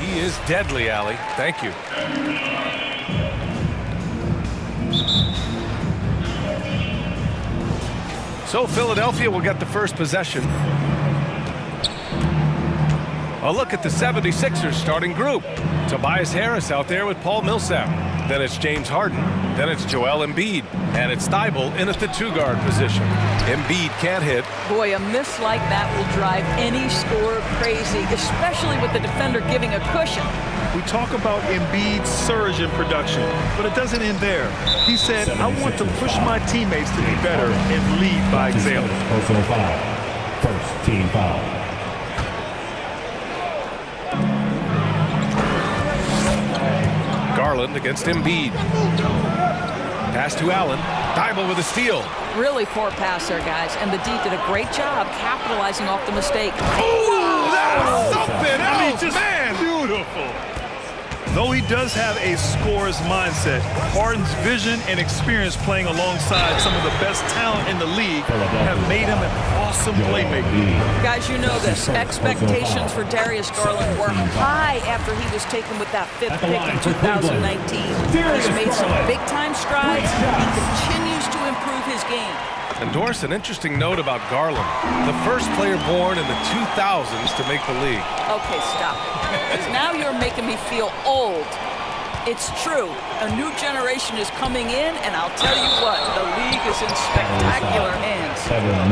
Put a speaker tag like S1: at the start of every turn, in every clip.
S1: He is deadly, Allie. Thank you. So Philadelphia will get the first possession. A look at the 76ers starting group. Tobias Harris out there with Paul Millsap. Then it's James Harden. Then it's Joel Embiid. And it's Thibault in at the two-guard position. Embiid can't hit.
S2: Boy, a miss like that will drive any scorer crazy, especially with the defender giving a cushion.
S3: We talk about Embiid's surge in production, but it doesn't end there. He said, I want to push my teammates to be better and lead by example.
S4: Personal foul. First team foul.
S1: Garland against Embiid. Pass to Allen. Thibault with a steal.
S2: Really poor pass there, guys, and the D did a great job capitalizing off the mistake.
S1: Oh, that was something else,
S3: I mean, just
S1: man!
S3: Beautiful. Though he does have a scorer's mindset, Harden's vision and experience playing alongside some of the best talent in the league have made him an awesome playmaker.
S2: Guys, you know this. Expectations for Darius Garland were high after he was taken with that 5th pick in 2019. He's made some big-time strides. He continues to improve his game.
S1: And Doris, an interesting note about Garland. The first player born in the 2000s to make the league.
S2: Okay, stop it. Because now you're making me feel old. It's true. A new generation is coming in, and I'll tell you what, the league is in spectacular hands.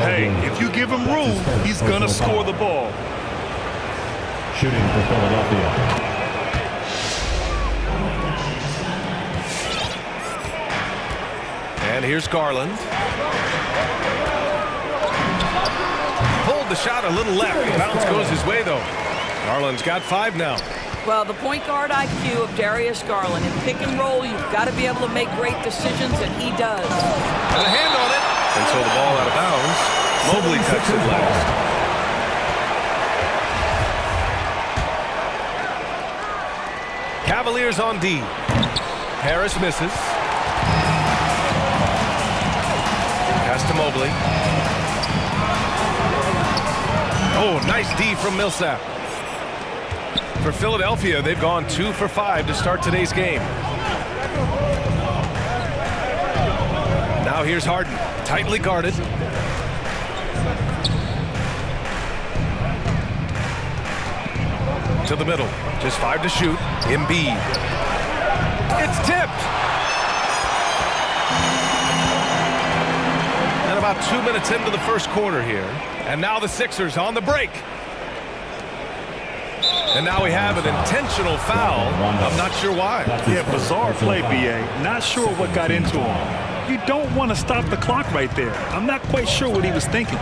S3: Hey, if you give him room, he's going to score the ball.
S4: Shooting for Philadelphia.
S1: And here's Garland. Pulled the shot a little left. Bounce goes his way, though. Garland's got 5 now.
S2: Well, the point guard IQ of Darius Garland. In pick and roll, you've got to be able to make great decisions, and he does.
S1: And a hand on it. And so the ball out of bounds. Mobley cuts it last. Cavaliers on D. Harris misses. Pass to Mobley. Oh, nice D from Millsap. For Philadelphia, they've gone 2 for 5 to start today's game. Now here's Harden, tightly guarded. To the middle, just 5 to shoot. Embiid. It's tipped. And about 2 minutes into the first quarter here. And now the Sixers on the break. And now we have an intentional foul. I'm not sure why.
S3: Yeah, bizarre play, B.A. Not sure what got into him. You don't want to stop the clock right there. I'm not quite sure what he was thinking.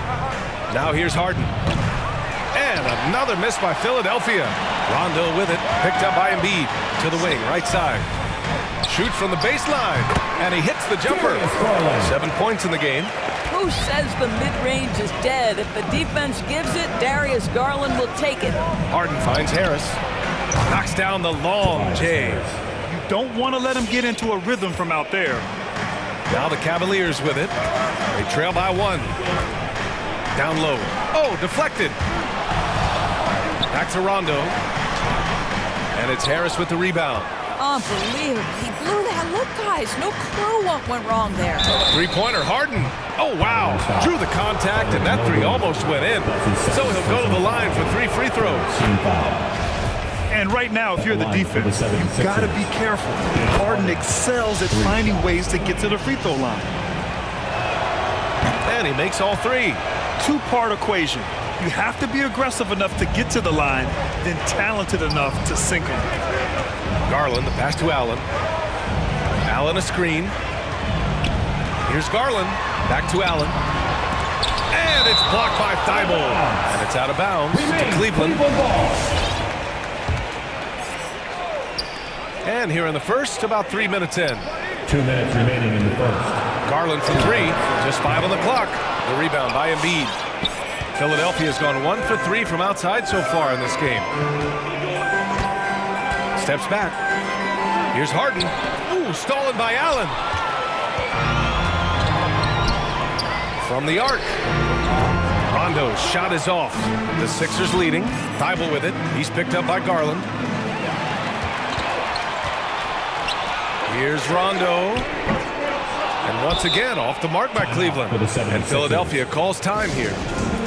S1: Now here's Harden. And another miss by Philadelphia. Rondo with it, picked up by Embiid. To the wing, right side. Shoot from the baseline. And he hits the jumper. 7 points in the game.
S2: Who says the mid-range is dead? If the defense gives it, Darius Garland will take it.
S1: Harden finds Harris. Knocks down the long J.
S3: You don't want to let him get into a rhythm from out there.
S1: Now the Cavaliers with it. They trail by 1. Down low. Oh, deflected. Back to Rondo. And it's Harris with the rebound.
S2: Unbelievable. He blew that. Look, guys, no clue what went wrong there.
S1: Three-pointer, Harden. Oh, wow. Drew the contact, and that 3 almost went in. So he'll go to the line for 3 free throws.
S3: And right now, if you're the defense, you've got to be careful. Harden excels at finding ways to get to the free throw line.
S1: And he makes all 3.
S3: Two-part equation. You have to be aggressive enough to get to the line, then talented enough to sink them.
S1: Garland, the pass to Allen. Allen a screen. Here's Garland. Back to Allen. And it's blocked by Thibault. And it's out of bounds to Cleveland. And here in the first, about 3 minutes in.
S4: 2 minutes remaining in the first.
S1: Garland for 3. Just 5 on the clock. The rebound by Embiid. Philadelphia has gone 1 for 3 from outside so far in this game. Steps back. Here's Harden. Ooh, stolen by Allen. From the arc. Rondo's shot is off. The Sixers leading. Thibault with it. He's picked up by Garland. Here's Rondo. And once again, off the mark by Cleveland. And Philadelphia calls time here.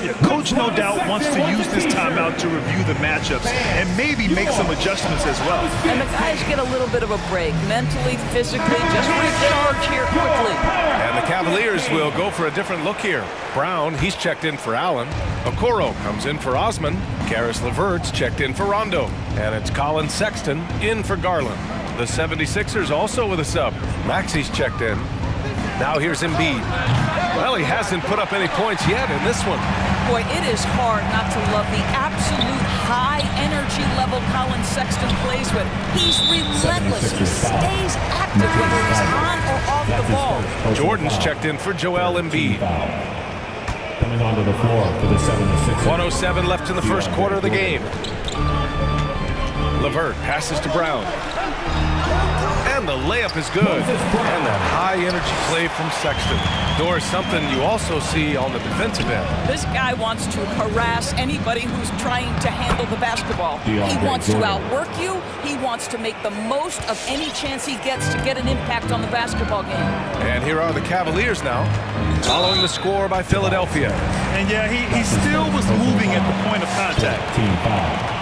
S3: Yeah, coach no doubt wants to use this timeout to review the matchups and maybe make some adjustments as well.
S2: And the guys get a little bit of a break, mentally, physically, just recharge here quickly.
S1: And the Cavaliers will go for a different look here. Brown, he's checked in for Allen. Okoro comes in for Osman. Karis LeVert's checked in for Rondo. And it's Colin Sexton in for Garland. The 76ers also with a sub. Maxi's checked in. Now here's Embiid. Well, he hasn't put up any points yet in this one.
S2: Boy, it is hard not to love the absolute high energy level Colin Sexton plays with. He's relentless. He stays active whether he's on or off the ball.
S1: Jordan's checked in for Joel Embiid.
S4: Coming onto the floor for the 76ers.
S1: 1:07 left in the first quarter of the game. LeVert passes to Brown. And the layup is good. And that high-energy play from Sexton. Doris, something you also see on the defensive end.
S2: This guy wants to harass anybody who's trying to handle the basketball. He wants to outwork you. He wants to make the most of any chance he gets to get an impact on the basketball game.
S1: And here are the Cavaliers now, following the score by Philadelphia.
S3: And yeah, he still was moving at the point of contact.
S4: Team foul.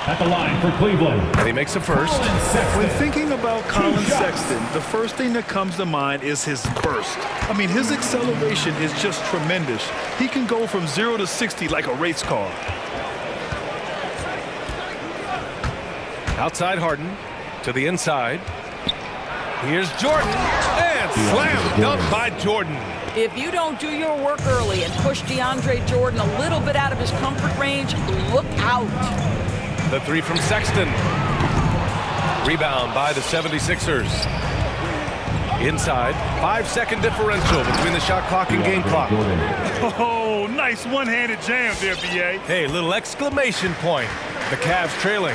S4: At the line for Cleveland.
S1: And he makes a first.
S3: When thinking about Colin Sexton, the first thing that comes to mind is his burst. I mean, his acceleration is just tremendous. He can go from 0 to 60 like a race car.
S1: Outside Harden to the inside. Here's Jordan. And slam dunk by Jordan.
S2: If you don't do your work early and push DeAndre Jordan a little bit out of his comfort range, look out.
S1: The three from Sexton. Rebound by the 76ers. Inside, 5-second differential between the shot clock and game clock.
S3: Oh, nice one-handed jam there, B.A.
S1: Hey, little exclamation point. The Cavs trailing.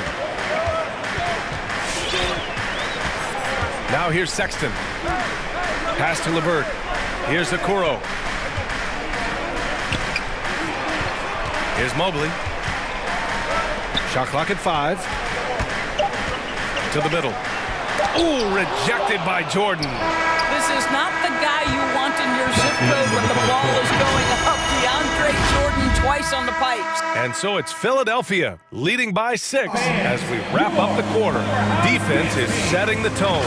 S1: Now here's Sexton. Pass to LeVert. Here's Okoro. Here's Mobley. Shot clock at 5. To the middle. Ooh, rejected by Jordan.
S2: This is not the guy you want in your zip code when the ball is going up. DeAndre Jordan twice on the pipes.
S1: And so it's Philadelphia leading by 6 as we wrap up the quarter. Defense is setting the tone.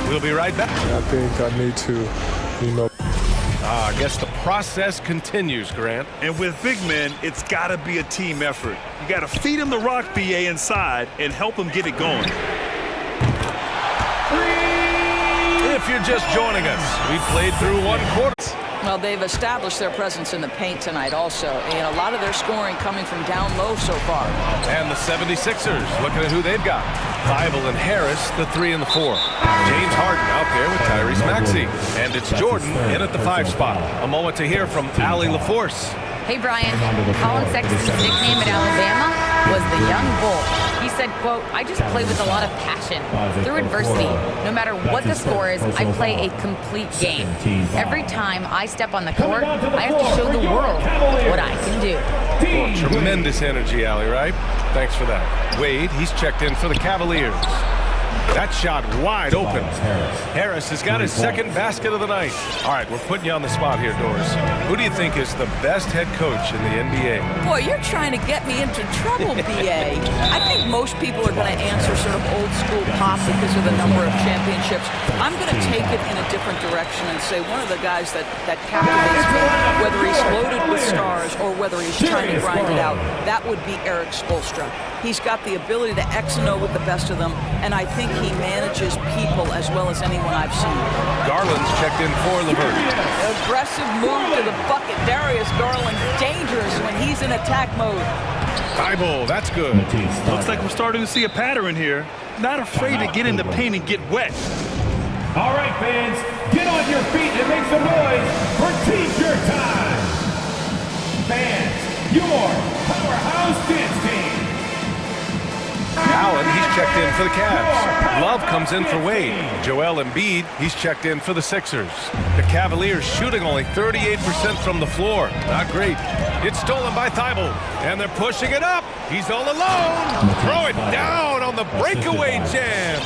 S1: We'll be right back.
S5: I think I need to,
S1: I guess the process continues, Grant.
S3: And with big men, it's got to be a team effort. You got to feed him the rock, B.A., inside and help him get it going.
S1: If you're just joining us, we played through one quarter.
S2: Well, they've established their presence in the paint tonight also, and a lot of their scoring coming from down low so far.
S1: And the 76ers, looking at who they've got. Thibault and Harris, the 3 and the 4. James Harden out there with Tyrese Maxey. And it's Jordan in at the 5 spot. A moment to hear from Allie LaForce.
S6: Hey, Brian. Colin Sexton's nickname at Alabama was the Young Bull. He said, quote, I just play with a lot of passion. Through adversity, no matter what the score is, I play a complete game. Every time I step on the court, I have to show the world what I can do.
S1: Well, tremendous energy, Allie, right? Thanks for that. Wade, he's checked in for the Cavaliers. That shot wide open. Harris has got his second basket of the night. All right, we're putting you on the spot here, Doris. Who do you think is the best head coach in the NBA?
S2: Boy, you're trying to get me into trouble, B.A. I think most people are going to answer sort of old school pop because of the number of championships. I'm going to take it in a different direction and say one of the guys that captivates me, whether he's loaded with stars or whether he's trying to grind it out, that would be Eric Spoelstra. He's got the ability to X and O with the best of them, and I think he manages people as well as anyone I've seen.
S1: Garland's checked in for LeVert.
S2: Aggressive move to the bucket. Darius Garland, dangerous when he's in attack mode.
S1: Thibault, that's good.
S3: Looks like we're starting to see a pattern here. Not afraid to get in the paint and get wet.
S4: All right, fans, get on your feet and make some noise for T-shirt time. Fans, your powerhouse dance team.
S1: Allen, he's checked in for the Cavs. Love comes in for Wade. Joel Embiid, he's checked in for the Sixers. The Cavaliers shooting only 38% from the floor. Not great. It's stolen by Thibault, and they're pushing it up. He's all alone. Throw it down on the breakaway jam.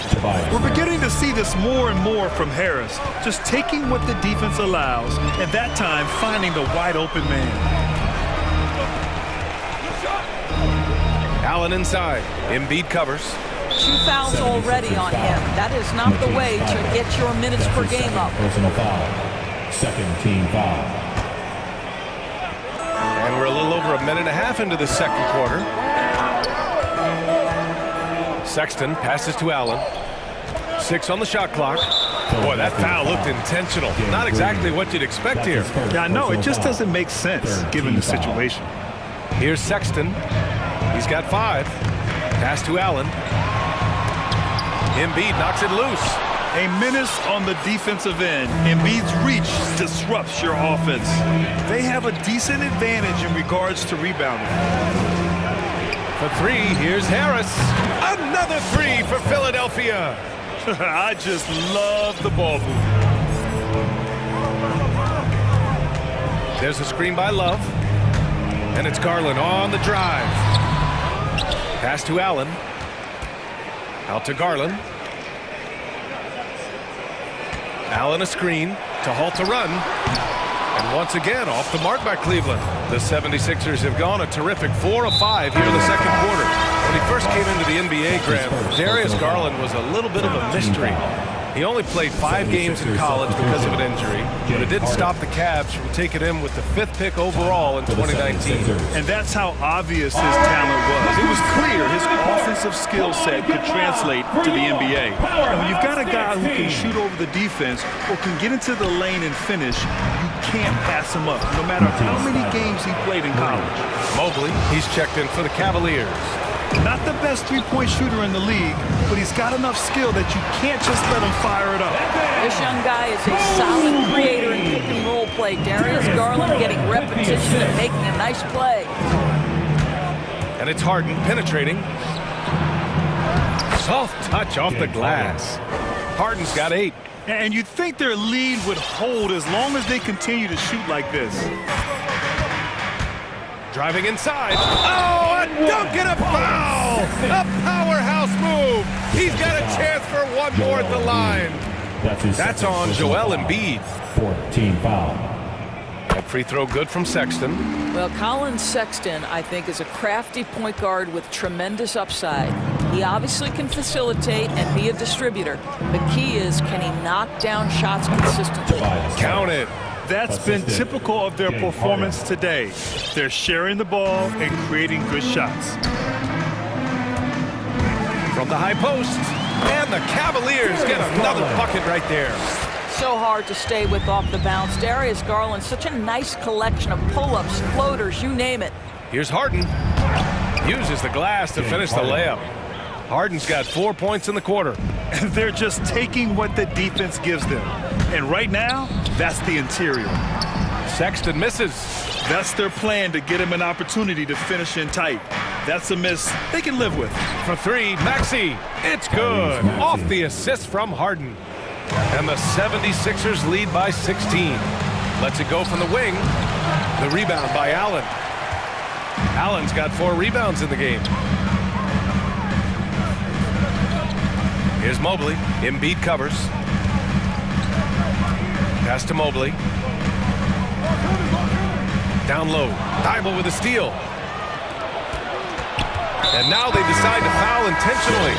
S3: We're beginning to see this more and more from Harris, just taking what the defense allows, and that time finding the wide open man.
S1: Allen inside. Embiid covers.
S2: 2 fouls already on him. That is not the way to get your minutes per game up.
S4: Personal foul. Second team foul.
S1: And we're a little over a minute and a half into the second quarter. Sexton passes to Allen. 6 on the shot clock. Boy, that foul looked intentional. Not exactly what you'd expect here.
S3: Yeah, I know. It just doesn't make sense given the situation.
S1: Here's Sexton. He's got 5. Pass to Allen. Embiid knocks it loose.
S3: A menace on the defensive end. Embiid's reach disrupts your offense. They have a decent advantage in regards to rebounding.
S1: For 3, here's Harris. Another 3 for Philadelphia.
S3: I just love the ball movement.
S1: There's a screen by Love. And it's Garland on the drive. Pass to Allen. Out to Garland. Allen a screen to halt the run. And once again, off the mark by Cleveland. The 76ers have gone a terrific 4 of 5 here in the second quarter. When he first came into the NBA, Graham, Darius Garland was a little bit of a mystery. He only played 5 games in college because of an injury, but it didn't stop the Cavs from taking him with the 5th pick overall in 2019.
S3: And that's how obvious his talent was. It was clear his offensive skill set could translate to the NBA. And when you've got a guy who can shoot over the defense or can get into the lane and finish, you can't pass him up, no matter how many games he played in college.
S1: Mobley, he's checked in for the Cavaliers.
S3: Not the best three-point shooter in the league, but he's got enough skill that you can't just let him fire it up.
S2: This young guy is a solid creator in pick-and-roll play. Darius Garland getting repetition and making a nice play.
S1: And it's Harden penetrating. Soft touch off the glass. Harden's got 8.
S3: And you'd think their lead would hold as long as they continue to shoot like this.
S1: Driving inside. Oh, a dunk and a foul! A powerhouse move. He's got a chance for one more at the line. That's on Joel Embiid.
S4: 14 foul.
S1: That free throw good from Sexton.
S2: Well, Colin Sexton, I think, is a crafty point guard with tremendous upside. He obviously can facilitate and be a distributor. The key is, can he knock down shots consistently?
S1: Count it.
S3: That's been typical of their performance today. They're sharing the ball and creating good shots.
S1: From the high post, and the Cavaliers get another bucket right there.
S2: So hard to stay with off the bounce. Darius Garland, such a nice collection of pull-ups, floaters, you name it.
S1: Here's Harden. Uses the glass to finish the layup. Harden's got 4 points in the quarter.
S3: They're just taking what the defense gives them. And right now, that's the interior.
S1: Sexton misses.
S3: That's their plan to get him an opportunity to finish in tight. That's a miss they can live with.
S1: For 3, Maxey. It's good. Off the assist from Harden. And the 76ers lead by 16. Lets it go from the wing. The rebound by Allen. Allen's got 4 rebounds in the game. Here's Mobley. Embiid covers. Pass to Mobley. Down low. Thibault with a steal. And now they decide to foul intentionally.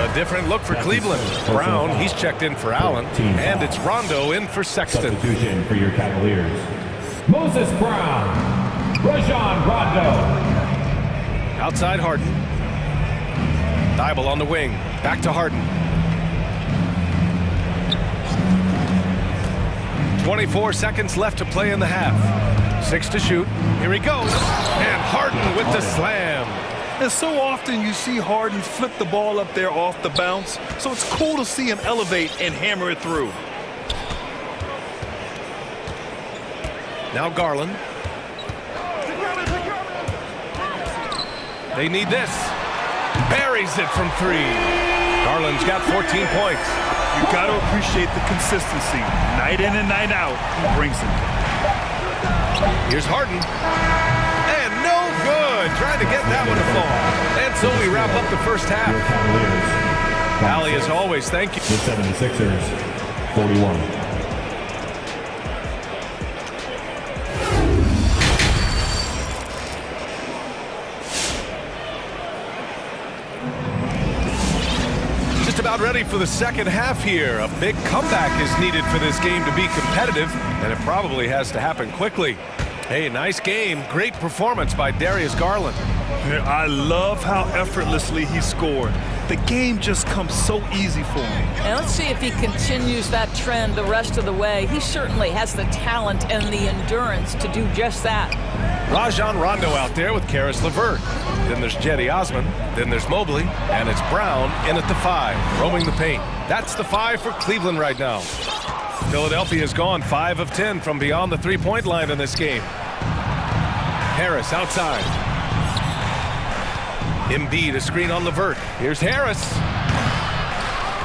S1: A different look for Cleveland. Brown, he's checked in for Allen. And it's Rondo in for Sexton.
S4: Substitution for your Cavaliers. Moses Brown. Rajon Rondo.
S1: Outside Harden. Thibault on the wing. Back to Harden. 24 seconds left to play in the half. 6 to shoot. Here he goes. And Harden with the slam.
S3: And so often you see Harden flip the ball up there off the bounce, so it's cool to see him elevate and hammer it through.
S1: Now Garland. They need this. Buries it from 3. Garland's got 14 points.
S3: You got to appreciate the consistency. Night in and night out, he brings it.
S1: Here's Harden. And no good. Trying to get that one to fall. And so we wrap up the first half. Allie, as always, thank you.
S4: The 76ers, 41.
S1: Just about ready for the second half here. A big comeback is needed for this game to be competitive, and it probably has to happen quickly. Hey, nice game. Great performance by Darius Garland.
S3: I love how effortlessly he scored. The game just comes so easy for him.
S2: And let's see if he continues that trend the rest of the way. He certainly has the talent and the endurance to do just that.
S1: Rajon Rondo out there with Karis LeVert. Then there's Jetty Osman. Then there's Mobley. And it's Brown in at the 5, roaming the paint. That's the 5 for Cleveland right now. Philadelphia has gone 5 of 10 from beyond the three-point line in this game. Harris outside. Embiid, a screen on LeVert. Here's Harris.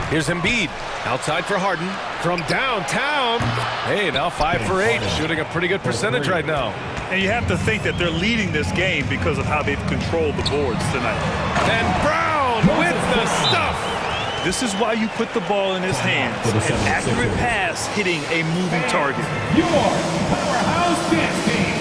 S1: Here's Embiid. Outside for Harden. From downtown. Hey, now 5 for 8. Shooting a pretty good percentage right now.
S3: And you have to think that they're leading this game because of how they've controlled the boards tonight.
S1: And Brown with the stuff.
S3: This is why you put the ball in his hands. An accurate pass hitting a moving target.
S4: Your powerhouse dance team.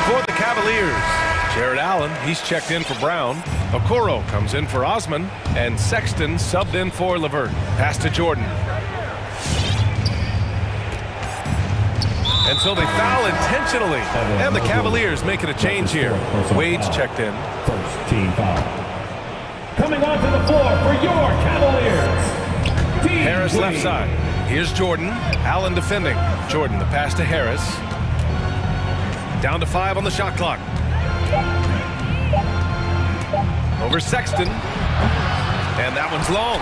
S1: For the Cavaliers, Jared Allen, he's checked in for Brown. Okoro comes in for Osman, and Sexton subbed in for LeVert. Pass to Jordan. And so they foul intentionally, and the Cavaliers making a change here. Wade's checked in.
S4: First team foul. Coming onto the floor for your Cavaliers. Team
S1: Harris
S4: Wade.
S1: left side. Here's Jordan. Allen defending. Jordan, the pass to Harris. Down to 5 on the shot clock. Over Sexton. And that one's long.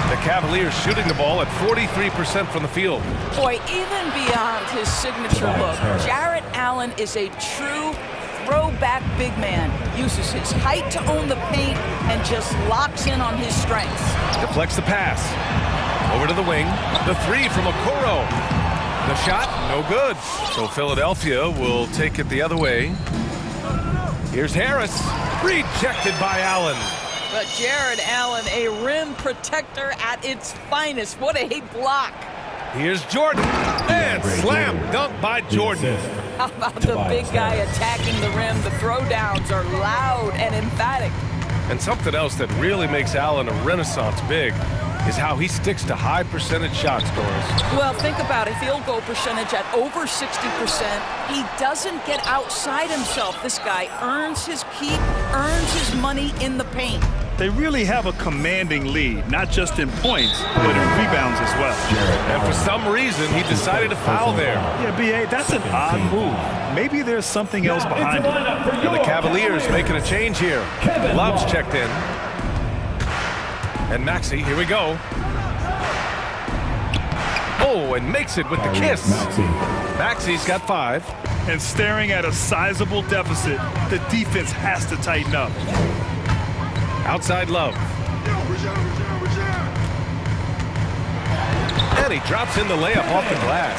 S1: The Cavaliers shooting the ball at 43% from the field.
S2: Boy, even beyond his signature look, Jared Allen is a true throwback big man. Uses his height to own the paint and just locks in on his strengths.
S1: Deflects the pass. Over to the wing. The 3 from Okoro. The shot, no good. So Philadelphia will take it the other way. Here's Harris. Rejected by Allen.
S2: But Jared Allen, a rim protector at its finest. What a block.
S1: Here's Jordan. And slam dunk by Jordan.
S2: How about the big guy attacking the rim? The throwdowns are loud and emphatic.
S1: And something else that really makes Allen a renaissance big is how he sticks to high percentage shots, Doris.
S2: Well, think about it. Field goal percentage at over 60%. He doesn't get outside himself. This guy earns his keep, earns his money in the paint.
S3: They really have a commanding lead, not just in points, but in rebounds as well.
S1: And for some reason, he decided to foul there.
S3: Yeah, B.A., that's an odd move. Maybe there's something else behind it.
S1: And the Cavaliers making a change here. Love's checked in. And Maxey, here we go. Oh, and makes it with the kiss. Maxey's got 5.
S3: And staring at a sizable deficit, the defense has to tighten up.
S1: Outside Love. And he drops in the layup off the glass.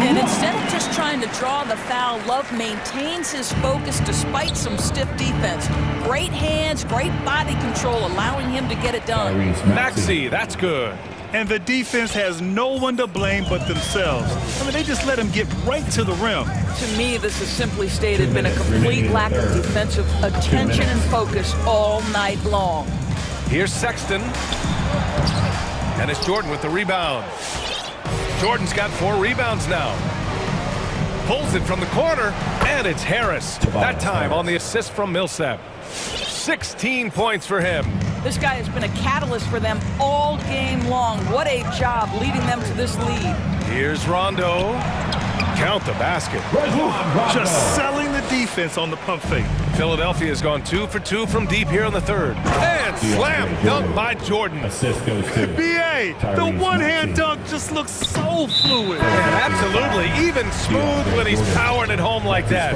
S2: And instead of just trying to draw the foul, Love maintains his focus despite some stiff defense. Great hands, great body control, allowing him to get it done.
S1: Maxey, that's good.
S3: And the defense has no one to blame but themselves. I mean, they just let him get right to the rim.
S2: To me, this has simply stated been a complete lack of defensive attention and focus all night long.
S1: Here's Sexton. And it's Jordan with the rebound. Jordan's got 4 rebounds now. Pulls it from the corner, and it's Harris. That time on the assist from Millsap. 16 points for him.
S2: This guy has been a catalyst for them all game long. What a job leading them to this lead.
S1: Here's Rondo. Count the basket.
S3: Just selling the defense on the pump fake.
S1: Philadelphia has gone 2 for 2 from deep here in the third. And slam dunk by Jordan.
S4: Assist goes to
S3: BA, the one-hand dunk just looks so fluid.
S1: Absolutely, even smooth when he's powering it home like that.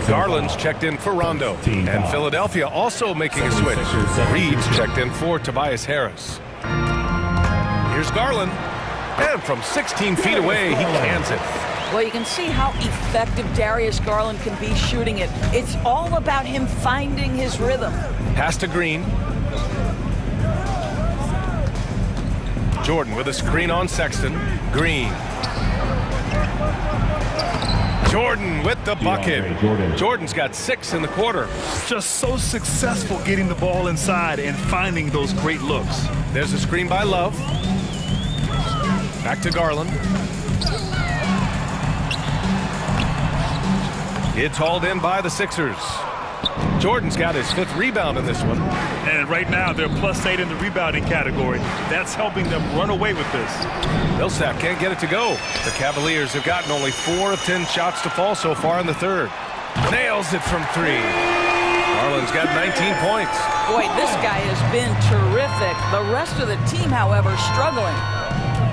S1: Garland's checked in for Rondo. And Philadelphia also making a switch. Reed's checked in for Tobias Harris. Here's Garland. And from 16 feet away, he cans it.
S2: Well, you can see how effective Darius Garland can be shooting it. It's all about him finding his rhythm.
S1: Pass to Green. Jordan with a screen on Sexton. Green. Jordan with the bucket. Jordan's got 6 in the quarter.
S3: Just so successful getting the ball inside and finding those great looks.
S1: There's a screen by Love. Back to Garland. It's hauled in by the Sixers. Jordan's got his 5th rebound in this one.
S3: And right now, they're +8 in the rebounding category. That's helping them run away with this.
S1: Millsap can't get it to go. The Cavaliers have gotten only 4 of 10 shots to fall so far in the third. Nails it from 3. Garland's got 19 points.
S2: Boy, this guy has been terrific. The rest of the team, however, struggling.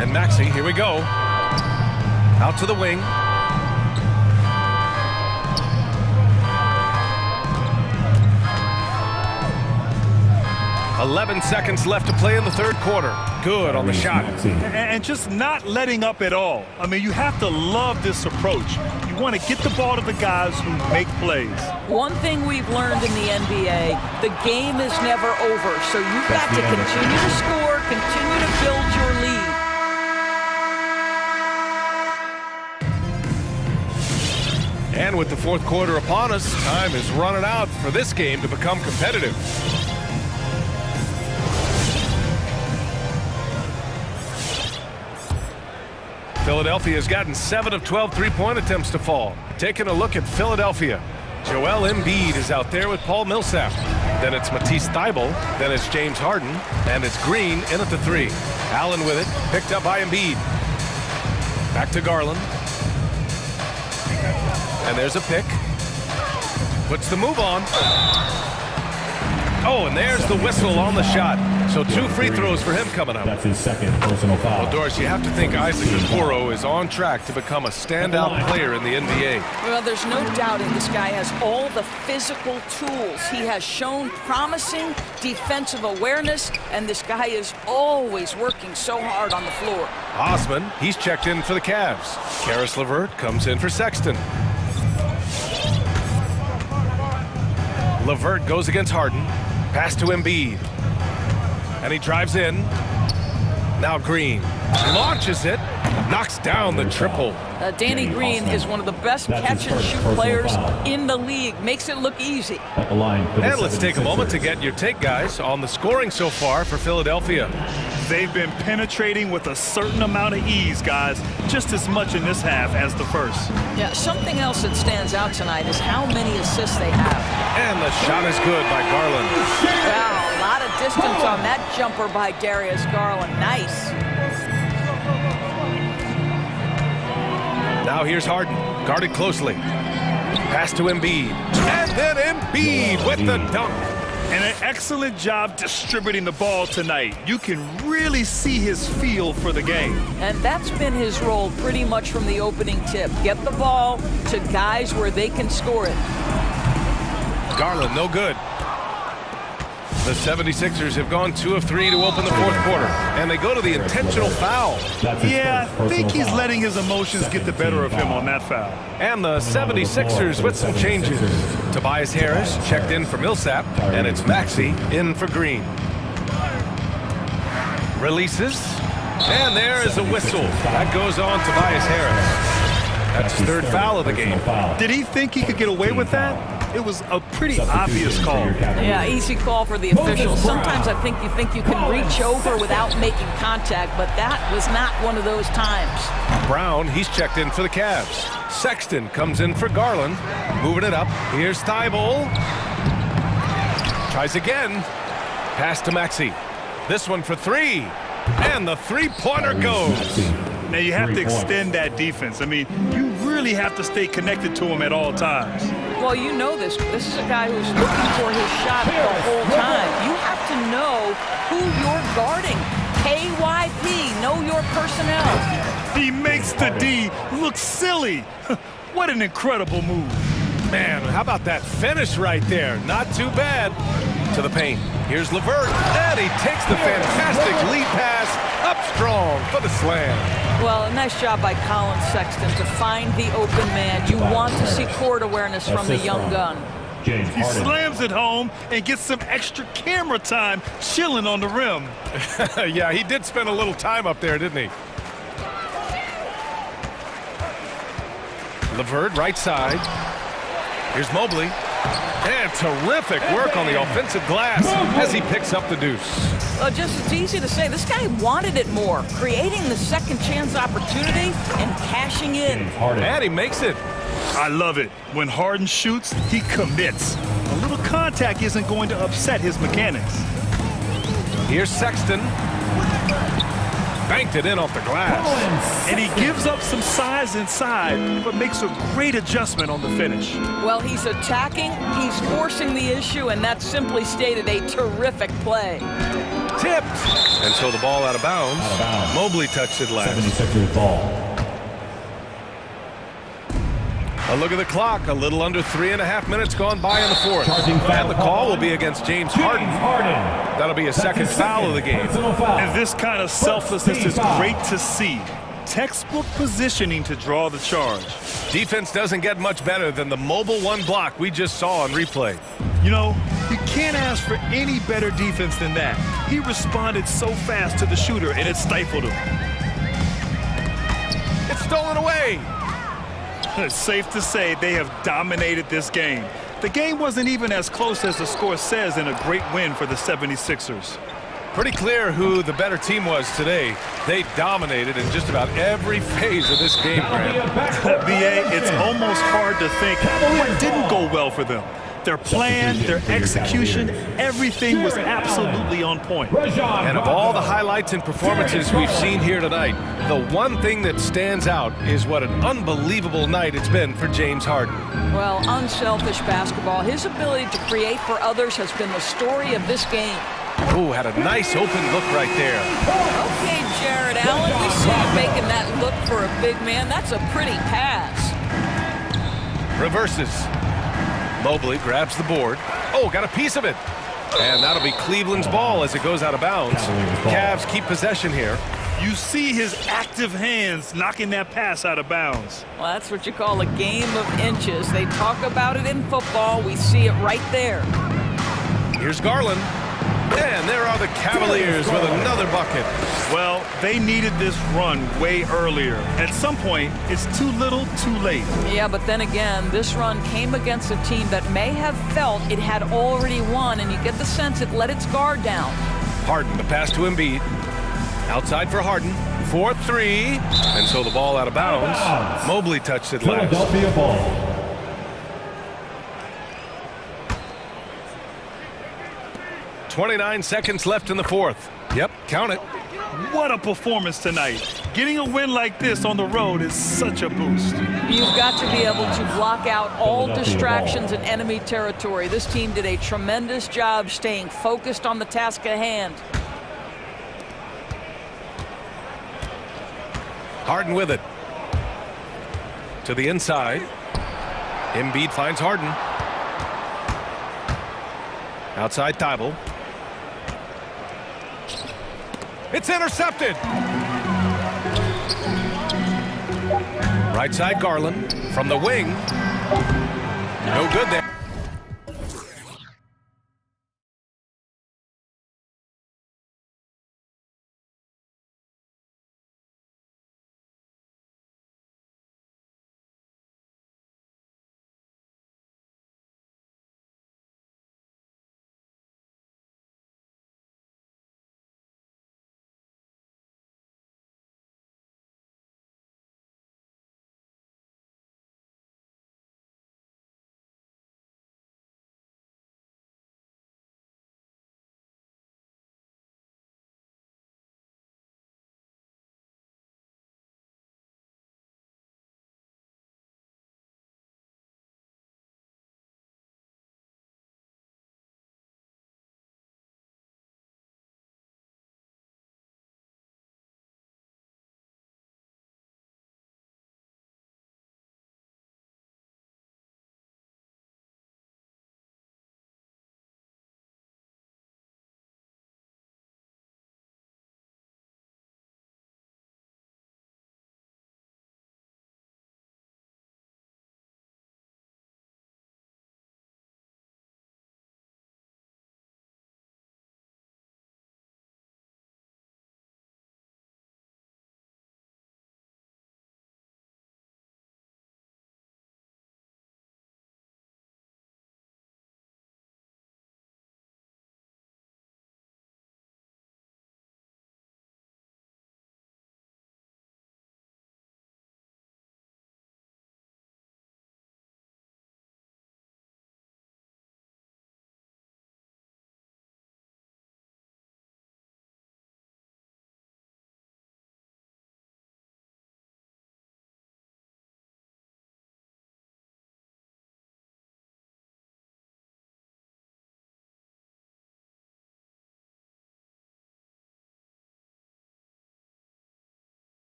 S1: And Maxey, here we go. Out to the wing. "11 seconds left to play in the third quarter." Good on the shot.
S3: And just not letting up at all. I mean, you have to love this approach. You want to get the ball to the guys who make plays.
S2: One thing we've learned in the NBA, the game is never over. So you've got to continue to score, continue to build your lead.
S1: And with the fourth quarter upon us, time is running out for this game to become competitive. Philadelphia has gotten 7 of 12 three-point attempts to fall. Taking a look at Philadelphia. Joel Embiid is out there with Paul Millsap. Then it's Matisse Thybulle. Then it's James Harden. And it's Green in at the 3. Allen with it. Picked up by Embiid. Back to Garland. And there's a pick. Puts the move on. Oh, and there's the whistle on the shot. So 2 free throws for him coming up.
S4: That's his 2nd personal foul.
S1: Well, Doris, you have to think Isaac Okoro is on track to become a standout player in the NBA.
S2: Well, there's no doubting this guy has all the physical tools. He has shown promising defensive awareness, and this guy is always working so hard on the floor.
S1: Osman, he's checked in for the Cavs. Karis LeVert comes in for Sexton. LeVert goes against Harden. Pass to Embiid. And he drives in. Now Green launches it, knocks down the triple.
S2: Danny Green is one of the best catch-and-shoot players in the league. Makes it look easy.
S1: And let's take a moment to get your take, guys, on the scoring so far for Philadelphia.
S3: They've been penetrating with a certain amount of ease, guys, just as much in this half as the first.
S2: Yeah, something else that stands out tonight is how many assists they have.
S1: And the shot is good by Garland.
S2: Wow, a lot of distance on that jumper by Darius Garland. Nice.
S1: Now here's Harden, guarded closely. Pass to Embiid. And then Embiid with the dunk.
S3: And an excellent job distributing the ball tonight. You can really see his feel for the game.
S2: And that's been his role pretty much from the opening tip. Get the ball to guys where they can score it.
S1: Garland, no good. The 76ers have gone 2 of 3 to open the fourth quarter, and they go to the intentional foul.
S3: Yeah, I think he's letting his emotions get the better of him on that foul.
S1: And the 76ers with some changes. Tobias Harris checked in for Millsap, and it's Maxey in for Green. Releases, and there is a whistle. That goes on Tobias Harris. That's his 3rd foul of the game.
S3: Did he think he could get away with that? It was a pretty obvious call.
S2: Yeah, easy call for the officials. Sometimes I think you can reach over without making contact, but that was not one of those times.
S1: Brown, he's checked in for the Cavs. Sexton comes in for Garland, moving it up. Here's Thybulle. Tries again. Pass to Maxey. This one for 3. And the 3-pointer goes.
S3: Now you have to extend that defense. I mean, you really have to stay connected to him at all times.
S2: Well, you know this. This is a guy who's looking for his shot the whole time. You have to know who you're guarding. KYP, know your personnel.
S3: He makes the D look silly. What an incredible move.
S1: Man, how about that finish right there? Not too bad. To the paint. Here's LeVert, and he takes the fantastic lead pass up strong for the slam.
S2: Well, a nice job by Colin Sexton to find the open man. You want to see court awareness from the young gun.
S3: He slams it home and gets some extra camera time chilling on the rim.
S1: Yeah, he did spend a little time up there, didn't he? LeVert, right side. Here's Mobley. And terrific work on the offensive glass as he picks up the deuce.
S2: Well, just it's easy to say. This guy wanted it more, creating the second chance opportunity and cashing in.
S1: And he makes it.
S3: I love it. When Harden shoots, he commits. A little contact isn't going to upset his mechanics.
S1: Here's Sexton. Banked it in off the glass.
S3: And he gives up some size inside, but makes a great adjustment on the finish.
S2: Well, he's attacking, he's forcing the issue, and that's simply stated a terrific play.
S1: Tipped. And so the ball out of bounds. Mobley touched it last.
S4: 76ers ball.
S1: A look at the clock. A little under 3.5 minutes gone by in the fourth. And the call will be against James Harden. That'll be a second foul of the game.
S3: And this kind of selflessness is great to see. Textbook positioning to draw the charge.
S1: Defense doesn't get much better than the mobile one block we just saw on replay.
S3: You know, you can't ask for any better defense than that. He responded so fast to the shooter, and it stifled him.
S1: It's stolen away.
S3: It's safe to say they have dominated this game. The game wasn't even as close as the score says in a great win for the 76ers.
S1: Pretty clear who the better team was today. They dominated in just about every phase of this game, Grant.
S3: BA, it's almost hard to think what didn't go well for them. Their plan, their execution, everything was absolutely on point.
S1: And of all the highlights and performances we've seen here tonight, the one thing that stands out is what an unbelievable night it's been for James Harden.
S2: Well, unselfish basketball. His ability to create for others has been the story of this game.
S1: Ooh, had a nice open look right there.
S2: Okay, Jared Allen, we see you making that look for a big man. That's a pretty pass.
S1: Reverses. Mobley grabs the board. Oh, got a piece of it. And that'll be Cleveland's ball as it goes out of bounds. Cavs keep possession here.
S3: You see his active hands knocking that pass out of bounds.
S2: Well, that's what you call a game of inches. They talk about it in football. We see it right there.
S1: Here's Garland. And there are the Cavaliers with another bucket.
S3: Well, they needed this run way earlier. At some point, it's too little, too late.
S2: Yeah, but then again, this run came against a team that may have felt it had already won, and you get the sense it let its guard down.
S1: Harden, the pass to Embiid. Outside for Harden. 4-3. And so the ball out of bounds. Mobley touched it last.
S4: Philadelphia ball.
S1: 29 seconds left in the fourth. Yep, count it.
S3: What a performance tonight. Getting a win like this on the road is such a boost.
S2: You've got to be able to block out all distractions in enemy territory. This team did a tremendous job staying focused on the task at hand.
S1: Harden with it. To the inside. Embiid finds Harden. Outside Thibault. It's intercepted. Right side Garland from the wing. No good there.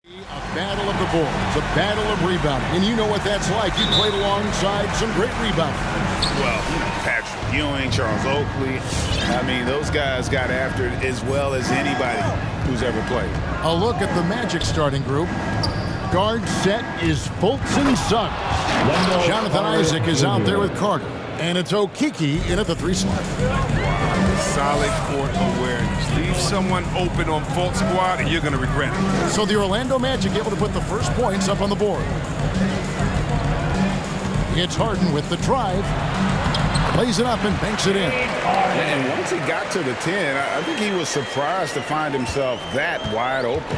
S5: A battle of the boards, a battle of rebounding, and you know what that's like. You played alongside some great rebounders.
S7: Well, Patrick Ewing, Charles Oakley. I mean, those guys got after it as well as anybody who's ever played.
S5: A look at the Magic starting group. Guard set is Fultz and Suggs. Jonathan Isaac is out there with Carter. And it's Okiki in at the 3 slot.
S1: Solid court awareness. Leave someone open on Fultz squad and you're going to regret it.
S5: So the Orlando Magic able to put the first points up on the board. It's Harden with the drive. Plays it up and banks it in.
S7: And once he got to the 10, I think he was surprised to find himself that wide open.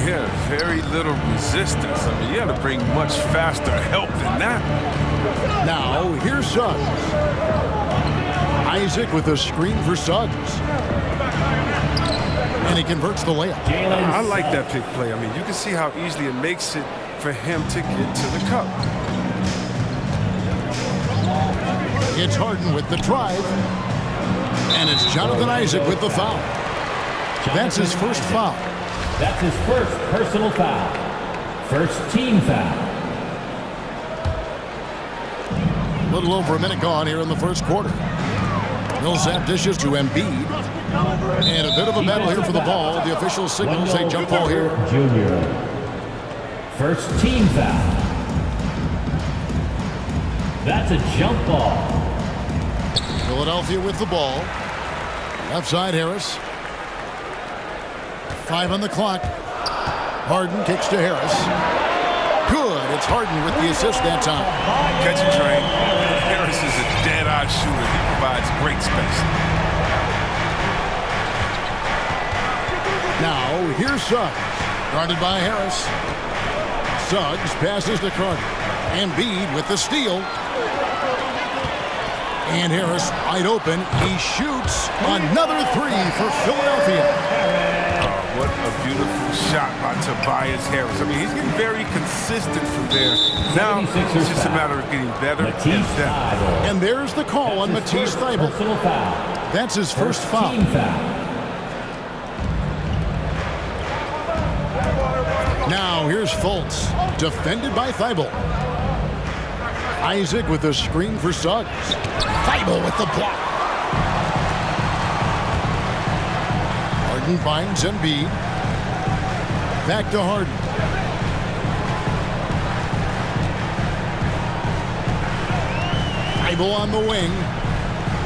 S1: Yeah, very little resistance. I mean, you got to bring much faster help than that.
S5: Now, here's Suggs. Isaac with a screen for Suggs. And he converts the layup.
S1: I like that pick play. I mean, you can see how easily it makes it for him to get to the cup.
S5: It's Harden with the drive. And it's Jonathan Isaac with the foul. That's his first foul.
S4: That's his first personal foul. First team foul.
S5: A little over a minute gone here in the first quarter. Millsap dishes to Embiid. And a bit of a battle here for the ball. The official signals a jump ball here.
S4: Junior. First team foul. That's a jump ball.
S5: Philadelphia with the ball. Left side Harris. 5 on the clock. Harden kicks to Harris. Good. It's Harden with the assist that time.
S1: Catch and train. Harris is a dead-eye shooter. He provides great space.
S5: Now, here's Suggs. Guarded by Harris. Suggs passes to Carter. Embiid with the steal. And Harris wide open. He shoots another 3 for Philadelphia.
S1: What a beautiful shot by Tobias Harris. I mean, he's getting very consistent from there. Now, it's just a matter of getting better and better.
S5: And there's the call on Matisse Thybulle. That's his first foul. Now, here's Fultz. Defended by Thybulle. Isaac with a screen for Suggs. Thybulle with the block. Harden finds Embiid. Back to Harden. Thybulle on the wing.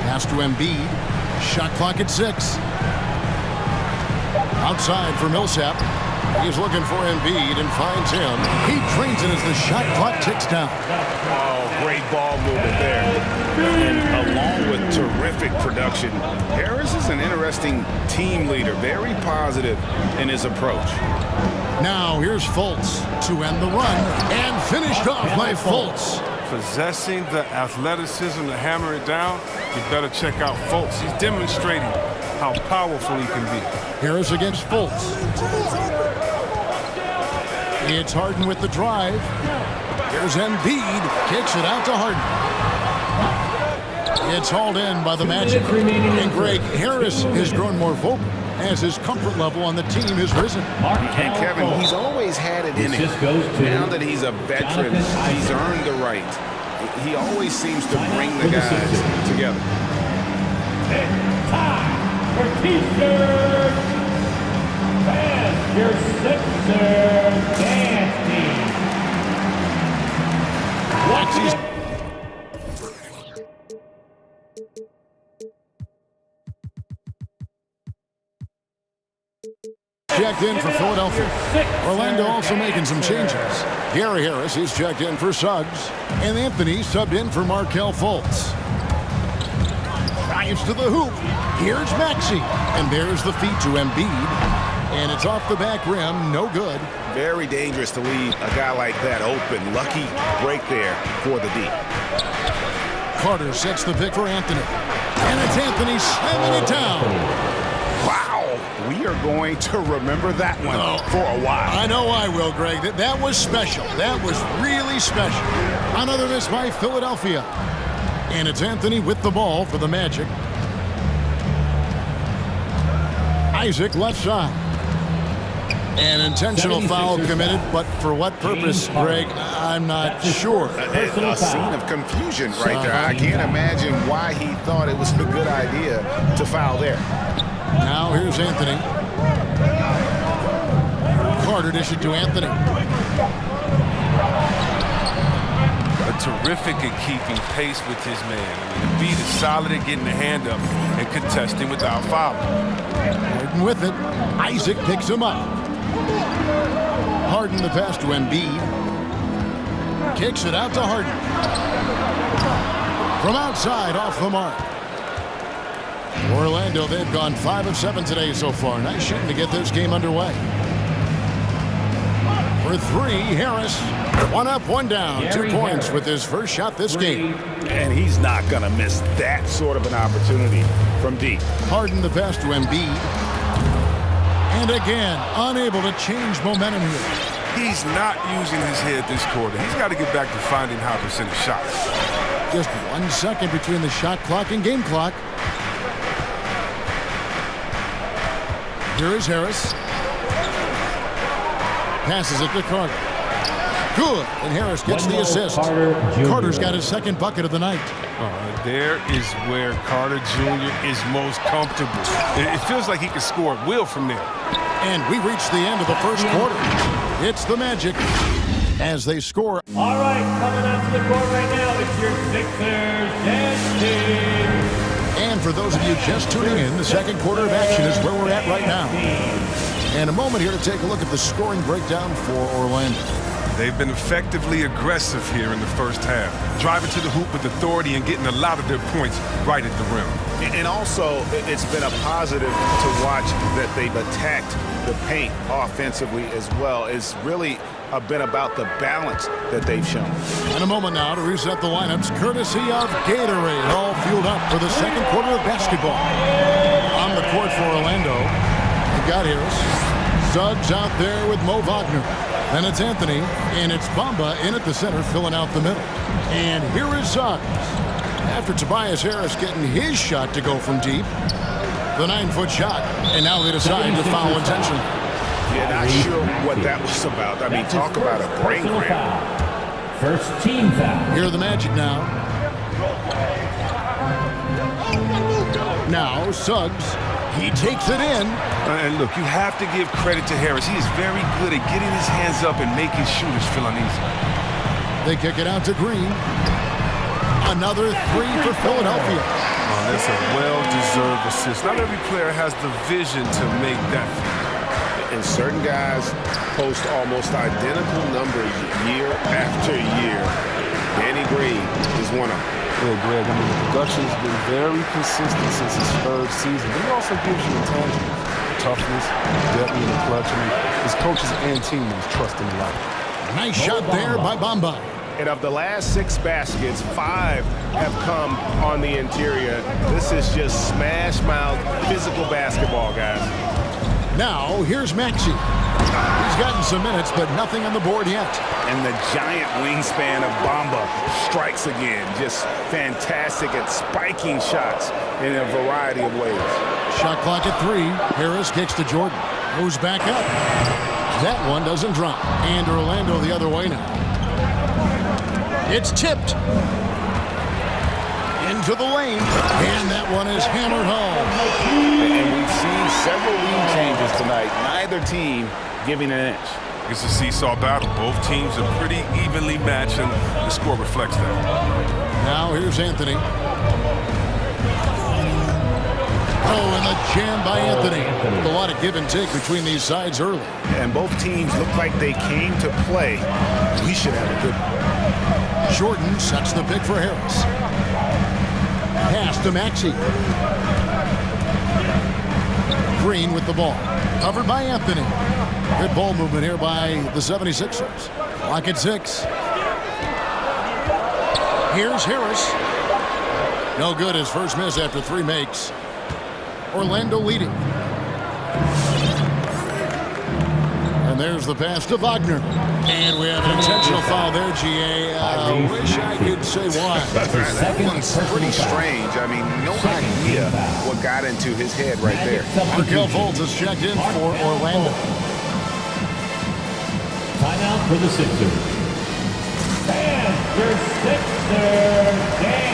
S5: Pass to Embiid. Shot clock at 6. Outside for Millsap. He's looking for Embiid and finds him. He drains it as the shot clock ticks down.
S7: Oh, great ball movement there. And along with terrific production, Harris is an interesting team leader, very positive in his approach.
S5: Now here's Fultz to end the run and finished off by Fultz.
S1: Possessing the athleticism to hammer it down, you better check out Fultz. He's demonstrating how powerful he can be.
S5: Harris against Fultz. It's Harden with the drive. Here's Embiid. Kicks it out to Harden. It's hauled in by the Magic. And Greg, Harris has grown more vocal as his comfort level on the team has risen.
S7: And Kevin, he's always had it in him. Now that he's a veteran, he's earned the right. He always seems to bring the guys together.
S4: Time for T-shirt. And your Sixers dance team.
S5: Checked in for Philadelphia. Orlando also making some changes. Gary Harris is checked in for Suggs. And Anthony subbed in for Markelle Fultz. Drives to the hoop. Here's Maxey. And there's the feed to Embiid. And it's off the back rim. No good.
S7: Very dangerous to leave a guy like that open. Lucky break there for the D.
S5: Carter sets the pick for Anthony. And it's Anthony slamming it down.
S7: Wow. We are going to remember that one for a while.
S5: I know I will, Greg. That was special. That was really special. Another miss by Philadelphia. And it's Anthony with the ball for the Magic. Isaac left side. An intentional foul committed, but for what purpose, Greg, I'm not sure.
S7: A scene of confusion right there. I can't imagine why he thought it was a good idea to foul there.
S5: Now here's Anthony. Carter dished it to Anthony.
S1: Terrific at keeping pace with his man. I mean, Embiid is solid at getting the hand up and contesting without fouling.
S5: Harden with it. Isaac picks him up. Harden the pass to Embiid. Kicks it out to Harden. From outside, off the mark. Orlando, they've gone 5 of 7 today so far. Nice shooting to get this game underway. For 3, Harris. 1 up, 1 down. 2 points with his first shot this game.
S7: And he's not going to miss that sort of an opportunity from deep.
S5: Harden the pass to Embiid. And again, unable to change momentum here.
S1: He's not using his head this quarter. He's got to get back to finding high percentage shots.
S5: Just 1 second between the shot clock and game clock. Here is Harris. Passes it to Carter. Good, and Harris gets the assist. Carter's got his second bucket of the night.
S1: There is where Carter Jr. is most comfortable. It feels like he can score at will from there.
S5: And we reach the end of the first quarter. It's the Magic as they score.
S4: All right, coming out to the court right now, it's your Sixers team.
S5: And for those of you just tuning in, the second quarter of action is where we're at right now. And a moment here to take a look at the scoring breakdown for Orlando.
S1: They've been effectively aggressive here in the first half, driving to the hoop with authority and getting a lot of their points right at the rim.
S7: And also, it's been a positive to watch that they've attacked the paint offensively as well. It's really been about the balance that they've shown.
S5: In a moment now to reset the lineups, courtesy of Gatorade, all fueled up for the second quarter of basketball. On the court for Orlando, you've got Harris. Suggs out there with Mo Wagner. Then it's Anthony, and it's Bamba in at the center, filling out the middle. And here is Suggs. After Tobias Harris getting his shot to go from deep, the 9-foot shot, and now they decide to foul intentionally.
S7: Yeah, not sure what that was about. I mean, talk about a brain cramp.
S4: First team foul.
S5: Here are the Magic now. Now Suggs, he takes it in.
S1: And look, you have to give credit to Harris. He is very good at getting his hands up and making shooters feel uneasy.
S5: They kick it out to Green. Another 3 for Philadelphia.
S1: Oh, that's a well-deserved assist. Not every player has the vision to make that.
S7: And certain guys post almost identical numbers year after year. Danny Green is one of them.
S1: Yeah, Greg, I mean, the production's been very consistent since his third season. But he also gives you intangibles. Toughness, depth in the clutch. I mean, his coaches and teammates trust him a lot.
S5: Nice shot there by Bamba.
S7: And of the last 6 baskets, 5 have come on the interior. This is just smash-mouth physical basketball, guys.
S5: Now, here's Maxey. He's gotten some minutes, but nothing on the board yet.
S7: And the giant wingspan of Bamba strikes again. Just fantastic at spiking shots in a variety of ways.
S5: Shot clock at 3. Harris kicks to Jordan. Moves back up. That one doesn't drop. And Orlando the other way now. It's tipped. Into the lane. And that one is hammered home.
S7: And we've seen several lead changes tonight. Neither team giving an inch.
S1: It's a seesaw battle. Both teams are pretty evenly matched, and the score reflects that.
S5: Now here's Anthony. Oh, and the jam by Anthony. A lot of give and take between these sides early.
S7: And both teams look like they came to play. We should have a good one.
S5: Jordan sets the pick for Harris. Pass to Maxey. Green with the ball. Covered by Anthony. Good ball movement here by the 76ers. Clock at 6. Here's Harris. No good, his first miss after 3 makes. Orlando leading. And there's the pass to Wagner. And we have an intentional foul there, GA. I wish I could say why.
S7: That one's pretty strange. I mean, no idea what got into his head right there.
S5: Markel Fultz is checked in for Orlando.
S4: Timeout for the Sixers. And your Sixers, Dan.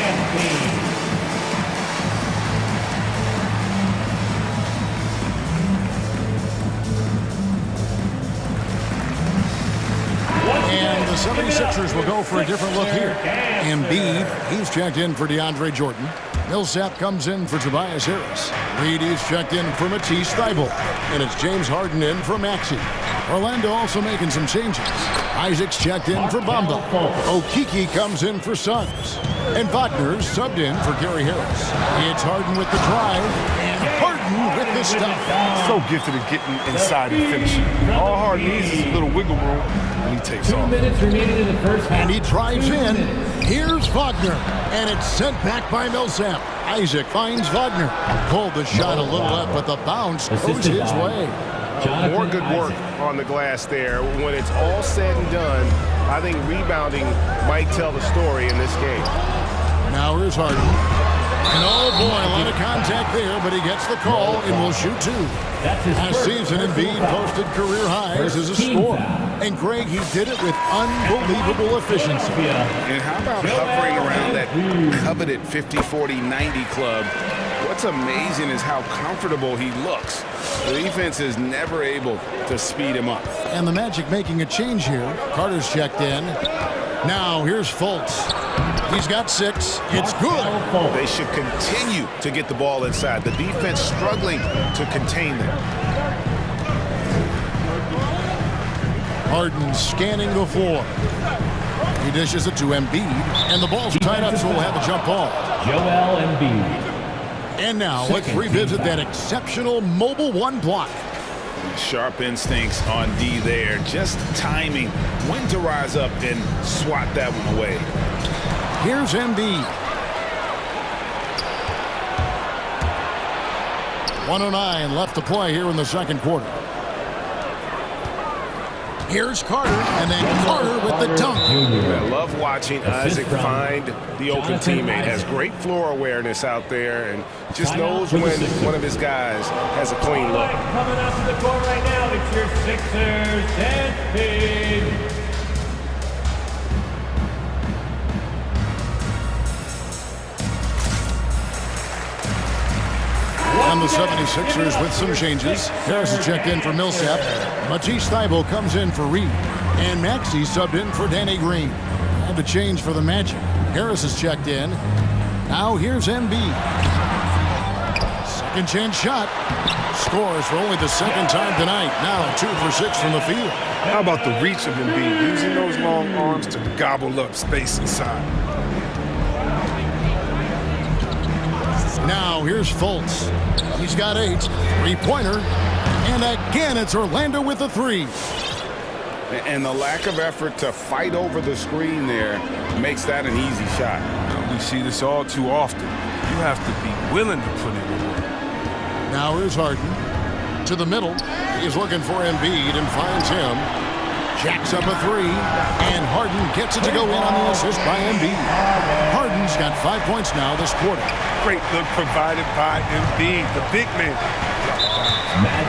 S5: And the 76ers will go for a different look here. Embiid, he's checked in for DeAndre Jordan. Millsap comes in for Tobias Harris. Reed, he's checked in for Matisse Thybulle. And it's James Harden in for Maxey. Orlando also making some changes. Isaac's checked in for Bamba. Okeke comes in for Suggs. And Wagner's subbed in for Gary Harris. It's Harden with the drive. And Harden with the stuff.
S3: So gifted at getting inside and finishing. All Harden needs is a little wiggle room, and he takes
S4: 2
S3: off.
S4: minutes remaining in the first half.
S5: And he drives in. Here's Wagner. And it's sent back by Millsap. Isaac finds Wagner. Pulled the shot a little up, but the bounce goes his way.
S7: More good work on the glass there. When it's all said and done, I think rebounding might tell the story in this game.
S5: Now here's Harden. And oh boy, a lot of contact there, but he gets the call and will shoot two. Last season, Embiid posted career highs as a scorer. And Greg, he did it with unbelievable efficiency.
S7: And how about hovering around that coveted 50-40-90 club? What's amazing is how comfortable he looks. The defense is never able to speed him up.
S5: And the Magic making a change here. Carter's checked in. Now here's Fultz. He's got 6. It's good.
S7: They should continue to get the ball inside. The defense struggling to contain them.
S5: Harden scanning the floor. He dishes it to Embiid, and the ball's tied up, so we'll have a jump ball.
S4: Joel Embiid.
S5: And now let's revisit that exceptional mobile one block.
S7: Sharp instincts on D there. Just timing when to rise up and swat that one away.
S5: Here's Embiid. 1:09 left to play here in the second quarter. Here's Carter, and then Carter with the dunk.
S7: I love watching Isaac find the open teammate. Has great floor awareness out there and just knows when one of his guys has a clean look.
S4: Coming out to the court right now, it's your Sixers, Dan.
S5: And the 76ers with some changes. Harris is checked in for Millsap. Matisse Thybulle comes in for Reed. And Maxey subbed in for Danny Green. And a change for the Magic. Harris is checked in. Now here's Embiid. Second chance shot. Scores for only the second time tonight. Now 2 for 6 from the field.
S3: How about the reach of Embiid, using those long arms to gobble up space inside?
S5: Now here's Fultz. He's got 8. Three-pointer. And again, it's Orlando with the 3.
S7: And the lack of effort to fight over the screen there makes that an easy shot.
S3: We see this all too often. You have to be willing to put in the work.
S5: Now here's Harden. To the middle. He's looking for Embiid and finds him. Jacks up a 3. And Harden gets it to go in on the assist by Embiid. Harden's got 5 points now this quarter.
S3: Great look provided by Embiid, the big man.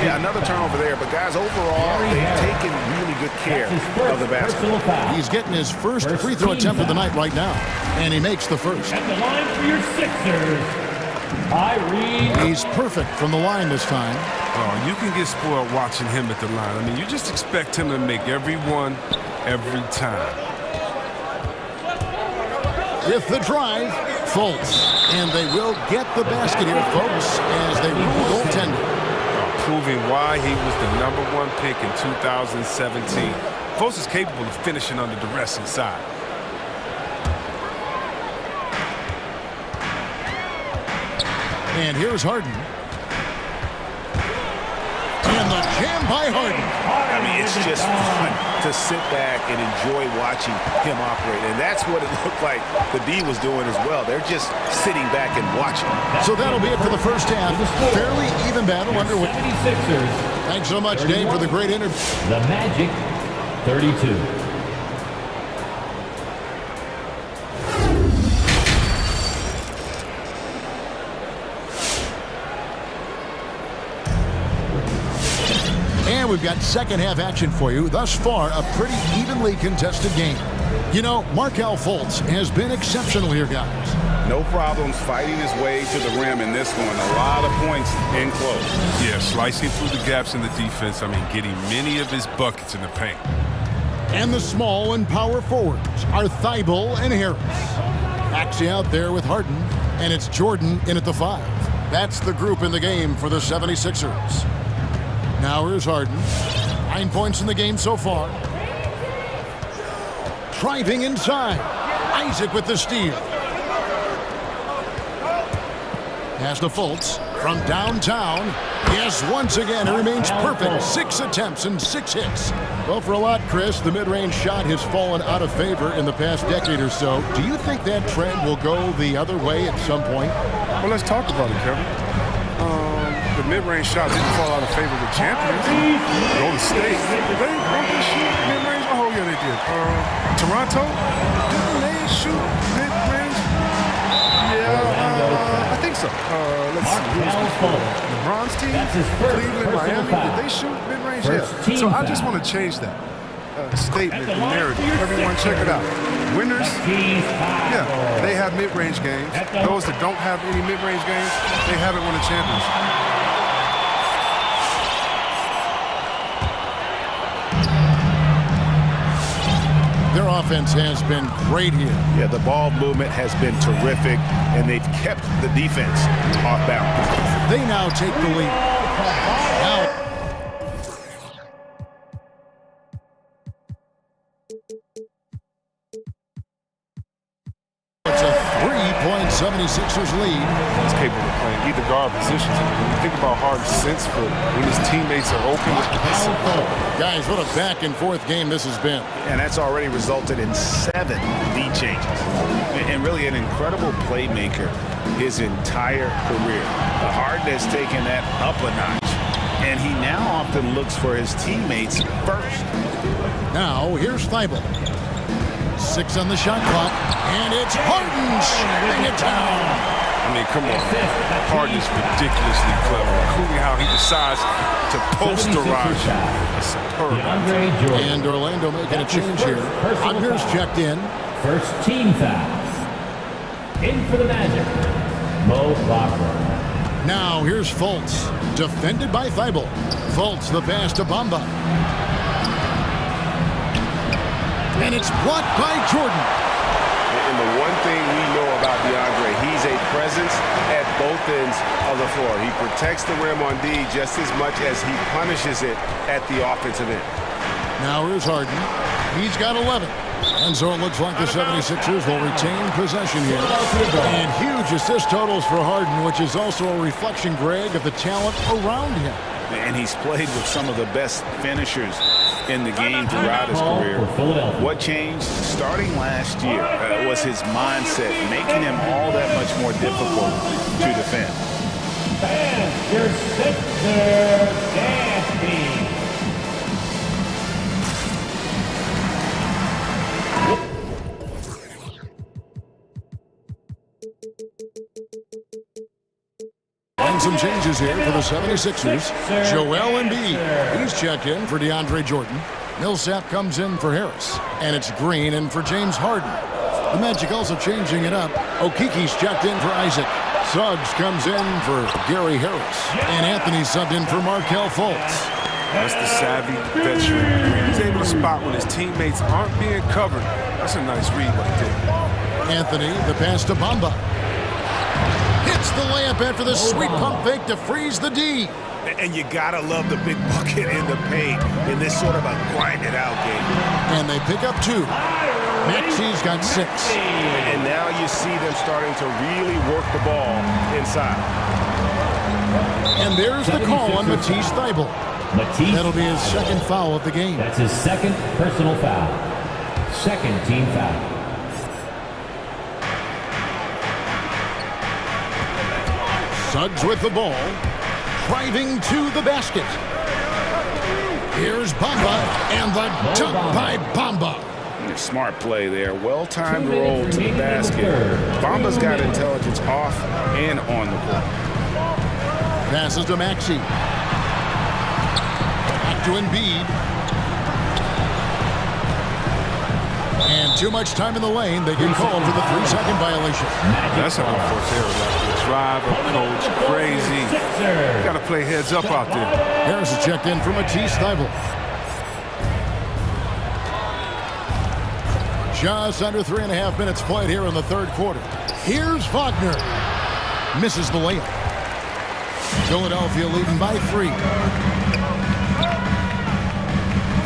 S7: Yeah, another turnover there, but guys, overall, they've taken really good care of the basket.
S5: He's getting his first free throw attempt of the night right now, and he makes the first.
S4: At the line for your Sixers,
S5: He's perfect from the line this time.
S3: Oh, you can get spoiled watching him at the line. I mean, you just expect him to make every one, every time.
S5: With the drive, Fultz. And they will get the basket here, folks, as they rule goaltender.
S3: Proving why he was the #1 pick in 2017. Fultz is capable of finishing under duress inside.
S5: And here's Harden. And the jam by Harden.
S7: I mean, it's just fun to sit back and enjoy watching him operate. And that's what it looked like the D was doing as well. They're just sitting back and watching.
S5: So that'll be it for the first half. Fairly even battle underway.
S4: 76ers.
S5: Thanks so much, Dave, for the great interview.
S4: The Magic, 32.
S5: And we've got second half action for you. Thus far, a pretty evenly contested game. You know, Markelle Fultz has been exceptional here, guys.
S7: No problems fighting his way to the rim in this one. A lot of points in close.
S1: Yeah, slicing through the gaps in the defense. I mean, getting many of his buckets in the paint.
S5: And the small and power forwards are Thibault and Harris. Axie out there with Harden, and it's Jordan in at the 5. That's the group in the game for the 76ers. Now here's Harden. 9 points in the game so far. Driving inside. Isaac with the steal. Pass to Fultz from downtown. Yes, once again, it remains perfect. 6 attempts and 6 hits. Well, for a lot, Chris, the mid-range shot has fallen out of favor in the past decade or so. Do you think that trend will go the other way at some point?
S1: Well, let's talk about it, Kevin. The mid-range shot didn't fall out of favor with champions. Golden State. Did they shoot mid-range? Oh, yeah, they did. Toronto? Didn't they shoot mid-range? Yeah, I think so. Let's see. LeBron's team, Cleveland, Miami, did they shoot mid-range? Yeah. So I just want to change that statement, the narrative. Everyone check it out. Winners, yeah, they have mid-range games. Those that don't have any mid-range games, they haven't won a championship.
S5: Their offense has been great here.
S7: Yeah, the ball movement has been terrific, and they've kept the defense off balance.
S5: They now take the lead. Now, it's a 3-point 76ers lead.
S1: He's capable of playing either guard positions. When you think about Harden's sense for when his teammates are open.
S5: Guys, what a back-and-forth game this has been.
S7: And that's already resulted in 7 lead changes. And really an incredible playmaker his entire career. Harden has taken that up a notch, and he now often looks for his teammates first.
S5: Now, here's Thibault. 6 on the shot clock, and it's Harden shutting it down.
S1: I mean, come on. Harden is ridiculously clever, including how he decides to posterize you. That's superb.
S5: And Orlando making a change here. Unders checked in.
S4: First team foul. In for the Magic, Mo Bamba.
S5: Now here's Fultz, defended by Thibault. Fultz the pass to Bamba. And it's blocked by Jordan.
S7: And the one thing we know about DeAndre, he's a presence at both ends of the floor. He protects the rim on D just as much as he punishes it at the offensive end.
S5: Now here's Harden. He's got 11. And so it looks like the 76ers will retain possession here. And huge assist totals for Harden, which is also a reflection, Greg, of the talent around him.
S7: And he's played with some of the best finishers in the game throughout his career. What changed starting last year was his mindset, making him all that much more difficult to defend.
S4: And your Sixers dance team.
S5: And some changes here for the 76ers. Joel Embiid, he's checked in for DeAndre Jordan. Millsap comes in for Harris. And it's Green in for James Harden. The Magic also changing it up. Okiki's checked in for Isaac. Suggs comes in for Gary Harris. And Anthony subbed in for Markelle Fultz.
S1: That's the savvy veteran. He's able to spot when his teammates aren't being covered. That's a nice read right there.
S5: Anthony, the pass to Bamba. Hits the layup after the sweet pump fake to freeze the D.
S7: And you gotta love the big bucket in the paint in this sort of a grind-it-out game.
S5: And they pick up 2. Maxey's got 6.
S7: And now you see them starting to really work the ball inside.
S5: And there's the call on Matisse Thibault. That'll be his second foul of the game.
S4: That's his second personal foul. Second team foul.
S5: Suggs with the ball, driving to the basket. Here's Bamba, and the dunk by Bamba.
S7: Smart play there. Well-timed roll to the basket. Bamba's got intelligence off and on the court.
S5: Passes to Maxey. to Embiid. And too much time in the lane. They get called for the 3-second violation.
S1: That's an unforced error. The driver, coach, crazy. Got to play heads up out there.
S5: Harris is checked in for Matisse Thybulle. Just under 3.5 minutes played here in the third quarter. Here's Wagner. Misses the layup. Philadelphia leading by 3.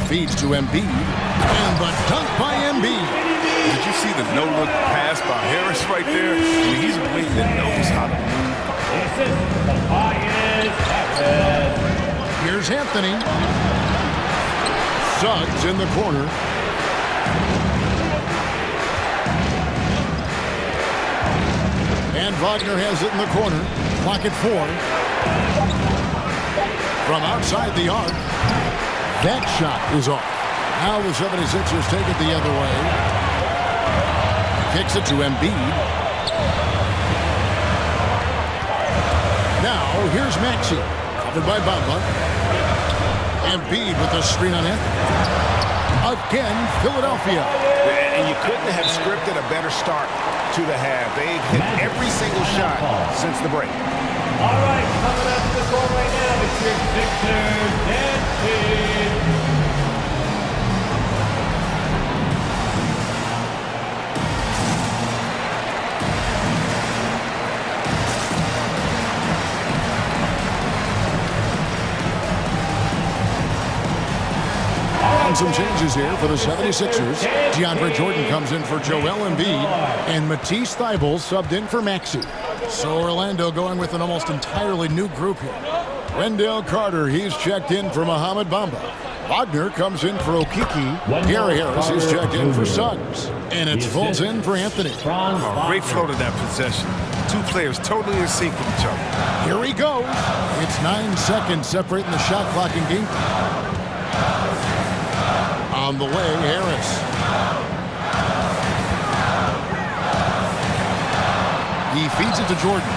S5: Feeds to Embiid. And the dunk by Embiid.
S1: Did you see the no-look pass by Harris right there? I mean, he's a wing that knows how to move.
S5: Here's Anthony. Suggs in the corner. And Wagner has it in the corner. Clock at 4. From outside the arc. That shot is off. Now the 76ers take it the other way. Kicks it to Embiid. Now here's Maxey. Covered by Bamba. Embiid with the screen on it. Again, Philadelphia.
S7: And you couldn't have scripted a better start to the half. They've hit every single shot since the break.
S4: All right, coming up to the court right now, it's your Sixers dancing.
S5: And some changes here for the 76ers. DeAndre Jordan comes in for Joel Embiid, and Matisse Thybulle subbed in for Maxey. So Orlando going with an almost entirely new group here. Wendell Carter, he's checked in for Mohamed Bamba. Wagner comes in for Okiki. Gary Harris is checked in for Suggs. And it's Fultz in for Anthony.
S1: Oh, great flow to that possession. Two players totally in sync with each other.
S5: Here he goes. It's 9 seconds separating the shot clock and game. On the way, Harris. He feeds it to Jordan.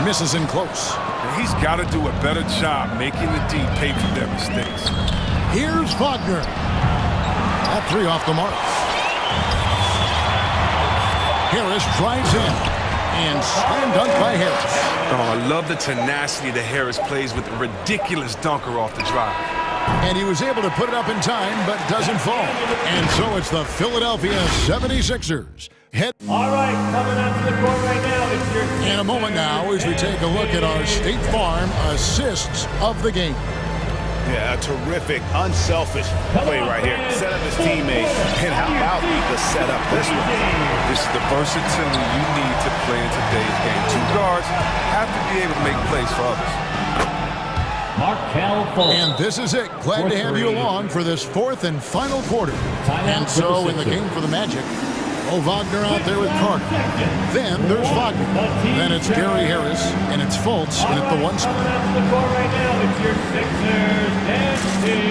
S5: Misses in close.
S1: And he's got to do a better job making the D pay for their mistakes.
S5: Here's Wagner. That 3 off the mark. Harris drives in. And slam dunk by Harris.
S1: Oh, I love the tenacity that Harris plays with a ridiculous dunker off the drive.
S5: And he was able to put it up in time, but doesn't fall. And so it's the Philadelphia 76ers.
S4: All right, coming up to the court right now, it's your
S5: In a moment now, as we take a look at our State Farm assists of the game.
S7: Yeah, a terrific, unselfish play right here. Set up his teammate. And how about the setup this one?
S1: This is the versatility you need to play in today's game. Two guards have to be able to make plays for others.
S5: And this is it. Glad to have you along for this 4th and final quarter. And so in the game for the Magic, Wagner out there with Carter. Then there's Wagner. Then it's Gary Harris, and it's Fultz in at the 1 spot.
S4: right now, it's your Sixers dancing.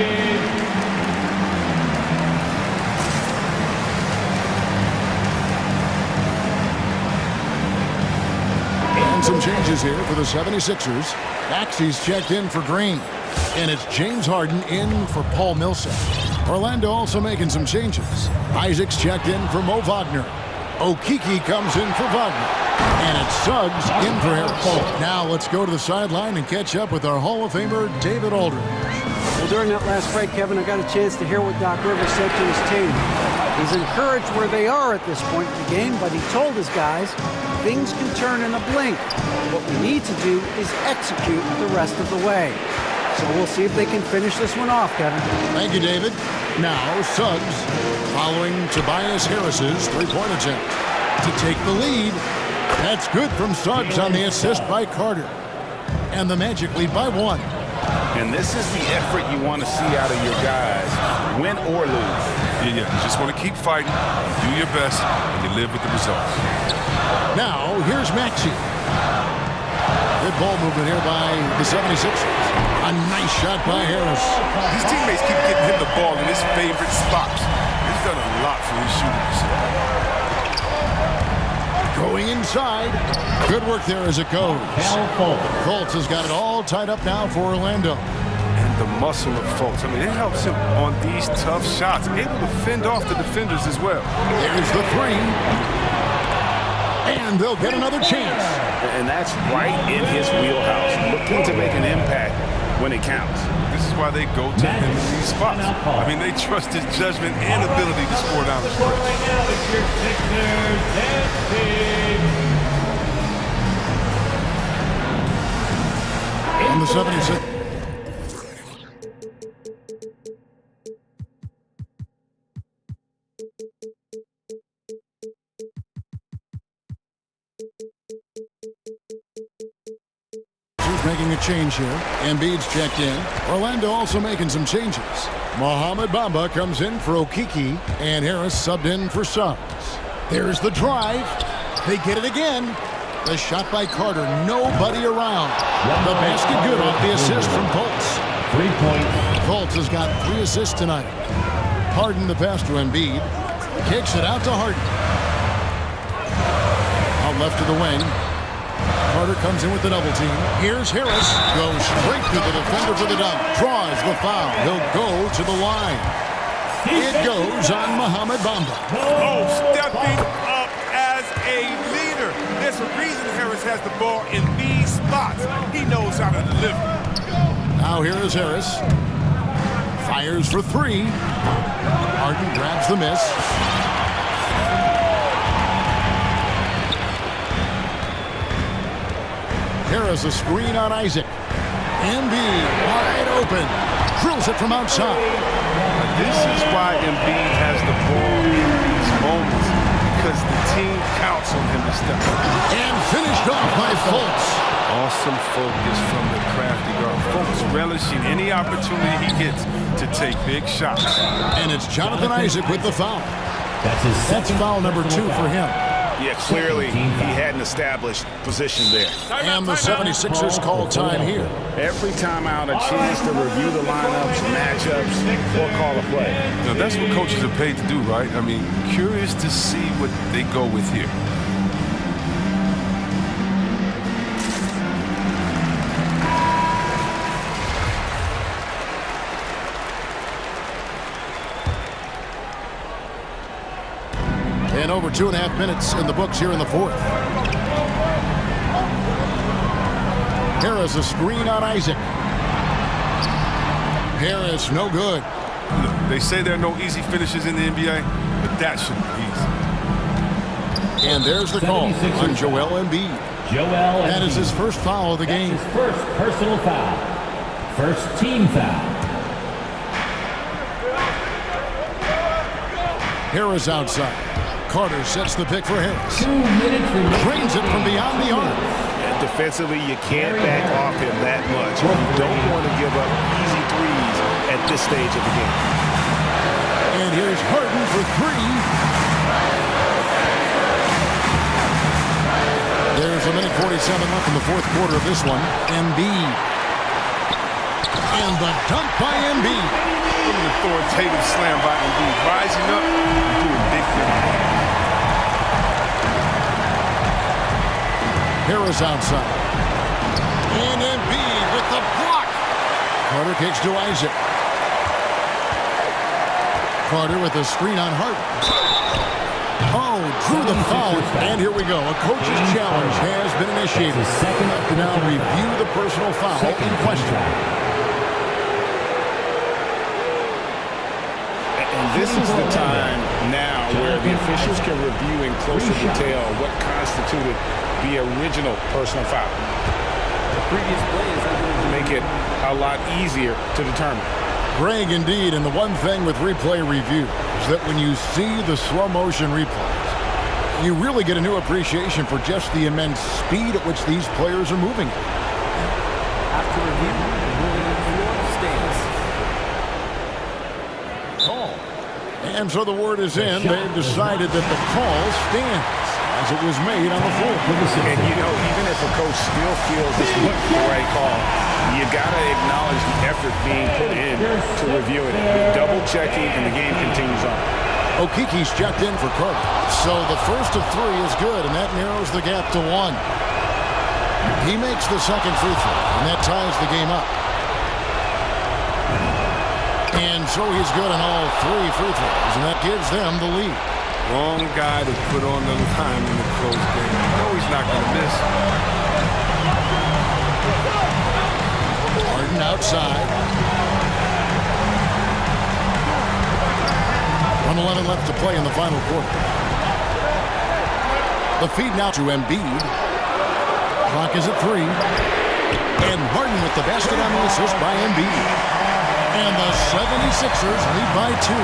S5: And some changes here for the 76ers. Maxey's checked in for Green. And it's James Harden in for Paul Millsap. Orlando also making some changes. Isaac's checked in for Mo Wagner. Okiki comes in for Wagner. And it's Suggs in for Harris. Now let's go to the sideline and catch up with our Hall of Famer, David Aldridge.
S8: Well, during that last break, Kevin, I got a chance to hear what Doc Rivers said to his team. He's encouraged where they are at this point in the game, but he told his guys things can turn in a blink. What we need to do is execute the rest of the way. So we'll see if they can finish this one off, Kevin.
S5: Thank you, David. Now, Suggs following Tobias Harris's three-point attempt to take the lead. That's good from Suggs on the assist by Carter. And the Magic lead by 1.
S7: And this is the effort you want to see out of your guys, win or lose.
S1: Yeah, you just want to keep fighting, do your best, and you live with the results.
S5: Now, here's Maxey. Good ball movement here by the 76ers. A nice shot by Harris.
S1: His teammates keep getting him the ball in his favorite spots. He's done a lot for his shooters.
S5: Going inside. Good work there as it goes. Fultz has got it all tied up now for Orlando.
S1: And
S9: the muscle of Fultz. I mean, it helps him on these tough shots, able to fend off the defenders as well.
S5: There's the three. And they'll get another chance.
S7: And that's right in his wheelhouse, looking to make an impact when it counts.
S9: This is why they go to him in these spots. I mean, they trust his judgment and ability to score down the stretch.
S5: On the 76. Making a change here. Embiid's checked in. Orlando also making some changes. Mohamed Bamba comes in for Okiki, and Harris subbed in for Suggs. There's the drive. They get it again. The shot by Carter. Nobody around. The basket good off the assist from Fultz.
S4: 3 points.
S5: Fultz has got 3 assists tonight. Harden the pass to Embiid. Kicks it out to Harden. Out left to the wing. Carter comes in with the double team. Here's Harris. Goes straight to the defender for the dunk. Draws the foul. He'll go to the line. It goes on Mohamed Bamba.
S9: Oh, stepping up as a leader. There's a reason Harris has the ball in these spots. He knows how to deliver.
S5: Now here is Harris. Fires for 3. Harden grabs the miss. Harris a screen on Isaac. Embiid wide open. Drills it from outside.
S9: This is why Embiid has the ball in these moments, because the team counts on him to step up.
S5: And finished off by Fultz.
S9: Awesome focus from the crafty guard. Fultz relishing any opportunity he gets to take big shots.
S5: And it's Jonathan Isaac with the foul. That's foul number 2 for him.
S7: Yeah, clearly he hadn't established position there.
S5: And the 76ers call time here.
S7: Every time out, a chance to review the lineups, matchups, or call a play.
S9: Now, that's what coaches are paid to do, right? I mean, curious to see what they go with here.
S5: And over 2.5 minutes in the books here in the 4th. Harris a screen on Isaac. Harris no good.
S9: They say there are no easy finishes in the NBA, but that shouldn't be easy.
S5: And there's the call on Joel Embiid. That is his first foul of the game.
S4: His first personal foul. First team foul.
S5: Harris outside. Carter sets the pick for Harris.
S4: 2 minutes remaining.
S5: Drains it from beyond the arc.
S7: Defensively, you can't back off him that much. You don't want to give up easy threes at this stage of the game.
S5: And here's Harden for 3. There's a minute 47 left in the 4th quarter of this one. Embiid. And the dunk by Embiid.
S9: An authoritative slam by Embiid. Rising up and doing big things.
S5: Harris outside. And Embiid with the block. Carter kicks to Isaac. Carter with a screen on Harden. Oh, drew the foul. And here we go. A coach's challenge has been initiated. To now review the personal foul in question.
S7: And this is the time now where the officials can review in closer detail what constituted the original personal foul. The previous plays make it a lot easier to determine.
S5: Greg, indeed, and the one thing with replay review is that when you see the slow motion replays, you really get a new appreciation for just the immense speed at which these players are moving.
S8: After review, the ruling on the floor stands.
S5: Call. And so the word is in. They've decided that the call stands as it was made on the floor.
S7: And you know, even if a coach still feels this wasn't the right call, you got to acknowledge the effort being put in to review it. Double checking, and the game continues on.
S5: Okiki's checked in for Carter. So the first of 3 is good, and that narrows the gap to 1. He makes the second free throw, and that ties the game up. And so he's good on all 3 free throws, and that gives them the lead.
S9: Wrong guy to put on the line in the close game. You know he's not going to miss.
S5: Harden outside. 1:11 left to play in the final quarter. The feed now to Embiid. Clock is at 3. And Harden with the basket on the assist by Embiid. And the 76ers lead by 2.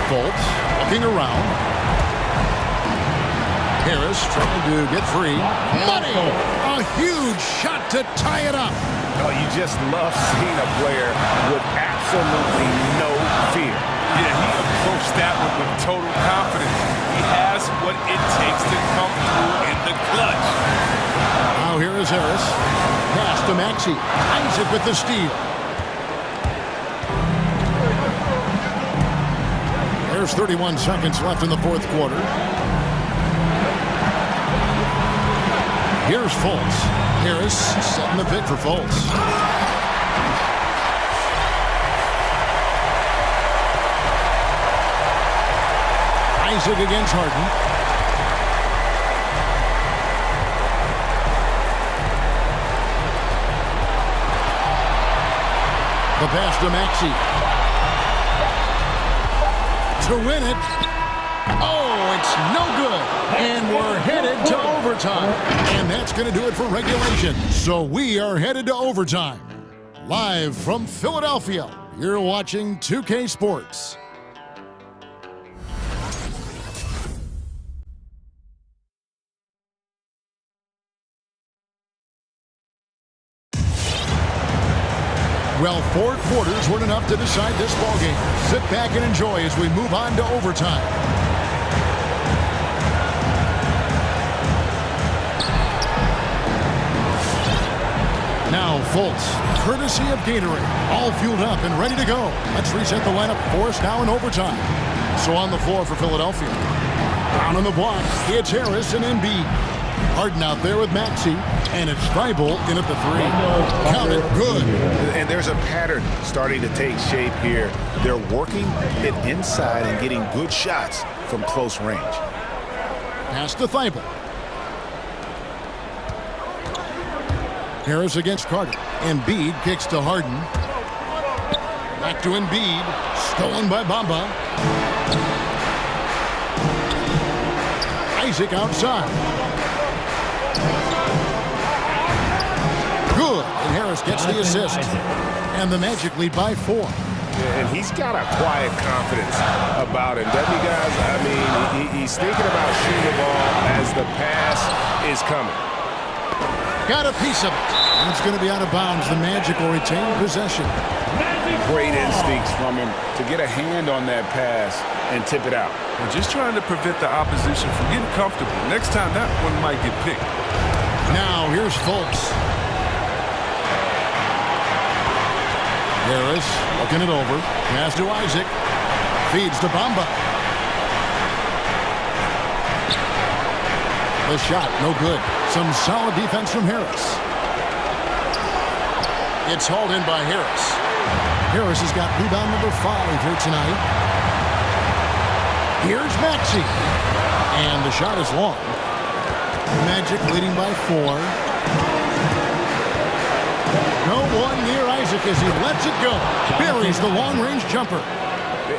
S5: Fultz looking around. Harris trying to get free. Money! A huge shot to tie it up.
S1: Oh, you just love seeing a player with absolutely no fear.
S9: Yeah, he approached that one with total confidence. He has what it takes to come through in the clutch.
S5: Now here is Harris. Pass to Maxey. Isaac with the steal. There's 31 seconds left in the fourth quarter. Here's Fultz. Harris setting the pick for Fultz. Isaac against Harden. The pass to Maxey. To win it. Oh, it's no good. And we're headed to overtime. And that's going to do it for regulation. So we are headed to overtime. Live from Philadelphia, you're watching 2K Sports. Well, 4 quarters weren't enough to decide this ballgame. Sit back and enjoy as we move on to overtime. Now Fultz, courtesy of Gatorade, all fueled up and ready to go. Let's reset the lineup for us now in overtime. So on the floor for Philadelphia. Down on the block, it's Harris and Embiid. Harden out there with Maxey, and it's Thibault in at the 3. Count it, good.
S1: And there's a pattern starting to take shape here. They're working it inside and getting good shots from close range.
S5: Pass to Thibault. Harris against Carter. Embiid kicks to Harden. Back to Embiid. Stolen by Bamba. Isaac outside. Good. And Harris gets the assist. And the Magic lead by 4.
S1: And he's got a quiet confidence about him, doesn't he, guys? I mean, he's thinking about shooting the ball as the pass is coming.
S5: Got a piece of it. And it's going to be out of bounds. The Magic will retain possession.
S1: Great instincts from him to get a hand on that pass and tip it out.
S9: We're just trying to prevent the opposition from getting comfortable. Next time, that one might get picked.
S5: Now, here's Fultz. Harris looking it over. Pass to Isaac. Feeds to Bamba. The shot, no good. Some solid defense from Harris. It's hauled in by Harris. Harris has got rebound number 5 here tonight. Here's Maxey. And the shot is long. Magic leading by 4. No one near Isaac as he lets it go. Buries the long-range jumper.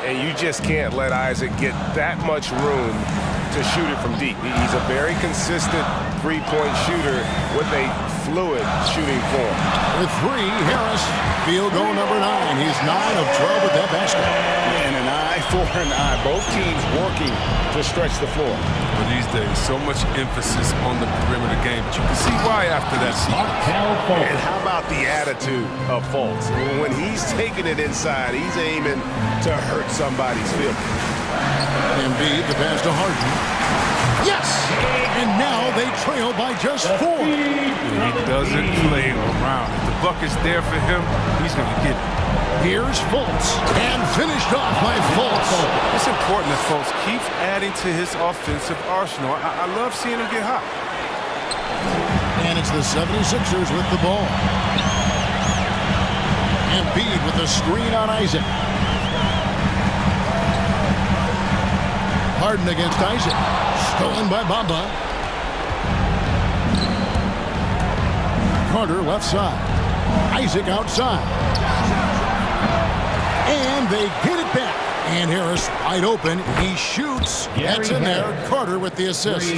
S1: And you just can't let Isaac get that much room to shoot it from deep. He's a very consistent three-point shooter with a fluid shooting form.
S5: With 3, Harris, field goal number 9. He's 9 of 12 with that basket.
S1: And an eye for an eye. Both teams working to stretch the floor.
S9: But these days, so much emphasis on the perimeter game, but you can see why after that sequence.
S1: And how about the attitude of Fultz? When he's taking it inside, he's aiming to hurt somebody's feelings.
S5: Embiid, the pass to Harden. Yes! And now they trail by just 4.
S9: He doesn't play around. If the buck is there for him, he's going to get it.
S5: Here's Fultz. And finished off by Fultz.
S9: It's important that Fultz keeps adding to his offensive arsenal. I love seeing him get hot.
S5: And it's the 76ers with the ball. Embiid with the screen on Isaac. Harden against Isaac. Stolen by Bamba. Carter left side. Isaac outside. And they get it back. And Harris wide open. He shoots. That's in there. Carter with the assist.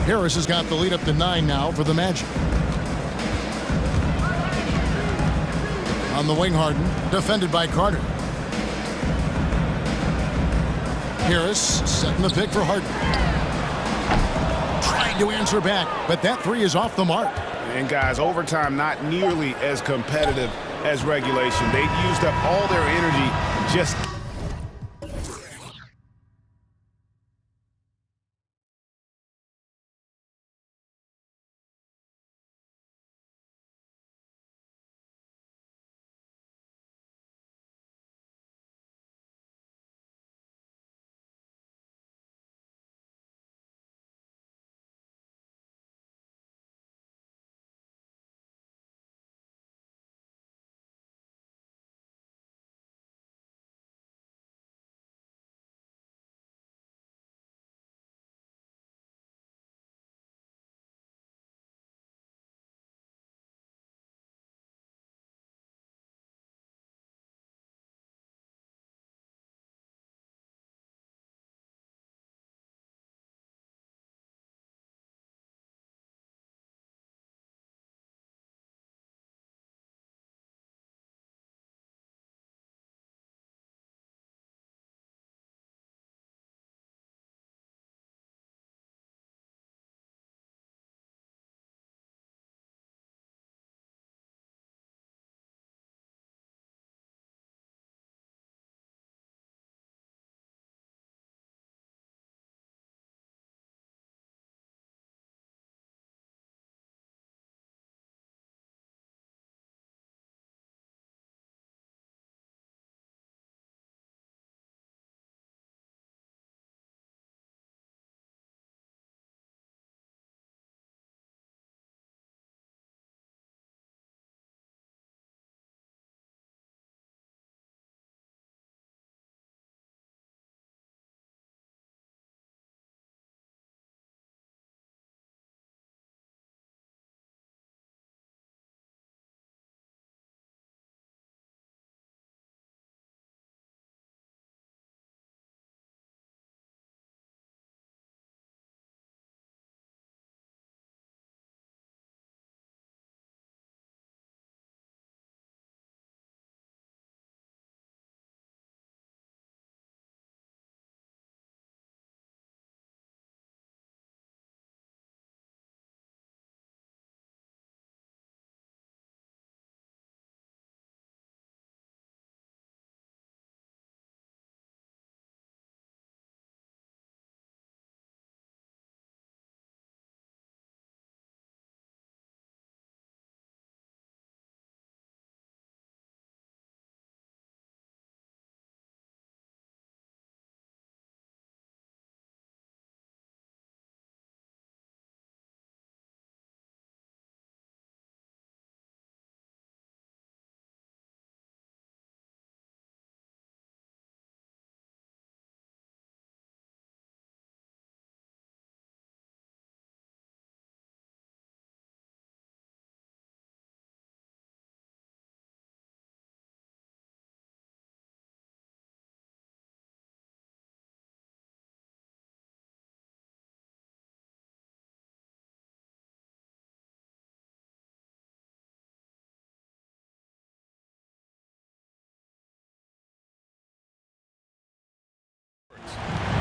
S5: Harris has got the lead up to 9 now for the Magic. On the wing, Harden. Defended by Carter. Harris setting the pick for Harden. Trying to answer back, but that three is off the mark.
S7: And guys, overtime not nearly as competitive as regulation. They used up all their energy just...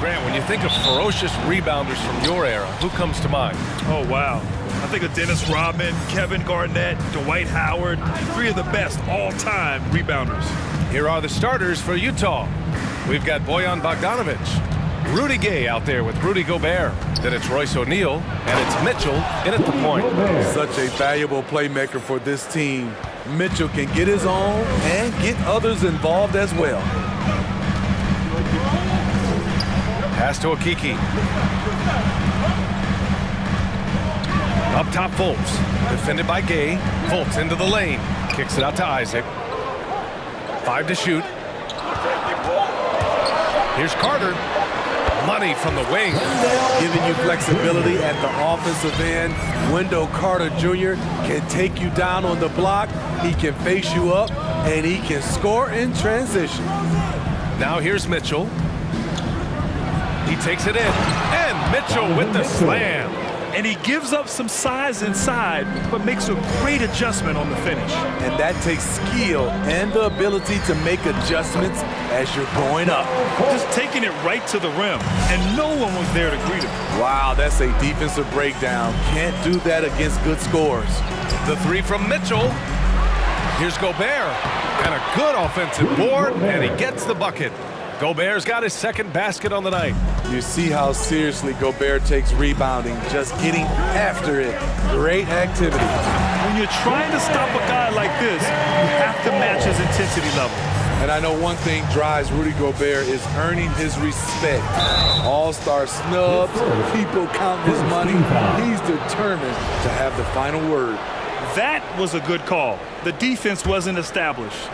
S1: Grant, when you think of ferocious rebounders from your era, who comes to mind?
S3: Oh, wow. I think of Dennis Rodman, Kevin Garnett, Dwight Howard, three of the best all-time rebounders.
S1: Here are the starters for Utah. We've got Bojan Bogdanovic, Rudy Gay out there with Rudy Gobert. Then it's Royce O'Neal, and it's Mitchell in at the point.
S10: Such a valuable playmaker for this team. Mitchell can get his own and get others involved as well.
S1: Pass to Okiki. Up top, Fultz. Defended by Gay. Fultz into the lane. Kicks it out to Isaac. 5 to shoot. Here's Carter. Money from the wing.
S10: Giving you flexibility at the offensive end. Wendell Carter Jr. can take you down on the block. He can face you up, and he can score in transition.
S1: Now here's Mitchell. He takes it in, and Mitchell with the slam.
S3: And he gives up some size inside, but makes a great adjustment on the finish.
S10: And that takes skill and the ability to make adjustments as you're going up.
S3: Just taking it right to the rim, and no one was there to greet him.
S10: Wow, that's a defensive breakdown. Can't do that against good scores.
S1: The 3 from Mitchell. Here's Gobert, and a good offensive board, and he gets the bucket. Gobert's got his second basket on the night.
S10: You see how seriously Gobert takes rebounding, just getting after it. Great activity.
S3: When you're trying to stop a guy like this, you have to match his intensity level.
S10: And I know one thing drives Rudy Gobert is earning his respect. All-star snubs, people count his money. He's determined to have the final word.
S3: That was a good call. The defense wasn't established.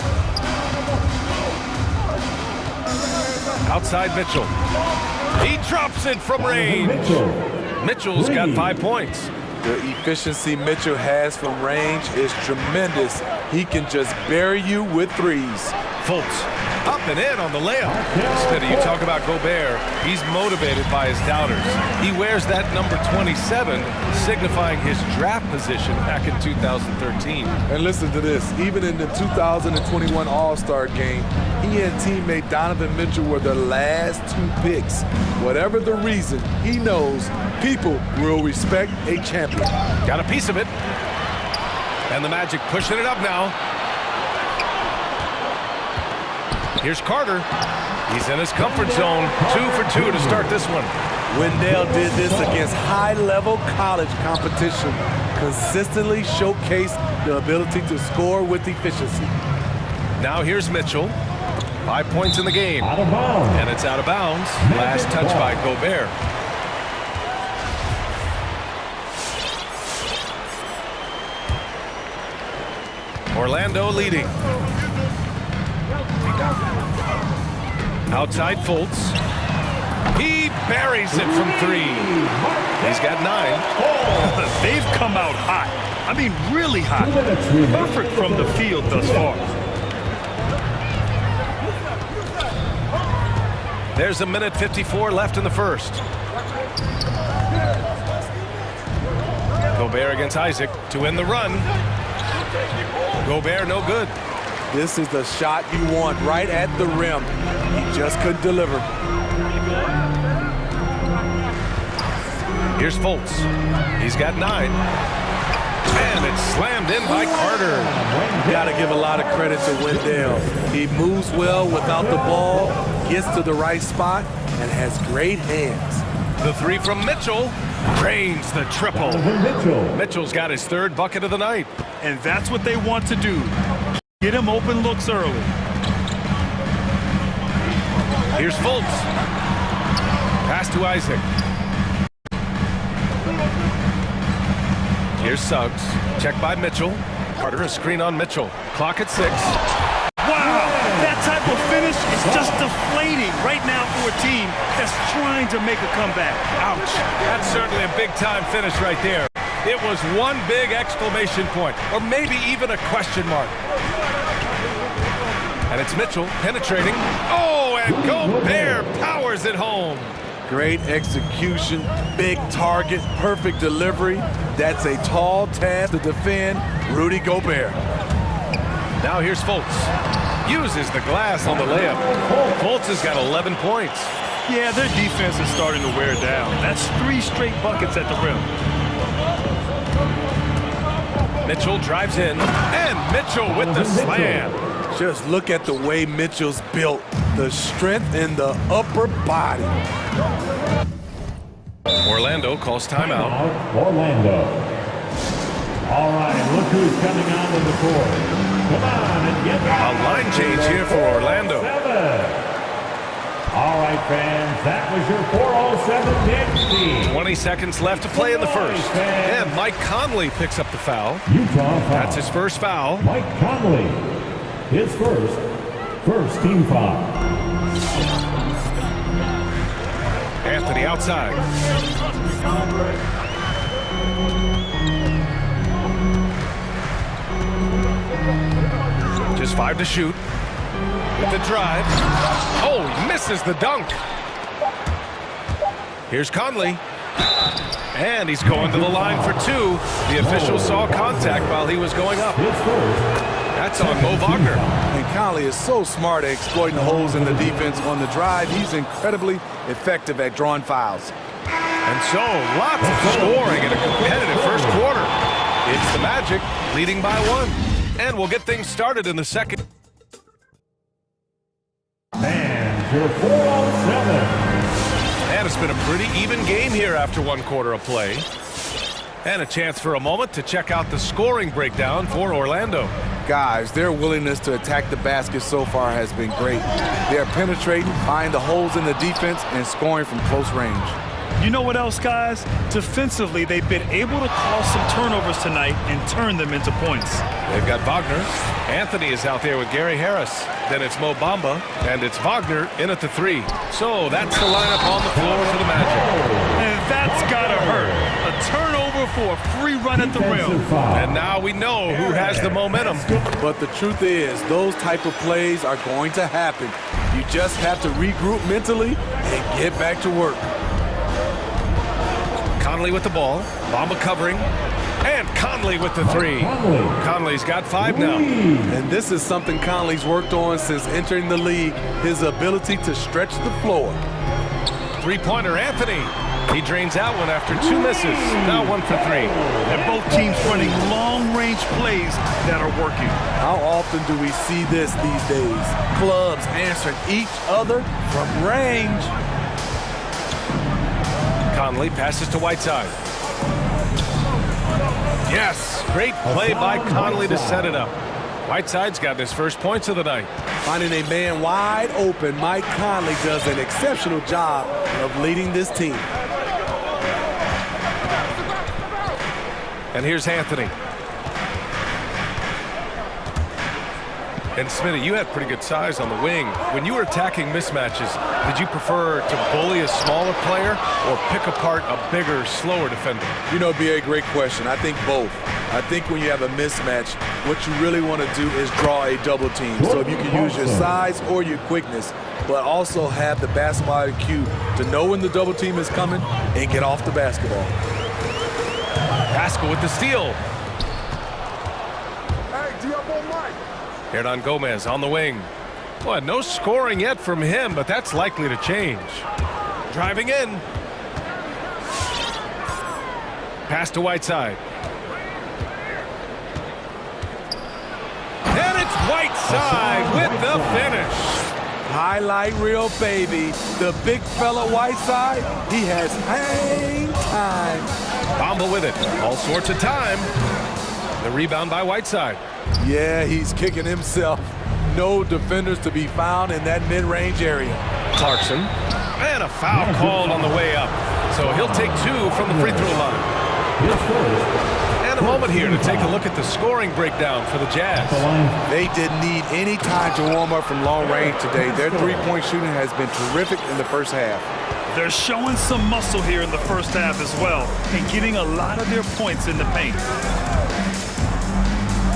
S1: Outside Mitchell. He drops it from range. Mitchell's got 5 points.
S10: The efficiency Mitchell has from range is tremendous. He can just bury you with threes.
S1: Fultz up and in on the layup. Instead of you talk about Gobert, he's motivated by his doubters. He wears that number 27, signifying his draft position back in 2013.
S10: And listen to this, even in the 2021 All-Star game, he and teammate Donovan Mitchell were the last 2 picks. Whatever the reason, he knows people will respect a champion.
S1: Got a piece of it. And the Magic pushing it up now. Here's Carter. He's in his comfort zone. 2 for 2 to start this one.
S10: Wendell did this against high-level college competition. Consistently showcased the ability to score with efficiency.
S1: Now here's Mitchell. 5 points in the game.
S4: Out of bounds.
S1: And it's out of bounds. Last touch by Gobert. Orlando leading. Outside Fultz. He buries it from 3. He's got 9.
S3: They've come out hot. I mean, really hot. Perfect from the field thus far.
S1: There's 1:54 left in the first. Gobert against Isaac to end the run. Gobert no good.
S10: This is the shot you want right at the rim. He just couldn't deliver.
S1: Here's Fultz. He's got 9. And it's slammed in by Carter.
S10: Got to give a lot of credit to Wendell. He moves well without the ball, gets to the right spot, and has great hands.
S1: The 3 from Mitchell drains the triple. Mitchell's got his 3rd bucket of the night.
S3: And that's what they want to do. Get him open looks early.
S1: Here's Fultz. Pass to Isaac. Here's Suggs. Check by Mitchell. Carter, a screen on Mitchell. Clock at 6.
S3: Wow! That type of finish is just deflating right now for a team that's trying to make a comeback.
S1: Ouch. That's certainly a big-time finish right there. It was one big exclamation point, or maybe even a question mark. And it's Mitchell penetrating. Oh, and Gobert powers it home.
S10: Great execution, big target, perfect delivery. That's a tall task to defend Rudy Gobert.
S1: Now here's Fultz. Uses the glass on the layup. Fultz has got 11 points.
S3: Yeah, their defense is starting to wear down. That's 3 straight buckets at the rim.
S1: Mitchell drives in, and Mitchell with the slam.
S10: Just look at the way Mitchell's built. The strength in the upper body.
S1: Orlando calls timeout.
S4: Orlando. All right, look who's coming onto the court. Come on and get
S1: a line change here for Orlando.
S4: 7. All right, fans, that was your 407 pick.
S1: 20 seconds left to play in the first. And Mike Conley picks up the foul.
S4: Utah foul.
S1: That's his first foul.
S4: Mike Conley, his first. First team foul.
S1: Anthony outside. Just 5 to shoot. With the drive. Oh, he misses the dunk. Here's Conley. And he's going to the line for 2. The official saw contact while he was going up. That's on Mo Wagner.
S10: And Conley is so smart at exploiting the holes in the defense on the drive. He's incredibly effective at drawing fouls.
S1: And so, lots of scoring in a competitive first quarter. It's the Magic leading by 1. And we'll get things started in the second.
S4: And your 4-on-7.
S1: And it's been a pretty even game here after 1 quarter of play. And a chance for a moment to check out the scoring breakdown for Orlando.
S10: Guys, their willingness to attack the basket so far has been great. They're penetrating, finding the holes in the defense, and scoring from close range.
S3: You know what else, guys? Defensively, they've been able to cause some turnovers tonight and turn them into points.
S1: They've got Wagner. Anthony is out there with Gary Harris. Then it's Mo Bamba, and it's Wagner in at the 3. So that's the lineup on the floor for the Magic.
S3: And that's gotta hurt. A turnover for a free run at the rim.
S1: And now we know who has the momentum.
S10: But the truth is, those type of plays are going to happen. You just have to regroup mentally and get back to work.
S1: Conley with the ball. Bamba covering. And Conley with the 3. Conley's got 5 now.
S10: And this is something Conley's worked on since entering the league, his ability to stretch the floor.
S1: 3-pointer Anthony. He drains out one after 2 misses. Now 1 for 3.
S3: And both teams running long-range plays that are working.
S10: How often do we see this these days? Clubs answering each other from range.
S1: Conley passes to Whiteside. Yes, great play by Conley to set it up. Whiteside's got his first points of the night.
S10: Finding a man wide open, Mike Conley does an exceptional job of leading this team.
S1: And here's Anthony. And Smitty, you had pretty good size on the wing. When you were attacking mismatches, did you prefer to bully a smaller player or pick apart a bigger, slower defender?
S10: You know, B.A., great question. I think both. I think when you have a mismatch, what you really want to do is draw a double team. So if you can use your size or your quickness, but also have the basketball IQ to know when the double team is coming and get off the basketball.
S1: Pascal with the steal. Hernan Gomez on the wing. Well, no scoring yet from him, but that's likely to change. Driving in. Pass to Whiteside. And it's Whiteside with the finish.
S10: Highlight reel, baby. The big fella Whiteside, he has hang time.
S1: Bamba with it. All sorts of time. The rebound by Whiteside.
S10: Yeah, he's kicking himself. No defenders to be found in that mid-range area.
S1: Clarkson. And a foul called on the way up. So he'll take 2 from the free throw line. And a moment here to take a look at the scoring breakdown for the Jazz.
S10: They didn't need any time to warm up from long range today. Their three-point shooting has been terrific in the first half.
S3: They're showing some muscle here in the first half as well and getting a lot of their points in the paint.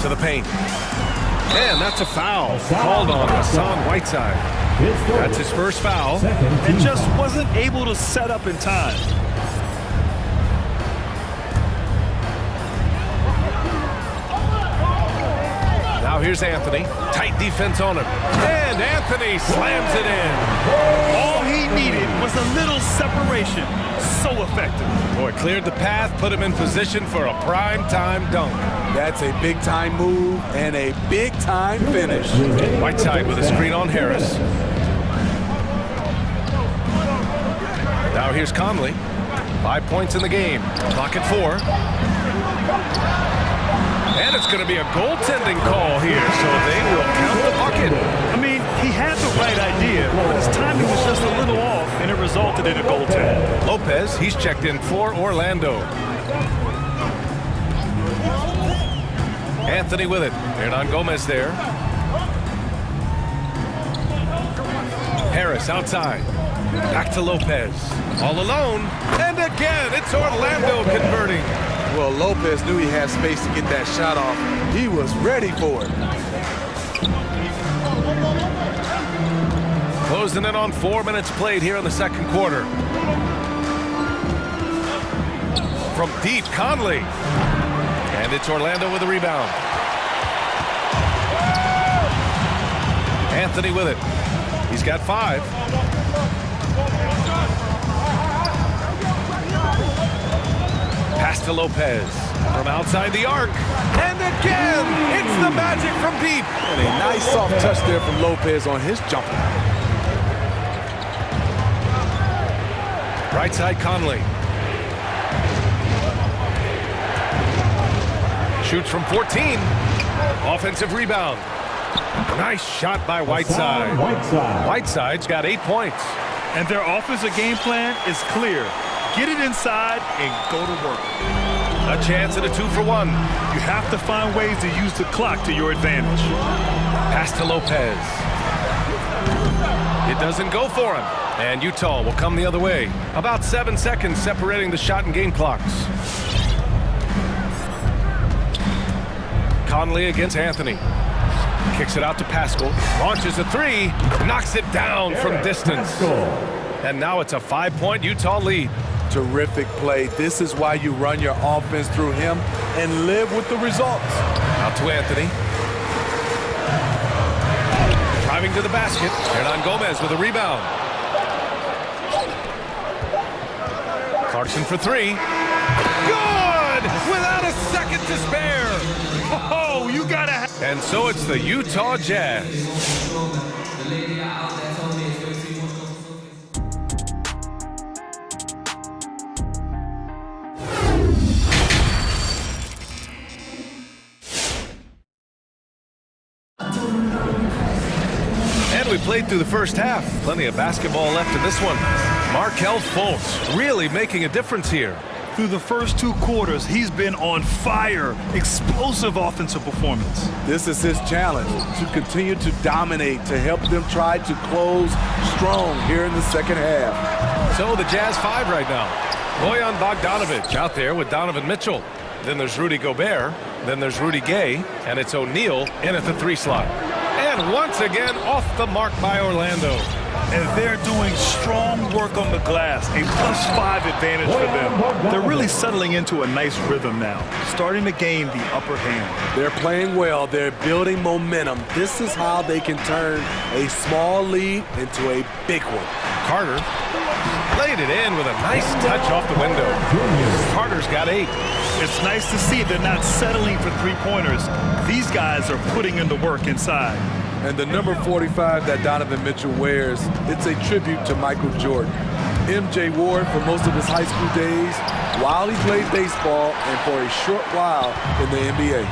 S1: To the paint. And that's a foul called on Hassan Whiteside. That's his first foul.
S3: And just wasn't able to set up in time.
S1: Now here's Anthony. Tight defense on him. And Anthony slams it in.
S3: All he needed was a little separation. So effective.
S1: Boy, cleared the path, put him in position for a prime-time dunk.
S10: That's a big-time move and a big-time finish.
S1: Whiteside with a screen on Harris. Now here's Conley. 5 points in the game. Clock at 4. And it's going to be a goaltending call here, so they will count the bucket.
S3: I mean, he had the right idea, but his timing was just a little off, and it resulted in a goaltend.
S1: Lopez, he's checked in for Orlando. Anthony with it. Hernan Gomez there. Harris outside. Back to Lopez. All alone. And again, it's Orlando converting.
S10: Well, Lopez knew he had space to get that shot off. He was ready for it.
S1: Closing in on 4 minutes played here in the second quarter. From deep, Conley. And it's Orlando with a rebound. Anthony with it. He's got 5. Pass to Lopez from outside the arc. And again, it's the Magic from deep.
S10: And a nice soft touch there from Lopez on his jumper.
S1: Right side, Conley. Shoots from 14. Offensive rebound. Nice shot by Whiteside. Whiteside's got 8 points.
S3: And their offensive game plan is clear. Get it inside and go to work.
S1: A chance at a 2-for-1.
S3: You have to find ways to use the clock to your advantage.
S1: Pass to Lopez. It doesn't go for him. And Utah will come the other way. About 7 seconds separating the shot and game clocks. Conley against Anthony. Kicks it out to Pascal. Launches a 3. Knocks it down from distance. And now it's a 5-point Utah lead.
S10: Terrific play. This is why you run your offense through him and live with the results.
S1: Out to Anthony. Driving to the basket. Hernan Gomez with a rebound. Clarkson for 3. Good! Without a second to spare.
S3: Oh, you gotta have...
S1: And so it's the Utah Jazz. And we played through the first half. Plenty of basketball left in this one. Markelle Fultz really making a difference here.
S3: Through the first 2 quarters, he's been on fire. Explosive offensive performance.
S10: This is his challenge, to continue to dominate, to help them try to close strong here in the second half.
S1: So the Jazz 5 right now. Bojan Bogdanovic out there with Donovan Mitchell. Then there's Rudy Gobert. Then there's Rudy Gay. And it's O'Neal in at the 3 slot. And once again, off the mark by Orlando.
S3: And they're doing strong work on the glass. A +5 advantage for them. They're really settling into a nice rhythm now, starting to gain the upper hand.
S10: They're playing well. They're building momentum. This is how they can turn a small lead into a big one.
S1: Carter laid it in with a nice touch off the window. Carter's got 8.
S3: It's nice to see they're not settling for 3-pointers. These guys are putting in the work inside.
S10: And the number 45 that Donovan Mitchell wears, it's a tribute to Michael Jordan. MJ wore it for most of his high school days while he played baseball and for a short while in the NBA.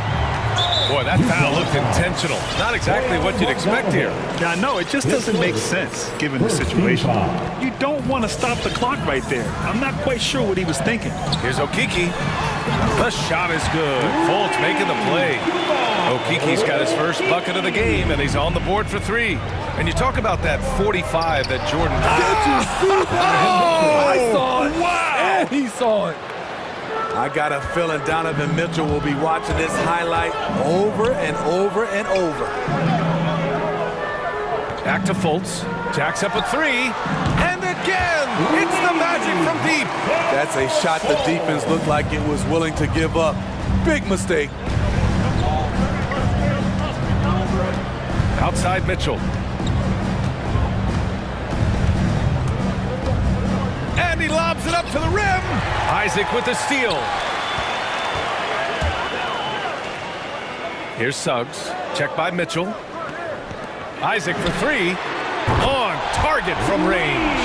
S1: Boy, that foul looked intentional. Not exactly what you'd expect here.
S3: Yeah, I know. It just doesn't make sense given the situation. You don't want to stop the clock right there. I'm not quite sure what he was thinking.
S1: Here's Okeke. The shot is good. Fultz making the play. Okeke's got his first bucket of the game, and he's on the board for 3. And you talk about that 45 that Jordan...
S10: I saw it.
S1: Wow!
S10: And he saw it. I got a feeling Donovan Mitchell will be watching this highlight over and over and over.
S1: Back to Fultz. Jacks up a 3. And again, it's the Magic from deep.
S10: That's a shot the defense looked like it was willing to give up. Big mistake.
S1: Outside Mitchell. And he lobs it up to the rim. Isaac with the steal. Here's Suggs. Check by Mitchell. Isaac for 3. On target from range.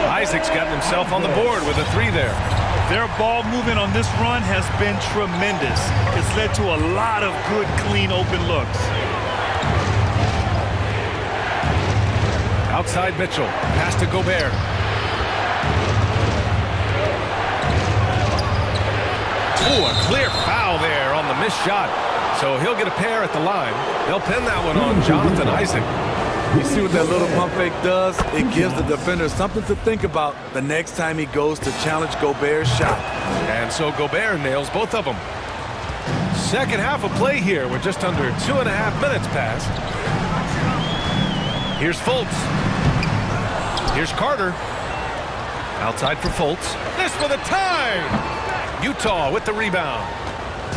S1: Isaac's gotten himself on the board with a 3 there.
S3: Their ball movement on this run has been tremendous. It's led to a lot of good, clean, open looks.
S1: Outside Mitchell. Pass to Gobert. Ooh, a clear foul there on the missed shot. So he'll get a pair at the line. They'll pin that one on Jonathan Isaac.
S10: You see what that little pump fake does? It gives the defender something to think about the next time he goes to challenge Gobert's shot.
S1: And so Gobert nails both of them. Second half of play here with just under 2.5 minutes passed. Here's Fultz. Here's Carter. Outside for Fultz. This for the tie! Utah with the rebound.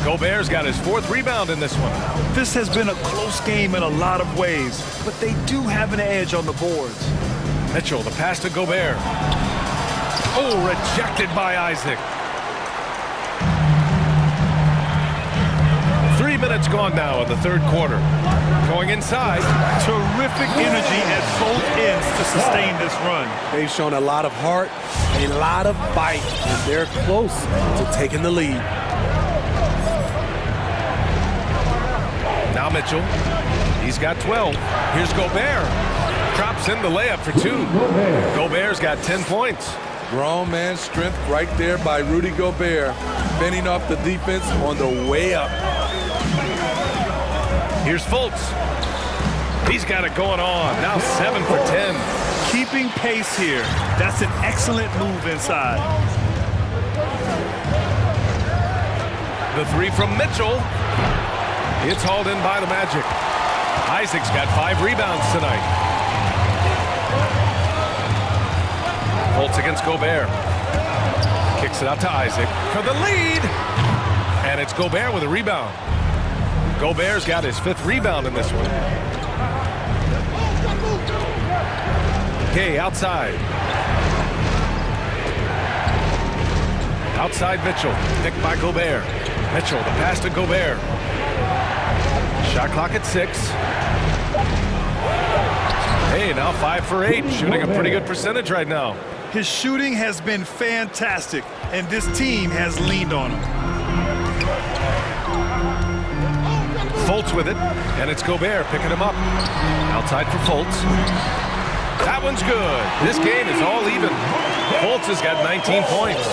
S1: Gobert's got his 4th rebound in this one.
S3: This has been a close game in a lot of ways, but they do have an edge on the boards.
S1: Mitchell, the pass to Gobert. Oh, rejected by Isaac. 3 minutes gone now in the 3rd quarter. Going inside.
S3: Terrific energy at both ends to sustain this run.
S10: They've shown a lot of heart, a lot of fight, and they're close to taking the lead.
S1: Now Mitchell. He's got 12. Here's Gobert. Drops in the layup for 2. Gobert's got 10 points.
S10: Grown man strength right there by Rudy Gobert, fending off the defense on the way up.
S1: Here's Fultz. He's got it going on. Now 7 for 10.
S3: Keeping pace here. That's an excellent move inside.
S1: The 3 from Mitchell. It's hauled in by the Magic. Isaac's got 5 rebounds tonight. Fultz against Gobert. Kicks it out to Isaac for the lead. And it's Gobert with a rebound. Gobert's got his 5th rebound in this one. Okay, outside. Outside Mitchell. Picked by Gobert. Mitchell, the pass to Gobert. Shot clock at 6. Hey, now 5 for 8. Shooting a pretty good percentage right now.
S3: His shooting has been fantastic, and this team has leaned on him.
S1: Fultz with it, and it's Gobert picking him up. Outside for Fultz. That one's good. This game is all even. Fultz has got 19 points.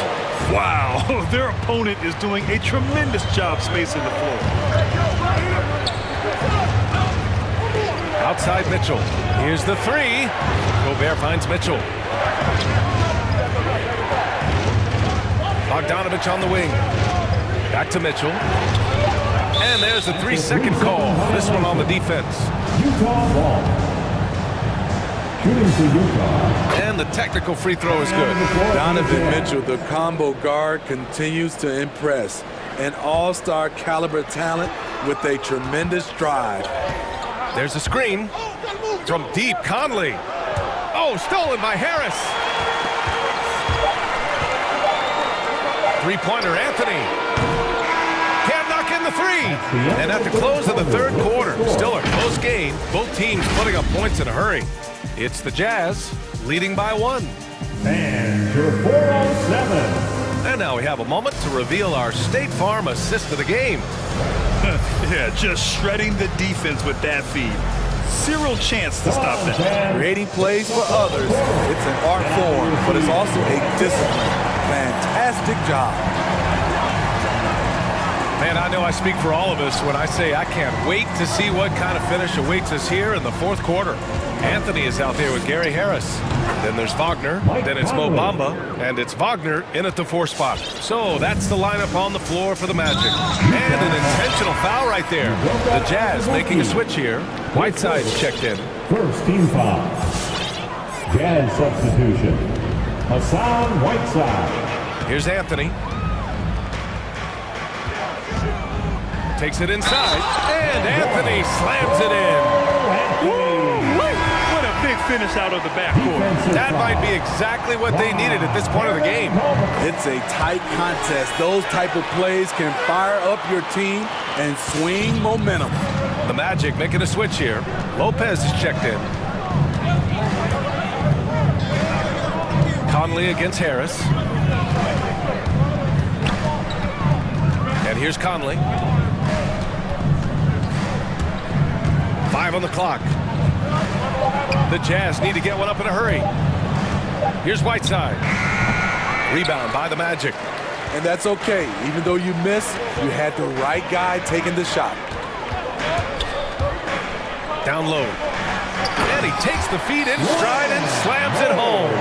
S3: Wow, their opponent is doing a tremendous job spacing the floor.
S1: Outside Mitchell. Here's the 3. Gobert finds Mitchell. Bogdanovich on the wing. Back to Mitchell. And there's a 3-second call. This one on the defense.
S4: Utah ball. Shooting for Utah.
S1: And the technical free throw is good.
S10: Donovan Mitchell, the combo guard, continues to impress. An all-star caliber talent with a tremendous drive.
S1: There's a screen from deep. Conley. Oh, stolen by Harris. Three-pointer Anthony. Can't knock in the 3. And at the close of the 3rd quarter, still a close game. Both teams putting up points in a hurry. It's the Jazz leading by 1.
S4: And your 407.
S1: And now we have a moment to reveal our State Farm assist of the game.
S3: Yeah, just shredding the defense with that feed. Zero chance to stop that.
S10: Creating plays for others, it's an art form, but it's also a discipline. Fantastic job.
S1: Man, I know I speak for all of us when I say I can't wait to see what kind of finish awaits us here in the 4th quarter. Anthony is out there with Gary Harris. Then there's Wagner. Then it's Mo Bamba. And it's Wagner in at the 4 spot. So that's the lineup on the floor for the Magic. And an intentional foul right there. The Jazz making a switch here. Whiteside's checked in.
S4: First team foul. Jazz substitution. Hassan Whiteside.
S1: Here's Anthony. Takes it inside. And Anthony slams it in.
S3: What a big finish out of the backcourt.
S1: That might be exactly what they needed at this point of the game.
S10: It's a tight contest. Those type of plays can fire up your team and swing momentum.
S1: The Magic making a switch here. Lopez is checked in. Conley against Harris. And here's Conley. 5 on the clock. The Jazz need to get one up in a hurry. Here's Whiteside. Rebound by the Magic.
S10: And that's okay. Even though you miss, you had the right guy taking the shot.
S1: Down low. And he takes the feed in stride and slams it home.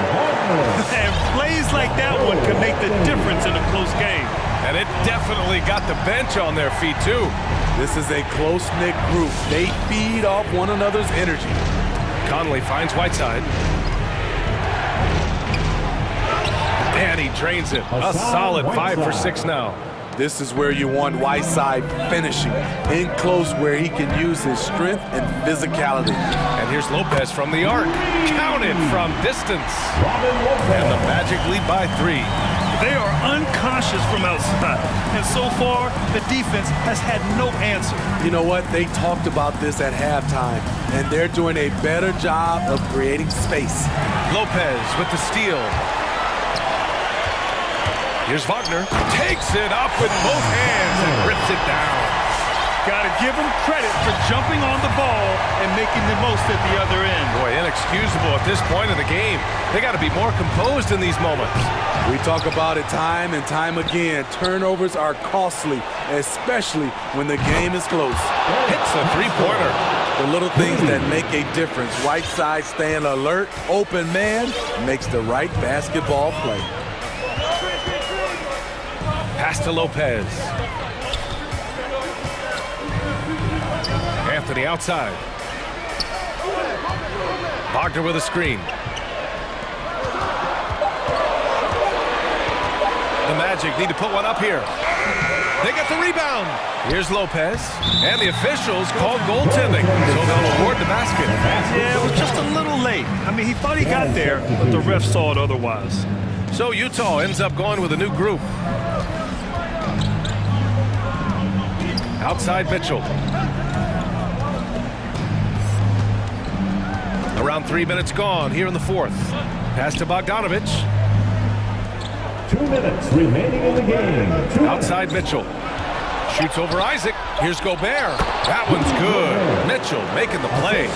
S3: And plays like that one can make the difference in a close game.
S1: And it definitely got the bench on their feet, too.
S10: This is a close-knit group. They feed off one another's energy.
S1: Conley finds Whiteside. And he drains it. A solid 5 for 6 now.
S10: This is where you want Whiteside finishing. In close where he can use his strength and physicality.
S1: And here's Lopez from the arc. Counted from distance. And the Magic lead by 3.
S3: They are unconscious from outside. And so far, the defense has had no answer.
S10: You know what? They talked about this at halftime, and they're doing a better job of creating space.
S1: Lopez with the steal. Here's Wagner. Takes it up with both hands and rips it down.
S3: Gotta give him credit for jumping on the ball and making the most at the other end.
S1: Boy, inexcusable at this point in the game. They got to be more composed in these moments.
S10: We talk about it time and time again. Turnovers are costly, especially when the game is close.
S1: Hits a three-pointer.
S10: The little things that make a difference. Whiteside staying alert, open man, makes the right basketball play.
S1: Pass to Lopez. Anthony outside. Wagner with a screen. The Magic need to put one up here. They get the rebound. Here's Lopez. And the officials called goaltending, so they'll award the basket.
S3: Yeah, it was just a little late. I mean, he thought he got there, but the ref saw it otherwise.
S1: So Utah ends up going with a new group. Outside Mitchell. Around 3 minutes gone here in the fourth. Pass to Bogdanovich.
S4: 2 minutes remaining in the game.
S1: Outside Mitchell. Shoots over Isaac. Here's Gobert. That one's good. Mitchell making the play.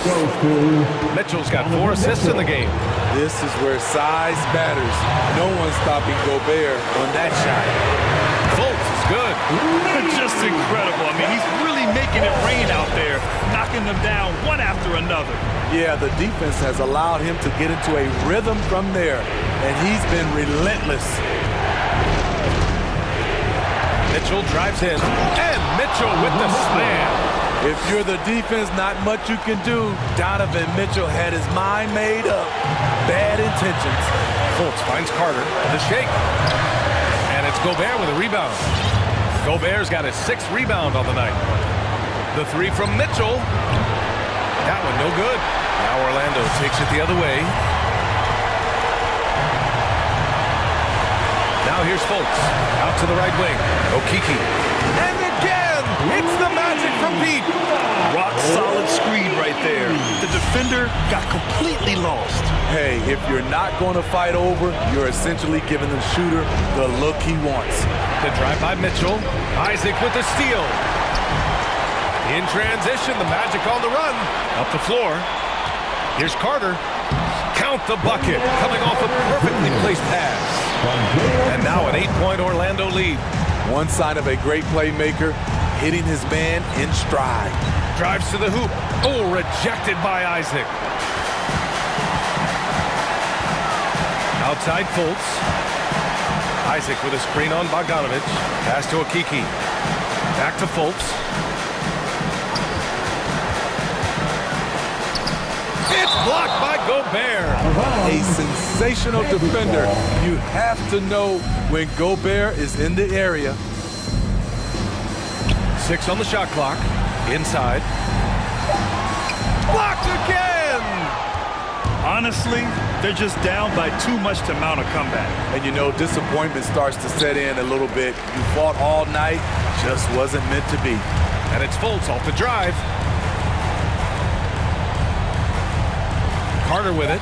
S1: Mitchell's got 4 assists in the game.
S10: This is where size matters. No one's stopping Gobert on that shot.
S1: Fultz is good.
S3: Just incredible. I mean, he's really making it rain out there, knocking them down one after another.
S10: Yeah, the defense has allowed him to get into a rhythm from there, and he's been relentless.
S1: Mitchell drives in, and Mitchell with the slam.
S10: If you're the defense, not much you can do. Donovan Mitchell had his mind made up. Bad intentions.
S1: Fultz finds Carter. The shake. And it's Gobert with a rebound. Gobert's got his 6th rebound on the night. The 3 from Mitchell. That one no good. Now Orlando takes it the other way. Now here's Fultz. Out to the right wing. Okiki. And again, it's the Magic from Pete.
S3: Rock solid screen right there. The defender got completely lost.
S10: Hey, if you're not going to fight over, you're essentially giving the shooter the look he wants.
S1: The drive by Mitchell. Isaac with the steal. In transition, the Magic on the run. Up the floor. Here's Carter. Count the bucket. Coming off a perfectly placed pass. And now an 8-point Orlando lead.
S10: One sign of a great playmaker, hitting his man in stride.
S1: Drives to the hoop. Oh, rejected by Isaac. Outside Fultz. Isaac with a screen on Bogdanovich. Pass to Okiki. Back to Fultz. It's blocked by Gobert.
S10: A sensational defender. You have to know when Gobert is in the area.
S1: 6 on the shot clock. Inside. Blocked again!
S3: Honestly, they're just down by too much to mount a comeback.
S10: And you know, disappointment starts to set in a little bit. You fought all night, just wasn't meant to be.
S1: And it's Fultz off the drive. Carter with it.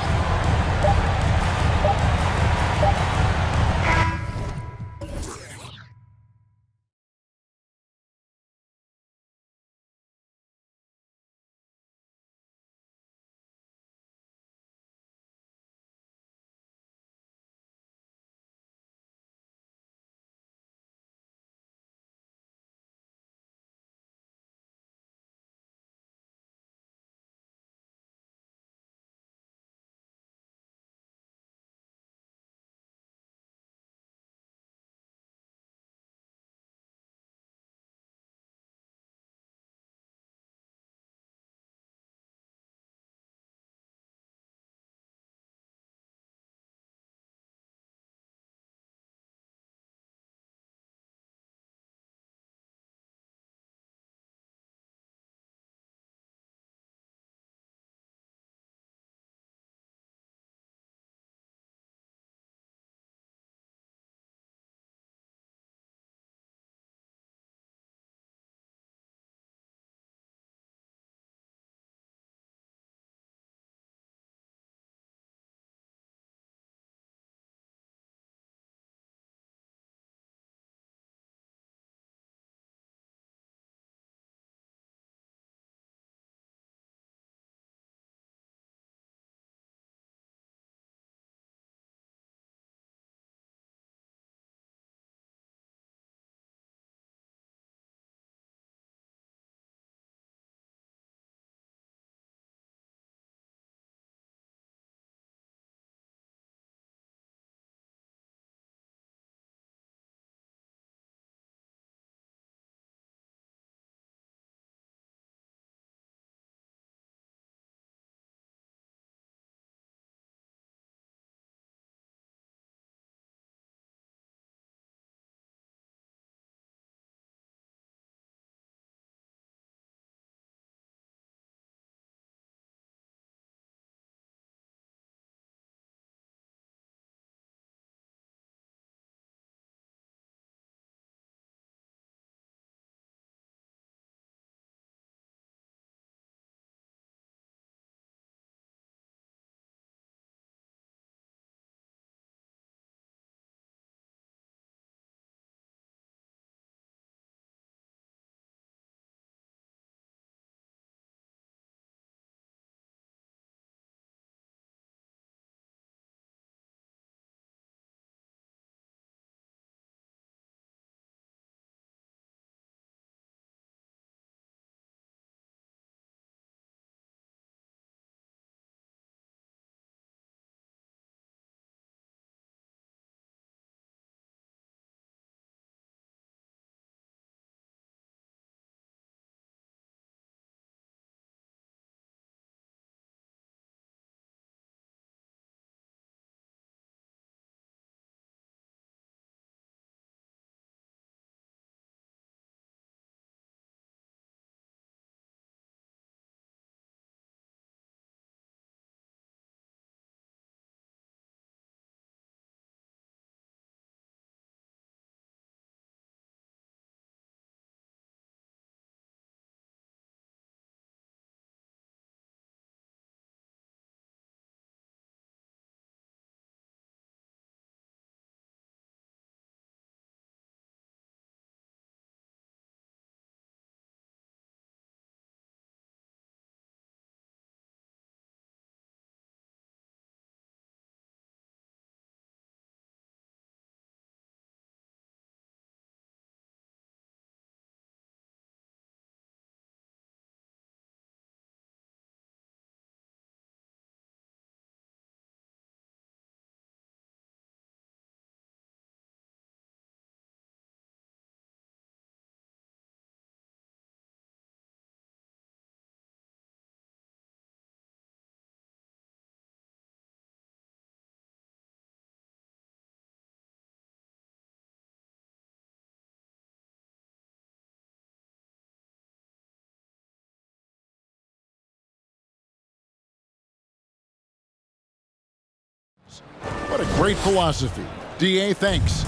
S5: What a great philosophy. DA, thanks.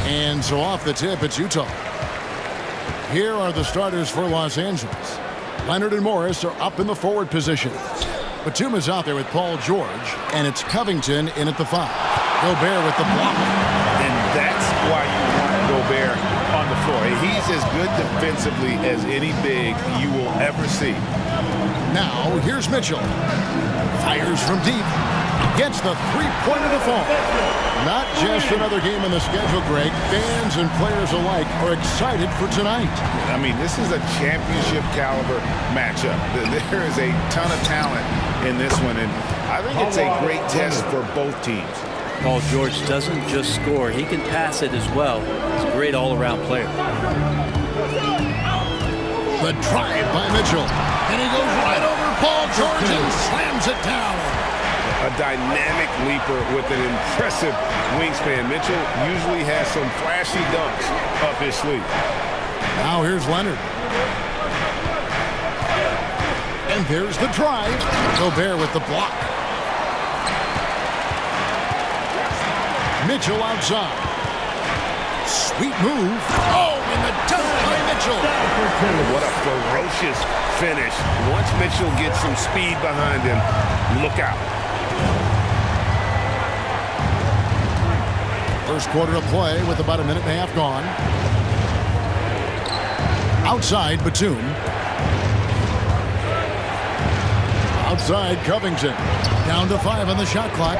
S5: And so off the tip, it's Utah. Here are the starters for Los Angeles. Leonard and Morris are up in the forward position. Batum is out there with Paul George, and it's Covington in at the 5. Gobert with the block.
S7: And that's why you want Gobert on the floor. He's as good defensively as any big you will ever see.
S5: Now, here's Mitchell. Fires from deep. Gets the three-pointer to fall. Not just another game on the schedule, Greg. Fans and players alike are excited for tonight.
S7: I mean, this is a championship caliber matchup. There is a ton of talent in this one, and I think it's a great test for both teams.
S11: Paul George doesn't just score, he can pass it as well. He's a great all-around player.
S5: The drive by Mitchell. And he goes right over Paul George and slams it down.
S7: A dynamic leaper with an impressive wingspan. Mitchell usually has some flashy dunks up his sleeve.
S5: Now here's Leonard. And there's the drive. Gobert with the block. Mitchell outside. Sweet move. Oh, and the dunk by Mitchell.
S7: What a ferocious finish. Once Mitchell gets some speed behind him, look out.
S5: First quarter of play with about a minute and a half gone. Outside, Batum. Outside, Covington. Down to 5 on the shot clock.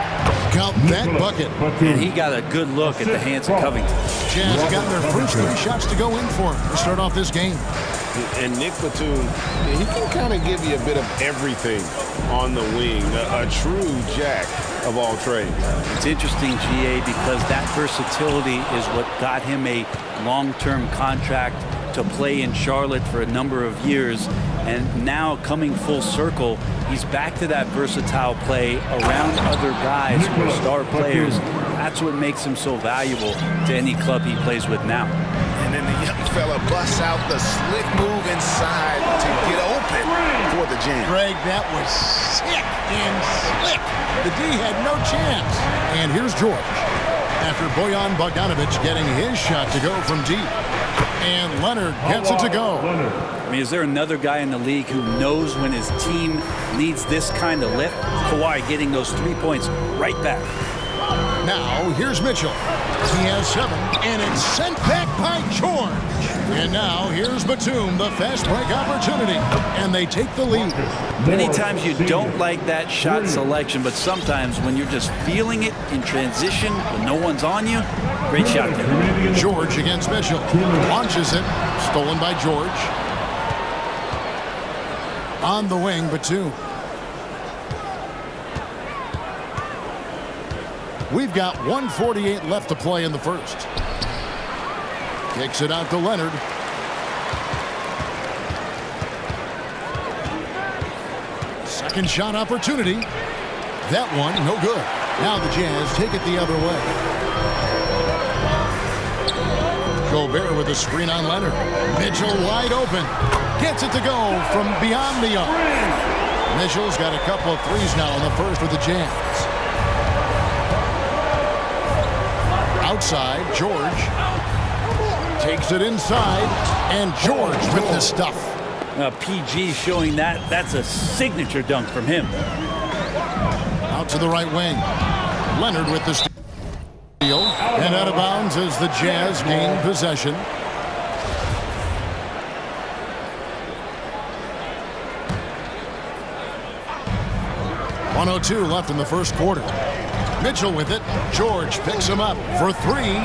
S5: Count that bucket.
S11: And he got a good look at the hands of Covington.
S5: Jazz got their first 3 shots to go in for him to start off this game.
S7: And Nick Batum, he can kind of give you a bit of everything on the wing. A true jack of all trades.
S11: It's interesting, GA, because that versatility is what got him a long-term contract to play in Charlotte for a number of years. And now coming full circle, he's back to that versatile play around other guys who are star players. That's what makes him so valuable to any club he plays with now.
S7: And then the young fella busts out the slick move inside to get open for the jam.
S5: Greg, that was sick and slick. The D had no chance. And here's George. After Bojan Bogdanovic getting his shot to go from deep. And Leonard gets it to go.
S11: I mean, is there another guy in the league who knows when his team needs this kind of lift? Kawhi getting those 3 points right back.
S5: Now, here's Mitchell. He has 7, and it's sent back by George. And now, here's Batum, the fast break opportunity, and they take the lead.
S11: Many times you don't like that shot selection, but sometimes when you're just feeling it in transition, when no one's on you, great shot there.
S5: George against Mitchell. Launches it. Stolen by George. On the wing, Batum. We've got 1:48 left to play in the first. Kicks it out to Leonard. Second shot opportunity. That one, no good. Now the Jazz take it the other way. Gobert with a screen on Leonard. Mitchell wide open. Gets it to go from beyond the arc. Mitchell's got a couple of threes now in the first with the Jazz. Outside, George takes it inside, and George with the stuff.
S11: PG showing that's a signature dunk from him.
S5: Out to the right wing. Leonard with the steal, and out of bounds as the Jazz gain possession. .102 left in the first quarter. Mitchell with it. George picks him up for 3.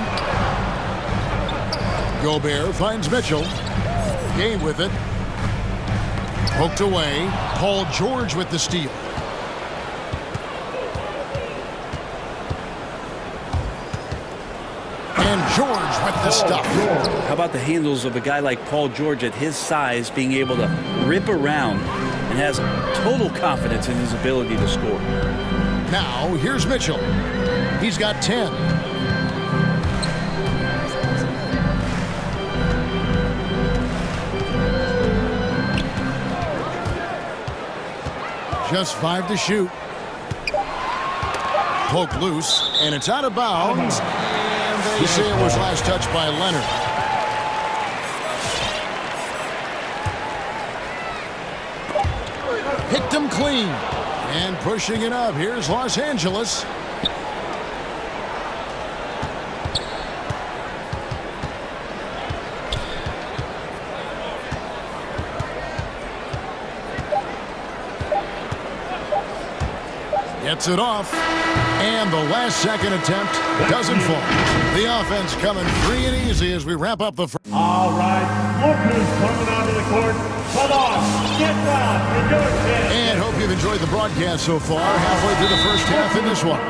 S5: Gobert finds Mitchell. Gay with it. Poked away. Paul George with the steal. And George with the stuff.
S11: How about the handles of a guy like Paul George at his size being able to rip around and has total confidence in his ability to score.
S5: Now, here's Mitchell. He's got 10. Just 5 to shoot. Poke loose, and it's out of bounds. And they say it was last touched by Leonard. Picked him clean. And pushing it up, here's Los Angeles. Gets it off, and the last second attempt doesn't fall. The offense coming free and easy as we wrap up the first.
S4: All right, look who's coming onto the court. Come on, get down, you're doing it.
S5: And hope you've enjoyed the broadcast so far, halfway through the first half in this one.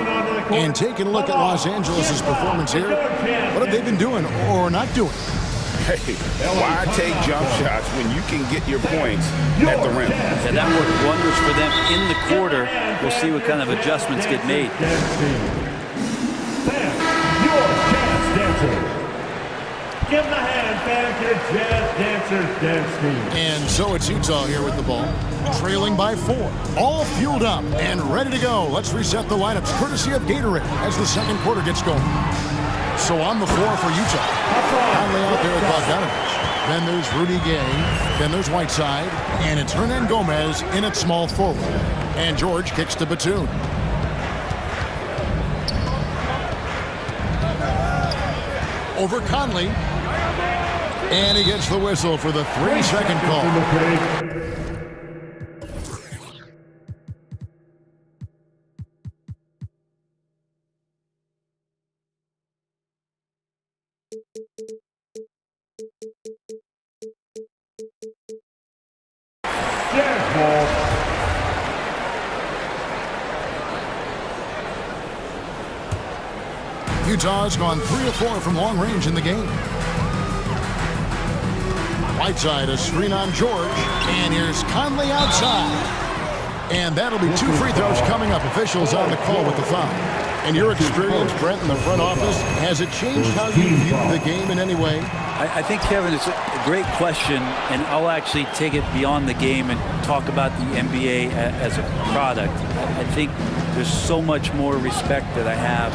S5: And taking a look at Los Angeles' performance here, what have they been doing or not doing?
S7: Hey, why take jump shots when you can get your points at the rim?
S11: Yeah, that worked wonders for them in the quarter. We'll see what kind of adjustments get made.
S4: Your jazz dancer. Give them a hand, fans, your jazz dancers dance team.
S5: And so it's Utah here with the ball, trailing by 4. All fueled up and ready to go. Let's reset the lineups, courtesy of Gatorade, as the second quarter gets going. So on the floor for Utah. Conley out there with Bogdanovich. Then there's Rudy Gay. Then there's Whiteside. And it's Hernan Gomez in at small forward. And George kicks to Batum. Over Conley. And he gets the whistle for the 3-second call. Utah's gone 3 of 4 from long range in the game. Whiteside, a screen on George, and here's Conley outside. And that'll be 2 free throws coming up. Officials on the call with the foul. And your experience, Brent, in the front office, has it changed how you view the game in any way?
S11: I think, Kevin, it's a great question, and I'll actually take it beyond the game and talk about the NBA as a product. I think there's so much more respect that I have,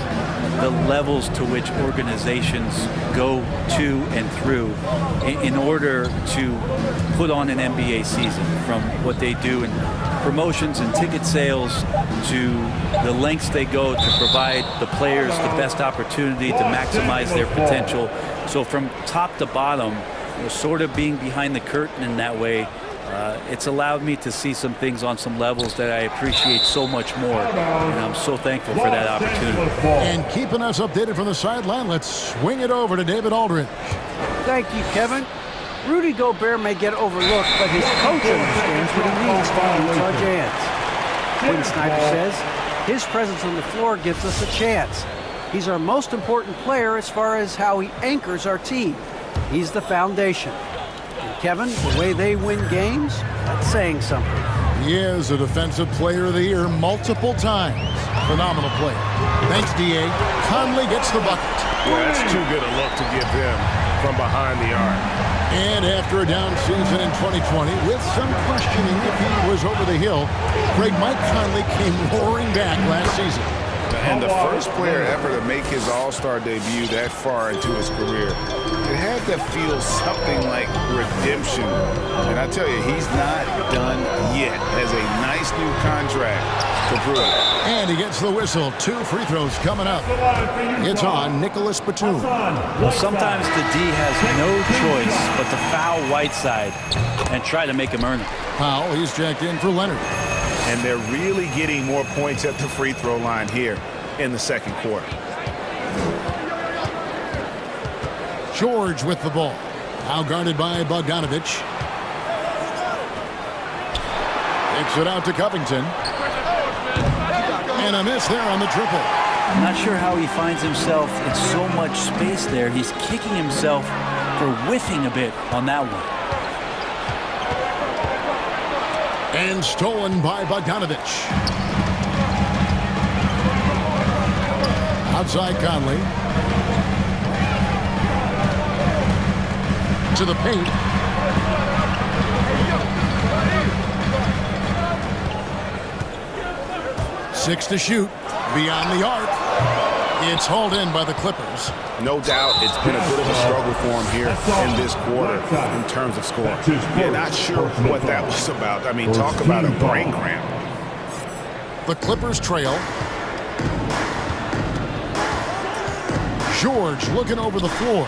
S11: the levels to which organizations go to and through in order to put on an NBA season, from what they do in promotions and ticket sales to the lengths they go to provide the players the best opportunity to maximize their potential. So from top to bottom, sort of being behind the curtain in that way, it's allowed me to see some things on some levels that I appreciate so much more, and I'm so thankful for that opportunity.
S5: And keeping us updated from the sideline, let's swing it over to David Aldridge.
S8: Thank you, Kevin. Rudy Gobert may get overlooked, but his coach understands what he needs to beat Utah Jazz. Quinn Snyder says his presence on the floor gives us a chance. He's our most important player as far as how he anchors our team. He's the foundation. And Kevin, the way they win games, that's saying something.
S5: He is a Defensive Player of the Year multiple times. Phenomenal player. Thanks, D.A. Conley gets the bucket.
S9: Yeah, that's too good a look to give them from behind the arc.
S5: And after a down season in 2020, with some questioning if he was over the hill, Mike Conley came roaring back last season.
S7: And the first player ever to make his All-Star debut that far into his career, it had to feel something like redemption. And I tell you, he's not done yet. Has a nice new contract to prove it.
S5: And he gets the whistle. 2 free throws coming up. It's on Nicholas Batum.
S11: Well, sometimes the D has no choice but to foul Whiteside and try to make him earn it.
S5: Foul, he's jacked in for Leonard.
S9: And they're really getting more points at the free throw line here in the second quarter.
S5: George with the ball. Now guarded by Bogdanovich. Takes it out to Covington. And a miss there on the triple.
S11: I'm not sure how he finds himself in so much space there. He's kicking himself for whiffing a bit on that one.
S5: And stolen by Bogdanovich. Outside Conley. To the paint. 6 to shoot. Beyond the arc. It's hauled in by the Clippers.
S7: No doubt it's been a bit of a struggle for him here in this quarter in terms of scoring. Yeah, not sure what that was about. I mean, talk about a brain cramp.
S5: The Clippers trail. George looking over the floor.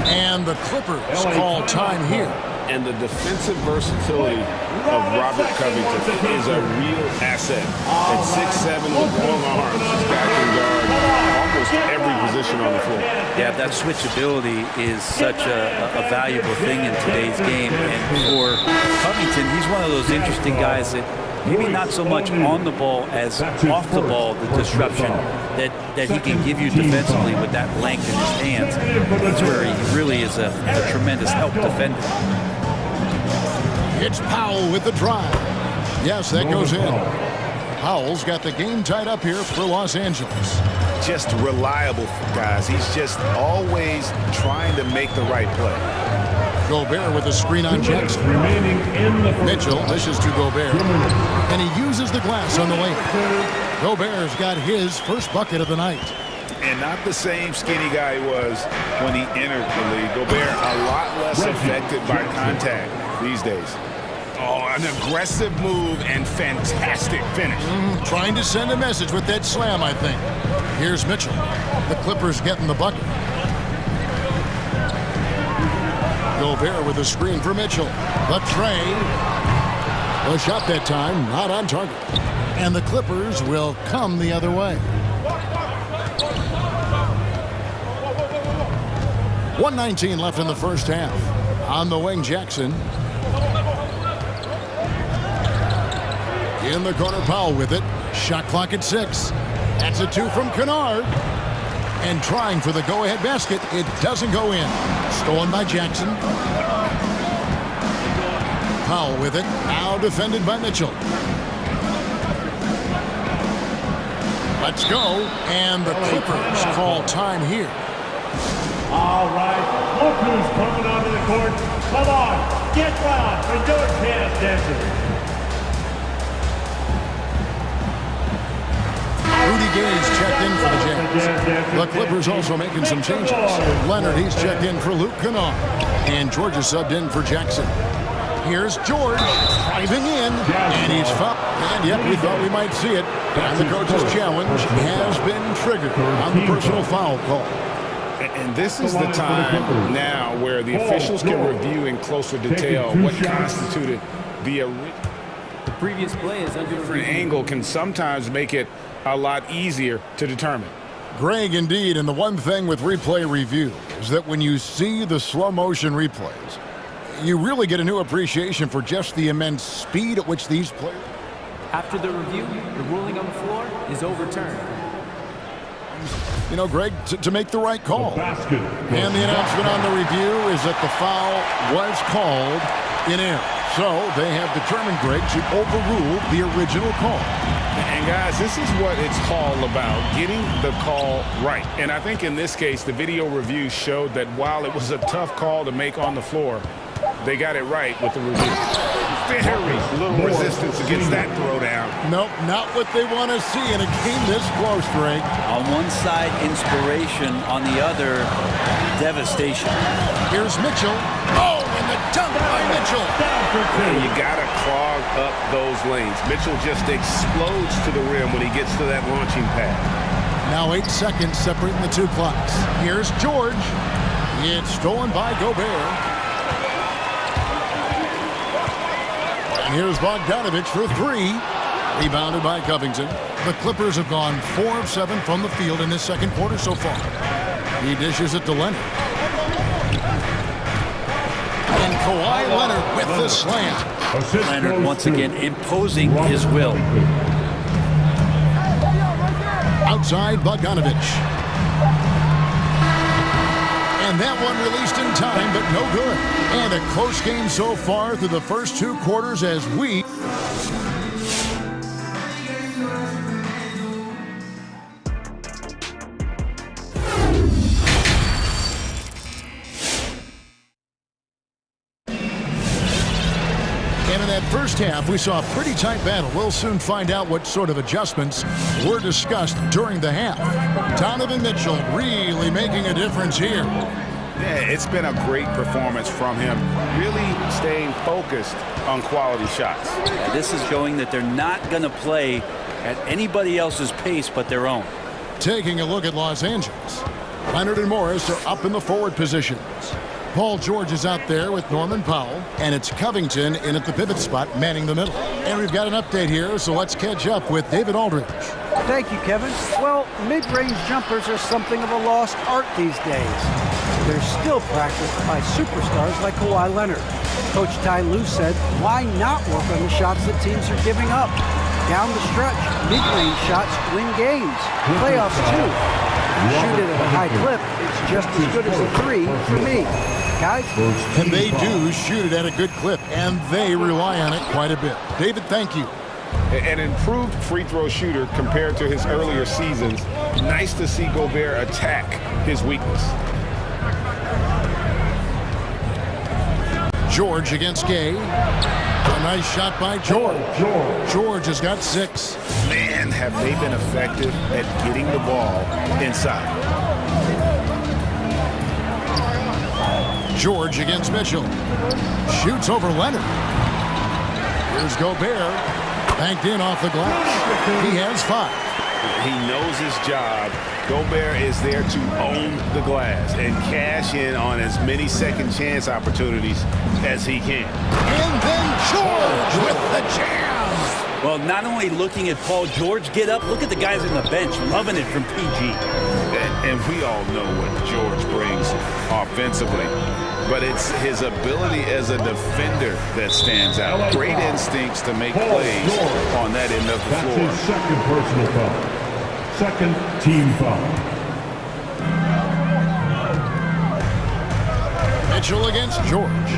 S5: And the Clippers call time here.
S7: And the defensive versatility of Robert Covington is a real asset. At 6'7" with long arms, this guy can guard almost every position on the floor.
S11: Yeah, that switchability is such a valuable thing in today's game. And for Covington, he's one of those interesting guys that maybe not so much on the ball as off the ball, the disruption that he can give you defensively with that length in his hands. That's where he really is a tremendous help defender.
S5: It's Powell with the drive. Yes, that goes in. Powell's got the game tied up here for Los Angeles.
S7: Just reliable, guys. He's just always trying to make the right play.
S5: Gobert with a screen on Jackson. Mitchell dishes to Gobert. And he uses the glass on the lane. Gobert's got his first bucket of the night.
S7: And not the same skinny guy he was when he entered the league. Gobert a lot less affected by contact these days. Oh, an aggressive move and fantastic finish.
S5: Trying to send a message with that slam, I think. Here's Mitchell. The Clippers getting the bucket. Gobert with a screen for Mitchell. The tray. The shot that time, not on target. And the Clippers will come the other way. 1:19 left in the first half. On the wing, Jackson. In the corner, Powell with it. Shot clock at 6. That's a 2 from Kennard. And trying for the go-ahead basket. It doesn't go in. Stolen by Jackson. Powell with it. Now defended by Mitchell. Let's go. And the Clippers call time here.
S4: All right, look who's coming onto the court. Come on, get wild and do it, dance dancers.
S5: Rudy Gay's checked in for the Jazz. The Clippers also making some changes. Leonard, he's checked in for Luke Kennard. And George is subbed in for Jackson. Here's George driving in, and he's fouled. And yep, we thought we might see it. And the coach's challenge has been triggered on the personal foul call.
S7: And this is the time now where the officials can review in closer detail what constituted the
S12: previous play is under
S7: different angle can sometimes make it a lot easier to determine.
S5: Greg, indeed, and the one thing with replay review is that when you see the slow motion replays, you really get a new appreciation for just the immense speed at which these players.
S12: After the review, the ruling on the floor is overturned.
S5: You know, Greg, to make the right call. And the announcement on the review is that the foul was called in error. So they have determined, Greg, to overrule the original call.
S7: And guys, this is what it's all about, getting the call right. And I think in this case, the video review showed that while it was a tough call to make on the floor, they got it right with the review. Very little resistance against that throwdown.
S5: Nope, not what they want to see, and it came this close, Greg.
S11: On one side, inspiration. On the other, devastation.
S5: Here's Mitchell. Oh, and the dunk by Mitchell.
S7: You got to clog up those lanes. Mitchell just explodes to the rim when he gets to that launching pad.
S5: Now 8 seconds separating the two clocks. Here's George. It's stolen by Gobert. And here's Bogdanovich for 3. Rebounded by Covington. The Clippers have gone 4 of 7 from the field in this second quarter so far. He dishes it to Leonard. And Kawhi Leonard with the slam.
S11: Leonard once again imposing his will.
S5: Outside Bogdanovich. And that one released in time, but no good. And a close game so far through the first 2 quarters as we... first half, we saw a pretty tight battle. We'll soon find out what sort of adjustments were discussed during the half. Donovan Mitchell really making a difference here.
S7: Yeah, it's been a great performance from him, really staying focused on quality shots.
S11: Yeah, this is showing that they're not going to play at anybody else's pace but their own.
S5: Taking a look at Los Angeles. Leonard and Morris are up in the forward positions. Paul George is out there with Norman Powell, and it's Covington in at the pivot spot, manning the middle. And we've got an update here, so let's catch up with David Aldridge.
S8: Thank you, Kevin. Well, mid-range jumpers are something of a lost art these days. They're still practiced by superstars like Kawhi Leonard. Coach Ty Lue said, why not work on the shots that teams are giving up? Down the stretch, mid-range shots win games. Playoffs, too. If you shoot it at a high clip, it's just as good as a three for me. Guys?
S5: And they do shoot it at a good clip, and they rely on it quite a bit. David, thank you.
S7: An improved free throw shooter compared to his earlier seasons. Nice to see Gobert attack his weakness.
S5: George against Gay. A nice shot by George. George has got 6.
S7: Man, have they been effective at getting the ball inside.
S5: George against Mitchell. Shoots over Leonard. Here's Gobert. Banked in off the glass. He has 5.
S7: He knows his job. Gobert is there to own the glass and cash in on as many second chance opportunities as he can.
S5: And then George with the jam.
S11: Well, not only looking at Paul George get up, look at the guys on the bench loving it from PG.
S7: And we all know what George brings offensively, but it's his ability as a defender that stands out. Great instincts to make plays on that end of the floor.
S4: That's his second personal foul. Second team foul.
S5: Mitchell against George.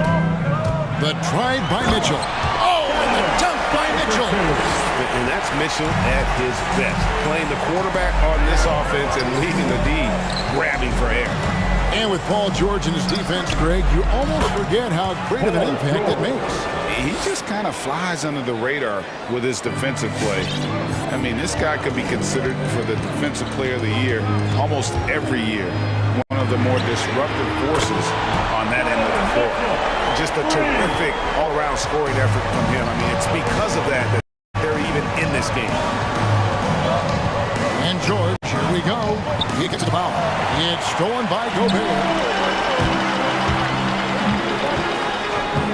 S5: The try by Mitchell. Oh, and the dunk by Mitchell.
S7: And that's Mitchell at his best, playing the quarterback on this offense and leaving the D grabbing for air.
S5: And with Paul George and his defense, Greg, you almost forget how great of an impact it makes.
S7: He just kind of flies under the radar with his defensive play. I mean, this guy could be considered for the Defensive Player of the Year almost every year. One of the more disruptive forces on that end of the floor. Just a terrific all-around scoring effort from him. I mean, it's because of that they're even in this game.
S5: And George, here we go. He gets the foul. It's stolen by Gobert.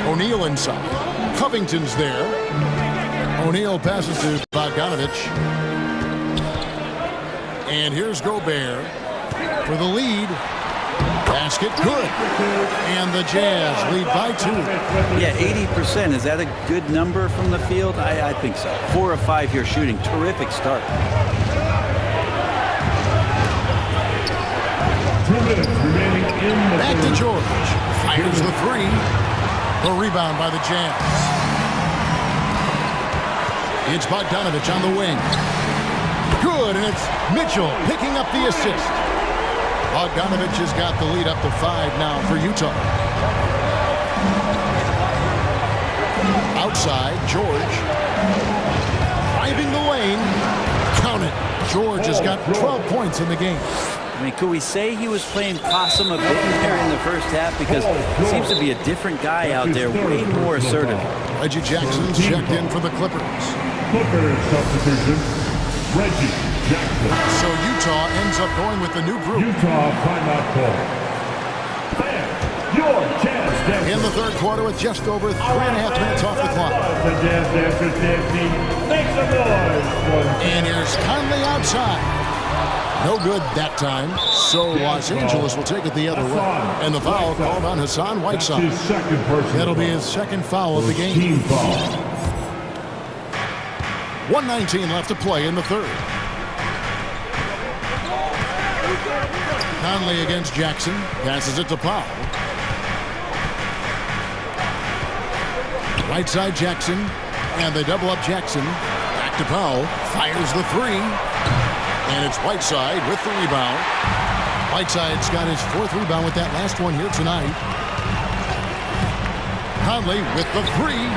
S5: O'Neal inside. Covington's there. O'Neal passes to Bogdanovich. And here's Gobert for the lead. Basket good. And the Jazz lead by 2.
S11: Yeah, 80%. Is that a good number from the field? I think so. 4 of 5 here shooting. Terrific start.
S4: 2 minutes remaining in the
S5: Back to George. Fires the 3. The rebound by the Jazz. It's Bogdanovich on the wing. Good, and it's Mitchell picking up the assist. Bogdanovich has got the lead up to 5 now for Utah. Outside, George. Driving the lane. Count it. George has got 12 points in the game.
S11: I mean, could we say he was playing possum a bit there in the first half? Because he seems to be a different guy out there, way more assertive.
S5: Reggie Jackson's checked in for the Clippers.
S4: Clippers substitution, Reggie Jackson.
S5: So Utah ends up going with the new group.
S4: Utah timeout call. Your Jazz Dancers.
S5: In the third quarter with just over 3.5 minutes off the clock.
S4: The Jazz Dancers dance team. Make some noise.
S5: And here's Conley outside. No good that time, so Los Angeles will take it the other way. And the foul called on Hassan Whiteside. That'll be his second foul of the game.
S4: Team foul.
S5: 1:19 left to play in the third. Conley against Jackson. Passes it to Powell. Right side Jackson. And they double up Jackson. Back to Powell. Fires the 3. And it's Whiteside with the rebound. Whiteside's got his 4th rebound with that last one here tonight. Conley with the 3.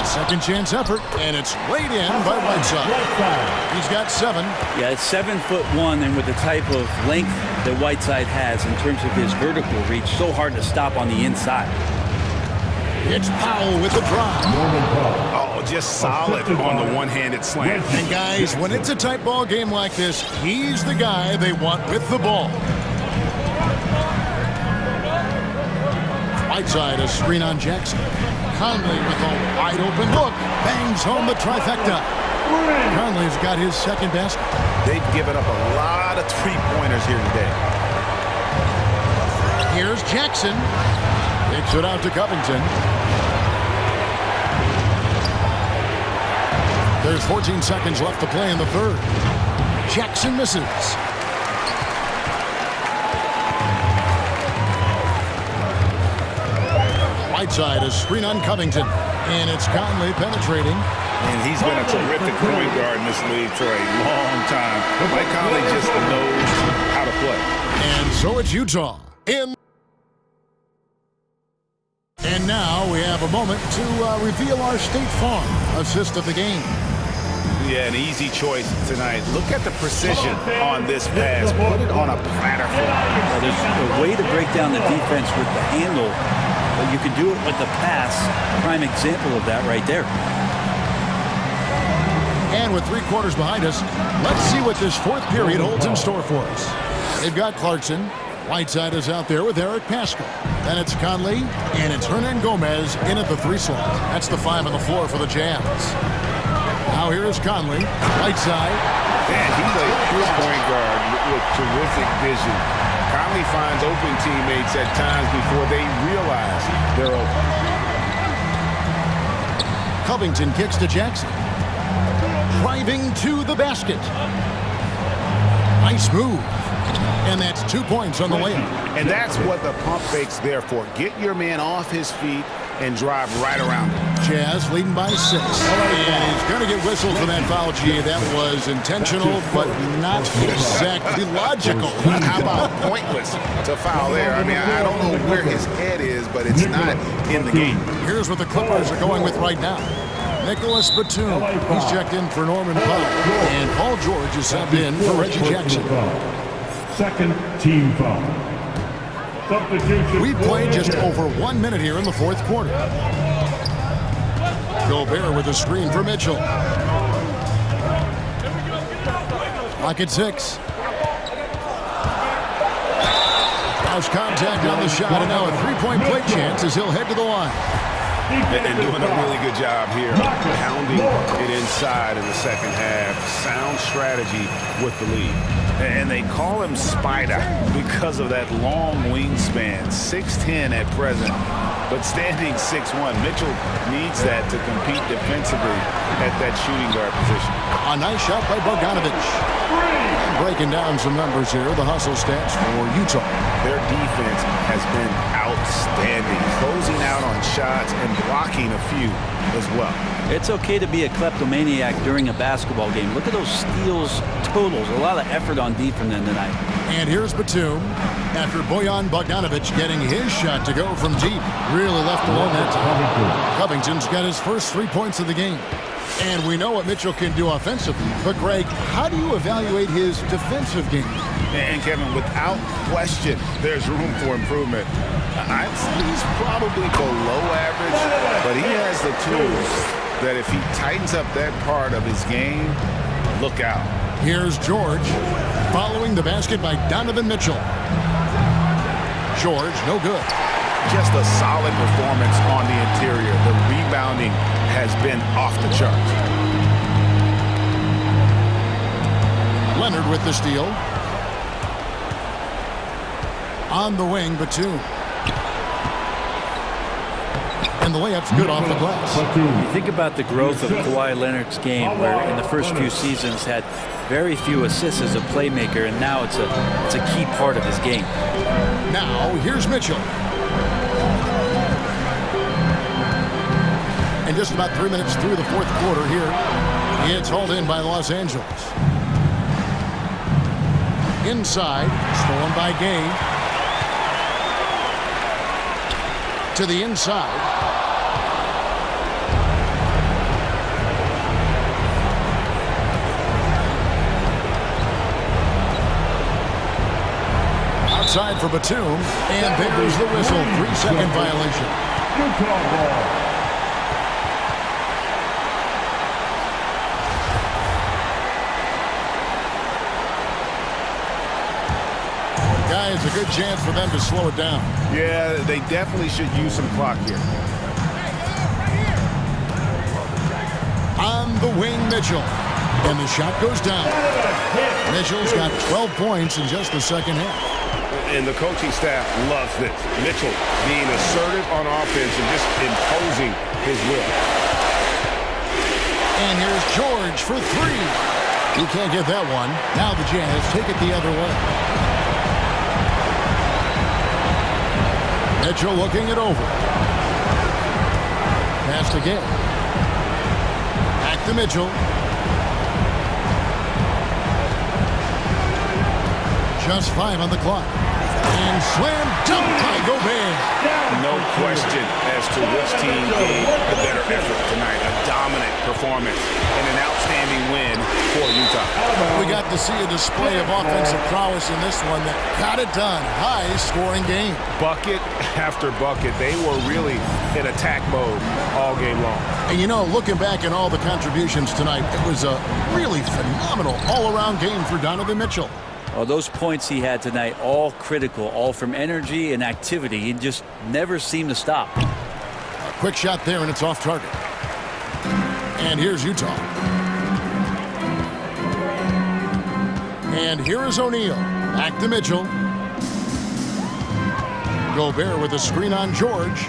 S5: Second chance effort, and it's laid in by Whiteside. He's got 7.
S11: Yeah, it's 7'1", and with the type of length that Whiteside has in terms of his vertical reach, so hard to stop on the inside.
S5: It's Powell with the drive.
S7: Oh, just solid on the one-handed slam.
S5: And guys, when it's a tight ball game like this, he's the guy they want with the ball. Whiteside, a screen on Jackson. Conley with a wide open look. Bangs home the trifecta. Conley's got his second basket.
S7: They've given up a lot of three-pointers here today.
S5: Here's Jackson. Takes it out to Covington. There's 14 seconds left to play in the third. Jackson misses. Whiteside, a screen on Covington. And it's Conley penetrating.
S7: And he's been a terrific point guard in this league for a long time. Mike Conley just knows how to play.
S5: And so it's Utah. And now we have a moment to reveal our State Farm assist of the game.
S7: Yeah, an easy choice tonight. Look at the precision on this pass. Put it on a platter for him.
S11: Well, there's a way to break down the defense with the handle, but you can do it with the pass. Prime example of that right there.
S5: And with 3 quarters behind us, let's see what this fourth period holds in store for us. They've got Clarkson. Whiteside is out there with Eric Paschal. Then it's Conley, and it's Hernan Gomez in at the 3 slot. That's the 5 on the floor for the Jazz. Now here is Conley. Whiteside.
S7: Man, he's a pure point guard with terrific vision. Conley finds open teammates at times before they realize they're open.
S5: Covington kicks to Jackson. Driving to the basket. Nice move. And that's 2 points on the layup.
S7: And that's what the pump fake's there for. Get your man off his feet and drive right around him.
S5: Jazz leading by 6. And he's going to get whistled for that foul, G. That was intentional, but not exactly logical.
S7: How about pointless to foul there? I mean, I don't know where his head is, but it's not in the game.
S5: Here's what the Clippers are going with right now. Nicholas Batum. He's checked in for Norman Powell. And Paul George is subbed in for Reggie Jackson.
S4: Second team foul.
S5: We've played just over 1 minute here in the fourth quarter. Gobert with a screen for Mitchell. Clock at 6. House contact on the shot, and now a 3-point play chance as he'll head to the line.
S7: And doing a really good job here, pounding it inside in the second half. Sound strategy with the lead. And they call him Spider because of that long wingspan, 6'10" at present, but standing 6'1". Mitchell needs that to compete defensively at that shooting guard position.
S5: A nice shot by Bogdanovich. Breaking down some numbers here, the hustle stats for Utah.
S7: Their defense has been outstanding, closing out on shots and blocking a few as well.
S11: It's okay to be a kleptomaniac during a basketball game. Look at those steals totals. A lot of effort on D from them tonight.
S5: And here's Batum after Bojan Bogdanovich getting his shot to go from deep. Really left alone that time. Covington's got his first 3 points of the game. And we know what Mitchell can do offensively. But, Greg, how do you evaluate his defensive game?
S7: And, Kevin, without question, there's room for improvement. I'd say he's probably below average, but he has the tools that if he tightens up that part of his game, look out.
S5: Here's George following the basket by Donovan Mitchell. George, no good.
S7: Just a solid performance on the interior. The rebounding has been off the charts.
S5: Leonard with the steal. On the wing, Batum. And the layup's good off the glass.
S11: You think about the growth of Kawhi Leonard's game, where in the first few seasons had very few assists as a playmaker, and now it's a key part of his game.
S5: Now, here's Mitchell. And just about 3 minutes through the fourth quarter here, it's hauled in by Los Angeles. Inside, stolen by Gay. To the inside. inside for Batum, and there's the whistle. 3-second violation.
S4: Utah ball.
S5: Guys, a good chance for them to slow it down.
S1: Yeah, they definitely should use some clock here.
S5: On the wing, Mitchell. And the shot goes down. Mitchell's got 12 points in just the second half.
S1: And the coaching staff loves this. Mitchell being assertive on offense and just imposing his will.
S5: And here's George for three. He can't get that one. Now the Jazz take it the other way. Mitchell looking it over. Pass again. Back to Mitchell. Just 5 on the clock. And slam dunk by Gobert.
S7: No question as to which team gave the better effort tonight. A dominant performance and an outstanding win for Utah.
S5: We got to see a display of offensive prowess in this one that got it done. High-scoring game.
S1: Bucket after bucket. They were really in attack mode all game long.
S5: And you know, looking back at all the contributions tonight, it was a really phenomenal all-around game for Donovan Mitchell.
S11: Well, those points he had tonight, all critical, all from energy and activity. He just never seemed to stop.
S5: A quick shot there, and it's off target. And here's Utah. And here is O'Neal. Back to Mitchell. Gobert with a screen on George.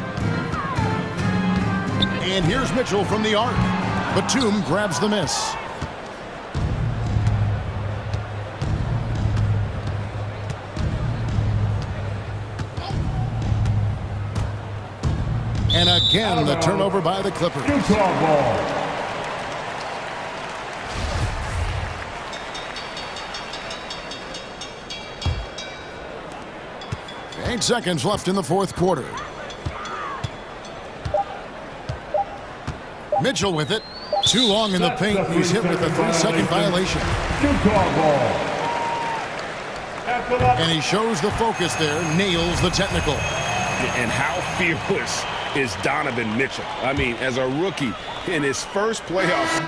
S5: And here's Mitchell from the arc. Batum grabs the miss. And again, the turnover by the Clippers.
S4: Utah ball.
S5: Eight seconds left in the fourth quarter. Mitchell with it. Too long in the paint. He's hit with a 3-second violation.
S4: Utah ball.
S5: And he shows the focus there. Nails the technical.
S1: And how fearless is Donovan Mitchell? I mean, as a rookie in his first playoffs.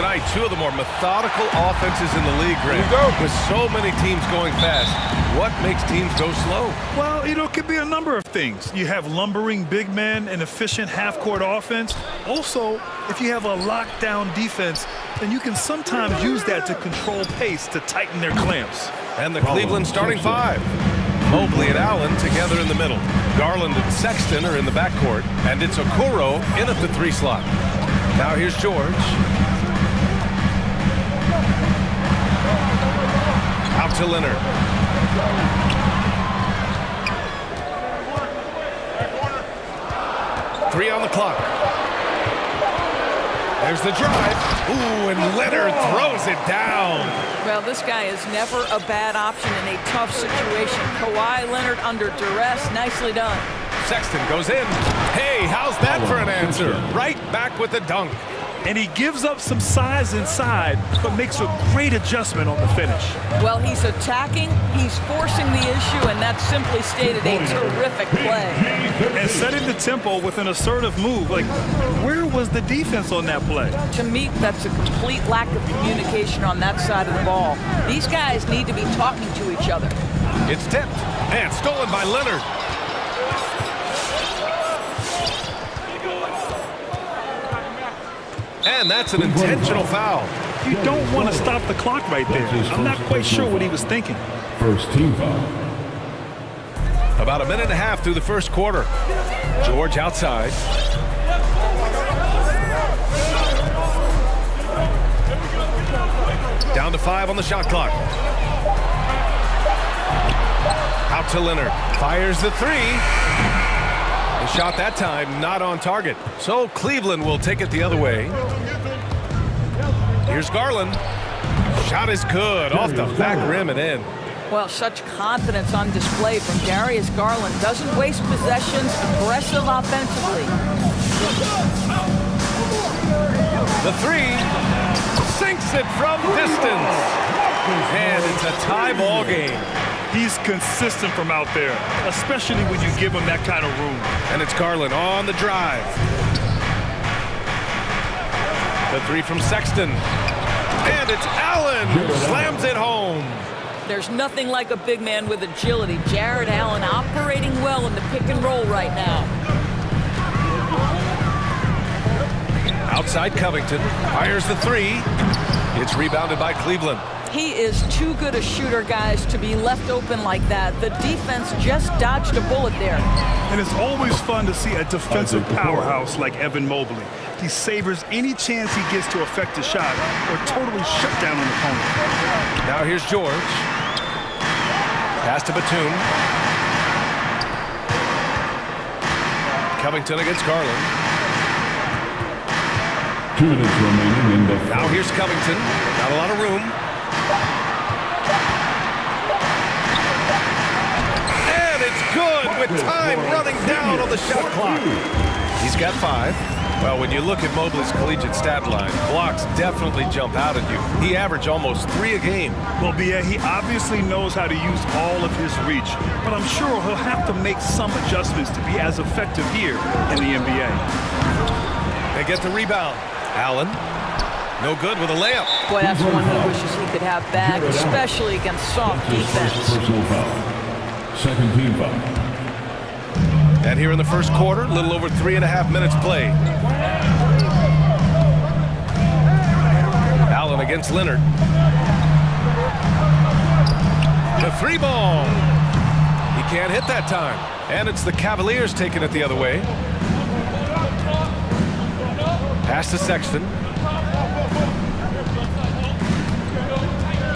S1: tonight, two of the more methodical offenses in the league, Grant. With so many teams going fast, what makes teams go slow?
S3: Well, you know, it could be a number of things. You have lumbering big men and efficient half-court offense. Also, if you have a lockdown defense, then you can sometimes use that to control pace to tighten their clamps.
S1: And the Cleveland starting five. Mobley and Allen together in the middle. Garland and Sexton are in the backcourt. And it's Okoro in at the 3 slot. Now here's George. Out to Leonard. Three on the clock. There's the drive. Ooh, and Leonard throws it down.
S2: Well, this guy is never a bad option in a tough situation. Kawhi Leonard under duress. Nicely done.
S1: Sexton goes in. Hey, how's that for an answer? Right back with the dunk.
S3: And he gives up some size inside, but makes a great adjustment on the finish.
S2: Well, he's attacking, he's forcing the issue, and that's simply stated a terrific play.
S3: And setting the tempo with an assertive move. Like, where was the defense on that play?
S2: To me, that's a complete lack of communication on that side of the ball. These guys need to be talking to each other.
S1: It's tipped and stolen by Leonard. And that's an intentional foul.
S3: You don't want to stop the clock right there. I'm not quite sure what he was thinking.
S4: First team foul.
S1: About a minute and a half through the first quarter. George outside. Down to 5 on the shot clock. Out to Leonard. Fires the 3. The shot that time not on target. So Cleveland will take it the other way. Here's Garland. Shot is good. Off the back rim and in.
S2: Well, such confidence on display from Darius Garland. Doesn't waste possessions. Aggressive offensively.
S1: The 3. Sinks it from distance. And it's a tie ball game.
S3: He's consistent from out there, especially when you give him that kind of room.
S1: And it's Garland on the drive. The 3 from Sexton. And it's Allen who slams it home.
S2: There's nothing like a big man with agility. Jared Allen operating well in the pick and roll right now.
S1: Outside Covington. Fires the 3. It's rebounded by Cleveland.
S2: He is too good a shooter, guys, to be left open like that. The defense just dodged a bullet there.
S3: And it's always fun to see a defensive powerhouse like Evan Mobley. He savors any chance he gets to affect a shot or totally shut down an opponent.
S1: Now here's George. Pass to Batum. Covington against Garland.
S4: 2 minutes remaining in the
S1: Now here's Covington. Not a lot of room. And it's good with time running down on the shot clock. He's got 5. Well, when you look at Mobley's collegiate stat line, blocks definitely jump out at you. He averaged almost 3 a game.
S3: Well, B.A., he obviously knows how to use all of his reach, but I'm sure he'll have to make some adjustments to be as effective here in the NBA.
S1: They get the rebound. Allen, no good with a layup.
S2: Boy, that's one he wishes he could have back, especially against soft defense.
S4: personal foul. Second team foul.
S1: And here in the first quarter, a little over 3.5 minutes played. Allen against Leonard. The 3 ball. He can't hit that time. And it's the Cavaliers taking it the other way. Pass to Sexton.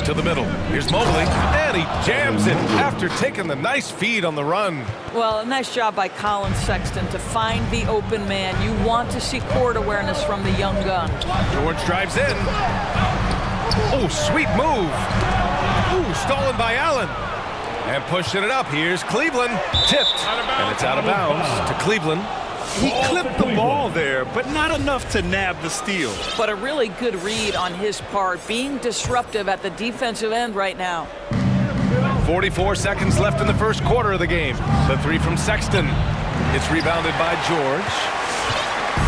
S1: To the middle. Here's Mobley. And he jams it after taking the nice feed on the run.
S2: Well, a nice job by Colin Sexton to find the open man. You want to see court awareness from the young gun.
S1: George drives in. Oh, sweet move. Ooh, stolen by Allen. And pushing it up. Here's Cleveland. Tipped. And it's out of bounds to Cleveland.
S3: He clipped the ball there, but not enough to nab the steal.
S2: But a really good read on his part, being disruptive at the defensive end right now.
S1: 44 seconds left in the first quarter of the game. The 3 from Sexton. It's rebounded by George.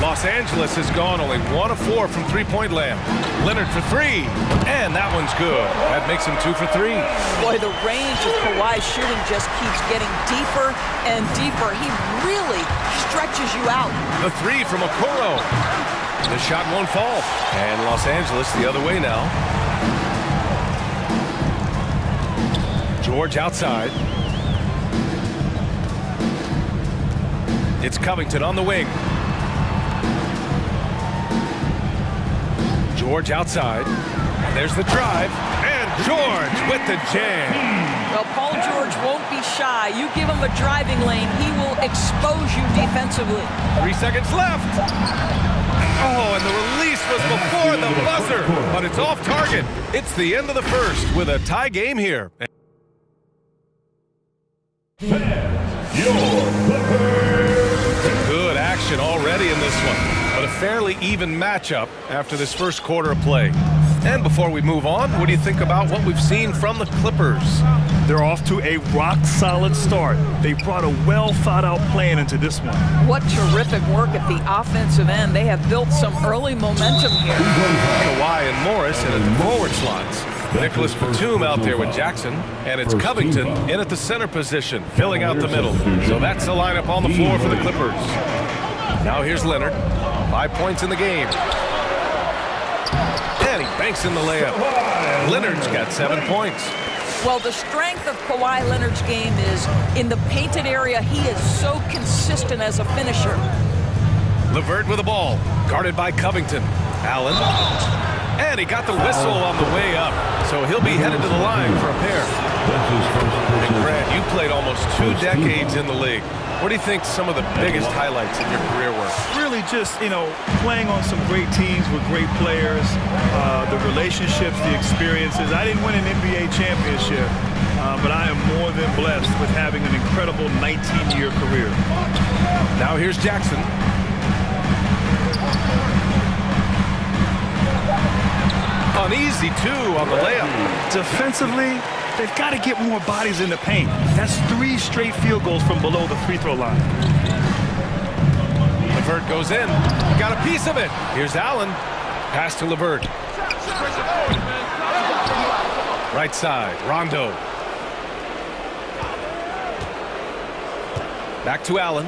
S1: Los Angeles has gone only 1 of 4 from three-point land. Leonard for 3, and that one's good. That makes him 2 for 3.
S2: Boy, the range of Kawhi's shooting just keeps getting deeper and deeper. He really stretches you out.
S1: The 3 from Okoro. The shot won't fall. And Los Angeles the other way now. George outside. It's Covington on the wing. George outside. And there's the drive. And George with the jam.
S2: Well, Paul George won't be shy. You give him a driving lane, he will expose you defensively.
S1: 3 seconds left. Oh, and the release was before the buzzer, but it's off target. It's the end of the first with a tie game here. Good action already in this one, but a fairly even matchup after this first quarter of play. And before we move on, what do you think about what we've seen from the Clippers?
S3: They're off to a rock-solid start. They've brought a well-thought-out plan into this one.
S2: What terrific work at the offensive end. They have built some early momentum here.
S1: Kawhi and Morris in at the forward slots. Nicholas Batum out there with Jackson, and it's Covington in at the center position, filling out the middle. So that's the lineup on the floor for the Clippers. Now here's Leonard, 5 points in the game. And he banks in the layup. Leonard's got 7 points.
S2: Well, the strength of Kawhi Leonard's game is in the painted area. He is so consistent as a finisher.
S1: LeVert with the ball, guarded by Covington. Allen. And he got the whistle on the way up, so he'll be headed to the line for a pair. And Grant, you played almost 2 decades in the league. What do you think some of the biggest highlights in your career were?
S3: Really just, playing on some great teams with great players, the relationships, the experiences. I didn't win an NBA championship, but I am more than blessed with having an incredible 19-year career.
S1: Now here's Jackson. An easy 2 on the layup.
S3: Defensively, they've got to get more bodies in the paint. That's 3 straight field goals from below the free throw line.
S1: LeVert goes in. Got a piece of it. Here's Allen. Pass to LeVert. Right side, Rondo. Back to Allen.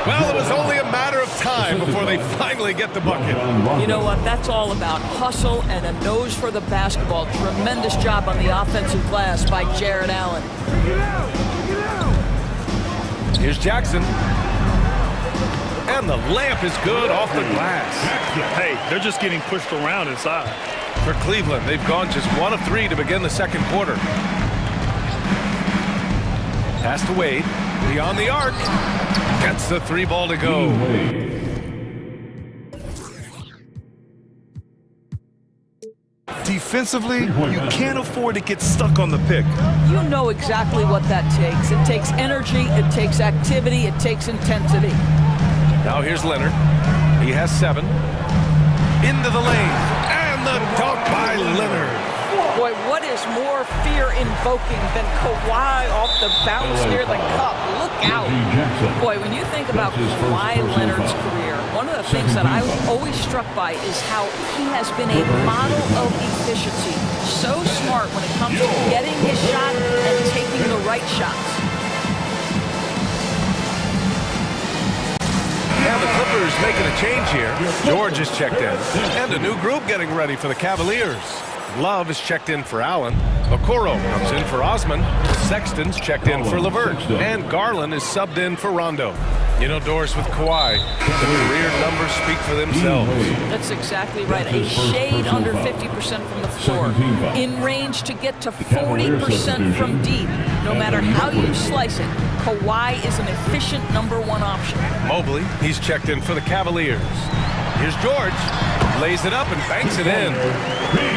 S1: Well, it was only a matter of time before they finally get the bucket.
S2: You know what? That's all about hustle and a nose for the basketball. Tremendous job on the offensive glass by Jared Allen.
S1: Here's Jackson. And the layup is good off the glass.
S3: Hey, they're just getting pushed around inside.
S1: For Cleveland, they've gone just 1 of 3 to begin the second quarter. Pass to Wade. Beyond the arc. Gets the 3 ball to go.
S3: Defensively, you can't afford to get stuck on the pick.
S2: You know exactly what that takes. It takes energy, it takes activity, it takes intensity.
S1: Now here's Leonard. He has 7. Into the lane. And the dunk by Leonard.
S2: Boy, what is more fear-invoking than Kawhi off the bounce near the cup? Look out. Boy, when you think about Kawhi Leonard's career, one of the things that I was always struck by is how he has been a model of efficiency. So smart when it comes to getting his shot and taking the right shots.
S1: Now the Clippers making a change here. George is checked in. And a new group getting ready for the Cavaliers. Love is checked in for Allen. Okoro comes in for Osman. Sexton's checked in for LeVert. And Garland is subbed in for Rondo. You know, Doris, with Kawhi, the career numbers speak for themselves.
S2: That's exactly right. A shade under 50% from the floor. In range to get to 40% from deep. No matter how you slice it, Kawhi is an efficient #1 option.
S1: Mobley, he's checked in for the Cavaliers. Here's George. Lays it up and banks it in.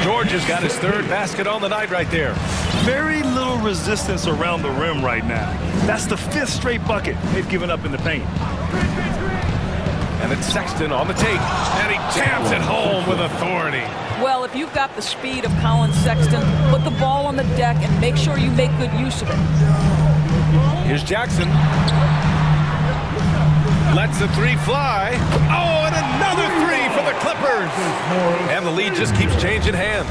S1: George has got his 3rd basket on the night right there.
S3: Very little resistance around the rim right now. That's the 5th straight bucket they've given up in the paint.
S1: And it's Sexton on the take. And he jams it home with authority.
S2: Well, if you've got the speed of Colin Sexton, put the ball on the deck and make sure you make good use of it.
S1: Here's Jackson. Lets the three fly. Oh, and another three for the Clippers. And the lead just keeps changing hands.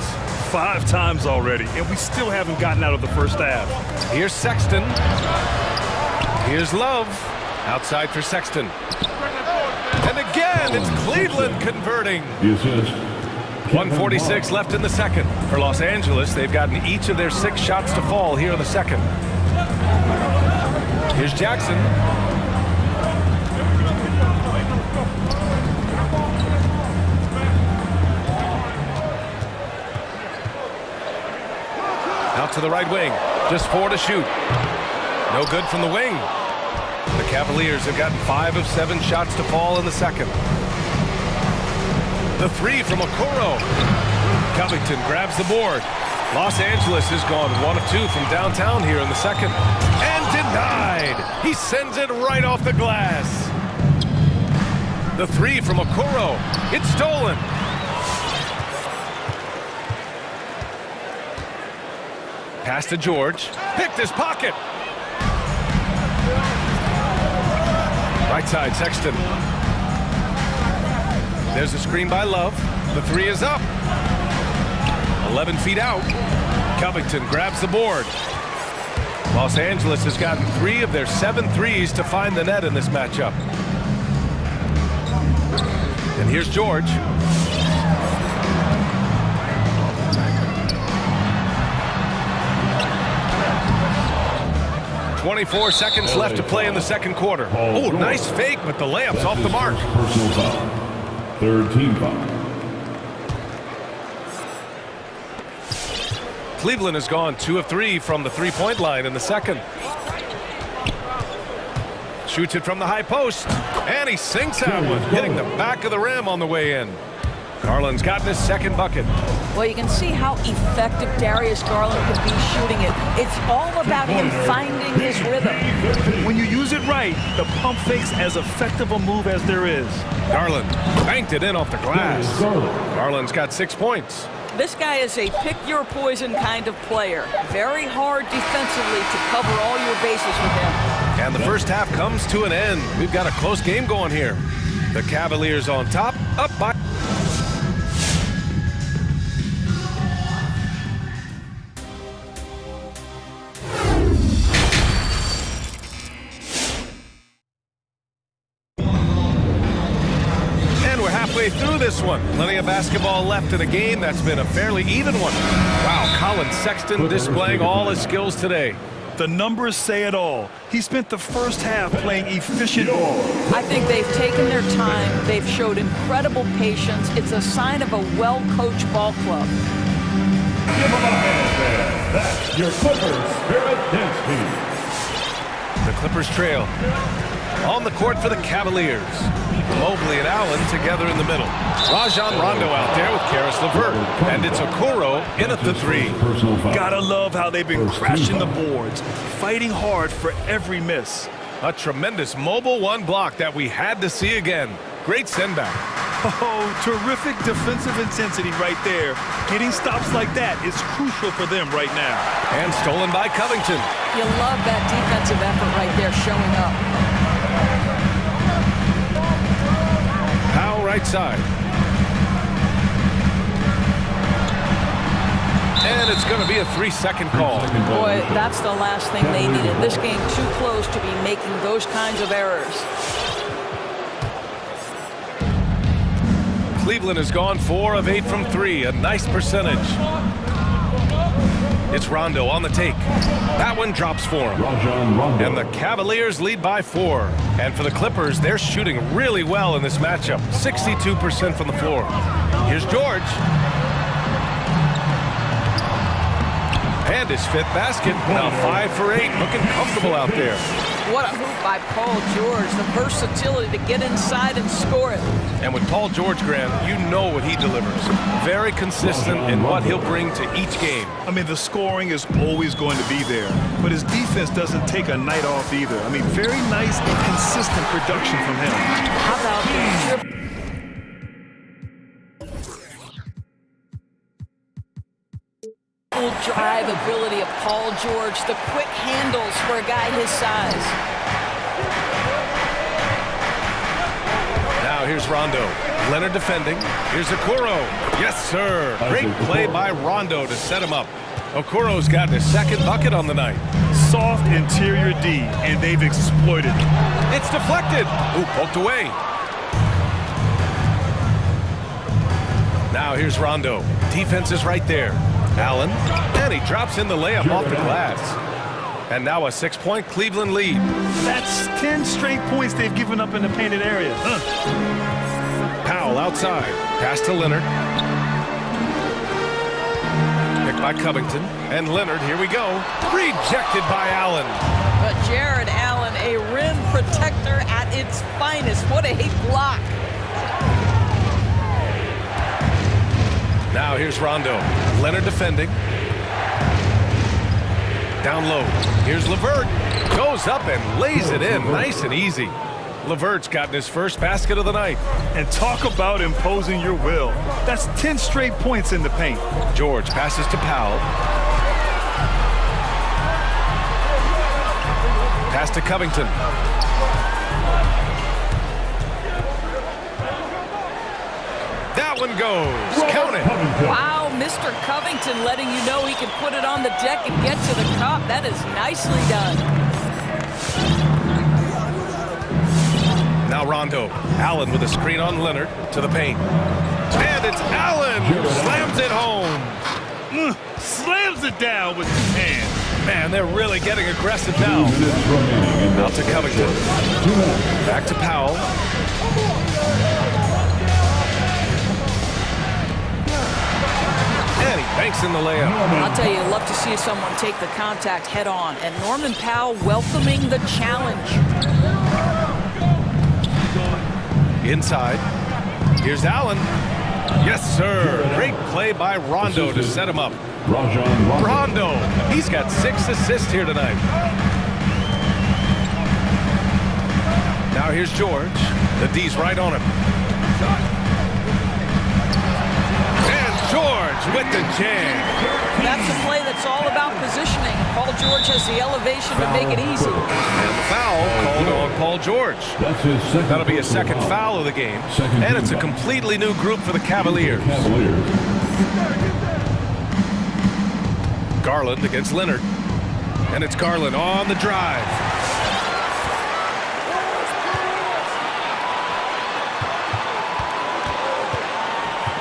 S3: 5 times already, and we still haven't gotten out of the first half.
S1: Here's Sexton. Here's Love. Outside for Sexton. And again, it's Cleveland converting. 1:46 left in the second. For Los Angeles, they've gotten each of their 6 shots to fall here in the second. Here's Jackson. Out to the right wing. Just 4 to shoot. No good from the wing. The Cavaliers have gotten 5 of 7 shots to fall in the second. The three from Okoro. Covington grabs the board. Los Angeles has gone 1 of 2 from downtown here in the second. And denied. He sends it right off the glass. The three from Okoro. It's stolen. Pass to George. Picked his pocket. Right side, Sexton. There's a screen by Love. The three is up. 11 feet out. Covington grabs the board. Los Angeles has gotten 3 of their 7 threes to find the net in this matchup. And here's George. .24 seconds left to play in the second quarter. Oh, nice fake, but the layup's off the mark.
S4: Personal foul. 3rd team foul.
S1: Cleveland has gone 2 of 3 from the three-point line in the second. Shoots it from the high post, and he sinks that one, hitting the back of the rim on the way in. Garland's gotten his second bucket.
S2: Well, you can see how effective Darius Garland could be shooting it. It's all about him finding his rhythm.
S3: When you use it right, the pump fake's as effective a move as there is.
S1: Garland banked it in off the glass. Garland's got 6 points.
S2: This guy is a pick-your-poison kind of player. Very hard defensively to cover all your bases with him.
S1: And the first half comes to an end. We've got a close game going here. The Cavaliers on top, up by... through this one. Plenty of basketball left in a game that's been a fairly even one. Wow, Colin Sexton displaying all his skills today.
S3: The numbers say it all. He spent the first half playing efficient ball.
S2: I think they've taken their time. They've showed incredible patience. It's a sign of a well-coached ball club.
S4: Give them a hand there. That's your Clippers Spirit Dance Team.
S1: The Clippers trail. On the court for the Cavaliers. Mobley and Allen together in the middle. Rajon Rondo out there with Karis LeVert. And it's Okoro in at the three.
S3: Gotta love how they've been crashing the boards, fighting hard for every miss.
S1: A tremendous mobile one block that we had to see again. Great send back.
S3: Oh, terrific defensive intensity right there. Getting stops like that is crucial for them right now.
S1: And stolen by Covington.
S2: You love that defensive effort right there showing up.
S1: Powell right side. And it's going to be a 3-second call.
S2: Boy, that's the last thing they needed. This game too close to be making those kinds of errors.
S1: Cleveland has gone 4 of 8 from 3, a nice percentage. It's Rondo on the take. That one drops for him. And the Cavaliers lead by 4. And for the Clippers, they're shooting really well in this matchup. 62% from the floor. Here's George. And his 5th basket. Now 5 for 8. Looking comfortable out there.
S2: What a hoop by Paul George. The versatility to get inside and score it.
S1: And with Paul George, Graham, you know what he delivers. Very consistent in what he'll bring to each game.
S3: I mean, the scoring is always going to be there, but his defense doesn't take a night off either. I mean, very nice and consistent production from him.
S2: How about the trip? Drive ability of Paul George, the quick handles for a guy his size.
S1: here's Rondo. Leonard defending. Here's Okoro. Yes, sir. Great play by Rondo to set him up. Okoro's gotten his second bucket on the night.
S3: Soft interior D, and they've exploited it.
S1: It's deflected. Ooh, poked away. Now here's Rondo. Defense is right there. Allen, and he drops in the layup off the glass. And now a 6-point Cleveland lead.
S3: That's 10 straight points they've given up in the painted area.
S1: Powell outside. Pass to Leonard. Picked by Covington. And Leonard, here we go. Rejected by Allen.
S2: But Jared Allen, a rim protector at its finest. What a block.
S1: Now here's Rondo. Leonard defending. Down low. Here's LeVert. Goes up and lays it in. Nice and easy. LeVert's gotten his first basket of the night.
S3: And talk about imposing your will. That's 10 straight points in the paint.
S1: George passes to Powell. Pass to Covington. That one goes. Count it.
S2: Wow, Mr. Covington letting you know he can put it on the deck and get to the cup. That is nicely done.
S1: Now Rondo. Allen with a screen on Leonard to the paint. And it's Allen who slams it home.
S3: Slams it down with his hand.
S1: Man, they're really getting aggressive now. Out to Covington. Back to Powell. And he banks in the layup.
S2: I'll tell you, love to see someone take the contact head on. And Norman Powell welcoming the challenge.
S1: Inside. Here's Allen. Yes, sir. Great play by Rondo to set him up. Rondo. He's got 6 assists here tonight. Now here's George. The D's right on him. And George with the jam.
S2: That's a play that's all about positioning. Paul George has the elevation to make it easy.
S1: And the foul called on Paul George. That'll be a second foul of the game. And it's a completely new group for the Cavaliers. Garland against Leonard. And it's Garland on the drive.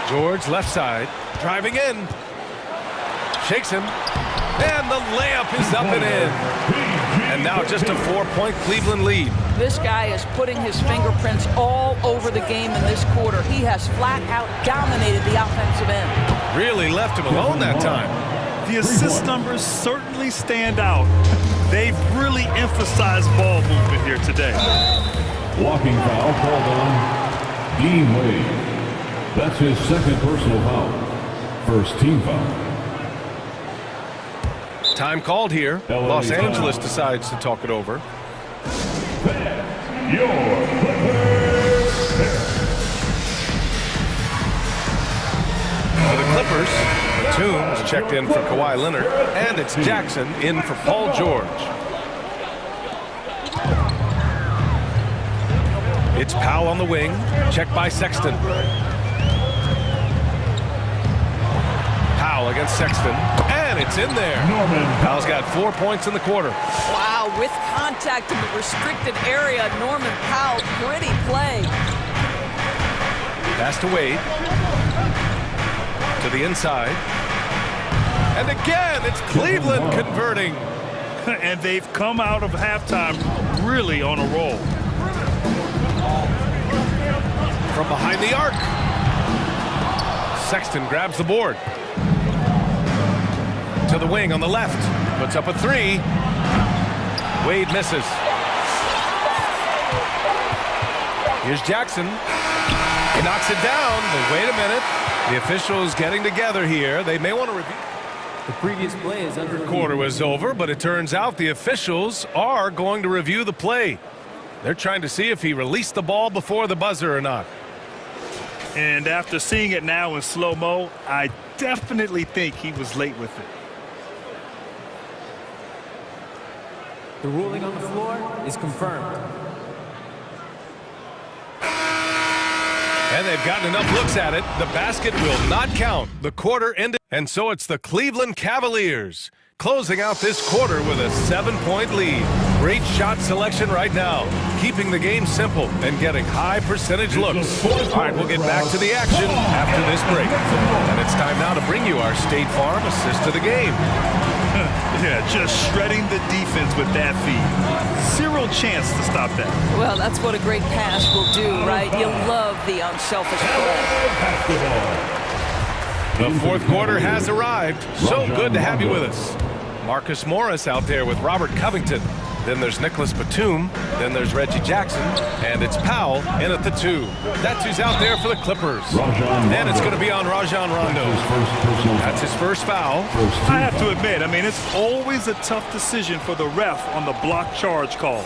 S1: George left side, driving in. Shakes him. And the layup is up and in. And now just a 4-point Cleveland lead.
S2: This guy is putting his fingerprints all over the game in this quarter. He has flat out dominated the offensive end.
S1: Really left him alone that time.
S3: The assist numbers certainly stand out. They've really emphasized ball movement here today.
S4: Walking foul called on Dean Wade. That's his second personal foul. First team foul.
S1: Time called here. Los Angeles decides to talk it over. For the Clippers, Toombs checked in for Kawhi Leonard, and it's Jackson in for Paul George. It's Powell on the wing, checked by Sexton. Powell against Sexton, and it's in there. Powell's got 4 points in the quarter.
S2: Wow, with contact in the restricted area, Norman Powell, pretty play.
S1: Pass to Wade. To the inside. And again, it's Cleveland converting.
S3: And they've come out of halftime really on a roll.
S1: From behind the arc. Sexton grabs the board. To the wing on the left. Puts up a 3. Wade misses. Here's Jackson. He knocks it down, but wait a minute. The officials getting together here. They may want to review.
S12: The previous play is under review.
S1: Quarter was over, but it turns out the officials are going to review the play. They're trying to see if he released the ball before the buzzer or not.
S3: And after seeing it now in slow-mo, I definitely think he was late with it.
S12: The ruling on the floor is confirmed.
S1: And they've gotten enough looks at it. The basket will not count. The quarter ended. And so it's the Cleveland Cavaliers closing out this quarter with a 7-point lead. Great shot selection right now, keeping the game simple and getting high percentage looks. All right, we'll get back to the action after this break. And it's time now to bring you our State Farm assist of the game.
S3: Yeah, just shredding the defense with that feed. Zero chance to stop that.
S2: Well, that's what a great pass will do, right? You love the unselfish play.
S1: The fourth quarter has arrived. So good to have you with us. Marcus Morris out there with Robert Covington. Then there's Nicholas Batum. Then there's Reggie Jackson. And it's Powell in at the 2. That's who's out there for the Clippers. And it's going to be on Rajon Rondo. That's his first foul.
S3: I have to admit, I mean, it's always a tough decision for the ref on the block charge call.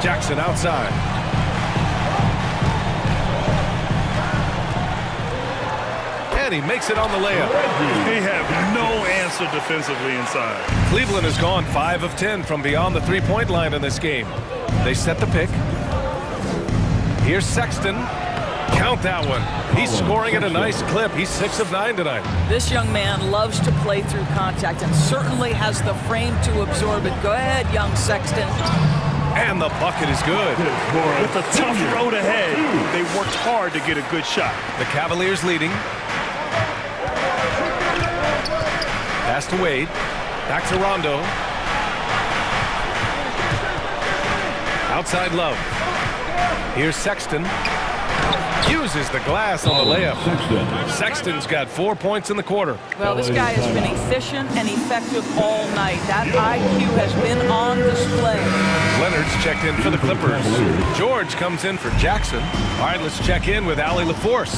S1: Jackson outside. And he makes it on the layup.
S3: They have no answer defensively inside.
S1: Cleveland has gone 5 of 10 from beyond the three-point line in this game. They set the pick. Here's Sexton. Count that one. He's scoring at a nice clip. He's 6 of 9 tonight.
S2: This young man loves to play through contact and certainly has the frame to absorb it. Go ahead, young Sexton.
S1: And the bucket is good.
S3: With a tough road ahead, they worked hard to get a good shot.
S1: The Cavaliers leading. Pass to Wade. Back to Rondo. Outside Love. Here's Sexton. Uses the glass on the layup. Sexton's got 4 points in the quarter.
S2: Well, this guy has been efficient and effective all night. That IQ has been on display.
S1: Leonard's checked in for the Clippers. George comes in for Jackson. All right, let's check in with Allie LaForce.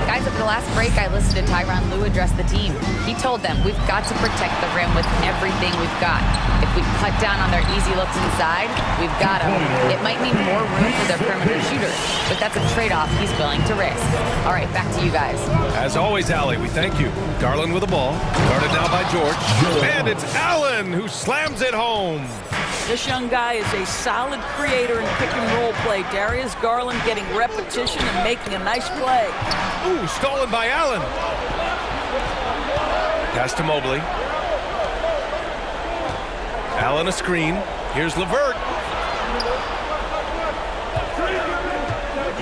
S6: Guys, over the last break, I listened to Tyronn Lue address the team. He told them, we've got to protect the rim with everything we've got. If we cut down on their easy looks inside, we've got them. It might mean more room for their perimeter shooters, but that's a trade-off he's willing to risk. All right, back to you guys.
S1: As always, Allie, we thank you. Garland with the ball. Guarded now by George. And it's Allen who slams it home.
S2: This young guy is a solid creator in pick-and-roll play. Darius Garland getting repetition and making a nice play.
S1: Ooh, stolen by Allen. Pass to Mobley. Allen a screen. Here's LeVert.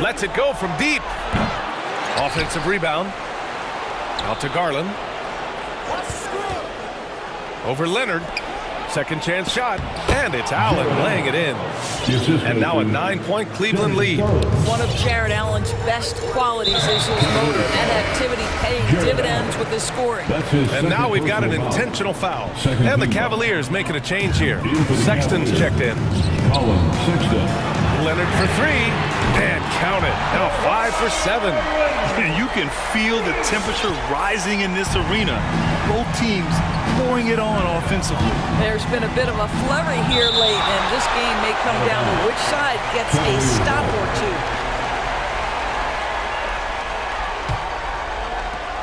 S1: Lets it go from deep. Offensive rebound. Out to Garland. Over Leonard. Second chance shot. And it's Allen laying it in. And now a 9-point Cleveland lead.
S2: One of Jared Allen's best qualities is his motor and activity paying dividends with his scoring.
S1: And now we've got an intentional foul. And the Cavaliers making a change here. Sexton's checked in. Leonard for 3. And count it. Now 5 for 7.
S3: You can feel the temperature rising in this arena. Both teams pouring it on offensively.
S2: There's been a bit of a flurry here late, and this game may come down to which side gets a stop or two.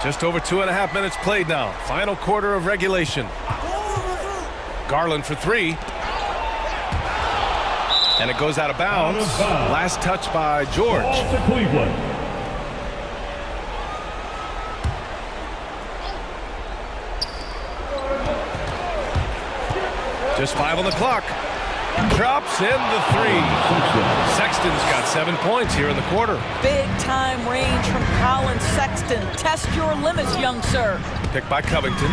S1: Just over 2.5 minutes played now. Final quarter of regulation. Garland for 3. And it goes out of bounds. Last touch by George. Just 5 on the clock. Drops in the 3. Sexton's got 7 points here in the quarter.
S2: Big time range from Colin Sexton. Test your limits, young sir.
S1: Picked by Covington.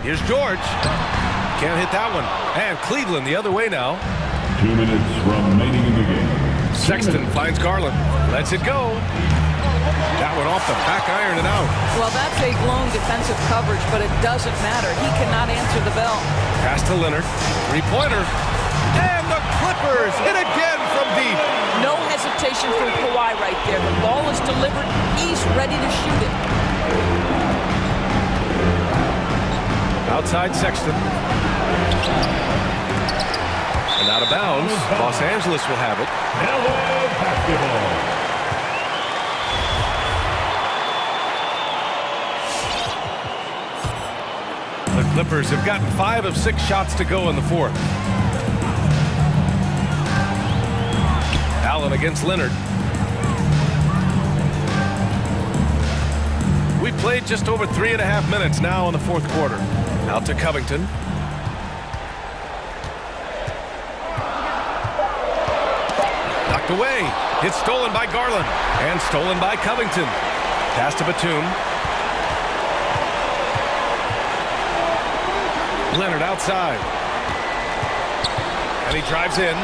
S1: Here's George. Can't hit that one. And Cleveland the other way now.
S4: 2 minutes remaining in the game.
S1: Sexton finds Garland. Lets it go. That one off the back iron and out.
S2: Well, that's a blown defensive coverage, but it doesn't matter. He cannot answer the bell.
S1: Pass to Leonard. 3-pointer. And the Clippers hit again from deep.
S2: No hesitation from Kawhi right there. The ball is delivered. He's ready to shoot it.
S1: Outside Sexton. And out of bounds. Los Angeles will have it.
S4: Basketball.
S1: The Clippers have gotten 5 of 6 shots to go in the fourth. Allen against Leonard. We played just over 3.5 minutes now in the fourth quarter. Out to Covington. Knocked away. It's stolen by Garland. And stolen by Covington. Pass to Batum. Leonard outside. And he drives in.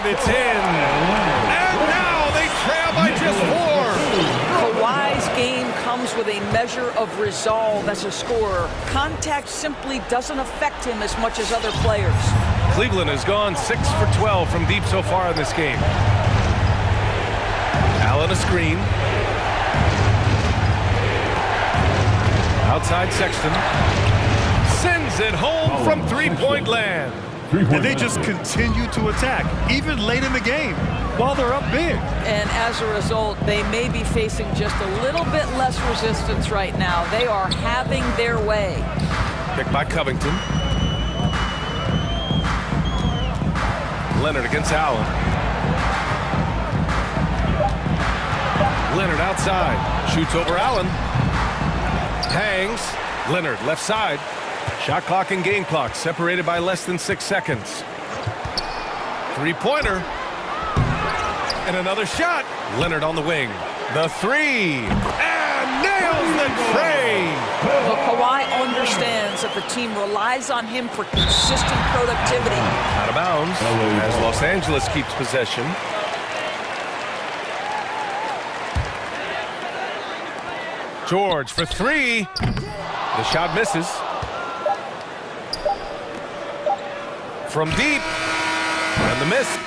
S1: And it's in. And now they trail by just 4.
S2: Kawhi's game comes with a measure of resolve as a scorer. Contact simply doesn't affect him as much as other players.
S1: Cleveland has gone 6 for 12 from deep so far in this game. Allen a screen. Outside Sexton. Sends it home from three-point land.
S3: And they just continue to attack, even late in the game, while they're up big.
S2: And as a result, they may be facing just a little bit less resistance right now. They are having their way.
S1: Picked by Covington. Leonard against Allen. Leonard outside. Shoots over Allen. Hangs. Leonard left side. Shot clock and game clock separated by less than 6 seconds. Three-pointer. And another shot. Leonard on the wing. The three. And nails the tray.
S2: Well, Kawhi understands that the team relies on him for consistent productivity.
S1: Out of bounds as Los Angeles keeps possession. George for three. The shot misses. From deep. And the miss.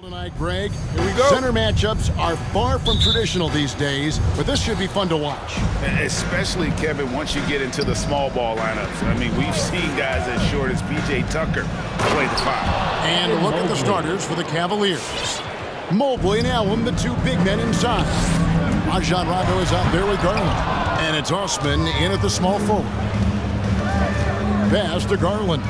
S5: Tonight, Greg.
S10: Here we go.
S5: Center matchups are far from traditional these days, but this should be fun to watch.
S7: Especially, Kevin, once you get into the small ball lineups. I mean, we've seen guys as short as P.J. Tucker play the 5.
S5: And look at the starters for the Cavaliers. Mobley and Allen, the two big men inside. Rajon Rondo is out there with Garland. And it's Osman in at the small forward. Pass to Garland.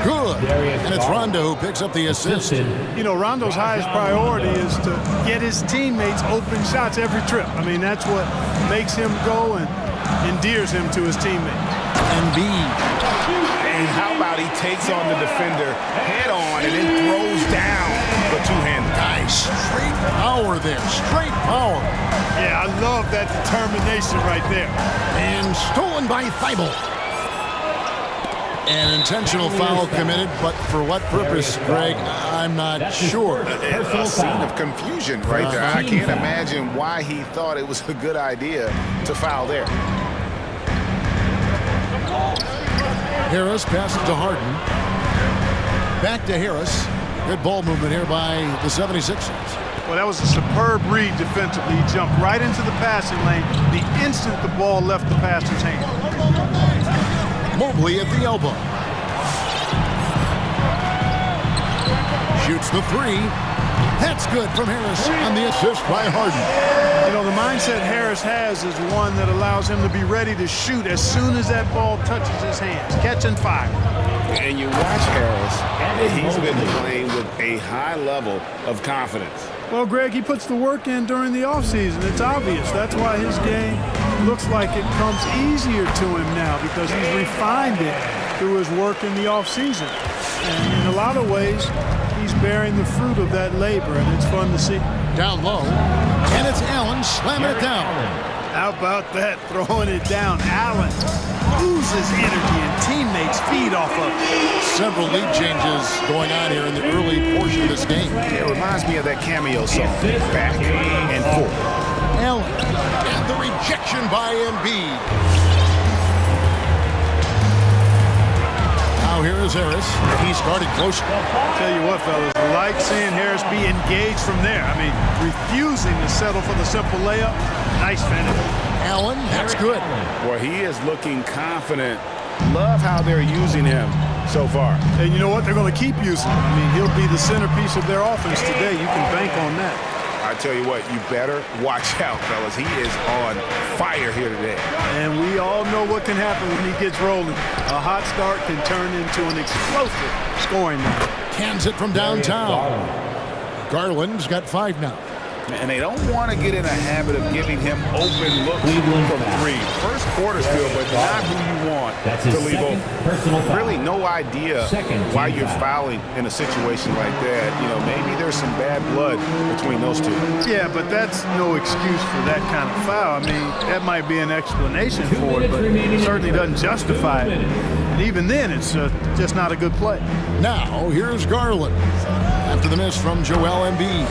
S5: Good. And it's Rondo who picks up the assist.
S13: You know, Rondo's highest priority is to get his teammates open shots every trip. I mean, that's what makes him go and endears him to his teammates.
S5: Embiid.
S7: And how about he takes on the defender head on and then throws down the two-hander.
S5: Nice. Straight power there. Straight power.
S13: Yeah, I love that determination right there.
S5: And stolen by Thibault. An intentional foul committed, but for what purpose, Greg, I'm not sure.
S7: A scene of confusion right there. I can't imagine why he thought it was a good idea to foul there.
S5: Harris passes to Harden. Back to Harris. Good ball movement here by the 76ers.
S13: Well, that was a superb read defensively. He jumped right into the passing lane the instant the ball left the passer's hand.
S5: Mobley at the elbow. Shoots the 3. That's good from Harris on the assist by Harden.
S13: You know, the mindset Harris has is one that allows him to be ready to shoot as soon as that ball touches his hands. Catch and fire.
S7: And you watch Harris, he's been playing with a high level of confidence.
S13: Well, Greg, he puts the work in during the offseason. It's obvious. That's why his game looks like it comes easier to him now, because he's refined it through his work in the offseason. And in a lot of ways, he's bearing the fruit of that labor, and it's fun to see.
S5: Down low, and it's Allen slamming it down.
S13: How about that, throwing it down? Allen oozes energy, and teammates feed off of it.
S5: Several lead changes going on here in the early portion of this game.
S7: It reminds me of that cameo song, Back and Forth.
S5: Allen, and the rejection by Embiid. Now here is Harris. He's guarded close.
S13: Tell you what, fellas, I like seeing Harris be engaged from there. I mean, refusing to settle for the simple layup. Nice finish.
S5: Allen, that's good.
S7: Well, he is looking confident. Love how they're using him so far.
S13: And you know what? They're going to keep using him. I mean, he'll be the centerpiece of their offense today. You can bank on that.
S7: I tell you what, you better watch out, fellas. He is on fire here today.
S13: And we all know what can happen when he gets rolling. A hot start can turn into an explosive scoring night.
S5: Cans it from downtown. Garland's got 5 now.
S7: And they don't want to get in a habit of giving him open looks from 3. First quarter's good, but not who you want to leave open. Really no idea why you're fouling in a situation like that. You know, maybe there's some bad blood between those two.
S13: Yeah, but that's no excuse for that kind of foul. I mean, that might be an explanation for it, but it certainly doesn't justify it. And even then, it's just not a good play.
S5: Now, here's Garland. After the miss from Joel Embiid.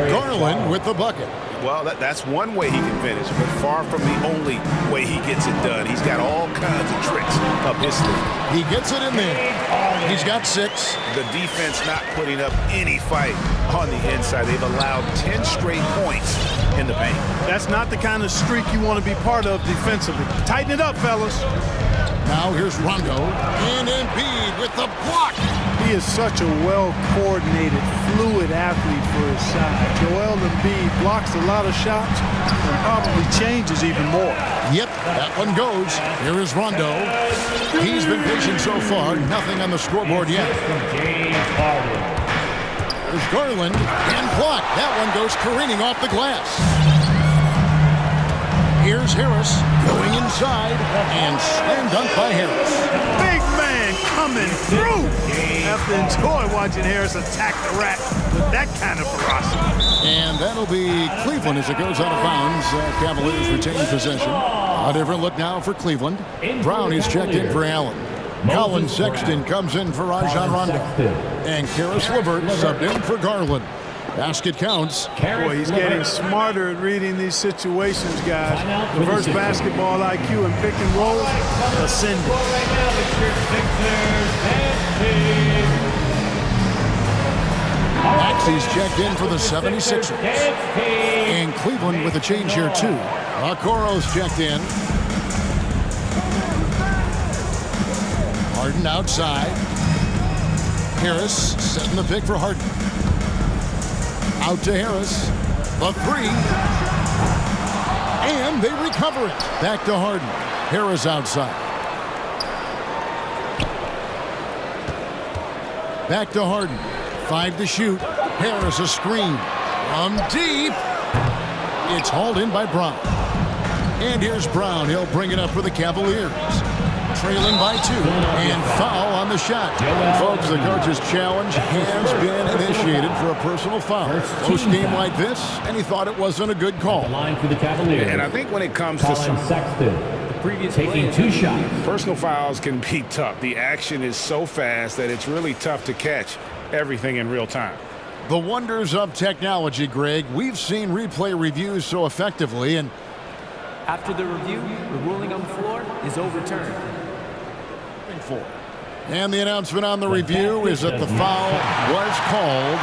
S5: Garland with the bucket.
S7: Well, that's one way he can finish, but far from the only way he gets it done. He's got all kinds of tricks up his sleeve.
S5: He gets it in there. He's got 6.
S7: The defense not putting up any fight on the inside. They've allowed 10 straight points in the paint.
S13: That's not the kind of streak you want to be part of defensively. Tighten it up, fellas.
S5: Now here's Rondo. And Embiid with the block.
S13: He is such a well-coordinated, fluid athlete for his side. Joel Embiid blocks a lot of shots and probably changes even more.
S5: Yep, that one goes. Here is Rondo. He's been patient so far. Nothing on the scoreboard yet. There's Garland and block. That one goes careening off the glass. Here's Harris going inside and slam dunk by Harris.
S13: Big man coming through. I have to enjoy watching Harris attack the rack with that kind of ferocity.
S5: And that'll be Cleveland as it goes out of bounds. Cavaliers retain possession. A different look now for Cleveland. Brown is checked in for Allen. Colin Sexton comes in for Rajon Rondo. And Karis LeVert subbed in for Garland. Basket counts.
S13: Boy, he's getting smarter at reading these situations, guys. Reverse basketball IQ and pick and roll ascending.
S5: He's checked in for the 76ers. And Cleveland with a change here, too. Okoro's checked in. Harden outside. Harris setting the pick for Harden. Out to Harris. The three. And they recover it. Back to Harden. Harris outside. Back to Harden. 5 to shoot. Harris a screen. From deep. It's hauled in by Brown. And here's Brown. He'll bring it up for the Cavaliers. Trailing by 2. And foul on the shot. Folks, the coach's challenge has been initiated for a personal foul. Close game like this, and he thought it wasn't a good call.
S1: Line for the Cavaliers. And I think when it comes to some
S12: Sexton, the previous taking 2 shots.
S7: Personal fouls can be tough. The action is so fast that it's really tough to catch everything in real time.
S5: The wonders of technology, Greg. We've seen replay reviews so effectively, and
S12: after the review, the ruling on the floor is overturned.
S5: And the announcement on the review is that the foul was called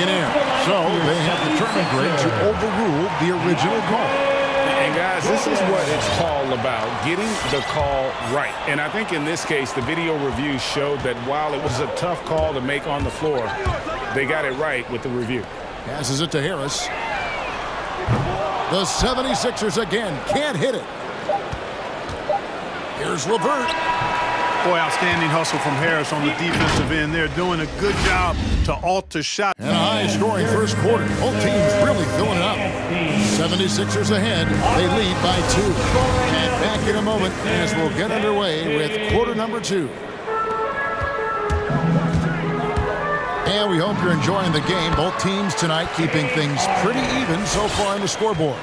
S5: in air. So they have determined, Greg, to overrule the original call.
S7: And guys, this is what it's all about, getting the call right. And I think in this case, the video review showed that while it was a tough call to make on the floor, they got it right with the review.
S5: Passes it to Harris. The 76ers again can't hit it. Here's LeVert.
S13: Boy, outstanding hustle from Harris on the defensive end. They're doing a good job to alter shot.
S5: And a high-scoring first quarter. Both teams really filling it up. 76ers ahead. They lead by 2. And back in a moment as we'll get underway with quarter number 2. And we hope you're enjoying the game. Both teams tonight keeping things pretty even so far on the scoreboard.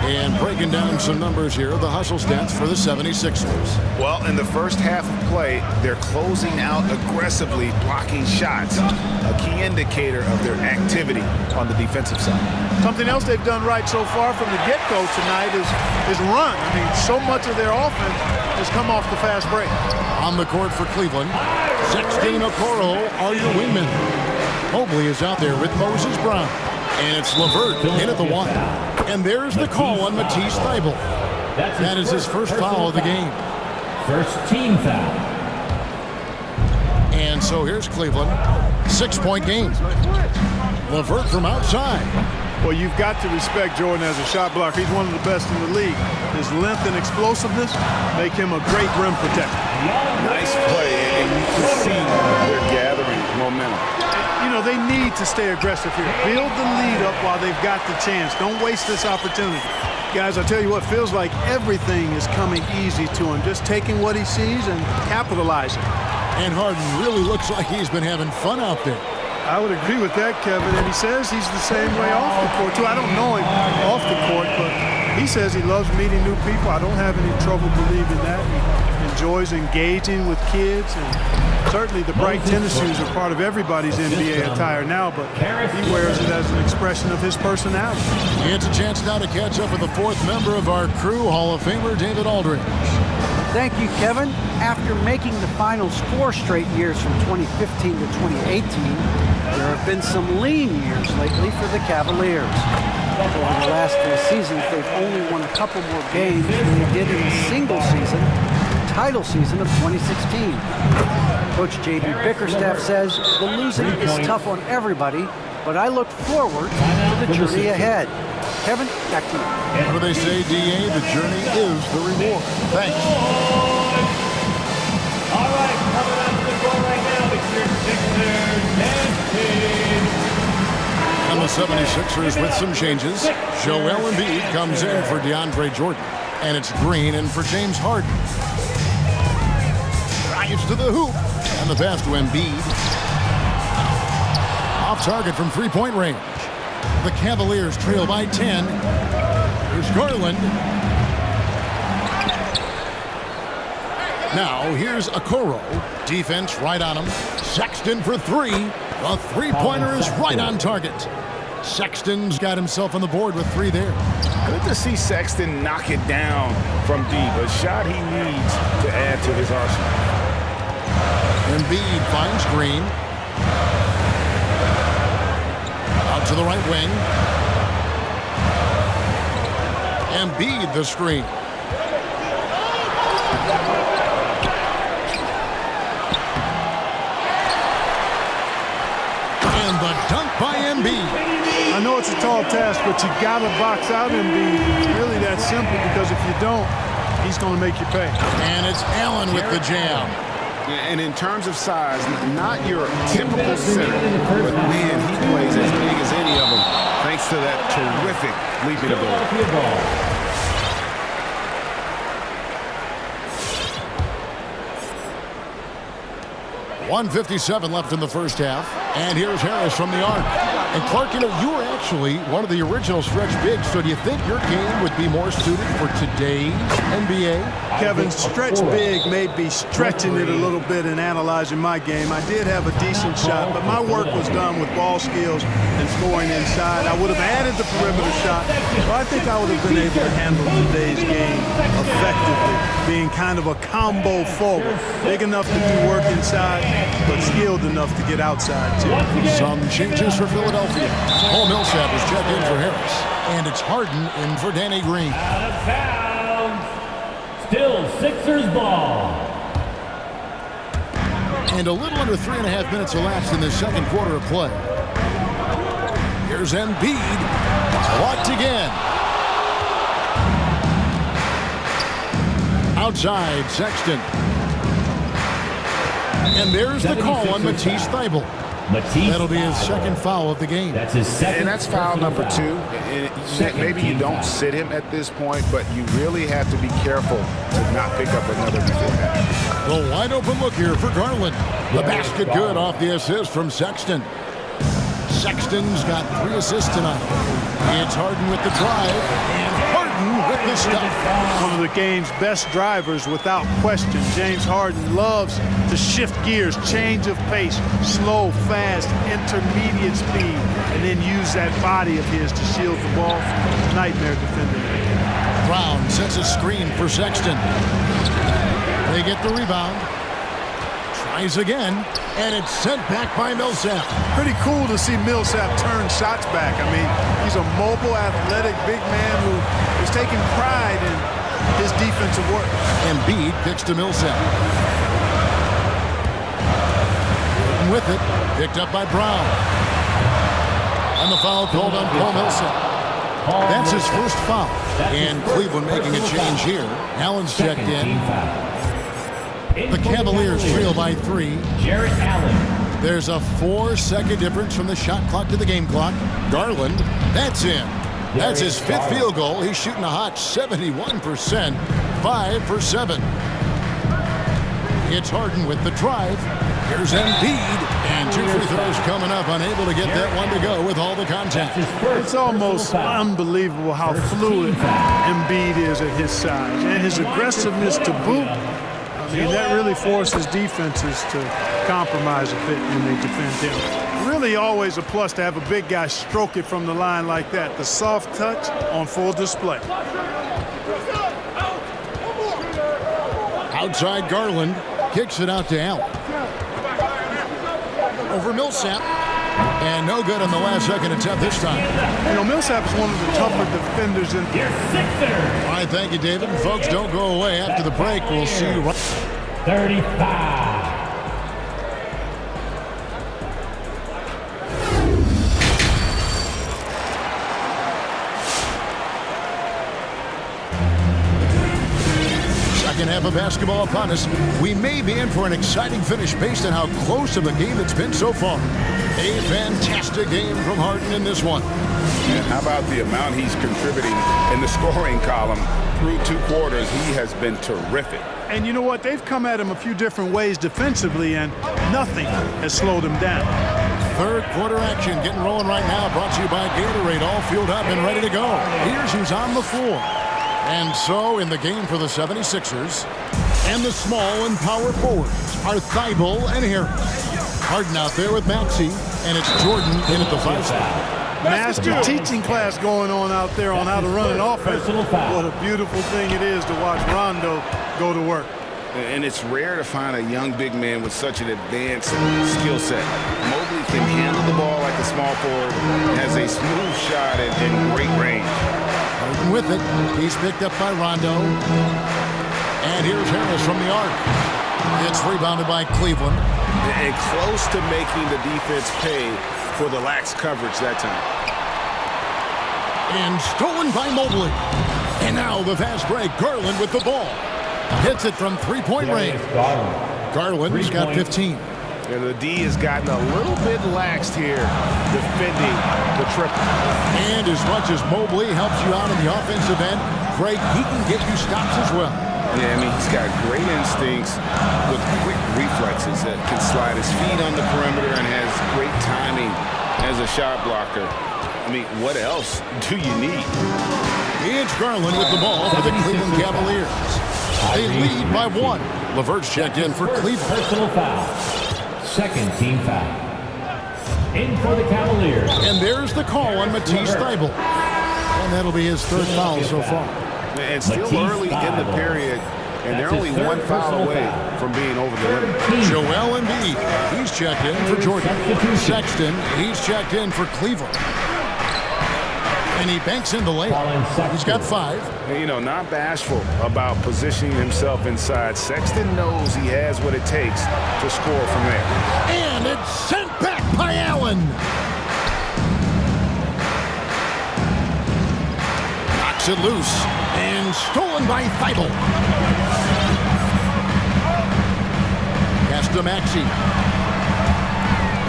S5: And breaking down some numbers here, the hustle stats for the 76ers.
S7: Well, in the first half of play, they're closing out aggressively, blocking shots, a key indicator of their activity on the defensive side.
S13: Something else they've done right so far from the get-go tonight is run. I mean, so much of their offense has come off the fast break.
S5: On the court for Cleveland, Sexton, Okoro are your wingmen. Mobley is out there with Moses Brown. And it's LeVert in at the 1. And there's the call on Matisse Thybulle. That is his first foul of the game.
S12: First team foul.
S5: And so here's Cleveland. 6-point game. LeVert from outside.
S13: Well, you've got to respect Jordan as a shot blocker. He's one of the best in the league. His length and explosiveness make him a great rim protector.
S7: Nice play, and you can see they're gathering momentum.
S13: You know, they need to stay aggressive here. Build the lead up while they've got the chance. Don't waste this opportunity. Guys, I tell you what, feels like everything is coming easy to him. Just taking what he sees and capitalizing.
S5: And Harden really looks like he's been having fun out there.
S13: I would agree with that, Kevin. And he says he's the same way off the court, too. I don't know him off the court, but he says he loves meeting new people. I don't have any trouble believing that. He enjoys engaging with kids. And certainly the bright tennis shoes are part of everybody's NBA attire now, but he wears it as an expression of his personality.
S5: It's a chance now to catch up with the 4th member of our crew, Hall of Famer David Aldridge.
S8: Thank you, Kevin. After making the finals 4 straight years from 2015 to 2018, there have been some lean years lately for the Cavaliers. Over the last 3 seasons, they've only won a couple more games than they did in a single season, title season of 2016. Coach J.B. Bickerstaff says the losing is tough on everybody, but I look forward to the journey ahead. Kevin, back to you.
S5: What do they say, D.A.? The journey is the reward. Thanks.
S12: All right, coming out to the floor right now, it's your Sixers team.
S5: And the 76ers with some changes. Joel Embiid comes in for DeAndre Jordan. And it's Green in for James Harden. Drives to the hoop. And the pass to Embiid. Off target from three-point range. The Cavaliers trail by 10. Here's Garland. Now here's Okoro. Defense right on him. Sexton for 3. The three-pointer is right on target. Sexton's got himself on the board with 3 there.
S7: Good to see Sexton knock it down from deep. A shot he needs to add to his arsenal.
S5: Embiid finds Green. Out to the right wing. Embiid the screen. And the dunk by Embiid.
S13: I know it's a tall task, but you got to box out Embiid. It's really that simple, because if you don't, he's going to make you pay.
S5: And it's Allen with the jam.
S7: And in terms of size, not your typical center, but man, he plays as big as any of them, thanks to that terrific leaping ability.
S5: 1:57 left in the first half. And here's Harris from the arc. And Clark, you were actually one of the original stretch bigs, so do you think your game would be more suited for today's NBA?
S13: Kevin, stretch big may be stretching it a little bit in analyzing my game. I did have a decent shot, but my work was done with ball skills and scoring inside. I would have added the perimeter shot, but I think I would have been able to handle today's game effectively, being kind of a combo forward. Big enough to do work inside, but skilled enough to get outside, too.
S5: Some changes for Philadelphia. Paul Millsap is checked in for Harris. And it's Harden in for Danny Green.
S12: Out of bounds. Still Sixers ball.
S5: And a little under 3.5 minutes elapsed in the second quarter of play. Here's Embiid. Blocked again. Outside, Sexton. And there's the call on Matisse Thybulle. That'll be his second foul of the game.
S7: That's his second. And that's foul number 2. And maybe you don't sit him at this point, but you really have to be careful to not pick up another before that.
S5: The wide open look here for Garland. The basket good off the assist from Sexton. Sexton's got 3 assists tonight. It's Harden with the drive, and Harden with the stuff.
S13: One of the game's best drivers without question. James Harden loves to shift gears, change of pace, slow, fast, intermediate speed, and then use that body of his to shield the ball. Nightmare defending.
S5: Brown sets a screen for Sexton. They get the rebound. Tries again, and it's sent back by Millsap.
S13: Pretty cool to see Millsap turn shots back. I mean, he's a mobile, athletic, big man who is taking pride in his defensive work.
S5: Embiid kicks to Millsap. And with it, picked up by Brown. And the foul called on Paul Millsap. That's his first foul. And Cleveland making a change here. Allen's checked in. The Cavaliers trail by 3.
S12: Jarrett Allen.
S5: There's a 4-second difference from the shot clock to the game clock. Garland, that's in. That's his 5th field goal. He's shooting a hot 71%, 5 for 7. It's Harden with the drive. Here's Embiid, and 2 free throws coming up, unable to get that one to go with all the contact.
S13: It's almost unbelievable how fluid Embiid is at his size, and his aggressiveness to boot. I mean, that really forces defenses to compromise a bit when they defend him. Really always a plus to have a big guy stroke it from the line like that. The soft touch on full display.
S5: Outside Garland, kicks it out to Allen. Over Millsap. And no good on the last second attempt this time.
S13: You know, Millsap is one of the tougher defenders in here.
S5: All right, thank you, David. And folks, don't go away. After the break, we'll see you right.
S12: 35.
S5: Second half of basketball upon us. We may be in for an exciting finish based on how close of a game it's been so far. A fantastic game from Harden in this one.
S7: And how about the amount he's contributing in the scoring column through 2 quarters? He has been terrific.
S13: And you know what? They've come at him a few different ways defensively, and nothing has slowed him down.
S5: Third quarter action getting rolling right now. Brought to you by Gatorade. All fueled up and ready to go. Here's who's on the floor. And so in the game for the 76ers, and the small and power forwards are Thybulle and Harris. Harden out there with Maxey, and it's Jordan in at the 5 spot.
S13: Master teaching class going on out there on how to run an offense. What a beautiful thing it is to watch Rondo go to work.
S7: And it's rare to find a young big man with such an advanced skill set. Mobley can handle the ball like like the small forward has a smooth shot and great range.
S5: With it, he's picked up by Rondo. And here's Harris from the arc. It's rebounded by Cleveland.
S7: And close to making the defense pay for the lax coverage that time.
S5: And stolen by Mobley. And now the fast break. Garland with the ball. Hits it from three-point range. Garland's got 15.
S7: And the D has gotten a little bit laxed here defending the triple.
S5: And as much as Mobley helps you out on the offensive end, Greg, he can get you stops as well.
S7: Yeah, I mean, he's got great instincts with quick reflexes that can slide his feet on the perimeter and has great timing as a shot blocker. I mean, what else do you need?
S5: It's Garland with the ball for the Cleveland Cavaliers. They lead by 1. LeVert's checked in for Cleveland.
S12: Personal foul. Second team foul. In for the Cavaliers.
S5: And there's the call on Matisse Thybulle. And that'll be his third foul so far.
S7: And still early in the period, and they're only one foul away from being over the limit.
S5: Joel Embiid, he's checked in for Jordan. Sexton, he's checked in for Cleveland. And he banks in the layup. He's got 5.
S7: And, you know, not bashful about positioning himself inside. Sexton knows he has what it takes to score from there.
S5: And it's sent back by Allen. Knocks it loose. And stolen by Thybulle. Pass to Maxey.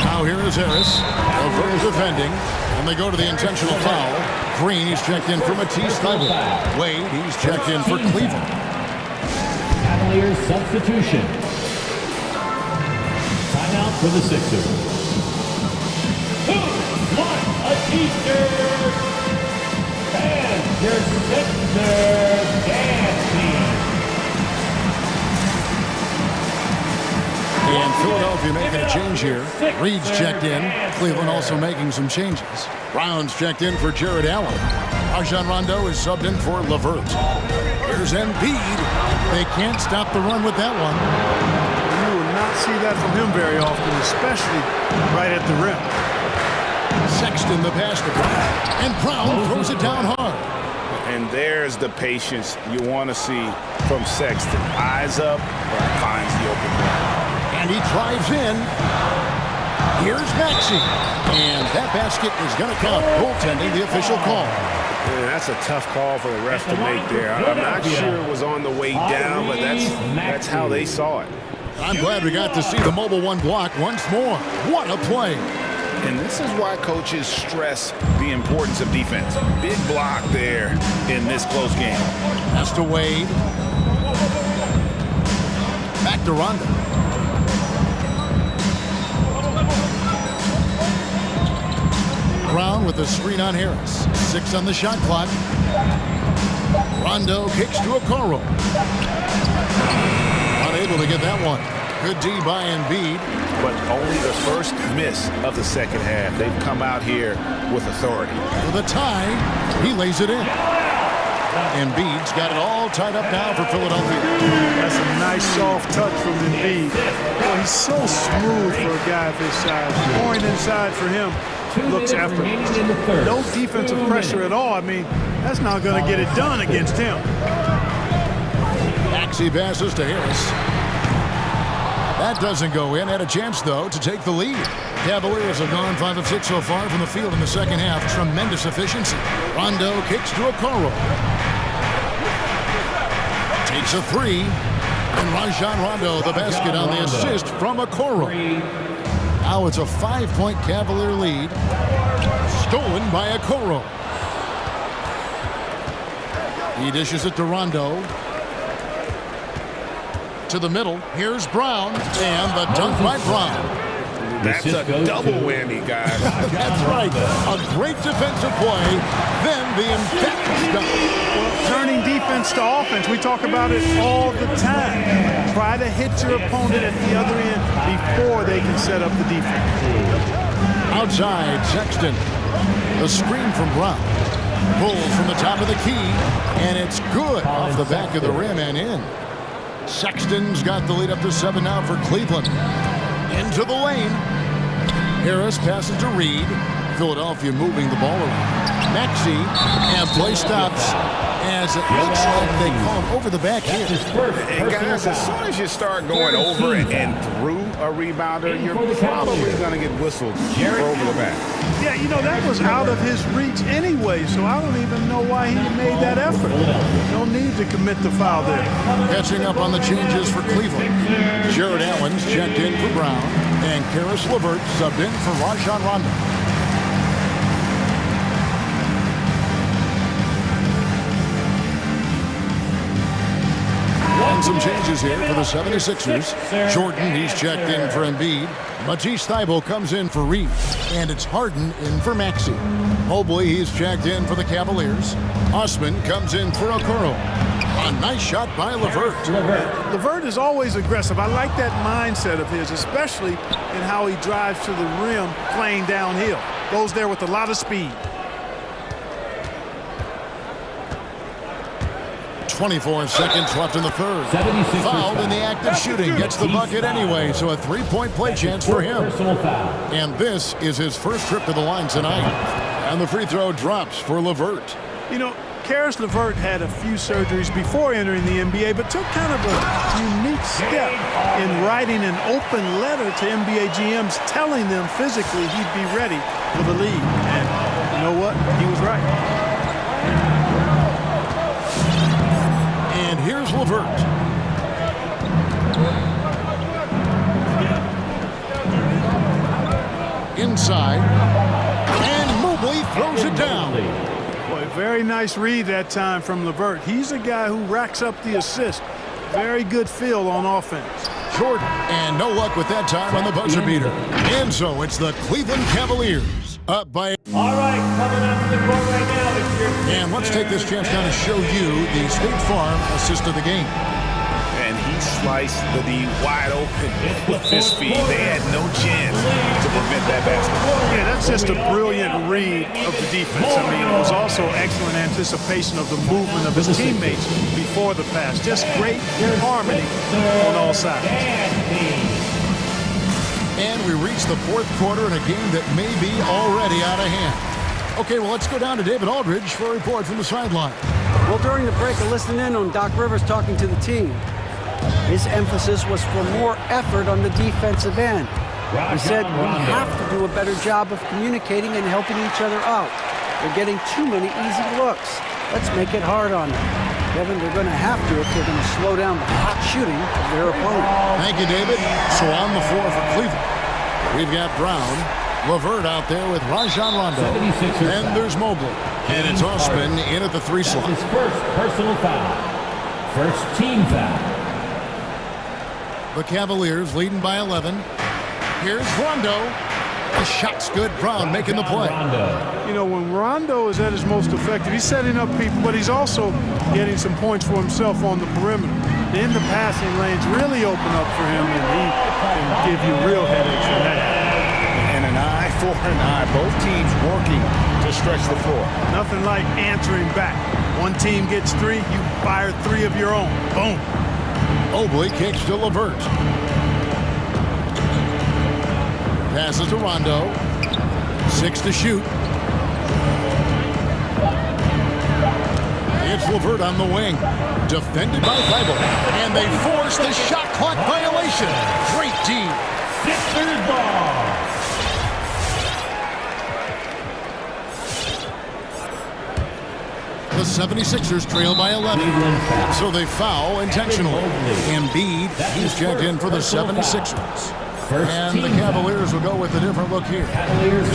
S5: Now here is Harris. LeVert defending. And they go to the intentional foul. Green, he's checked in for Matisse Thybulle. Wade, he's checked in for Cleveland.
S12: Cavaliers substitution. Timeout for the Sixers. 2, 1, a T-shirt. And your Sixers dance team.
S5: And Philadelphia making a change here. Reed's checked in. Cleveland also making some changes. Brown's checked in for Jared Allen. Rajon Rondo is subbed in for LeVert. Here's Embiid. They can't stop the run with that one.
S13: You will not see that from him very often, especially right at the rim.
S5: Sexton the pass to Brown. And Brown throws it down hard.
S7: And there's the patience you want to see from Sexton. Eyes up, finds the open door.
S5: And he drives in. Here's Maxey. And that basket is going to count. Goaltending, the official call.
S7: Yeah, that's a tough call for the ref to make there. I'm not sure it was on the way down, but that's how they saw it.
S5: I'm glad we got to see the Mobile One block once more. What a play.
S7: And this is why coaches stress the importance of defense. Big block there in this close game.
S5: That's to Wade. Back to Rondo. Brown with the screen on Harris. 6 on the shot clock. Rondo kicks to Okoro. Unable to get that one. Good D by Embiid.
S7: But only the first miss of the second half. They've come out here with authority.
S5: With a tie, he lays it in. Embiid's got it all tied up now for Philadelphia.
S13: That's a nice soft touch from Embiid. Well, he's so smooth for a guy of his size. Going inside for him looks effortless. No defensive pressure at all. I mean, that's not going to get it done against him.
S5: Maxey passes to Harris. That doesn't go in. Had a chance, though, to take the lead. Cavaliers have gone 5 of 6 so far from the field in the second half. Tremendous efficiency. Rondo kicks to Okoro. Takes a 3. And Rajon Rondo, the basket on the assist from Okoro. Now it's a 5-point Cavalier lead. Stolen by Okoro. He dishes it to Rondo. To the middle. Here's Brown. And the dunk by Brown.
S7: That's a double whammy, guys.
S5: That's right. A great defensive play. Then the emphatic dunk.
S13: Well, turning defense to offense. We talk about it all the time. Try to hit your opponent at the other end before they can set up the defense.
S5: Outside, Sexton. The screen from Brown. Pulled from the top of the key. And it's good off the back of the rim and in. Sexton's got the lead up to 7 now for Cleveland. Into the lane. Harris passes to Reed. Philadelphia moving the ball around. Maxey, and play stops as it looks like they call him over the back here.
S7: And guys, as soon as you start going over and through a rebounder, you're probably going to get whistled for over the back.
S13: Yeah, you know, that was out of his reach anyway, so I don't even know why he made that effort. No need to commit the foul there.
S5: Catching up on the changes for Cleveland. Jared Allen's checked in for Brown, and Karis LeVert subbed in for Rajon Rondo. And some changes here for the 76ers. Jordan, he's checked in for Embiid. Matisse Thybulle comes in for Reed. And it's Harden in for Maxey. Mobley, he's checked in for the Cavaliers. Osman comes in for Okoro. A nice shot by LeVert.
S13: LeVert is always aggressive. I like that mindset of his, especially in how he drives to the rim playing downhill. Goes there with a lot of speed.
S5: 24 seconds left in the third. Fouled in the act of shooting. Gets the bucket anyway, so a three-point play chance for him. And this is his first trip to the line tonight. And the free throw drops for LeVert.
S13: You know, Karis LeVert had a few surgeries before entering the NBA, but took kind of a unique step in writing an open letter to NBA GMs telling them physically he'd be ready for the league. And you know what? He was right.
S5: And here's LeVert. Inside. And Mobley throws it down.
S13: Boy, very nice read that time from LeVert. He's a guy who racks up the assist. Very good feel on offense.
S5: Jordan, and no luck with that time on the buzzer beater. And so it's the Cleveland Cavaliers up by...
S12: All right, coming up to the court right now.
S5: And let's take this chance now to show you the State Farm assist of the game.
S7: And he sliced the D wide open with his feet. They had no chance to prevent that basket.
S13: Yeah, that's just a brilliant read of the defense. I mean, it was also excellent anticipation of the movement of his teammates before the pass. Just great harmony on all sides.
S5: And we reach the fourth quarter in a game that may be already out of hand. Okay, well, let's go down to David Aldridge for a report from the sideline.
S8: Well, during the break, I listened in on Doc Rivers talking to the team. His emphasis was for more effort on the defensive end. He said, we have to do a better job of communicating and helping each other out. They're getting too many easy looks. Let's make it hard on them. Kevin, they're going to have to if they're going to slow down the hot shooting of their opponent.
S5: Thank you, David. So on the floor for Cleveland, we've got Brown, LeVert out there with Rajon Rondo, and there's Mobley. And it's Osman in at the three slot.
S12: His first personal foul. First team foul.
S5: The Cavaliers leading by 11. Here's Rondo. The shot's good. Brown making the play.
S13: You know, when Rondo is at his most effective, he's setting up people, but he's also getting some points for himself on the perimeter. Then the passing lanes really open up for him, and he can give you real headaches from that.
S7: And an eye for an eye. Both teams working to stretch the floor.
S13: Nothing like answering back. One team gets three, you fire three of your own. Boom.
S5: Mobley kicks to LeVert. Passes to Rondo. 6 to shoot. It's LeVert on the wing. Defended by Thybulle. And they force the shot clock violation. Great D.
S12: Sixers ball.
S5: The 76ers trail by 11. So they foul intentionally. Embiid, he's checked in for the 76ers. And the Cavaliers will go with a different look here.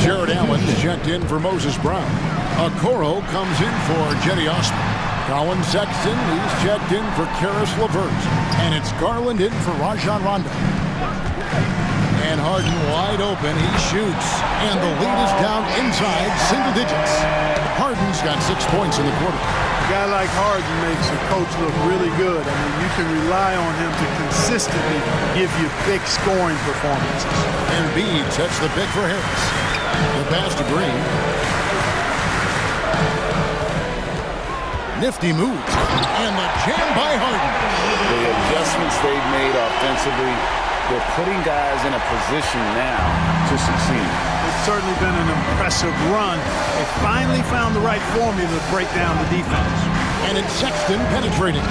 S5: Jared Allen checked in for Moses Brown. Okoro comes in for Jetty Osman. Colin Sexton, he's checked in for Karis LeVert. And it's Garland in for Rajon Rondo. And Harden wide open, he shoots. And the lead is down inside single digits. Harden's got 6 points in the quarter.
S13: A guy like Harden makes a coach look really good. I mean, you can rely on him to consistently give you big scoring performances.
S5: Embiid sets the pick for Harris. The pass to Green. Nifty move. And the jam by Harden.
S7: The adjustments they've made offensively They're putting guys in a position now to succeed.
S13: It's certainly been an impressive run. They finally found the right formula to break down the defense.
S5: And it's Sexton penetrating.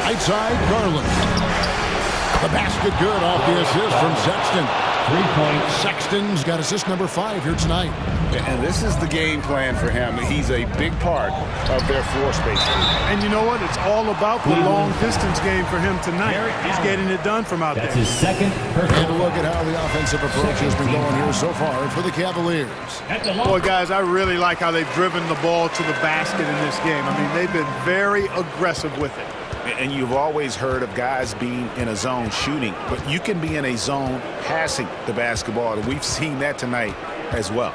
S5: Right side, Garland. The basket good off the assist from Sexton.
S4: 3 points.
S5: Sexton's got assist number 5 here tonight.
S7: And this is the game plan for him. He's a big part of their floor spacing.
S13: And you know what? It's all about the long distance game for him tonight. He's getting it done from out
S4: That's
S13: there.
S4: his second
S5: And
S4: personal.
S5: a look at how the offensive approach has been going here so far for the Cavaliers.
S13: Boy, guys, I really like how they've driven the ball to the basket in this game. I mean, they've been very aggressive with it.
S7: And you've always heard of guys being in a zone shooting, but you can be in a zone passing the basketball, and we've seen that tonight as well.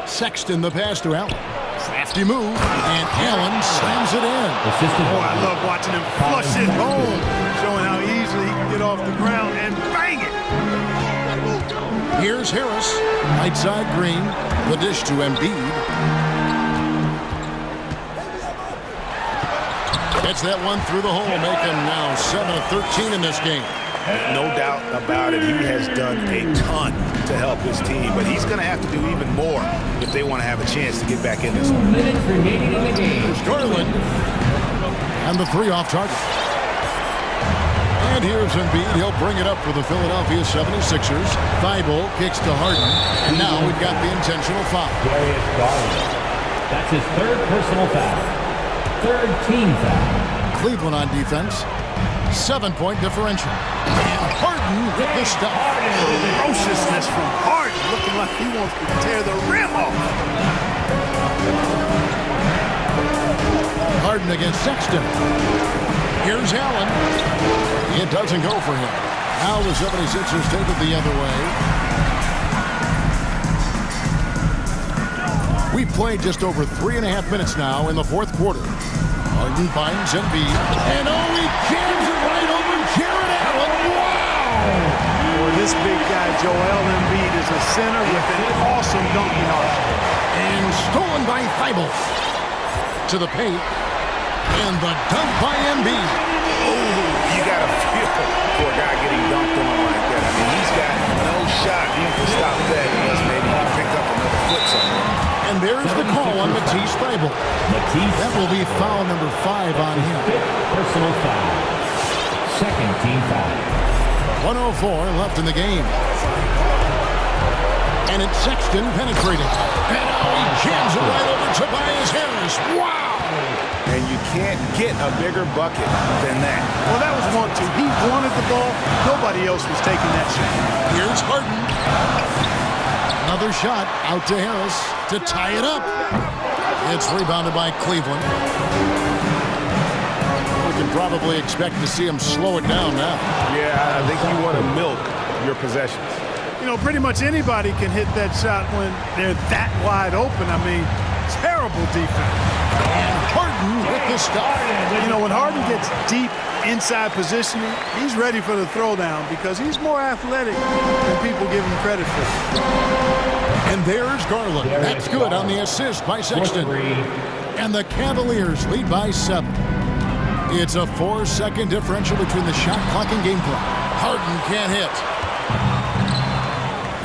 S5: Sexton the pass to Allen. Crafty move, and Allen slams it in.
S13: Oh, I love watching him flush it home, showing how easily he can get off the ground and bang it.
S5: Here's Harris, right side Green, the dish to Embiid. Gets that one through the hole, making now 7 of 13 in this game.
S7: No doubt about it, he has done a ton to help his team, but he's going to have to do even more if they want to have a chance to get back in this one.
S4: Minutes remaining in the game.
S5: Here's Garland. And the 3 off target. And here's Embiid. He'll bring it up for the Philadelphia 76ers. Thibault kicks to Harden. And now we've got the intentional foul.
S4: Darius Garland. That's his third personal foul. Third team foul.
S5: Cleveland on defense. 7-point differential. And Harden with the stuff.
S13: Ferociousness from Harden, looking like he wants to tear the rim off.
S5: Harden against Sexton. Here's Allen. It doesn't go for him. Now the 76ers take it the other way. We've played just over 3.5 minutes now in the fourth quarter. Harden finds Embiid. And oh, he jams it right over Jared Allen. Wow!
S13: Boy, this big guy, Joel Embiid, is a center with an awesome dunking arm.
S5: And stolen by Thibault. To the paint. And the dunk by Embiid.
S7: Oh, you got to feel for a guy getting dunked on like that. I mean, he's got no shot you can stop that unless maybe he picked up another foot somewhere.
S5: And there's the call on Matisse Thibault. That will be foul number 5 on him.
S4: Personal foul. Second team foul.
S5: 1:04 left in the game. And it's Sexton penetrating. And now he jams it right over Tobias Harris. Wow!
S7: And you can't get a bigger bucket than that.
S13: Well, that was 1-2. He wanted the ball. Nobody else was taking that shot.
S5: Here's Harden. Another shot out to Harris to tie it up. It's rebounded by Cleveland. We can probably expect to see him slow it down now.
S7: Yeah, I think you want to milk your possessions.
S13: You know, pretty much anybody can hit that shot when they're that wide open. I mean, terrible defense.
S5: And Harden with the start.
S13: You know, when Harden gets deep inside positioning, he's ready for the throwdown because he's more athletic than people give him credit for.
S5: And there's Garland. That's good on the assist by Sexton. And the Cavaliers lead by 7. It's a 4-second differential between the shot clock and game clock. Harden can't hit.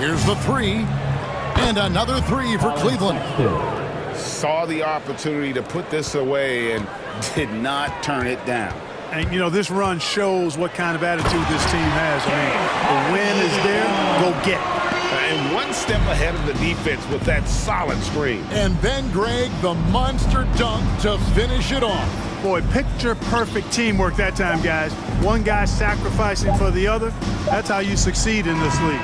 S5: Here's the 3. And another 3 for Cleveland.
S7: Saw the opportunity to put this away and did not turn it down.
S13: And, you know, this run shows what kind of attitude this team has. I mean, the win is there, go get it.
S7: And one step ahead of the defense with that solid screen.
S5: And then Greg, the monster dunk to finish it off.
S13: Boy, picture-perfect teamwork that time, guys. One guy sacrificing for the other. That's how you succeed in this league.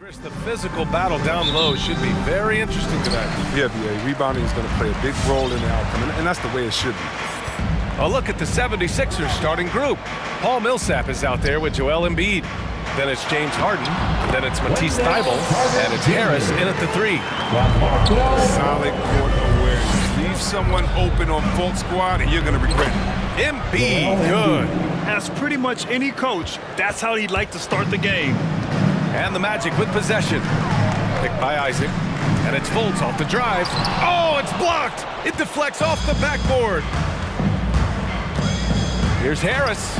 S1: Chris, the physical battle down low should be very interesting tonight.
S10: Yeah, BA. Rebounding is going to play a big role in the outcome, and that's the way it should be.
S1: A look at the 76ers starting group. Paul Millsap is out there with Joel Embiid. Then it's James Harden. Then it's Matisse Thybulle. And it's Harris in at the 3.
S9: Solid court awareness. Leave someone open on full squad and you're going to regret it.
S1: Embiid, good.
S3: As pretty much any coach, that's how he'd like to start the game.
S1: And the Magic with possession. Picked by Isaac. And it's Fultz off the drive. Oh, it's blocked. It deflects off the backboard. Here's Harris.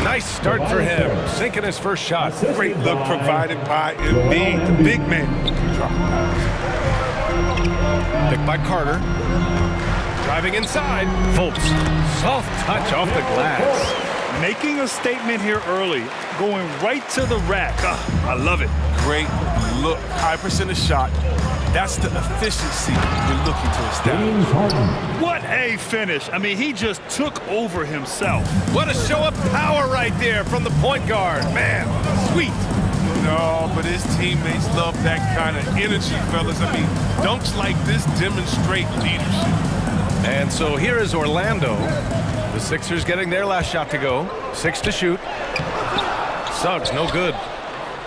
S1: Nice start for him. Sinking his first shot.
S9: Great look provided by Embiid, the big man.
S1: Picked by Carter. Driving inside. Fultz. Soft touch off the glass.
S3: Making a statement here early. Going right to the rack. I love it.
S9: Great look. High percentage shot. That's the efficiency you're looking to establish.
S3: What a finish. I mean, he just took over himself.
S1: What a show of power right there from the point guard. Man, sweet.
S9: No, but his teammates love that kind of energy, fellas. I mean, dunks like this demonstrate leadership.
S1: And so here is Orlando. The Sixers getting their last shot to go. 6 to shoot. Suggs, no good.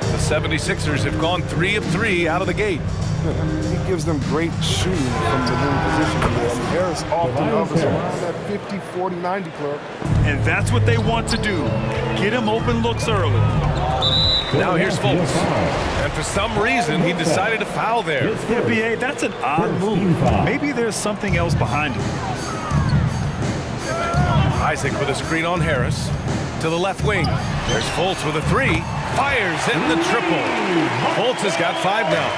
S1: The 76ers have gone 3 of 3 out of the gate.
S10: He gives them great shooting from the new position. Harris often hovers around that 50, 40, 90 club.
S3: And that's what they want to do. Get him open looks early.
S1: Now here's Fultz. And for some reason, he decided to foul there.
S3: Yeah, BA, that's an odd move. Maybe there's something else behind it.
S1: Isaac with a screen on Harris. To the left wing. There's Fultz with a 3. Fires hitting the triple. Fultz has got 5 now.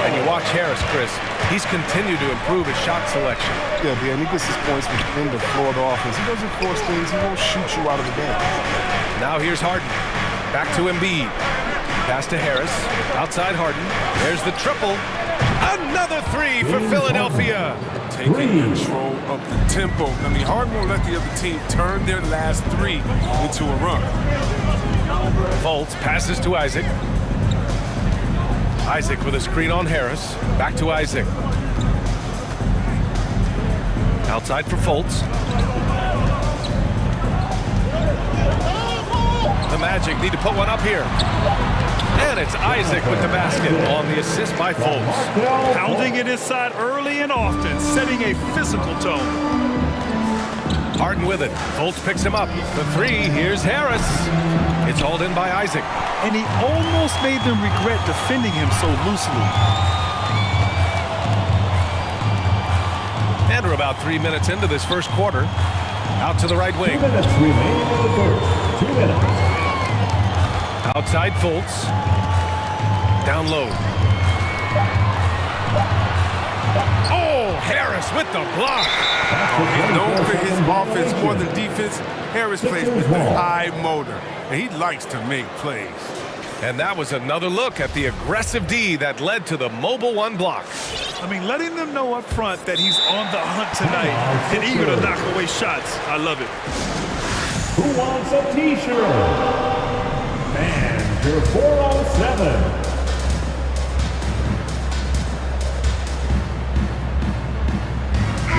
S1: And you watch Harris, Chris. He's continued to improve his shot selection.
S10: Yeah, and he gets his points within the floor of the offense. He doesn't force things. He won't shoot you out of the game.
S1: Now here's Harden. Back to Embiid. Pass to Harris. Outside Harden. There's the triple. Another 3 for Philadelphia.
S9: Taking control of the tempo. I mean, Harden won't let the other team turn their last 3 into a run.
S1: Fultz passes to Isaac. Isaac with a screen on Harris. Back to Isaac. Outside for Fultz. The Magic need to put one up here. And it's Isaac with the basket on the assist by Fultz.
S3: Pounding it inside early and often, setting a physical tone.
S1: Harden with it. Fultz picks him up. The 3, here's Harris. It's hauled in by Isaac.
S3: And he almost made them regret defending him so loosely.
S1: And we're about 3 minutes into this first quarter. Out to the right wing.
S4: 2 minutes remaining in the first. 2 minutes.
S1: Outside Fultz. Down low. Oh, Harris with the block.
S9: He's known for his offense more than defense. Harris plays with the high motor, and he likes to make plays.
S1: And that was another look at the aggressive D that led to the mobile 1 block.
S3: I mean, letting them know up front that he's on the hunt tonight and eager to knock away shots. I love it.
S4: Who wants a T-shirt? And your 407.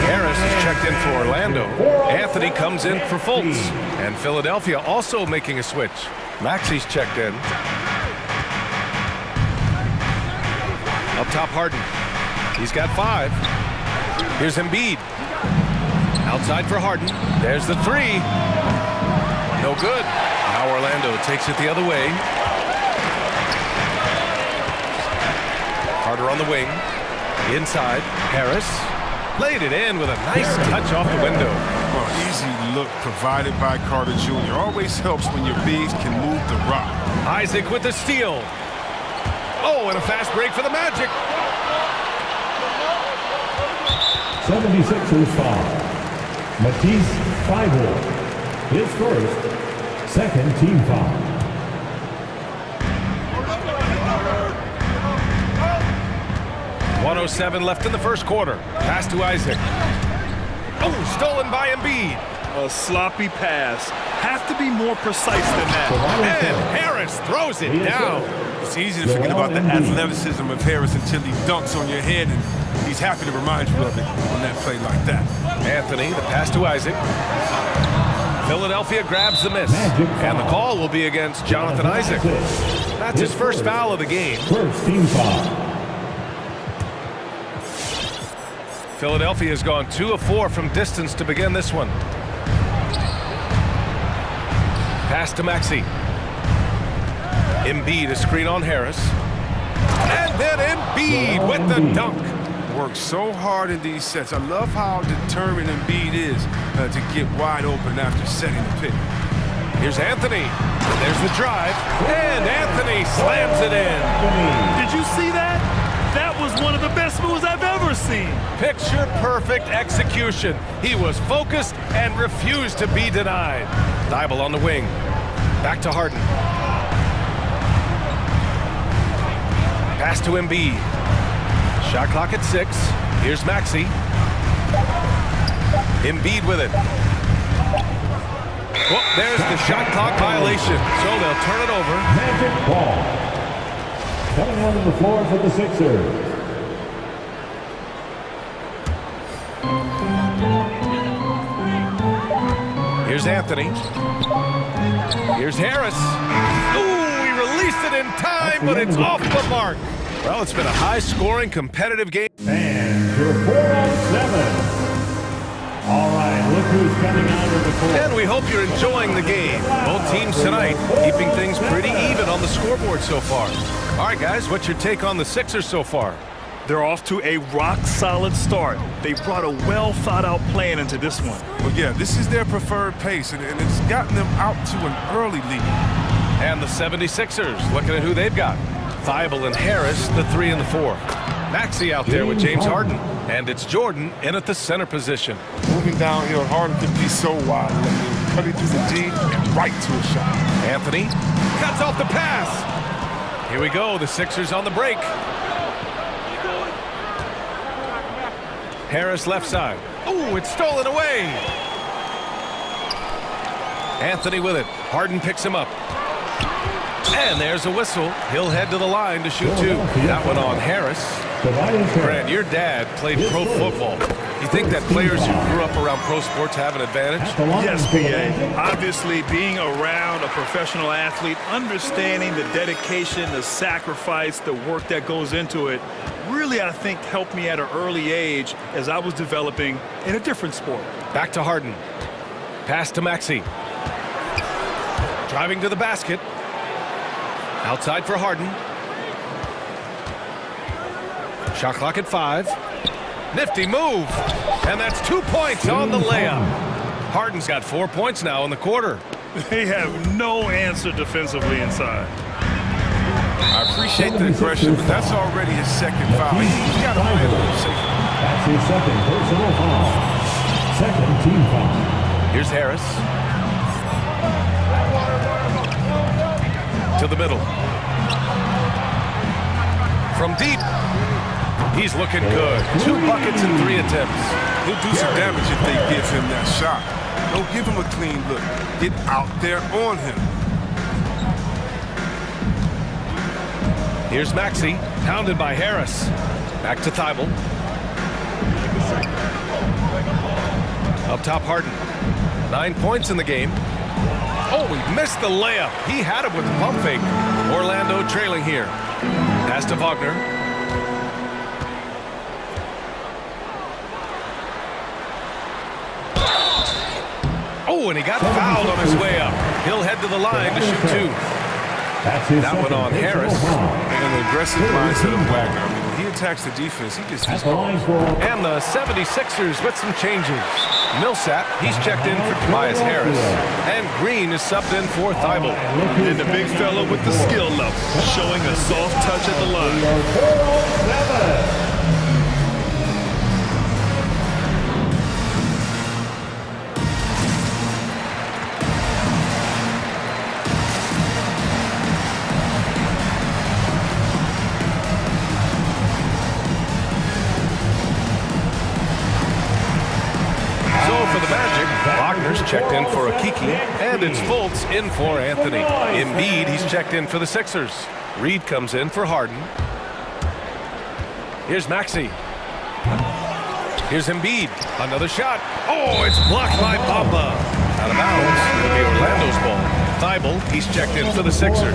S1: Harris is checked in for Orlando. Anthony comes in for Fultz. And Philadelphia also making a switch. Maxi's checked in. Up top, Harden. He's got 5. Here's Embiid. Outside for Harden. There's the 3. No good. Now Orlando takes it the other way. Carter on the wing. Inside. Harris. Laid it in with a nice touch off the window.
S9: Well, easy look provided by Carter Jr. Always helps when your bigs can move the rock.
S1: Isaac with the steal. Oh, and a fast break for the Magic.
S4: 76ers foul. Matisse Thybulle. His first, second team foul.
S1: .107 left in the first quarter. Pass to Isaac. Oh, stolen by Embiid.
S3: A sloppy pass. Have to be more precise than that.
S1: And Harris throws it down.
S9: It's easy to forget about the athleticism of Harris until he dunks on your head, and he's happy to remind you of it on that play like that.
S1: Anthony, the pass to Isaac. Philadelphia grabs the miss, and the call will be against Jonathan Isaac. That's his first foul of the game.
S4: First team foul.
S1: Philadelphia has gone 2 of 4 from distance to begin this one. Pass to Maxey. Embiid, a screen on Harris. And then Embiid with the dunk.
S9: Works so hard in these sets. I love how determined Embiid is to get wide open after setting the pick.
S1: Here's Anthony. There's the drive. And Anthony slams it in.
S3: Did you see that? That was one of the best moves I've ever seen.
S1: Picture perfect execution. He was focused and refused to be denied. Thibault on the wing. Back to Harden. Pass to Embiid. Shot clock at 6. Here's Maxey. Embiid with it. Well, there's the shot clock violation. So they'll turn it over.
S4: Magic ball. Coming onto the floor for the Sixers.
S1: Here's Anthony. Here's Harris. Ooh, he released it in time, but it's off the mark. Well, it's been a high-scoring, competitive game.
S4: And your 4-on-7. All right, look who's coming out of the court.
S1: And we hope you're enjoying the game. Both teams tonight keeping things pretty even on the scoreboard so far. All right, guys, what's your take on the Sixers so far?
S3: They're off to a rock-solid start. They brought a well-thought-out plan into this one.
S9: Well, yeah, this is their preferred pace, and it's gotten them out to an early lead.
S1: And the 76ers, looking at who they've got. Thibault and Harris, the 3 and the 4. Maxey out there with James Harden. And it's Jordan in at the center position.
S9: Moving downhill, Harden could be so wide. Cutting through the D and right to a shot.
S1: Anthony cuts off the pass. Here we go, the Sixers on the break. Harris left side. Ooh, it's stolen away. Anthony with it. Harden picks him up. And there's a whistle. He'll head to the line to shoot 2. That one on Harris. Grant, your dad played pro football. You think that players who grew up around pro sports have an advantage?
S3: Yes, PA. Obviously, being around a professional athlete, understanding the dedication, the sacrifice, the work that goes into it, really, I think, helped me at an early age as I was developing in a different sport.
S1: Back to Harden. Pass to Maxey. Driving to the basket. Outside for Harden. Shot clock at 5. Nifty move. And that's 2 points on the layup. Harden's got 4 points now in the quarter.
S3: They have no answer defensively inside.
S9: I appreciate the aggression, but that's already his second foul. He's got to play a little safer.
S4: That's his second personal foul. Second team foul.
S1: Here's Harris. To the middle. From deep. He's looking good. 2 buckets in 3 attempts.
S9: He'll do some damage if they give him that shot. Don't give him a clean look. Get out there on him.
S1: Here's Maxey, pounded by Harris. Back to Thibault. Up top, Harden. 9 points in the game. Oh, he missed the layup. He had it with the pump fake. Orlando trailing here. Pass to Wagner. Oh, and he got fouled on his way up. He'll head to the line to shoot 2. That one on Harris.
S9: And an aggressive mindset of Wagner. I mean, when he attacks the defense, he gets his ball.
S1: And the 76ers with some changes. Millsap, he's checked in for Tobias Harris. And Green is subbed in for Thibault.
S3: And the big fella with the skill level, showing a soft touch at the line.
S1: for the Magic. Wagner's checked in for Akiki, and it's Fultz in for Anthony. Embiid, he's checked in for the Sixers. Reed comes in for Harden. Here's Maxey. Here's Embiid. Another shot. Oh, it's blocked by Bamba. Out of bounds. It'll be Orlando's ball. Thibault, he's checked in for the Sixers.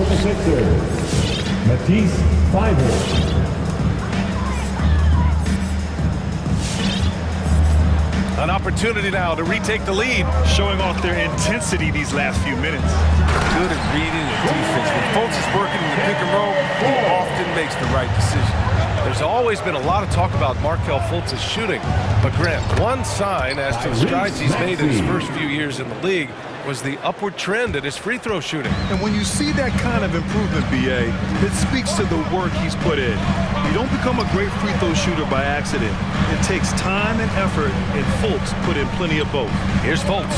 S12: Matisse Thibault.
S1: An opportunity now to retake the lead.
S3: Showing off their intensity these last few minutes.
S9: Good at reading the defense. When Fultz is working in the pick and roll, he often makes the right decision.
S1: There's always been a lot of talk about Markelle Fultz's shooting, but Grant, one sign as to the strides he's made in his first few years in the league was the upward trend at his free throw shooting.
S3: And when you see that kind of improvement, BA, it speaks to the work he's put in. You don't become a great free throw shooter by accident. It takes time and effort, and Fultz put in plenty of both.
S1: Here's Fultz.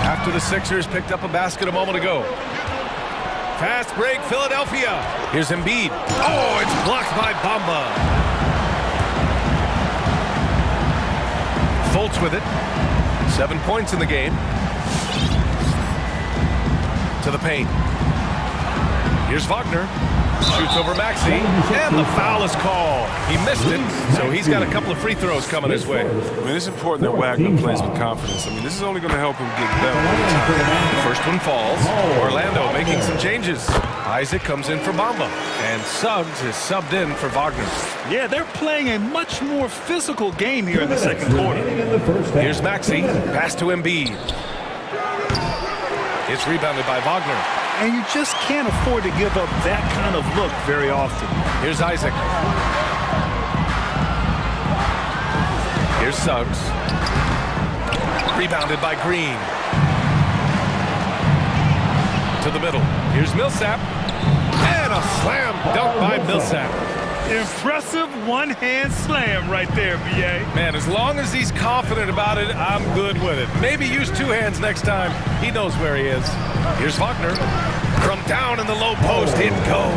S1: After the Sixers picked up a basket a moment ago. Fast break, Philadelphia. Here's Embiid. Oh, it's blocked by Bamba. Fultz with it. 7 points in the game. To the paint. Here's Wagner. Shoots over Maxey, and the foul is called. He missed it, so he's got a couple of free throws coming his way.
S9: I mean, it's important that Wagner plays with confidence. I mean, this is only going to help him get better.
S1: The first one falls. Orlando making some changes. Isaac comes in for Bamba, and Suggs is subbed in for Wagner.
S3: Yeah, they're playing a much more physical game here in the second quarter.
S1: Here's Maxey. Pass to Embiid. It's rebounded by Wagner.
S3: And you just can't afford to give up that kind of look very often.
S1: Here's Isaac. Here's Suggs. Rebounded by Green. To the middle. Here's Millsap. And a slam dunk by Millsap.
S3: Impressive one-hand slam right there, B.A.
S1: Man, as long as he's confident about it, I'm good with it. Maybe use two hands next time. He knows where he is. Here's Wagner. From down in the low post, it goes.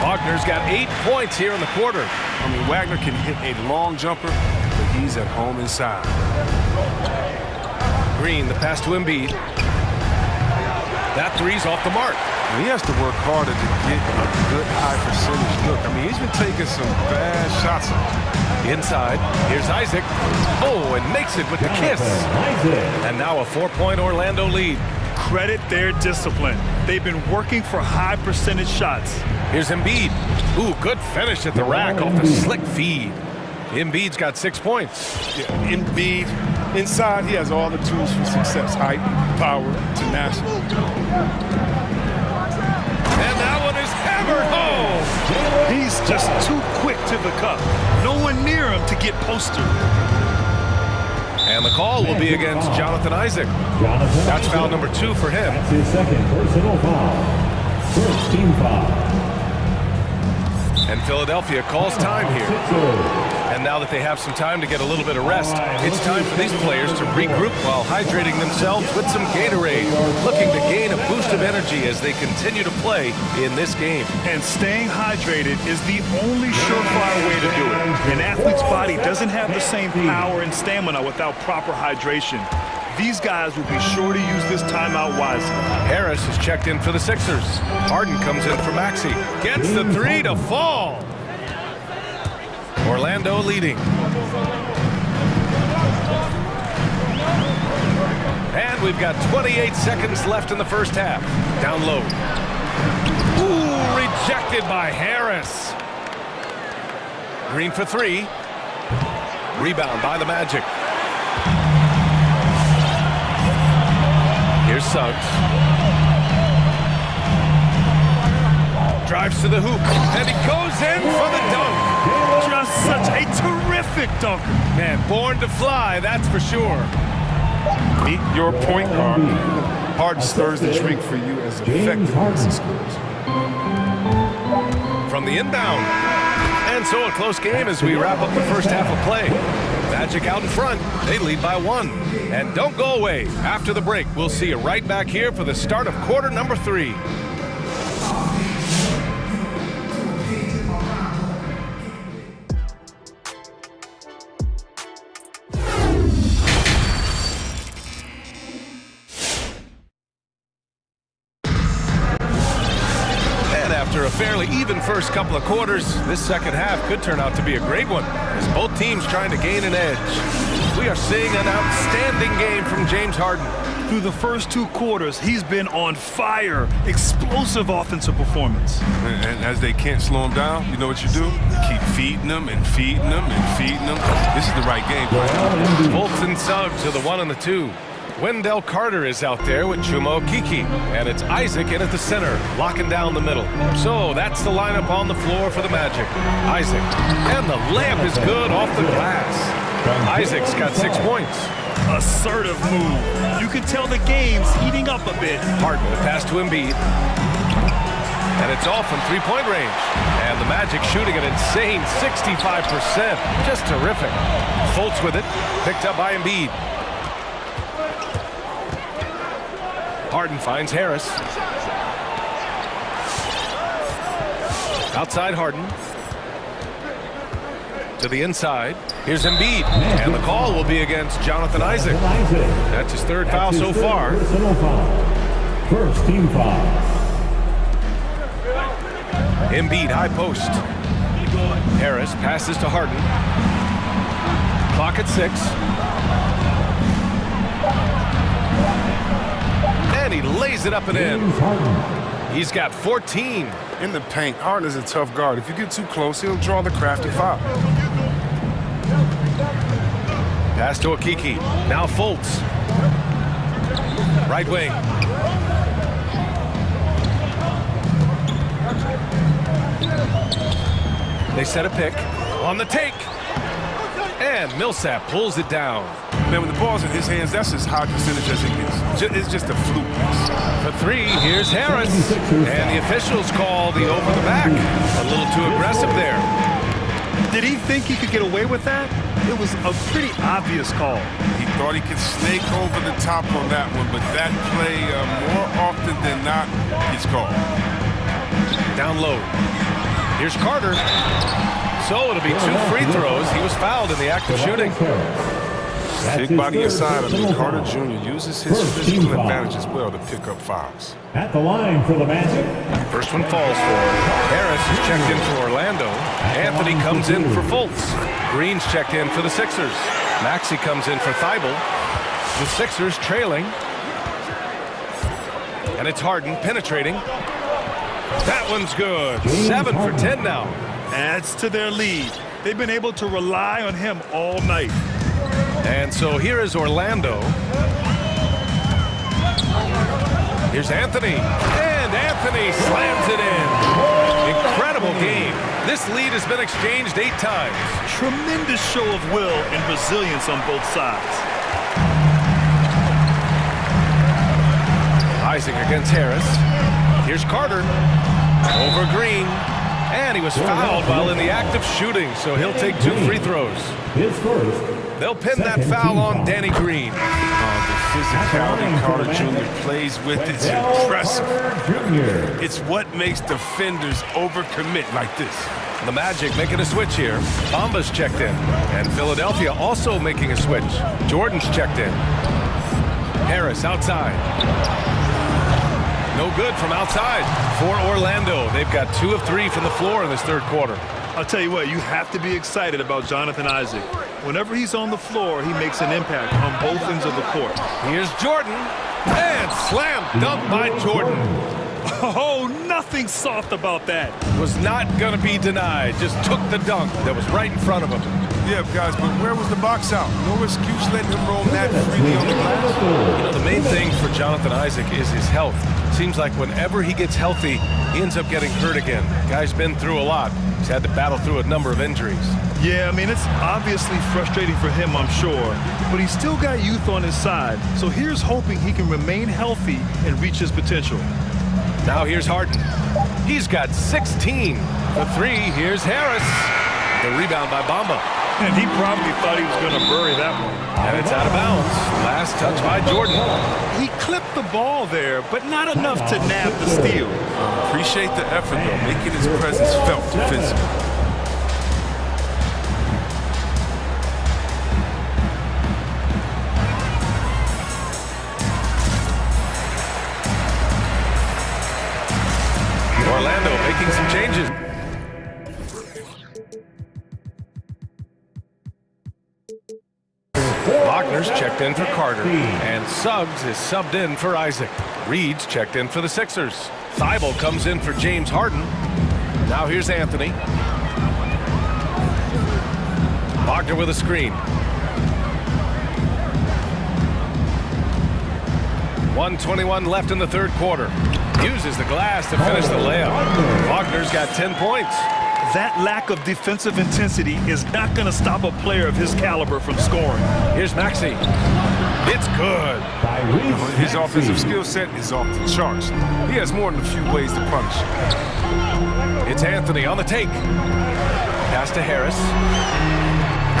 S1: Wagner's got 8 points here in the quarter.
S9: I mean, Wagner can hit a long jumper, but he's at home inside.
S1: Green, the pass to Embiid. That three's off the mark.
S9: He has to work harder to get a good high percentage look. I mean, he's been taking some bad shots.
S1: Inside, here's Isaac. Oh, and makes it with the kiss. And now a 4-point Orlando lead.
S3: Credit their discipline. They've been working for high percentage shots.
S1: Here's Embiid. Ooh, good finish at the rack off the slick feed. Embiid's got 6 points.
S9: Yeah, Embiid, inside, he has all the tools for success. Height, power, tenacity.
S1: And that one is hammered home.
S3: He's just too quick to the cup. No one near him to get postered.
S1: And the call will be against Jonathan Isaac. That's foul number 2 for him.
S12: That's his second personal foul. First team foul.
S1: And Philadelphia calls time here. And now that they have some time to get a little bit of rest, it's time for these players to regroup while hydrating themselves with some Gatorade, looking to gain a boost of energy as they continue to play in this game.
S3: And staying hydrated is the only surefire way to do it. An athlete's body doesn't have the same power and stamina without proper hydration. These guys will be sure to use this timeout wisely.
S1: Harris is checked in for the Sixers. Harden comes in for Maxey. Gets the three to fall. Orlando leading. And we've got 28 seconds left in the first half. Down low. Ooh, rejected by Harris. Green for 3. Rebound by the Magic. Here's Suggs. Drives to the hoop, and he goes in for the dunk.
S3: Just such a terrific dunker.
S1: Man, born to fly, that's for sure.
S9: Meet your point guard. Harden stirs the drink for you as effective as he scores.
S1: From the inbound. And so a close game as we wrap up the first half of play. Magic out in front. They lead by 1. And don't go away. After the break, we'll see you right back here for the start of quarter number 3. even first couple of quarters, this second half could turn out to be a great one as both teams trying to gain an edge. We are seeing an outstanding game from James Harden.
S3: Through the first 2 quarters, he's been on fire. Explosive offensive performance.
S9: And as they can't slow him down, you know what you do? Keep feeding them and feeding them and feeding them. This is the right game plan.
S1: Fultz and Suggs to the 1 and the 2. Wendell Carter is out there with Chuma Okeke. And it's Isaac in at the center, locking down the middle. So that's the lineup on the floor for the Magic. Isaac. And the layup is good off the glass. Isaac's got 6 points.
S3: Assertive move. You can tell the game's heating up a bit.
S1: Harden, the pass to Embiid. And it's off from three-point range. And the Magic shooting an insane 65%. Just terrific. Fultz with it. Picked up by Embiid. Harden finds Harris. Outside Harden. To the inside. Here's Embiid. And the call will be against Jonathan Isaac. That's his 3rd foul so far.
S4: First team foul.
S1: Embiid, high post. Harris passes to Harden. Clock at 6. And he lays it up and in. He's got 14.
S9: In the paint, Harden is a tough guard. If you get too close, he'll draw the crafty foul.
S1: Pass to Okeke. Now Fultz. Right wing. They set a pick. On the take. And Millsap pulls it down.
S9: Man, when the ball's in his hands, that's as high percentage as it gets. It's just a fluke pass.
S1: For 3, here's Harris. And the officials call the over the back. A little too aggressive there.
S3: Did he think he could get away with that? It was a pretty obvious call.
S9: He thought he could snake over the top on that one, but that play, more often than not, he's called.
S1: Down low. Here's Carter. So it'll be 2 free throws. He was fouled in the act of shooting.
S9: Big body aside, Carter Jr. uses his physical advantage as well to pick up fouls.
S4: At the line for the Magic.
S1: First one falls for Harris is checked in for Orlando. Anthony comes in for Fultz. Green's checked in for the Sixers. Maxey comes in for Thibault. The Sixers trailing. And it's Harden penetrating. That one's good. 7 for 10 now.
S3: Adds to their lead. They've been able to rely on him all night.
S1: And so here is Orlando. Here's Anthony. And Anthony slams it in. Incredible game. This lead has been exchanged 8 times.
S3: Tremendous show of will and resilience on both sides.
S1: Isaac against Harris. Here's Carter. Over Green. And he was fouled while in the act of shooting, so he'll take 2 free throws.
S4: His first.
S1: They'll pin that foul on Danny Green.
S9: The physicality Carter Jr. plays with is impressive. It's what makes defenders overcommit like this.
S1: The Magic making a switch here. Bamba's checked in. And Philadelphia also making a switch. Jordan's checked in. Harris outside. No good from outside for Orlando. They've got 2 of 3 from the floor in this 3rd quarter.
S3: I'll tell you what, you have to be excited about Jonathan Isaac. Whenever he's on the floor, he makes an impact on both ends of the court.
S1: Here's Jordan. And slam dunk by Jordan.
S3: Oh, nothing soft about that.
S1: Was not going to be denied. Just took the dunk that was right in front of him.
S9: Yeah, guys, but where was the box out? No excuse letting him roll that freely on the glass.
S1: You know, the main thing for Jonathan Isaac is his health. Seems like whenever he gets healthy, he ends up getting hurt again. Guy's been through a lot. He's had to battle through a number of injuries.
S3: Yeah, I mean, it's obviously frustrating for him, I'm sure. But he's still got youth on his side. So here's hoping he can remain healthy and reach his potential.
S1: Now here's Harden. He's got 16. For 3, here's Harris. The rebound by Bamba.
S3: And he probably thought he was going to bury that one.
S1: And it's out of bounds. Last touch by Jordan.
S3: He clipped the ball there, but not enough to nab the steal.
S9: Appreciate the effort, though, making his presence felt defensively.
S1: Orlando making some changes. Wagner's checked in for Carter. And Suggs is subbed in for Isaac. Reed's checked in for the Sixers. Thibault comes in for James Harden. Now here's Anthony. Wagner with a screen. 1:21 left in the third quarter. Uses the glass to finish the layup. Wagner's got 10 points.
S3: That lack of defensive intensity is not going to stop a player of his caliber from scoring.
S1: Here's Maxey. It's good.
S9: His offensive skill set is off the charts. He has more than a few ways to punish.
S1: It's Anthony on the take. Pass to Harris.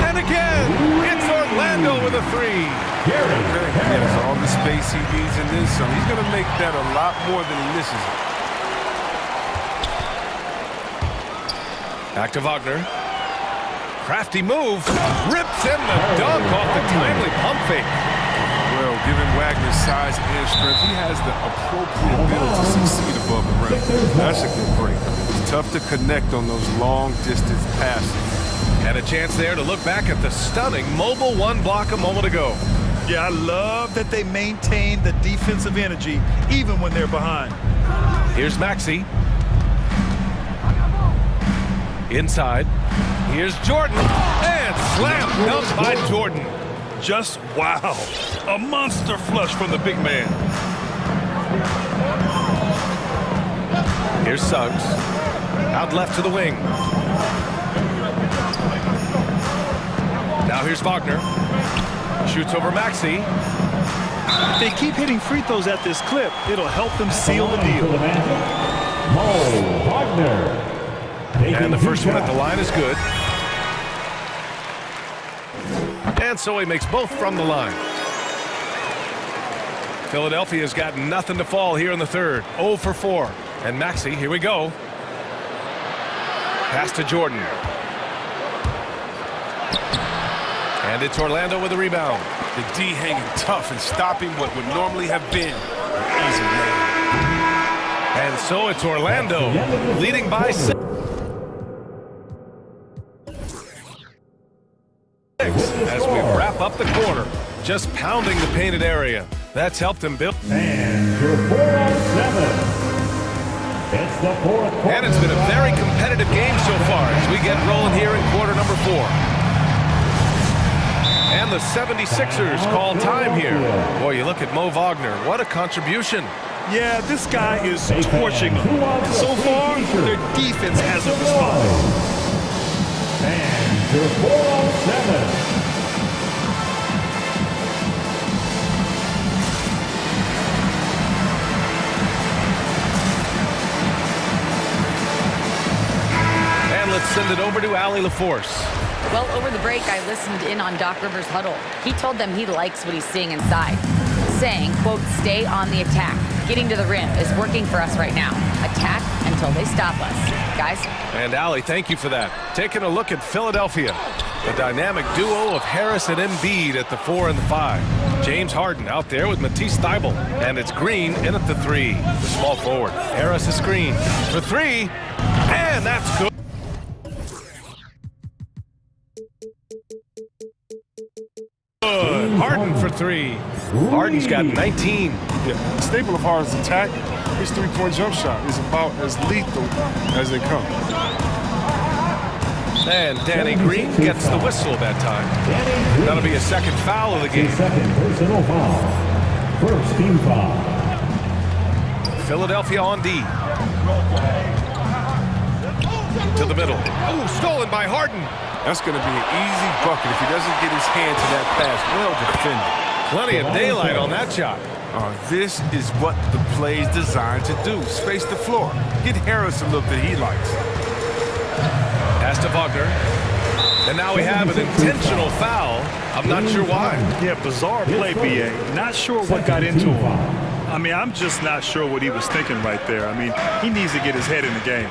S1: And again, it's Orlando with a three.
S9: There's all the space he needs in this, so he's going to make that a lot more than he misses it.
S1: Back to Wagner. Crafty move. Rips in the dunk off the timely pump fake.
S9: Well, given Wagner's size and strength, he has the appropriate ability to succeed above the rim. That's a good break. It's tough to connect on those long-distance passes.
S1: And a chance there to look back at the stunning mobile one block a moment ago.
S3: Yeah, I love that they maintain the defensive energy even when they're behind.
S1: Here's Maxey. Inside. Here's Jordan. And slam dunk by Jordan.
S3: Just wow. A monster flush from the big man.
S1: Here's Suggs. Out left to the wing. Now here's Wagner. Shoots over Maxey.
S3: If they keep hitting free throws at this clip, it'll help them seal the deal.
S1: And the first one at the line is good. And so he makes both from the line. Philadelphia's got nothing to fall here in the third. 0 for 4. And Maxey, here we go. Pass to Jordan. And it's Orlando with the rebound.
S9: The D hanging tough and stopping what would normally have been an easy layup.
S1: And so it's Orlando leading by 6 as we wrap up the quarter. Just pounding the painted area. That's helped him build.
S12: And your 4-on-7. It's the fourth quarter.
S1: And it's been a very competitive game so far as we get rolling here in quarter number 4. And the 76ers call time here. Boy, you look at Mo Wagner. What a contribution.
S3: Yeah, this guy is torching them. So far, their defense hasn't responded.
S12: And your 4-on-7.
S1: And let's send it over to Allie LaForce.
S6: Well, over the break, I listened in on Doc Rivers' huddle. He told them he likes what he's seeing inside, saying, quote, stay on the attack. Getting to the rim is working for us right now. Attack until they stop us. Guys?
S1: And Allie, thank you for that. Taking a look at Philadelphia. The dynamic duo of Harris and Embiid at the 4 and the 5. James Harden out there with Matisse Thybulle. And it's Green in at the 3. The small forward. Harris a screen for 3. And that's good. Harden for 3. Harden's got 19.
S9: Yeah, the staple of Harden's attack, his three-point jump shot is about as lethal as they come.
S1: And Danny Green gets the whistle that time. That'll be a second foul of the game.
S12: Second personal foul. First team foul.
S1: Philadelphia on D. To the middle. Oh, stolen by Harden.
S9: That's going to be an easy bucket if he doesn't get his hand to that pass. Well defended.
S1: Plenty of daylight on that shot.
S9: This is what the play's designed to do. Space the floor. Get Harris a look that he likes.
S1: Pass to Wagner. And now we have an intentional foul. I'm not sure why.
S3: Yeah, bizarre play, B.A. Not sure what got into him. I mean, I'm just not sure what he was thinking right there. I mean, he needs to get his head in the game.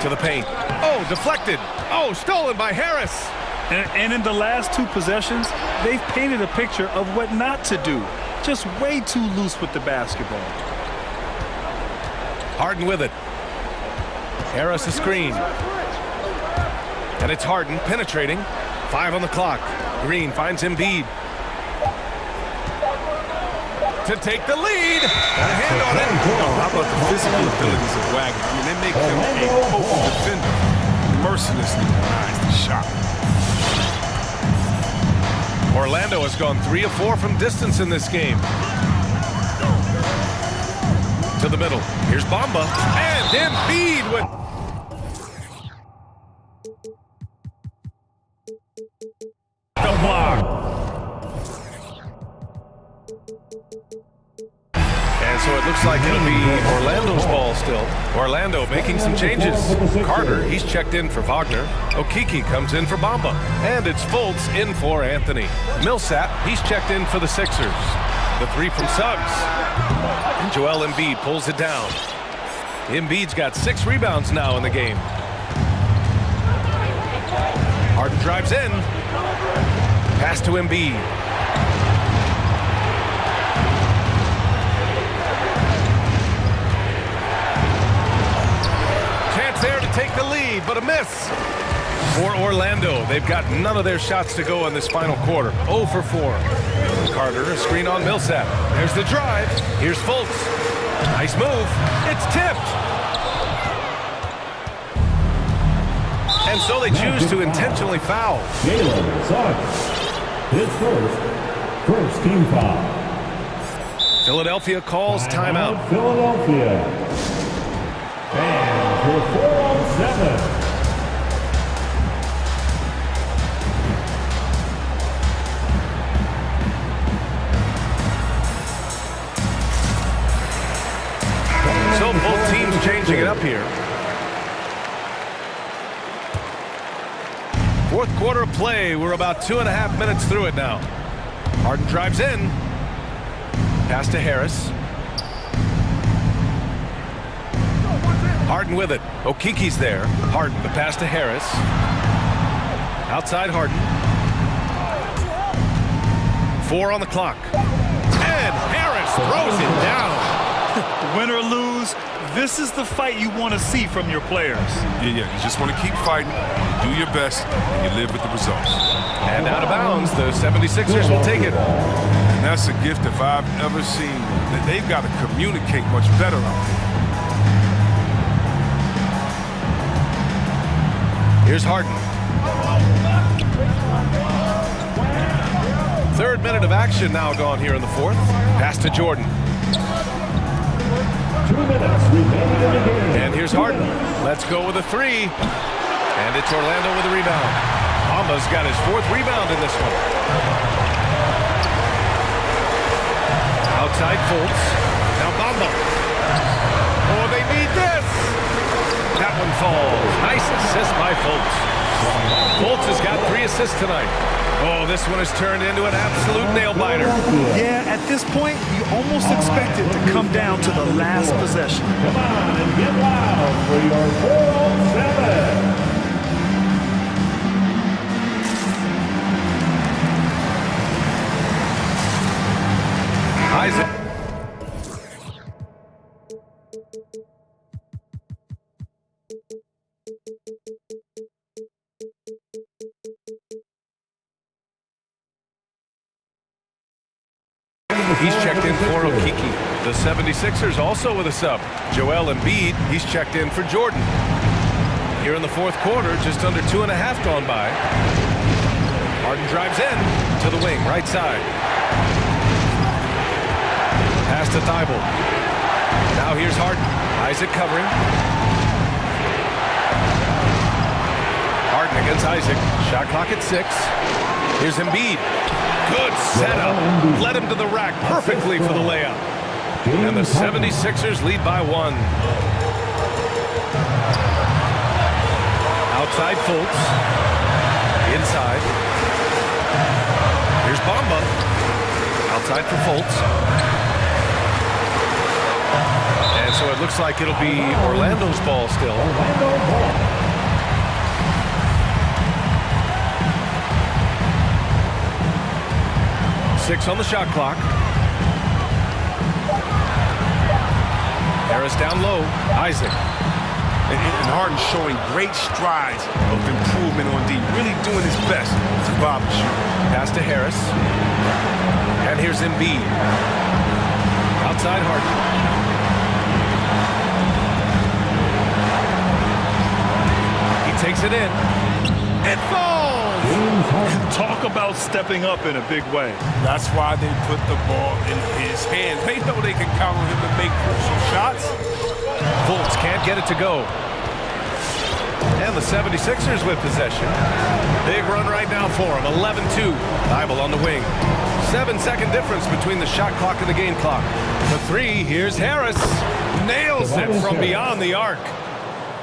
S1: To the paint. Oh, deflected. Oh, stolen by Harris.
S3: And in the last 2 possessions, they've painted a picture of what not to do. Just way too loose with the basketball.
S1: Harden with it. Harris a screen. And it's Harden penetrating. 5 on the clock. Green finds Embiid. to take the lead. Got a hand on it.
S9: Oh, how about the physical abilities of Wagner? I mean, they make him a potent defender. Mercilessly denies the shot.
S1: Orlando has gone 3 of 4 from distance in this game. To the middle. Here's Bamba. And Embiid with... the block. And so it looks like it'll be Orlando's ball still. Orlando making some changes. Carter, he's checked in for Wagner. Okeke comes in for Bamba. And it's Fultz in for Anthony. Millsap, he's checked in for the Sixers. The 3 from Suggs. And Joel Embiid pulls it down. Embiid's got 6 rebounds now in the game. Harden drives in. Pass to Embiid. Chance there to take the lead, but a miss for Orlando. They've got none of their shots to go in this final quarter. 0 for 4. Carter, a screen on Millsap. There's the drive. Here's Fultz. Nice move. It's tipped. And so they choose to intentionally foul.
S4: Jalen Suggs. His first team foul.
S1: Philadelphia calls timeout.
S4: Philadelphia. And for 4-on-7.
S1: So both teams changing it up here. Fourth quarter of play. We're about 2.5 minutes through it now. Harden drives in. Pass to Harris. Harden with it. Okeke's there. Harden, the pass to Harris. Outside Harden. 4 on the clock. And Harris throws it down.
S3: Win or lose, this is the fight you want to see from your players.
S9: Yeah, you just want to keep fighting, you do your best, and you live with the results.
S1: And out of bounds, the 76ers will take it.
S9: And that's a gift if I've ever seen. That they've got to communicate much better on it.
S1: Here's Harden. 3rd minute of action now gone here in the 4th. Pass to Jordan.
S4: 2 minutes remaining in the game.
S1: And here's Harden. Let's go with a 3. And it's Orlando with a rebound. Bamba's got his 4th rebound in this one. Outside Fultz. Now Bamba. Oh, they need this. That one falls. Nice assist by Fultz. Fultz has got 3 assists tonight. Oh, this one has turned into an absolute nail-biter.
S3: Yeah, at this point, you almost expect it to come down to the last possession.
S4: Come on and get loud for your 4-on-7.
S1: Isaac. He's checked in for Okeke. The 76ers also with a sub. Joel Embiid, he's checked in for Jordan. Here in the 4th quarter, just under 2.5 gone by. Harden drives in to the wing, right side. Pass to Thibault. Now here's Harden. Isaac covering. Harden against Isaac. Shot clock at 6. Here's Embiid. Good setup. Led him to the rack perfectly for the layup. And the 76ers lead by 1. Outside Fultz. Inside. Here's Bamba. Outside for Fultz. And so it looks like it'll be Orlando's ball still. 6 on the shot clock. Harris down low. Isaac.
S9: And Harden showing great strides of improvement on D. Really doing his best to bother shoot.
S1: Pass to Harris. And here's Embiid. Outside Harden. He takes it in. It falls!
S3: Talk about stepping up in a big way.
S9: That's why they put the ball in his hands. They know they can count on him to make crucial shots.
S1: Fultz can't get it to go. And the 76ers with possession. Big run right now for him. 11-2. Bible on the wing. 7-second difference between the shot clock and the game clock. The three, here's Harris. Nails it from beyond the arc.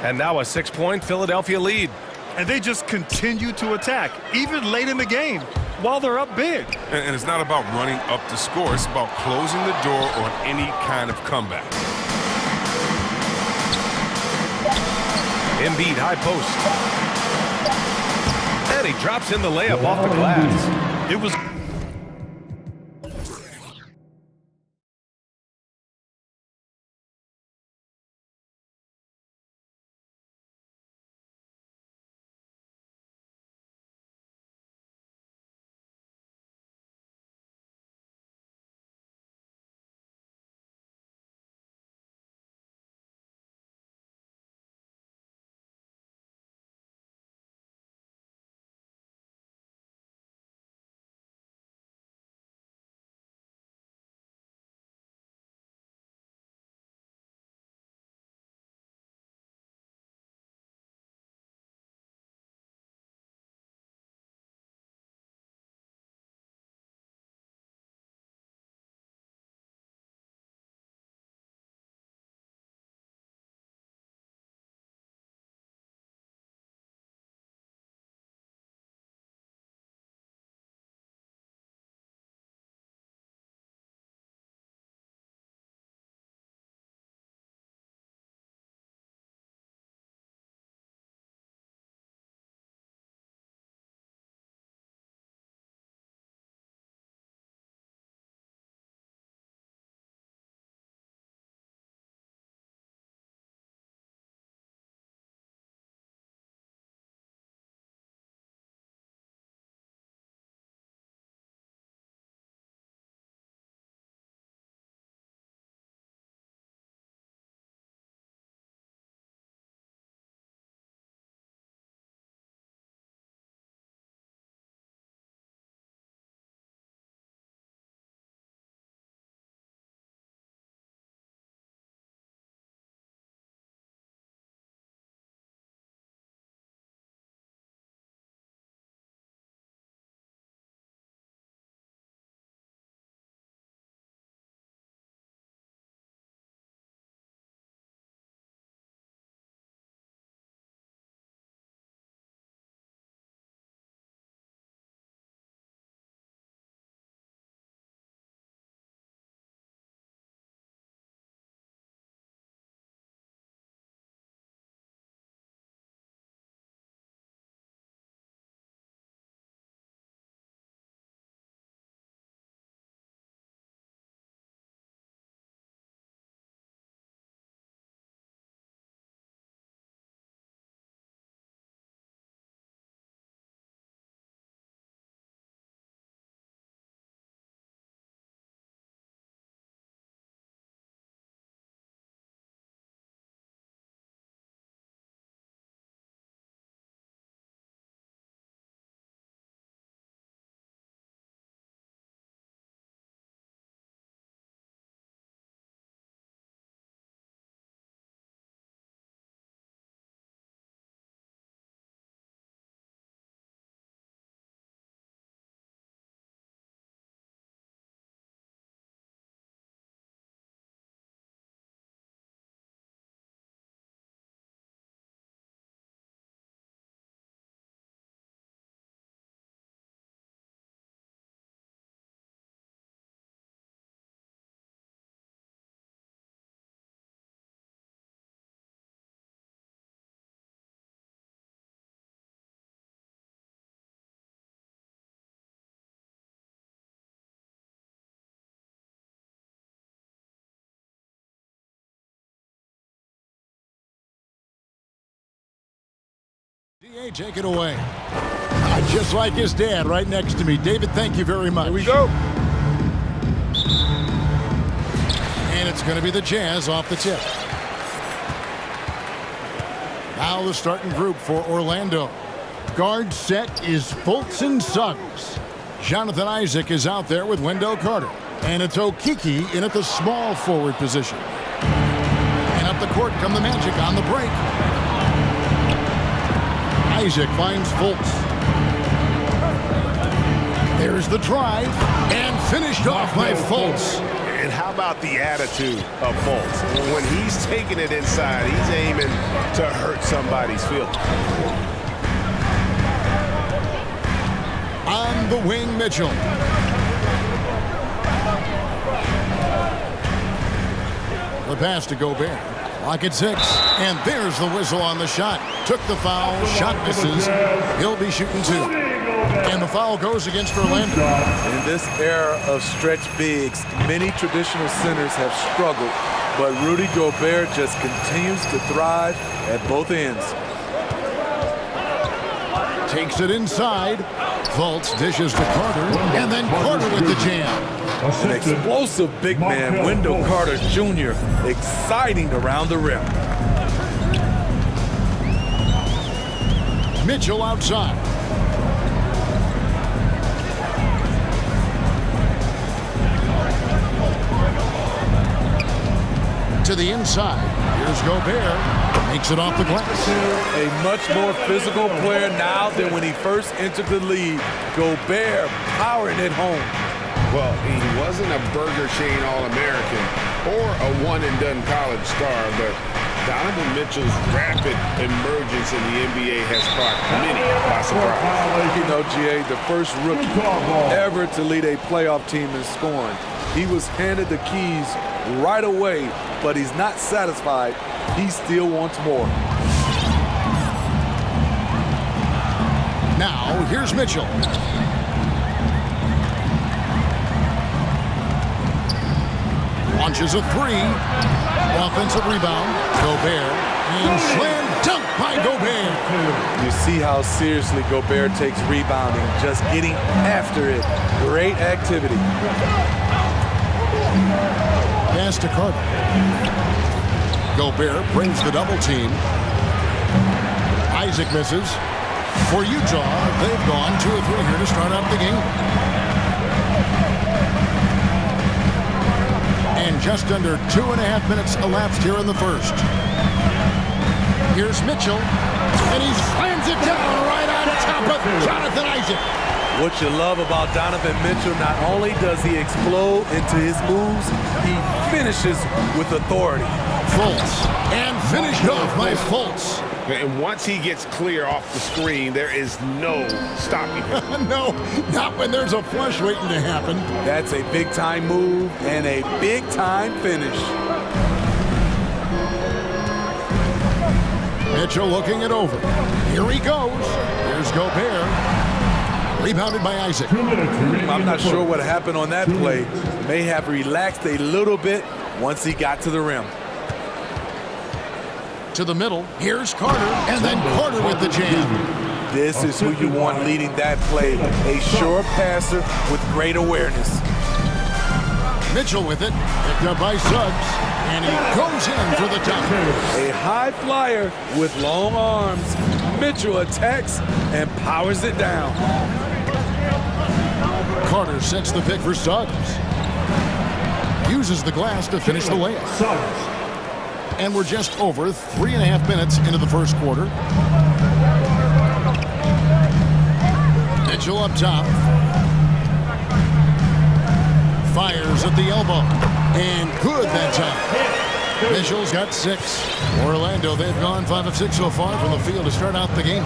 S1: And now a 6-point Philadelphia lead.
S3: And they just continue to attack, even late in the game, while they're up big.
S9: And it's not about running up the score. It's about closing the door on any kind of comeback.
S1: Embiid, high post. And he drops in the layup off the glass.
S3: It was...
S5: DA, take it away. Just like his dad right next to me. David, thank you very much.
S10: Here we go.
S5: And it's going to be the Jazz off the tip. Now the starting group for Orlando. Guard set is Fultz and Suggs. Jonathan Isaac is out there with Wendell Carter. And it's Okiki in at the small forward position. And up the court come the Magic on the break. Isaac finds Fultz. There's the drive, and finished off by Fultz.
S7: And how about the attitude of Fultz? When he's taking it inside, he's aiming to hurt somebody's feelings.
S5: On the wing, Mitchell. The pass to Gobert. Lock at 6. And there's the whistle on the shot. Took the foul. Shot misses. He'll be shooting 2. And the foul goes against Orlando.
S10: In this era of stretch bigs, many traditional centers have struggled, but Rudy Gobert just continues to thrive at both ends.
S5: Takes it inside. Fultz dishes to Carter, and then Carter with the jam.
S10: An explosive big man, Wendell Carter Jr., exciting around the rim.
S5: Mitchell outside. To the inside. Here's Gobert. Makes it off the glass.
S10: A much more physical player now than when he first entered the league. Gobert powering it home.
S7: Well, he wasn't a Burger Chain All-American or a one-and-done college star, but Donovan Mitchell's rapid emergence in the NBA has caught many by surprise.
S10: You know, GA, the first rookie ever to lead a playoff team in scoring. He was handed the keys right away, but he's not satisfied. He still wants more.
S5: Now, here's Mitchell. Launches a 3. Offensive rebound. Gobert. And slam dunk by Gobert.
S10: You see how seriously Gobert takes rebounding, just getting after it. Great activity.
S5: Pass to Carter. Gobert brings the double team. Isaac misses. For Utah, they've gone 2 of 3 here to start out the game. And just under 2.5 minutes elapsed here in the first. Here's Mitchell, and he slams it down right on top of Jonathan Isaac.
S10: What you love about Donovan Mitchell, not only does he explode into his moves, he finishes with authority.
S5: Fultz, and finished off by Fultz.
S7: And once he gets clear off the screen, there is no stopping him.
S5: No, not when there's a flush waiting to happen.
S10: That's a big-time move and a big-time finish.
S5: Mitchell looking it over. Here he goes. Here's Gobert. Rebounded by Isaac.
S10: I'm not sure what happened on that play. May have relaxed a little bit once he got to the rim.
S5: To the middle. Here's Carter. And then Carter with the jam.
S10: This is who you want leading that play. A sure passer with great awareness.
S5: Mitchell with it. Picked up by Suggs. And he goes in for the dunk.
S10: A high flyer with long arms. Mitchell attacks and powers it down.
S5: Carter sets the pick for Suggs. Uses the glass to finish the layup. And we're just over 3.5 minutes into the first quarter. Mitchell up top. Fires at the elbow. And good that time. Mitchell's got 6. Orlando, they've gone 5 of 6 so far from the field to start out the game.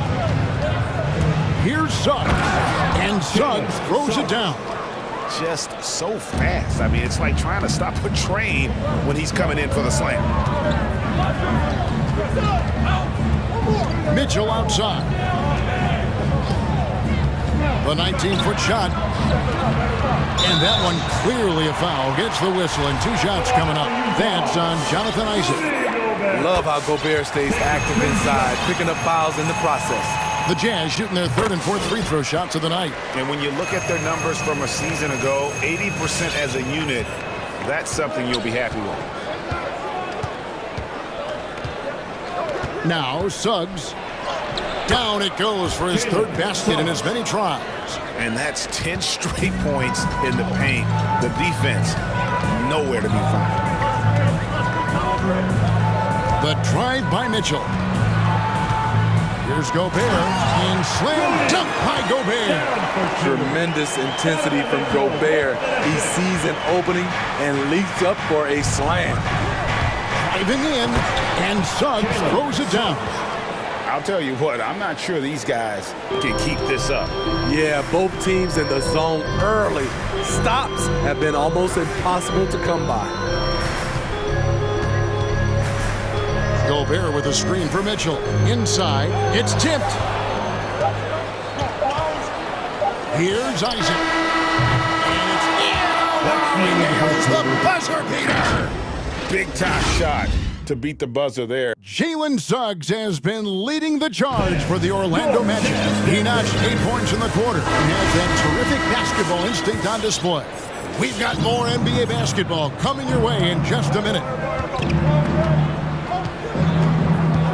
S5: Here's Suggs. And Suggs throws it down.
S7: Just so fast. I mean, it's like trying to stop a train when he's coming in for the slam.
S5: Mitchell outside. The 19-foot shot. And that one clearly a foul. Gets the whistle, and 2 shots coming up. That's on Jonathan Isaac.
S10: Love how Gobert stays active inside, picking up fouls in the process.
S5: The Jazz shooting their 3rd and 4th free throw shots of the night.
S7: And when you look at their numbers from a season ago, 80% as a unit, that's something you'll be happy with.
S5: Now Suggs. Down it goes for his third basket in as many tries.
S7: And that's 10 straight points in the paint. The defense, nowhere to be found.
S5: The drive by Mitchell. Here's Gobert. And slam dunk by Gobert.
S10: Tremendous intensity from Gobert. He sees an opening and leaps up for a slam.
S5: Driving in, and Suggs throws it down.
S7: I'll tell you what, I'm not sure these guys can keep this up.
S10: Yeah, both teams in the zone early. Stops have been almost impossible to come by.
S5: Gobert with a screen for Mitchell. Inside, it's tipped. Here's Isaac. And it's in. There's the buzzer beater.
S7: Big time shot to beat the buzzer there.
S5: Jalen Suggs has been leading the charge for the Orlando Magic. He notched 8 points in the quarter and has that terrific basketball instinct on display. We've got more NBA basketball coming your way in just a minute.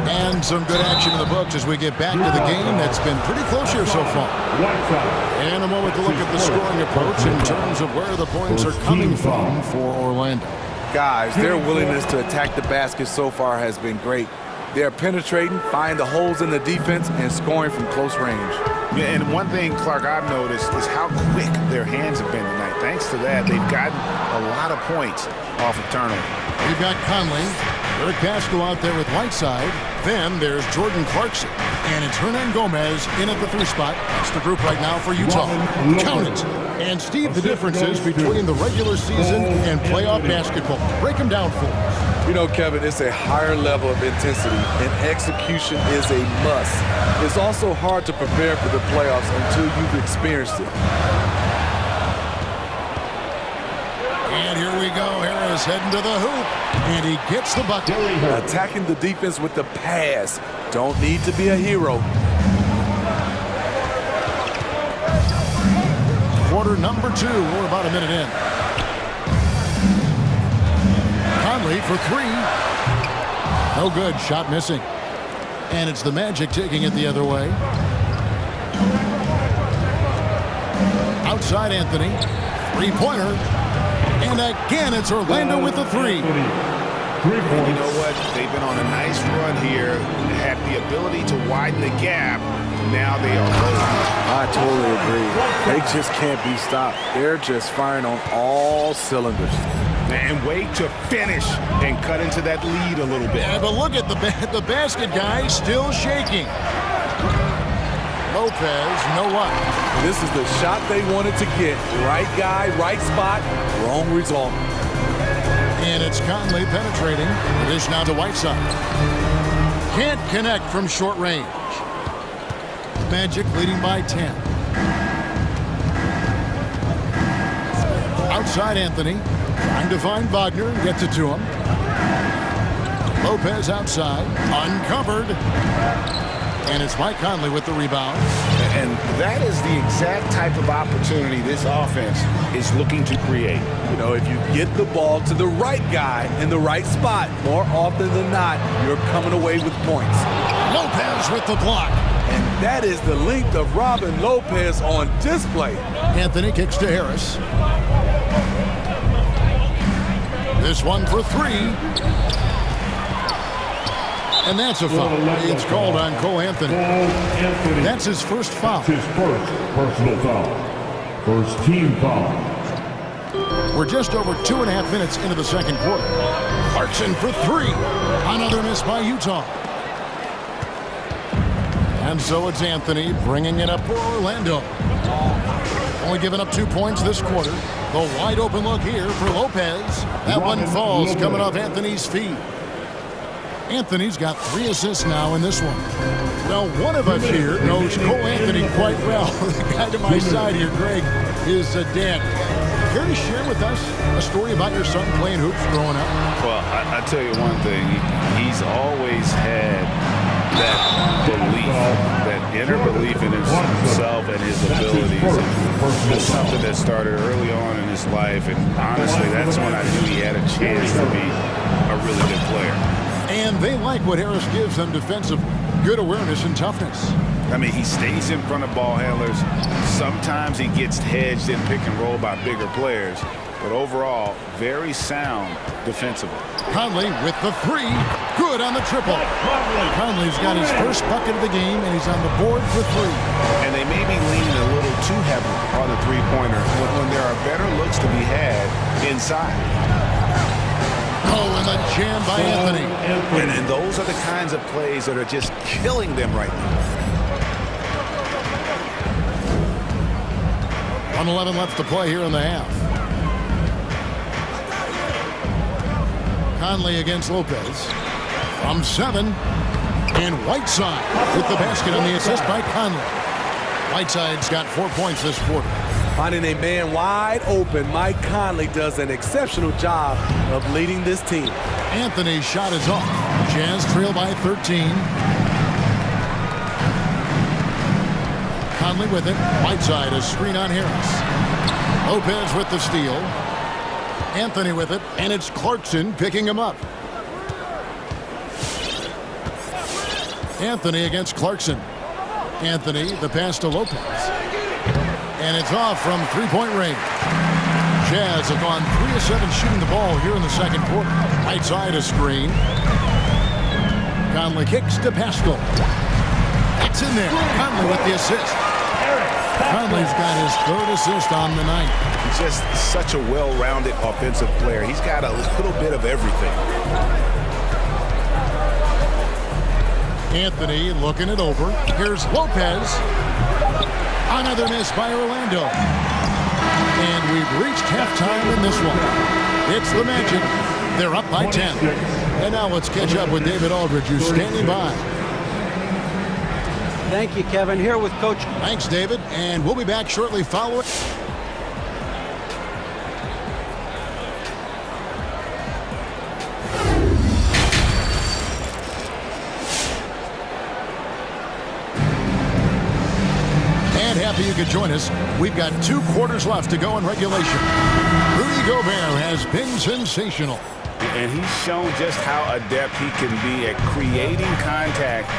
S5: And some good action in the books as we get back to the game that's been pretty close here so far. And a moment to look at the scoring approach in terms of where the points are coming from for Orlando.
S10: Guys, their willingness to attack the basket so far has been great. They're penetrating, finding the holes in the defense, and scoring from close range.
S7: Yeah, and one thing, Clark, I've noticed is how quick their hands have been tonight. Thanks to that, they've gotten a lot of points off of turnover.
S5: We've got Conley. Eric Pascal out there with Whiteside. Then there's Jordan Clarkson. And it's Hernan Gomez in at the 3 spot. That's the group right now for Utah. Count it. And Steve, the differences between the regular season and playoff basketball. Break them down for us.
S10: You know, Kevin, it's a higher level of intensity, and execution is a must. It's also hard to prepare for the playoffs until you've experienced it.
S5: And here we go. Harris heading to the hoop. And he gets the bucket.
S10: Attacking the defense with the pass. Don't need to be a hero.
S5: Quarter number 2. We're about a minute in. Conley for 3. No good. Shot missing. And it's the Magic taking it the other way. Outside Anthony. 3-pointer. And again, it's Orlando with the 3.
S7: You know what? They've been on a nice run here. Had the ability to widen the gap. Now they are rolling.
S10: I totally agree. They just can't be stopped. They're just firing on all cylinders.
S7: And wait to finish and cut into that lead a little bit.
S5: Yeah, but look at the basket guy still shaking. Lopez, no what?
S10: This is the shot they wanted to get. Right guy, right spot, wrong result.
S5: And it's Conley penetrating. Dish now to Whiteside. Can't connect from short range. Magic leading by 10. Outside Anthony. Trying to find Wagner. Gets it to him. Lopez outside. Uncovered. And it's Mike Conley with the rebound.
S7: And that is the exact type of opportunity this offense is looking to create.
S10: You know, if you get the ball to the right guy in the right spot, more often than not, you're coming away with points.
S5: Lopez with the block.
S10: And that is the length of Robin Lopez on display.
S5: Anthony kicks to Harris. This one for 3. And that's a foul. It's called on Cole Anthony. That's his first foul.
S4: His first personal foul. First team foul.
S5: We're just over 2.5 minutes into the second quarter. Clarkson for 3. Another miss by Utah. And so it's Anthony bringing it up for Orlando. Only giving up 2 points this quarter. The wide open look here for Lopez. That one falls coming off Anthony's feet. Anthony's got 3 assists now in this one. Well, one of us here knows Cole Anthony quite well. The guy to my side here, Greg, is Dan. Care to share with us a story about your son playing hoops growing up?
S7: Well, I tell you one thing. He's always had that belief, that inner belief in himself and his abilities. It's something that started early on in his life, and honestly, that's when I knew he had a chance to be a really good player.
S5: And they like what Harris gives them defensively. Good awareness and toughness.
S7: I mean, he stays in front of ball handlers. Sometimes he gets hedged in pick and roll by bigger players. But overall, very sound defensively.
S5: Conley with the three. Good on the triple. Conley's got his first bucket of the game, and he's on the board for three.
S7: And they may be leaning a little too heavily on the three-pointer when there are better looks to be had inside.
S5: Oh, and the jam by Anthony.
S7: And those are the kinds of plays that are just killing them right now.
S5: 1:11 left to play here in the half. Conley against Lopez. From 7. And Whiteside with the basket on the assist by Conley. Whiteside's got 4 points this quarter.
S10: Finding a man wide open, Mike Conley does an exceptional job of leading this team.
S5: Anthony's shot is off. Jazz trail by 13. Conley with it. Whiteside, a screen on Harris. Lopez with the steal. Anthony with it, and it's Clarkson picking him up. Anthony against Clarkson. Anthony, the pass to Lopez. And it's off from three-point range. Jazz have gone 3 of 7 shooting the ball here in the second quarter. Right side a screen. Conley kicks to Pascal. That's in there. Conley with the assist. Conley's got his 3rd assist on the night.
S7: He's just such a well-rounded offensive player. He's got a little bit of everything.
S5: Anthony looking it over. Here's Lopez. Another miss by Orlando. And we've reached halftime in this one. It's the Magic. They're up by 10. And now let's catch up with David Aldridge, who's standing by.
S8: Thank you, Kevin. Here with Coach.
S5: Thanks, David. And we'll be back shortly following. Happy you could join us. We've got 2 quarters left to go in regulation. Rudy Gobert has been sensational.
S7: And he's shown just how adept he can be at creating contact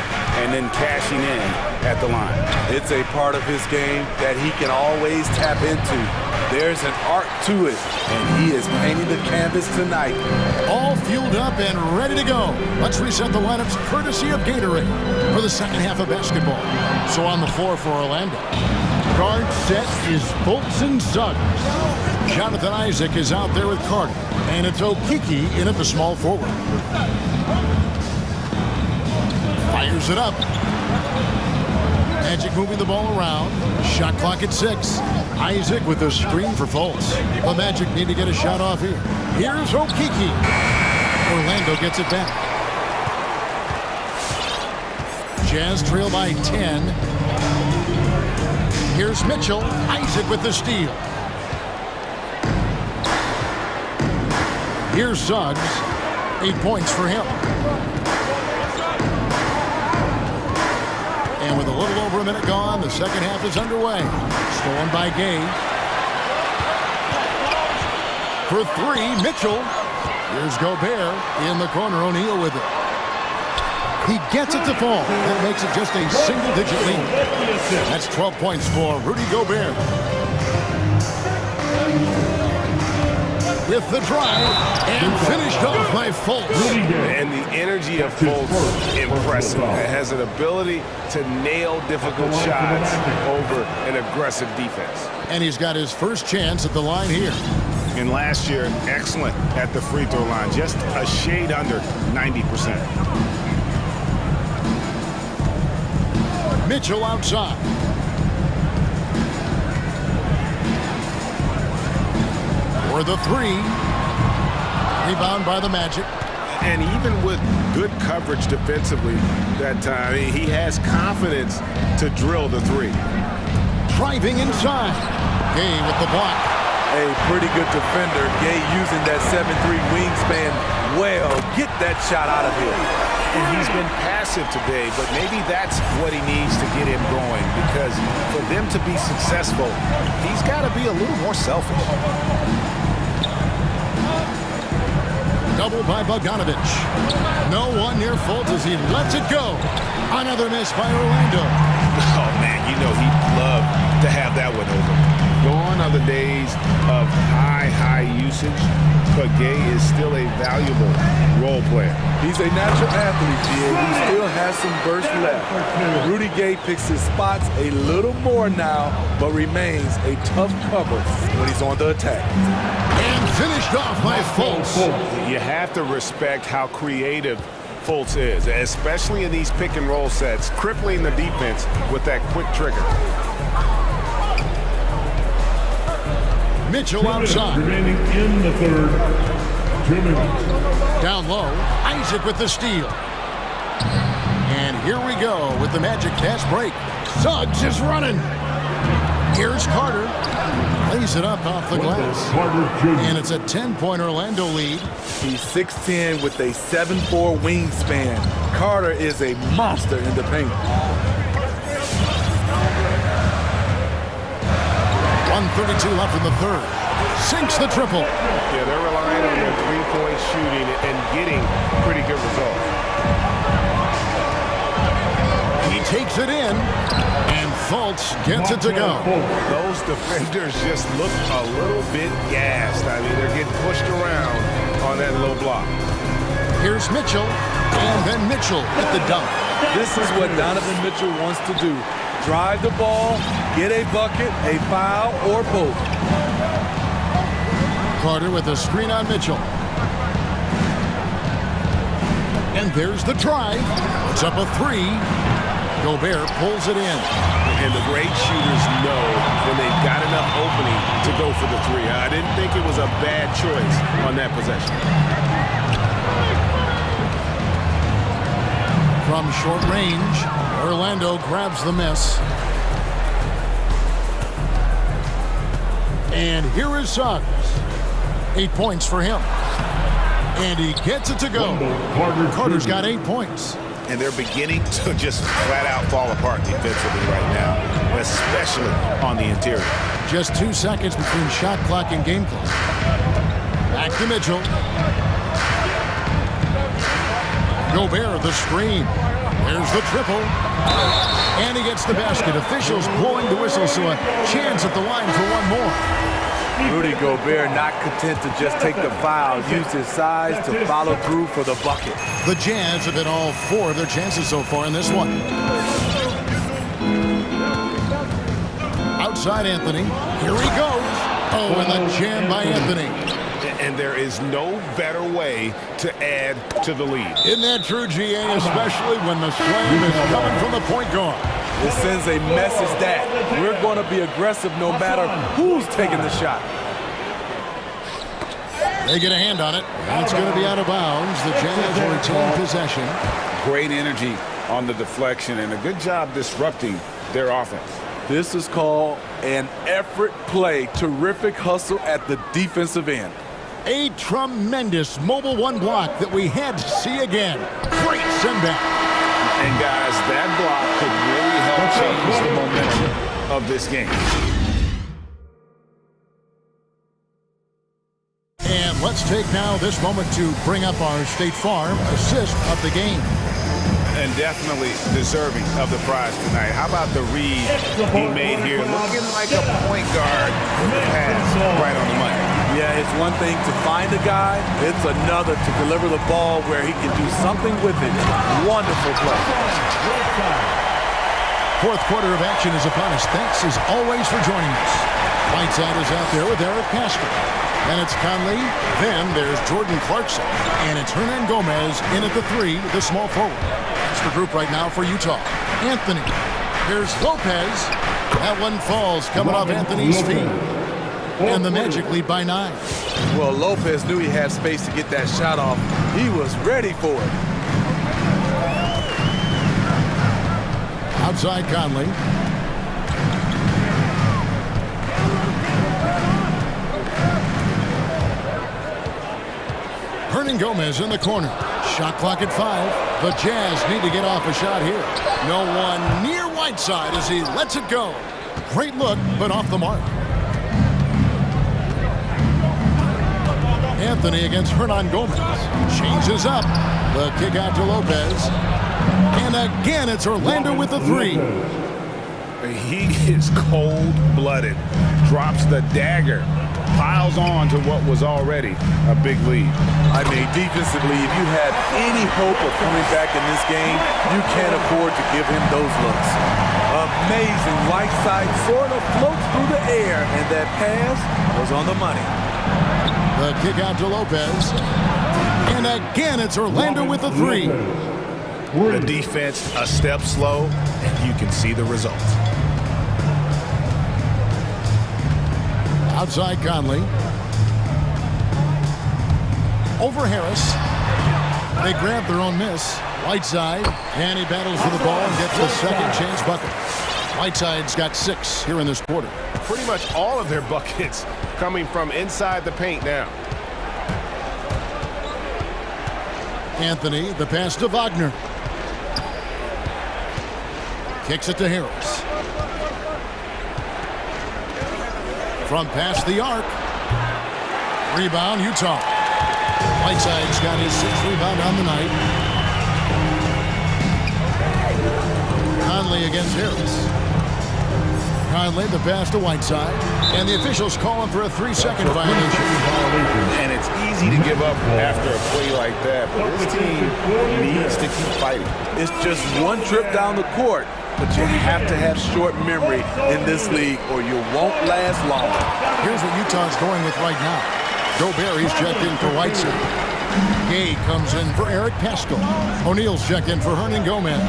S7: and then cashing in at the line.
S10: It's a part of his game that he can always tap into. There's an art to it, and he is painting the canvas tonight.
S5: All fueled up and ready to go. Let's reset the lineups courtesy of Gatorade for the second half of basketball. So on the floor for Orlando. Guard set is Fultz and Suggs. Jonathan Isaac is out there with Carter. And it's Okiki in at the small forward. Fires it up. Magic moving the ball around. Shot clock at 6. Isaac with a screen for Fultz. The Magic need to get a shot off here. Here's Okiki. Orlando gets it back. Jazz trail by 10. Here's Mitchell. Isaac with the steal. Here's Suggs. 8 points for him. And with a little over a minute gone, the second half is underway. Stolen by Gay. For 3, Mitchell. Here's Gobert in the corner. O'Neal with it. He gets it to fall. That makes it just a single-digit lead. That's 12 points for Rudy Gobert. With the drive, and finished off by Fultz.
S7: And the energy of Fultz, impressive. It has an ability to nail difficult shots over an aggressive defense.
S5: And he's got his first chance at the line here.
S7: And last year, excellent at the free throw line, just a shade under 90%.
S5: Mitchell outside. For the 3. Rebound by the Magic.
S7: And even with good coverage defensively that time, he has confidence to drill the 3.
S5: Driving inside. Gay with the block.
S10: A pretty good defender. Gay using that 7'3" wingspan well. Get that shot out of here.
S7: And he's been passive today, but maybe that's what he needs to get him going, because for them to be successful, he's got to be a little more selfish.
S5: Double by Bogdanovich. No one near Fultz as he lets it go. Another miss by Orlando.
S7: Oh, man, you know he'd love to have that one over. Gone are the days of high usage, but Gay is still a valuable role player.
S10: He's a natural athlete, G.A. He still has some burst left. Rudy Gay picks his spots a little more now, but remains a tough cover when he's on the attack.
S5: And finished off by Fultz.
S7: You have to respect how creative Fultz is, especially in these pick and roll sets, crippling the defense with that quick trigger.
S5: Mitchell outside.
S4: Remaining in the third. 2 minutes.
S5: Down low, Isaac with the steal. And here we go with the Magic fast break. Suggs is running. Here's Carter. Lays it up off the glass. And it's a 10-point Orlando lead.
S10: He's 6'10" with a 7'4" wingspan. Carter is a monster in the paint.
S5: 1:32 left in the third. Sinks the triple.
S7: Yeah, they're relying on their three-point shooting and getting pretty good results.
S5: He takes it in, and Fultz gets it to go.
S7: Those defenders just look a little bit gassed. I mean, they're getting pushed around on that low block.
S5: Here's Mitchell, and then Mitchell with the dunk.
S10: This is what Donovan Mitchell wants to do. Drive the ball, get a bucket, a foul, or both.
S5: Carter with a screen on Mitchell. And there's the drive. It's up a three. Gobert pulls it in.
S7: And the great shooters know when they've got enough opening to go for the three. I didn't think it was a bad choice on that possession.
S5: From short range, Orlando grabs the miss. And here is Suggs. 8 points for him. And he gets it to go. Carter's got 8 points.
S7: And they're beginning to just flat out fall apart defensively right now, especially on the interior.
S5: Just 2 seconds between shot clock and game clock. Back to Mitchell. Gobert, the screen. There's the triple. And he gets the basket. Officials blowing the whistle, so a chance at the line for one more.
S10: Rudy Gobert not content to just take the foul, used his size to follow through for the bucket.
S5: The Jazz have been all 4 of their chances so far in this one. Outside Anthony. Here he goes. Oh, and the jam by Anthony.
S7: And there is no better way to add to the lead.
S5: Isn't that true, GA, especially when the slam is coming from the point guard?
S10: It sends a message that we're going to be aggressive no matter who's taking the shot.
S5: They get a hand on it. And it's going to be out of bounds. The Jazz retain possession.
S7: Great energy on the deflection and a good job disrupting their offense.
S10: This is called an effort play. Terrific hustle at the defensive end.
S5: A tremendous mobile one block that we had to see again. Great send back.
S7: And guys, that block could really help change the momentum of this game.
S5: And let's take now this moment to bring up our State Farm assist of the game.
S7: And definitely deserving of the prize tonight. How about the read he made here? Looking like a point guard with the pass right on the money.
S10: Yeah, it's one thing to find a guy. It's another to deliver the ball where he can do something with it. Wonderful play.
S5: Fourth quarter of action is upon us. Thanks as always for joining us. Whiteside is out there with Eric Pastor. And it's Conley. Then there's Jordan Clarkson. And it's Hernan Gomez in at the 3, the small forward. That's the group right now for Utah. Anthony. Here's Lopez. That one falls coming off Anthony's feet. And the Magic lead by 9.
S10: Well, Lopez knew he had space to get that shot off. He was ready for it.
S5: Outside Conley. Hernan Gomez in the corner. Shot clock at 5. The Jazz need to get off a shot here. No one near Whiteside as he lets it go. Great look, but off the mark. Anthony against Hernan Gomez. Changes up. The kick out to Lopez. And again, it's Orlando with the three.
S7: He is cold-blooded. Drops the dagger. Piles on to what was already a big lead.
S10: I mean, defensively, if you have any hope of coming back in this game, you can't afford to give him those looks. Amazing. Whiteside sort of floats through the air, and that pass was on the money.
S5: The kick out to Lopez. And again, it's Orlando with the three.
S7: The defense a step slow, and you can see the result.
S5: Outside Conley. Over Harris. They grab their own miss. Whiteside, and he battles for the ball and gets the second chance bucket. Whiteside's got 6 here in this quarter.
S1: Pretty much all of their buckets coming from inside the paint now.
S5: Anthony, the pass to Wagner. Kicks it to Harris. From past the arc. Rebound, Utah. Whiteside's got his 6th rebound on the night. Conley against Harris. Conley, the pass to Whiteside. And the officials calling for a 3-second violation.
S7: And it's easy to give up after a play like that, but this team needs to keep fighting.
S10: It's just one trip down the court, but you have to have short memory in this league or you won't last long.
S5: Here's what Utah's going with right now. Gobert, he's checked in for Whiteside. Gay comes in for Eric Paschal. O'Neal's checked in for Hernan Gomez.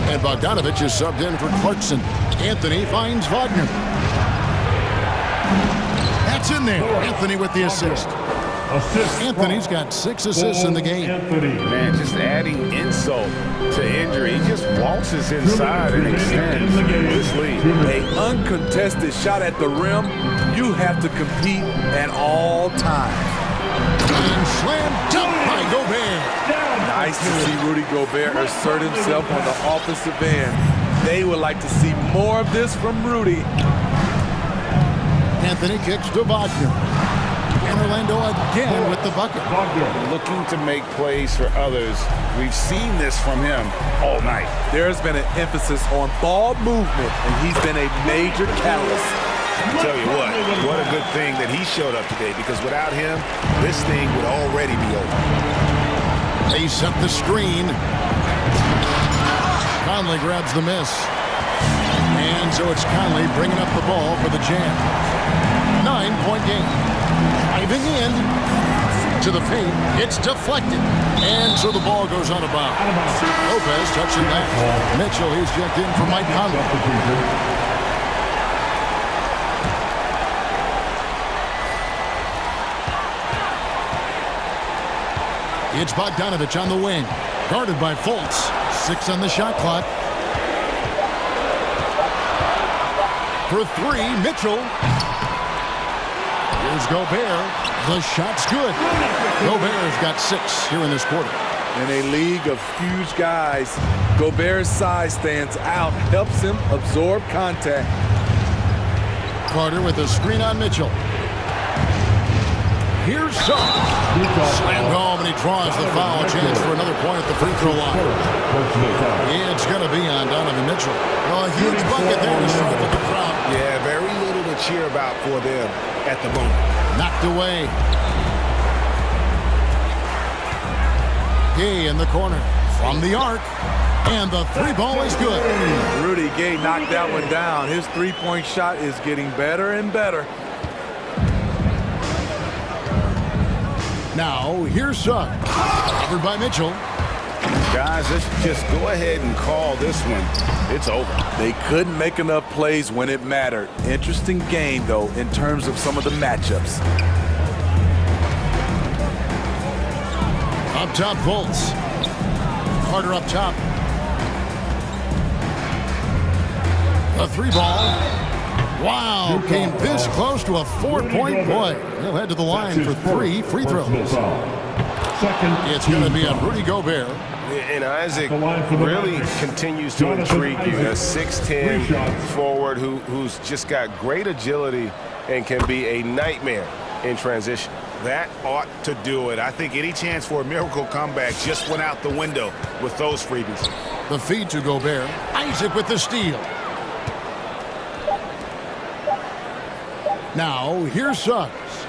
S5: And Bogdanovich is subbed in for Clarkson. Anthony finds Wagner. That's in there. Anthony with the assist. Anthony's got 6 assists in the game.
S7: Man, just adding insult to injury. He just waltzes inside and extends this lead.
S10: An uncontested shot at the rim, you have to compete at all times.
S5: And slam dunk by Gobert.
S10: Nice to see Rudy Gobert assert himself on the offensive end. They would like to see more of this from Rudy.
S5: Anthony kicks to Wagner. And Orlando again with the bucket.
S7: Looking to make plays for others. We've seen this from him all night.
S10: There's been an emphasis on ball movement, and he's been a major catalyst.
S7: I'll tell you what a good thing that he showed up today, because without him, this thing would already be over.
S5: They set the screen. Conley grabs the miss. And so it's Conley bringing up the ball for the Jam. 9-point game. Driving in to the paint. It's deflected. And so the ball goes out of bounds. Lopez touching that. Mitchell, he's checked in for Mike Conley. It's Bogdanovich on the wing. Guarded by Fultz. 6 on the shot clock. For 3, Mitchell. Here's Gobert. The shot's good. Gobert's got 6 here in this quarter.
S10: In a league of huge guys, Gobert's size stands out, helps him absorb contact.
S5: Carter with a screen on Mitchell. Here's Suggs. Slammed home, and he draws the foul. Chance for another point at the free throw line. It's going to be on Donovan Mitchell. Well, a huge bucket there to start with the crowd.
S7: Yeah, very little to cheer about for them at the moment.
S5: Knocked away. Gay in the corner. From the arc. And the 3-ball is good.
S10: Rudy Gay knocked that one down. His 3-point shot is getting better and better.
S5: Now, here's Suggs. Covered by Mitchell.
S7: Guys, let's just go ahead and call this one. It's over.
S10: They couldn't make enough plays when it mattered. Interesting game, though, in terms of some of the matchups.
S5: Up top, Fultz. Carter up top. A 3-ball. Wow, came this close to a 4-point play. He'll head to the line for 3 free throws. It's going to be on Rudy Gobert.
S9: And Isaac really continues to intrigue you. A 6'10" forward who's just got great agility and can be a nightmare in transition.
S14: That ought to do it. I think any chance for a miracle comeback just went out the window with those freebies.
S5: The feed to Gobert. Isaac with the steal. Now, here's Suggs.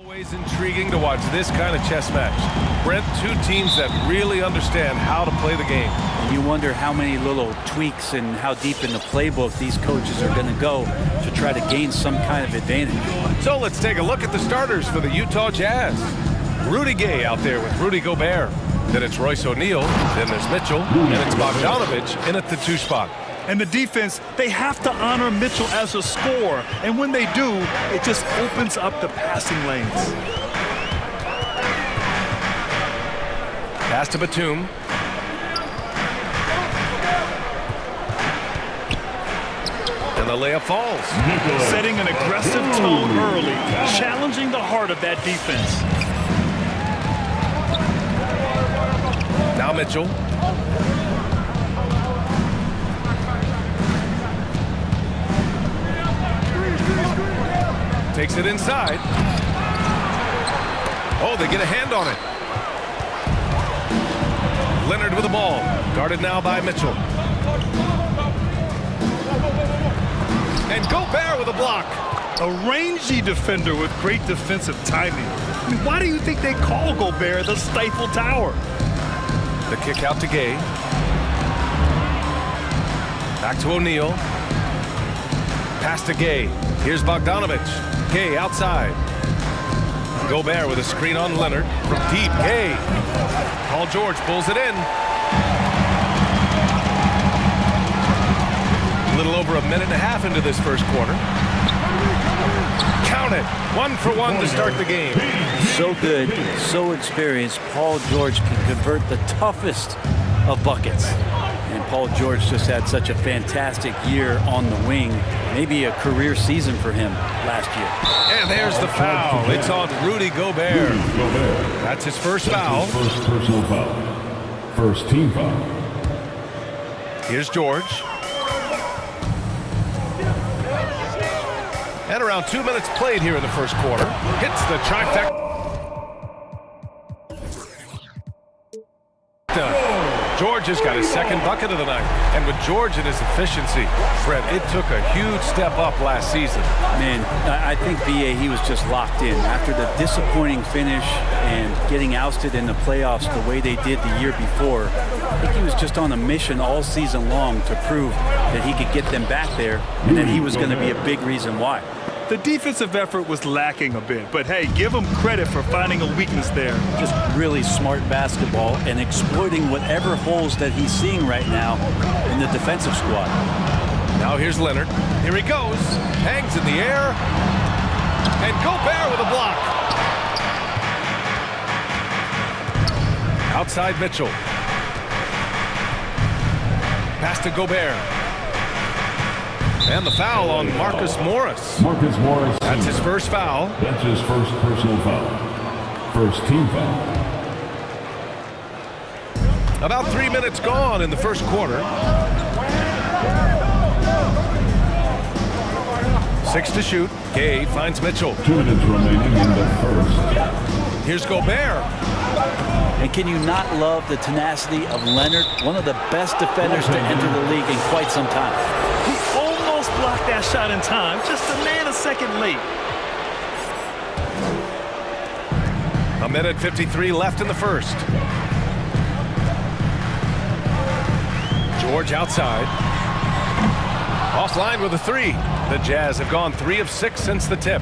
S1: Always intriguing to watch this kind of chess match. Brent, two teams that really understand how to play the game.
S11: You wonder how many little tweaks and how deep in the playbook these coaches are going to go to try to gain some kind of advantage.
S1: So let's take a look at the starters for the Utah Jazz. Rudy Gay out there with Rudy Gobert. Then it's Royce O'Neal. Then there's Mitchell. And it's Bogdanovich in at the 2 spot.
S3: And the defense, they have to honor Mitchell as a scorer. And when they do, it just opens up the passing lanes.
S1: Pass to Batum. And the layup falls.
S3: Setting an aggressive tone early, challenging the heart of that defense.
S1: Now Mitchell. Takes it inside. Oh, they get a hand on it. Leonard with the ball. Guarded now by Mitchell. And Gobert with a block.
S3: A rangy defender with great defensive timing. I mean, why do you think they call Gobert the Stifle Tower?
S1: The kick out to Gay. Back to O'Neal. Pass to Gay. Here's Bogdanovich. Gay outside. Gobert with a screen on Leonard. From deep, Gay. Paul George pulls it in. A little over a minute and a half into this first quarter. Count it. 1 for 1 to start the game.
S11: So good, so experienced. Paul George can convert the toughest of buckets. And Paul George just had such a fantastic year on the wing. Maybe a career season for him last year.
S1: And there's the foul. It's on Rudy Gobert. That's his first foul.
S4: First personal foul. First team foul.
S1: Here's George. And around 2 minutes played here in the first quarter. Hits the trifecta. George has got his second bucket of the night. And with George and his efficiency, Fred, it took a huge step up last season.
S11: Man, I think, B.A., he was just locked in. After the disappointing finish and getting ousted in the playoffs the way they did the year before, I think he was just on a mission all season long to prove that he could get them back there and that he was going to be a big reason why.
S3: The defensive effort was lacking a bit, but hey, give him credit for finding a weakness there.
S11: Just really smart basketball and exploiting whatever holes that he's seeing right now in the defensive squad.
S1: Now here's Leonard. Here he goes. Hangs in the air. And Gobert with a block. Outside Mitchell. Pass to Gobert. And the foul on Marcus Morris.
S4: Marcus Morris.
S1: That's his first foul.
S4: That's his first personal foul. First team foul.
S1: About 3 minutes gone in the first quarter. 6 to shoot. Gay finds Mitchell.
S4: 2 minutes remaining in the first.
S1: Here's Gobert.
S11: And can you not love the tenacity of Leonard, one of the best defenders to enter the league in quite some time?
S3: He almost blocked that shot in time, just a nanosecond late.
S1: A minute 53 left in the first. George outside. Offline with a 3. The Jazz have gone 3 of 6 since the tip.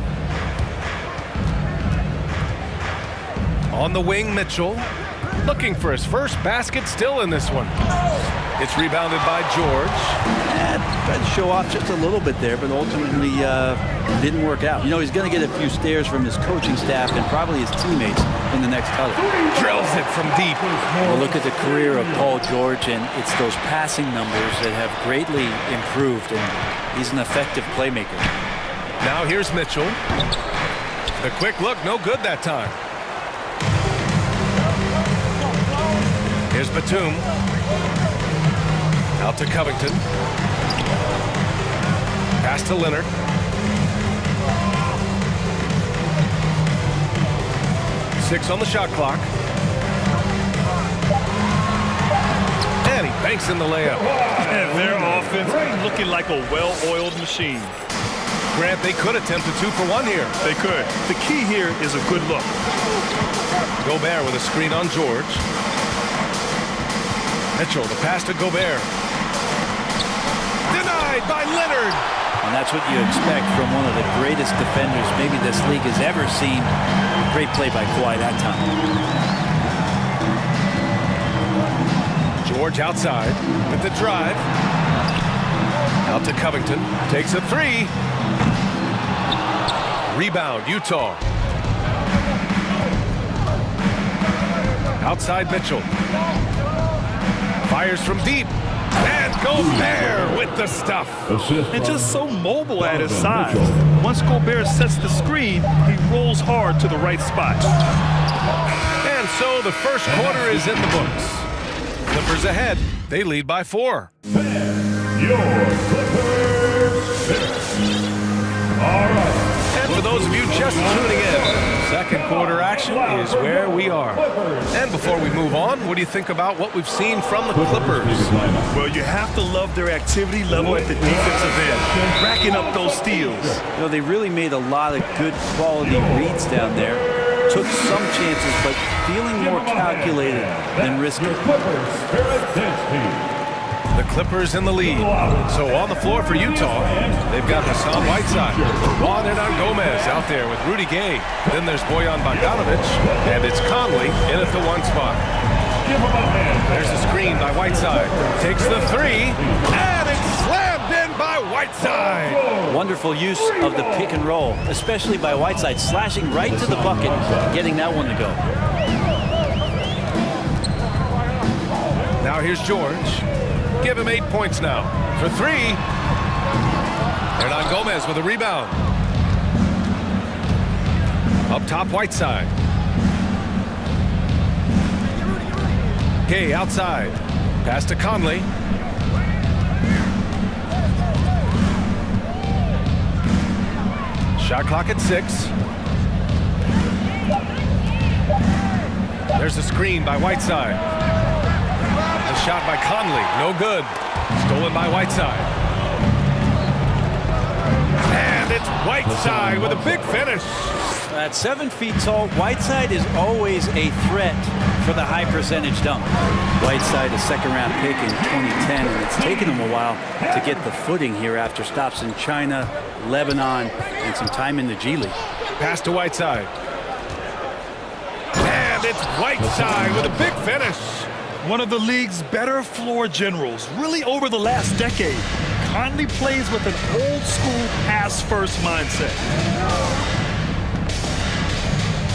S1: On the wing, Mitchell. Looking for his first basket still in this one. It's rebounded by George.
S11: Tried to show off just a little bit there, but ultimately didn't work out. You know, he's going to get a few stares from his coaching staff and probably his teammates in the next huddle.
S1: Drills it from deep.
S11: Well, look at the career of Paul George, and it's those passing numbers that have greatly improved, and he's an effective playmaker.
S1: Now here's Mitchell. The quick look, no good that time. Here's Batum. Out to Covington. Pass to Leonard. Six on the shot clock. And he banks in the layup.
S3: And their offense looking like a well-oiled machine.
S1: Grant, they could attempt a 2-for-1 here.
S3: They could. The key here is a good look.
S1: Gobert with a screen on George. Mitchell, the pass to Gobert. Denied by Leonard.
S11: And that's what you expect from one of the greatest defenders maybe this league has ever seen. Great play by Kawhi that time.
S1: George outside with the drive. Out to Covington. Takes a three. Rebound, Utah. Outside Mitchell. Fires from deep. And Gobert with the stuff.
S3: And just so mobile at his size. Once Gobert sets the screen, he rolls hard to the right spot.
S1: And so the first quarter is in the books. Clippers ahead. They lead by 4.
S4: Your Clippers. All right.
S1: And for those of you just tuning in, second quarter action is where we are. And before we move on, what do you think about what we've seen from the Clippers?
S3: Well, you have to love their activity level at the defensive end, racking up those steals.
S11: You know, they really made a lot of good quality reads down there. Took some chances, but feeling more calculated than risky.
S1: The Clippers in the lead. So on the floor for Utah, they've got Hassan Whiteside. Juan Hernangomez out there with Rudy Gay. Then there's Bojan Bogdanovic, and it's Conley in at the 1 spot. There's a screen by Whiteside. Takes the three, and it's slammed in by Whiteside.
S11: Wonderful use of the pick and roll, especially by Whiteside, slashing right to the bucket, getting that one to go.
S1: Now here's George. Give him 8 points now. For 3. Hernangomez with a rebound. Up top, Whiteside. Gay outside. Pass to Conley. Shot clock at 6. There's a screen by Whiteside. The shot by Conley, no good. Stolen by Whiteside. And it's Whiteside with a big finish.
S11: At 7 feet tall, Whiteside is always a threat for the high percentage dunk. Whiteside, a second-round pick in 2010, and it's taken him a while to get the footing here after stops in China, Lebanon, and some time in the G League.
S1: Pass to Whiteside. And it's Whiteside with a big finish.
S3: One of the league's better floor generals, really over the last decade. Conley plays with an old-school pass-first mindset.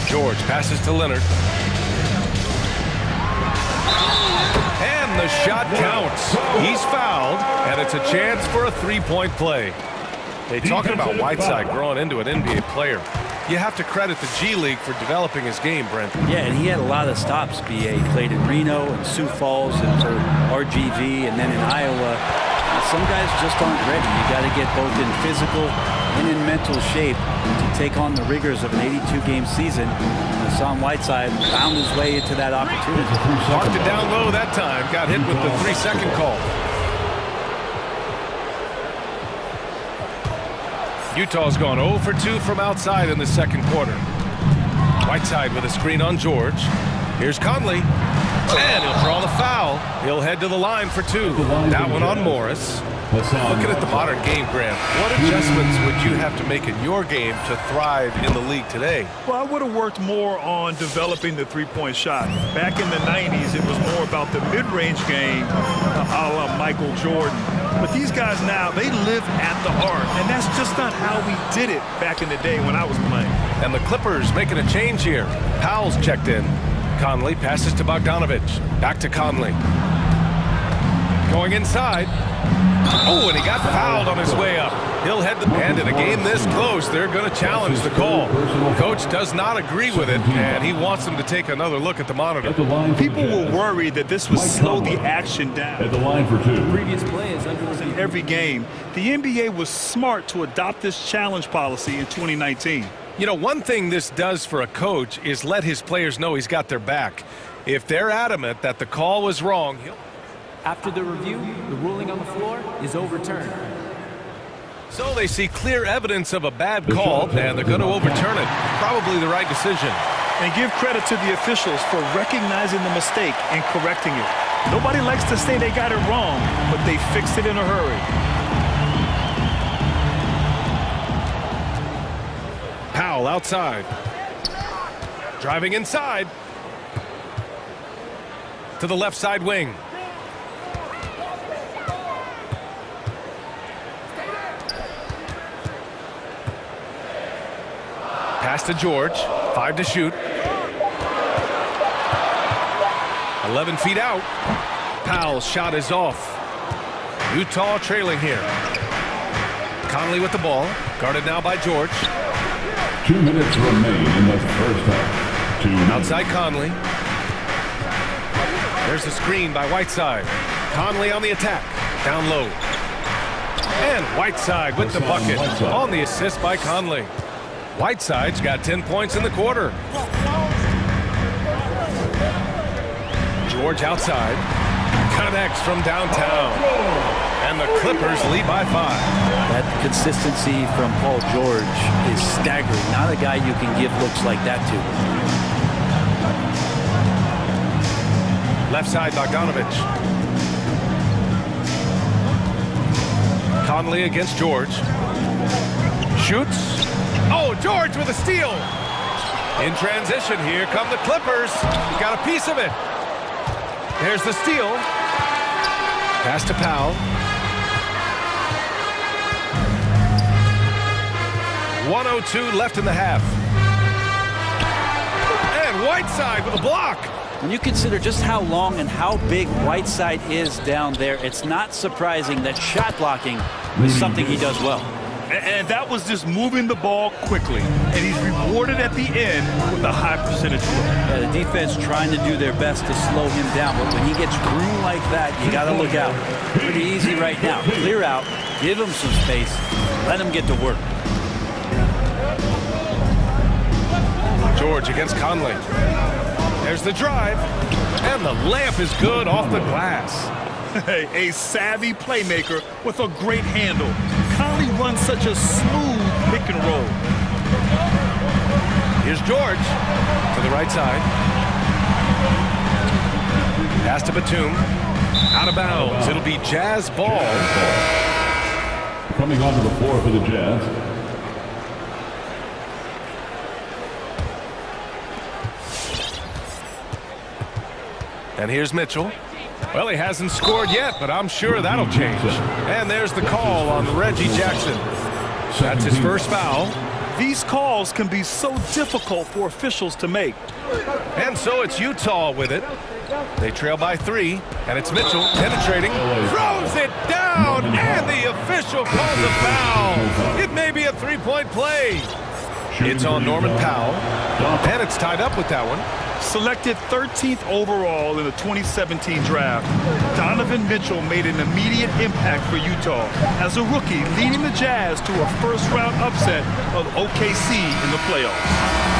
S1: George passes to Leonard. And the shot counts. He's fouled, and it's a chance for a three-point play. Hey, talking about Whiteside growing into an NBA player, you have to credit the G League for developing his game, Brent.
S11: Yeah, and he had a lot of stops, B.A. He played in Reno and Sioux Falls and for RGV and then in Iowa. Some guys just aren't ready. You got to get both in physical and in mental shape to take on the rigors of an 82-game season. Hassan Whiteside found his way into that opportunity.
S1: Marked it down low that time. Got hit with the 3-second call. Utah's gone 0 for 2 from outside in the second quarter. Whiteside with a screen on George. Here's Conley. And he'll draw the foul. He'll head to the line for 2. That one on Morris. Looking at the modern game, Grant, what adjustments would you have to make in your game to thrive in the league today?
S3: Well, I would have worked more on developing the three-point shot. Back in the 90s, it was more about the mid-range game, a la Michael Jordan. But these guys now, they live at the arc, and that's just not how we did it back in the day when I was playing.
S1: And the Clippers making a change here. Powell's checked in. Conley passes to Bogdanovic. Back to Conley. Going inside. Oh, and he got fouled on his way up. He'll head the end in a game this close. They're going to challenge the call. Coach does not agree with it, and he wants them to take another look at the monitor.
S3: People were worried that this would slow the action down.
S4: At the line for 2.
S3: Previous play is under in every game. The NBA was smart to adopt this challenge policy in 2019.
S1: You know, one thing this does for a coach is let his players know he's got their back. If they're adamant that the call was wrong, he'll...
S15: After the review, the ruling on the floor is overturned.
S1: So they see clear evidence of a bad call, and they're going to overturn it. Probably the right decision.
S3: And give credit to the officials for recognizing the mistake and correcting it. Nobody likes to say they got it wrong, but they fixed it in a hurry.
S1: Powell outside. Driving inside. To the left side wing. Pass to George. 5 to shoot. 11 feet out. Powell's shot is off. Utah trailing here. Conley with the ball. Guarded now by George.
S4: 2 minutes remain in the first half. 2 minutes.
S1: Outside Conley. There's a screen by Whiteside. Conley on the attack. Down low. And Whiteside with the bucket on the assist by Conley. Whiteside's got 10 points in the quarter. George outside. Connects from downtown. And the Clippers lead by 5.
S11: That consistency from Paul George is staggering. Not a guy you can give looks like that to.
S1: Left side, Bogdanovich. Conley against George. Shoots. Oh, George with a steal. In transition, here come the Clippers. Got a piece of it. There's the steal. Pass to Powell. 1:02 left in the half. And Whiteside with a block.
S11: When you consider just how long and how big Whiteside is down there, it's not surprising that shot blocking is something he does well.
S3: And that was just moving the ball quickly. And he's rewarded at the end with a high percentage look.
S11: Yeah, the defense trying to do their best to slow him down, but when he gets room like that, you got to look out. Pretty easy right now. Clear out, give him some space, let him get to work.
S1: George against Conley. There's the drive. And the layup is good off the glass.
S3: A savvy playmaker with a great handle. Conley runs such a smooth pick and roll.
S1: Here's George to the right side. Pass to Batum. Out of bounds. It'll be Jazz ball.
S4: Coming onto the floor for the Jazz.
S1: And here's Mitchell. Well, he hasn't scored yet, but I'm sure that'll change. And there's the call on Reggie Jackson. That's his first foul.
S3: These calls can be so difficult for officials to make.
S1: And so it's Utah with it. They trail by 3, and it's Mitchell penetrating. Throws it down, and the official calls a foul. It may be a three-point play. It's on Norman Powell, and it's tied up with that one.
S3: Selected 13th overall in the 2017 draft, Donovan Mitchell made an immediate impact for Utah as a rookie, leading the Jazz to a first-round upset of OKC in the playoffs.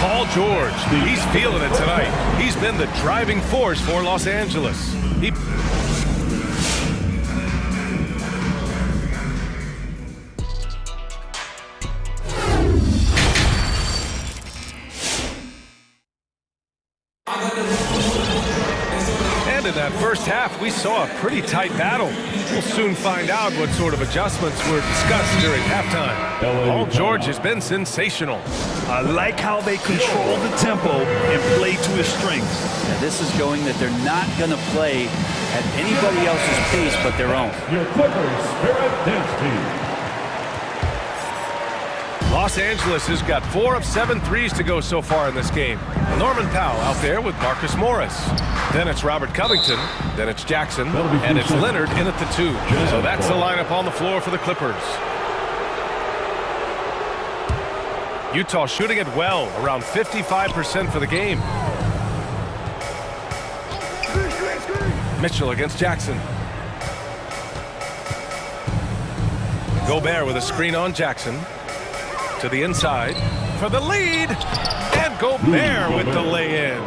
S1: Paul George, he's feeling it tonight. He's been the driving force for Los Angeles. And in that first half, we saw a pretty tight battle. We'll soon find out what sort of adjustments were discussed during halftime. Paul George has been sensational.
S3: I like how they control the tempo and play to his strengths.
S11: And this is showing that they're not going to play at anybody else's pace but their own.
S4: Your Clippers Spirit Dance Team.
S1: Los Angeles has got 4 of 7 threes to go so far in this game. Norman Powell out there with Marcus Morris. Then it's Robert Covington. Then it's Jackson. And it's Leonard in at the 2. So that's the lineup on the floor for the Clippers. Utah shooting it well, around 55% for the game. Mitchell against Jackson. Gobert with a screen on Jackson. To the inside for the lead, and Gobert with the lay-in.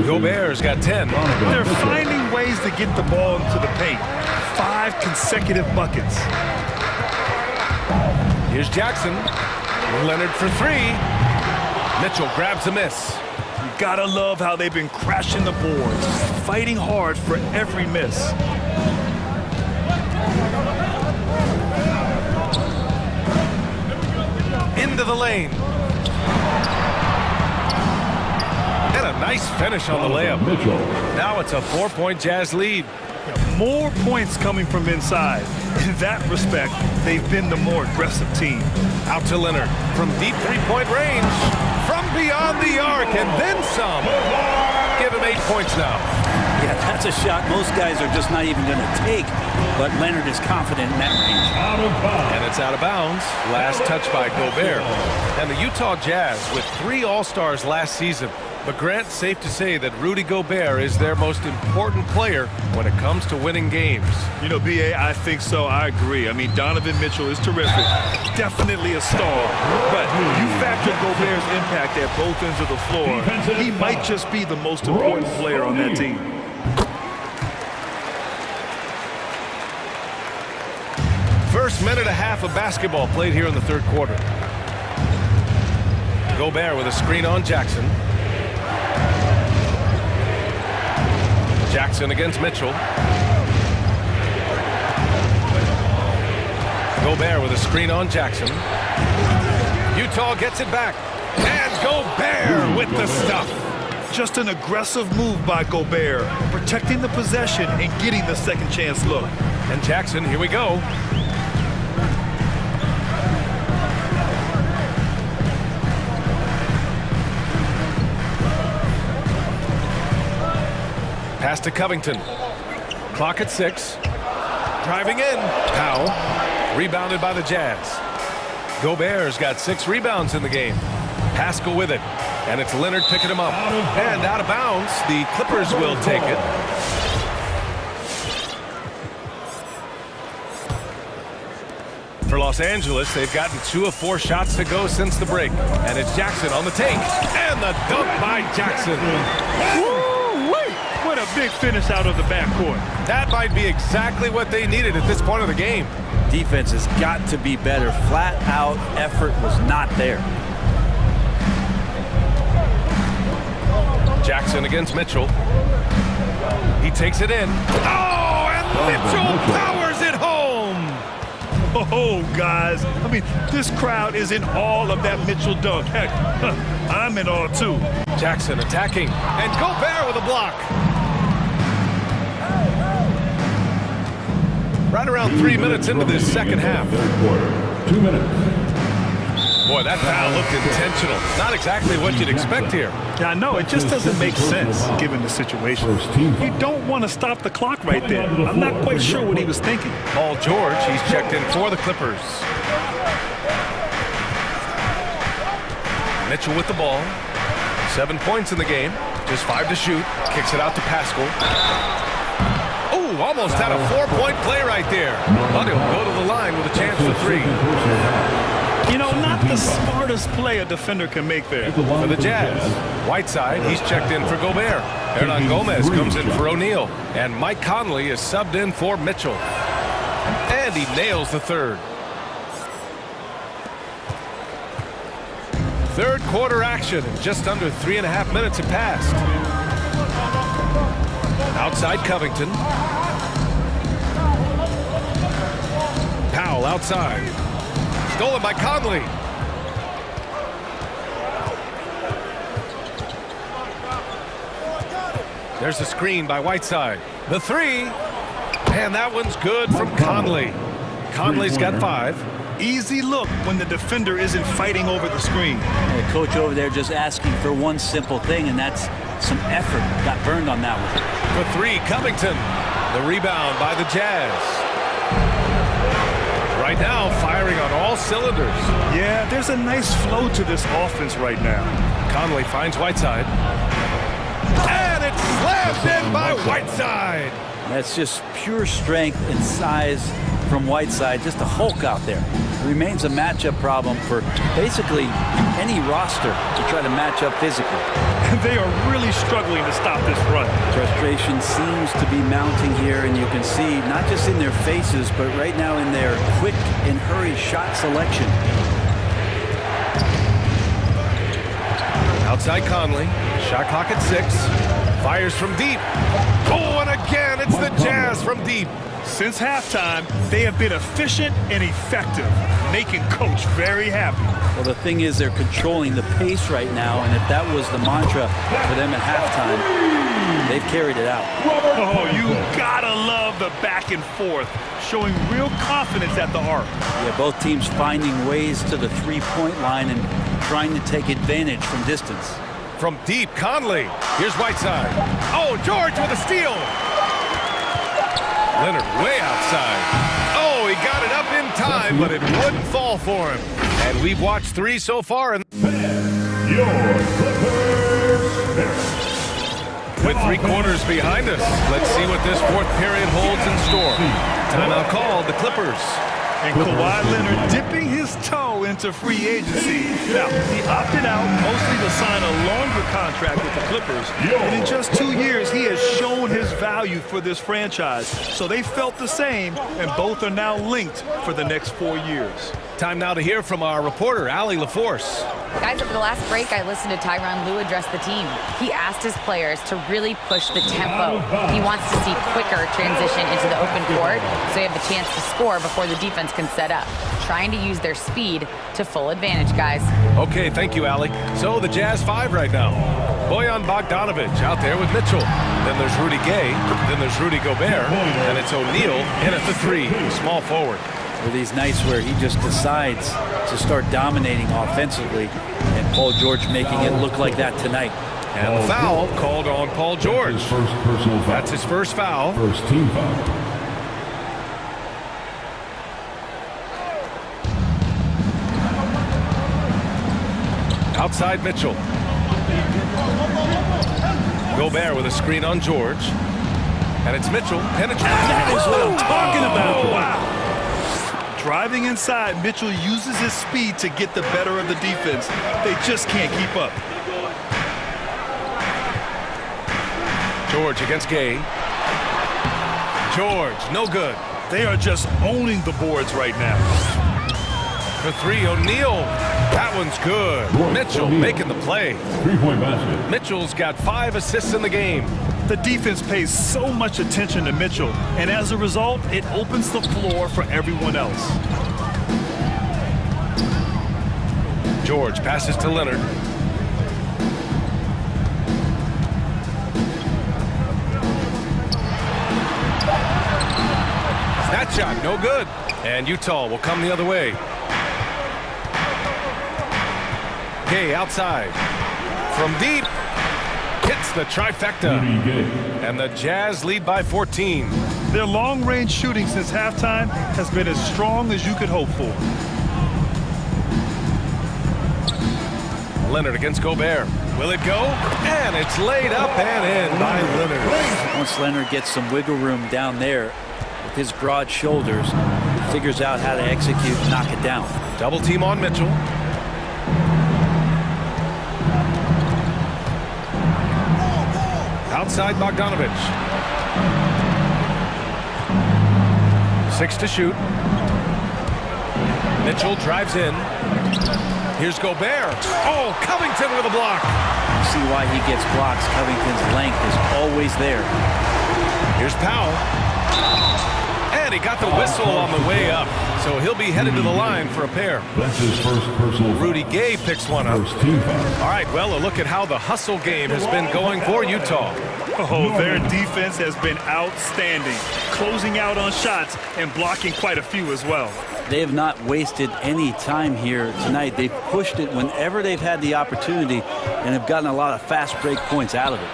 S1: Gobert's got 10.
S3: They're finding ways to get the ball into the paint. 5 consecutive buckets.
S1: Here's Jackson. Leonard for three. Mitchell grabs a miss.
S3: You gotta love how they've been crashing the boards, fighting hard for every miss.
S1: Into the lane. And a nice finish on the layup. Now it's a 4-point Jazz lead.
S3: More points coming from inside. In that respect, they've been the more aggressive team.
S1: Out to Leonard from deep three-point range. From beyond the arc and then some. Give him 8 points now.
S11: Yeah, that's a shot most guys are just not even going to take, but Leonard is confident in that range.
S1: And it's out of bounds. Last touch by Gobert. And the Utah Jazz with 3 All-Stars last season. But Grant, safe to say that Rudy Gobert is their most important player when it comes to winning games.
S3: You know, B.A., I think so. I agree. I mean, Donovan Mitchell is terrific. Definitely a star. But you factor Gobert's impact at both ends of the floor, he might just be the most important player on that team.
S1: First minute and a half of basketball played here in the third quarter. Gobert with a screen on Jackson. Jackson against Mitchell. Gobert with a screen on Jackson. Utah gets it back. And Gobert with the stuff.
S3: Just an aggressive move by Gobert, protecting the possession and getting the second chance look.
S1: And Jackson, here we go. Pass to Covington. Clock at 6. Driving in. Powell. Rebounded by the Jazz. Gobert's got 6 rebounds in the game. Pascal with it. And it's Leonard picking him up. And out of bounds. The Clippers will take it. For Los Angeles, they've gotten 2 of 4 shots to go since the break. And it's Jackson on the take. And the dunk by Jackson.
S3: What a big finish out of the backcourt.
S1: That might be exactly what they needed at this point of the game.
S11: Defense has got to be better. Flat out effort was not there.
S1: Jackson against Mitchell. He takes it in. Oh, and Mitchell powers it home.
S3: Oh, guys. I mean, this crowd is in awe of that Mitchell dunk. Heck, I'm in awe, too.
S1: Jackson attacking. And Gobert with a block. Right around 3 minutes into this second half.
S4: Third quarter, 2 minutes.
S1: Boy, that foul looked intentional. Not exactly what you'd expect here.
S3: Yeah, I know. It just doesn't make sense, given the situation. You don't want to stop the clock right there. I'm not quite sure what he was thinking.
S1: Paul George, he's checked in for the Clippers. Mitchell with the ball. 7 points in the game. Just 5 to shoot. Kicks it out to Pascal. Oh, almost had a 4-point play right there. But he'll go to the line with a chance for 3.
S3: You know, not the smartest play a defender can make there.
S1: For the Jazz, Whiteside, he's checked in for Gobert. Hernan Gomez comes in for O'Neal. And Mike Conley is subbed in for Mitchell. And he nails the third. Third quarter action. Just under 3.5 minutes have passed. Outside Covington. Powell outside. Stolen by Conley. There's a screen by Whiteside. The 3. And that one's good from Conley. Conley's got 5.
S3: Easy look when the defender isn't fighting over the screen.
S11: The coach over there just asking for one simple thing, and that's some effort. Got burned on that one.
S1: For 3, Covington. The rebound by the Jazz. Right now, firing on all cylinders.
S3: Yeah, there's a nice flow to this offense right now.
S1: Conley finds Whiteside. And it's slammed in by Whiteside.
S11: That's just pure strength and size from Whiteside. Just a Hulk out there. It remains a matchup problem for basically any roster to try to match up physically.
S3: They are really struggling to stop this run.
S11: Frustration seems to be mounting here, and you can see not just in their faces, but right now in their quick and hurry shot selection.
S1: Outside Conley, shot clock at 6, fires from deep. Oh, and again, it's the Jazz from deep.
S3: Since halftime, they have been efficient and effective, making Coach very happy.
S11: Well, the thing is, they're controlling the pace right now, and if that was the mantra for them at halftime, they've carried it out.
S3: Oh, you gotta love the back and forth, showing real confidence at the arc.
S11: Yeah, both teams finding ways to the three-point line and trying to take advantage from distance.
S1: From deep, Conley. Here's Whiteside. Oh, George with a steal. Leonard way outside. Oh, he got it up in time, but it wouldn't fall for him. And we've watched 3 so far. And
S4: Your Clippers.
S1: with 3 quarters behind us, let's see what this 4th period holds in store. Timeout called, the Clippers.
S3: And Kawhi Leonard dipping his toe into free agency. Now, he opted out mostly to sign a longer contract with the Clippers. And in just 2 years, he has shown his value for this franchise. So they felt the same, and both are now linked for the next 4 years.
S1: Time now to hear from our reporter, Allie LaForce.
S6: Guys, over the last break, I listened to Tyronn Lue address the team. He asked his players to really push the tempo. He wants to see quicker transition into the open court so they have the chance to score before the defense can set up. Trying to use their speed to full advantage, guys.
S1: Okay, thank you, Allie. So the Jazz 5 right now. Bojan Bogdanovic out there with Mitchell. Then there's Rudy Gay. Then there's Rudy Gobert. And it's O'Neal in at the 3, small forward.
S11: Or these nights where he just decides to start dominating offensively, and Paul George making it look like that tonight.
S1: And the foul called on Paul George.
S4: His first personal foul.
S1: That's his first foul.
S4: First team foul.
S1: Outside Mitchell. Gobert with a screen on George. And it's Mitchell penetrating.
S3: That is what I'm talking about. Wow. Driving inside, Mitchell uses his speed to get the better of the defense. They just can't keep up.
S1: George against Gay. George, no good.
S3: They are just owning the boards right now.
S1: For 3, O'Neal. That one's good. Mitchell making the play.
S4: 3-point basket.
S1: Mitchell's got 5 assists in the game.
S3: The defense pays so much attention to Mitchell, and as a result, it opens the floor for everyone else.
S1: George passes to Leonard. That shot, no good. And Utah will come the other way. Gay outside. From deep. Hits the trifecta. And the Jazz lead by 14.
S3: Their long-range shooting since halftime has been as strong as you could hope for.
S1: Leonard against Gobert. Will it go? And it's laid up and in by Leonard.
S11: Once Leonard gets some wiggle room down there with his broad shoulders, he figures out how to execute and knock it down.
S1: Double team on Mitchell. Outside Bogdanovic. 6 to shoot. Mitchell drives in. Here's Gobert. Oh, Covington with a block.
S11: You see why he gets blocks. Covington's length is always there.
S1: Here's Powell. And he got the whistle on the way up. So he'll be headed to the line for a pair.
S4: That's his first personal foul.
S1: Rudy Gay picks one up.
S4: First team foul.
S1: All right, well, a look at how the hustle game has been going for Utah.
S3: Oh, their defense has been outstanding, closing out on shots and blocking quite a few as well.
S11: They have not wasted any time here tonight. They've pushed it whenever they've had the opportunity and have gotten a lot of fast break points out of it.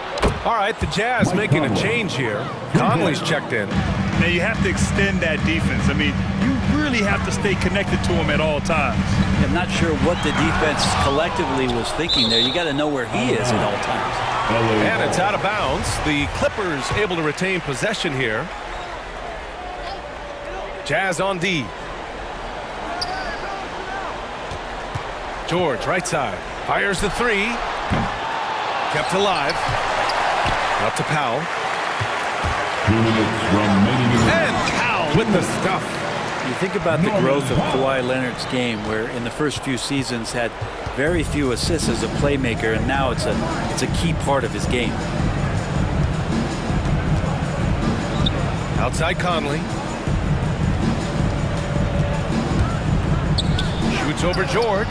S1: All right, the Jazz making a change here. Conley's checked in.
S3: Now you have to extend that defense. I mean, you really have to stay connected to him at all times.
S11: I'm not sure what the defense collectively was thinking there. You got to know where he is at all times.
S1: And it's out of bounds. The Clippers able to retain possession here. Jazz on D. George, right side. Fires the 3. Kept alive. Out to Powell.
S4: 2 minutes remaining.
S1: And Powell with the stuff.
S11: You think about the growth of Kawhi Leonard's game, where in the first few seasons had very few assists as a playmaker, and now it's a key part of his game.
S1: Outside Conley. Shoots over George.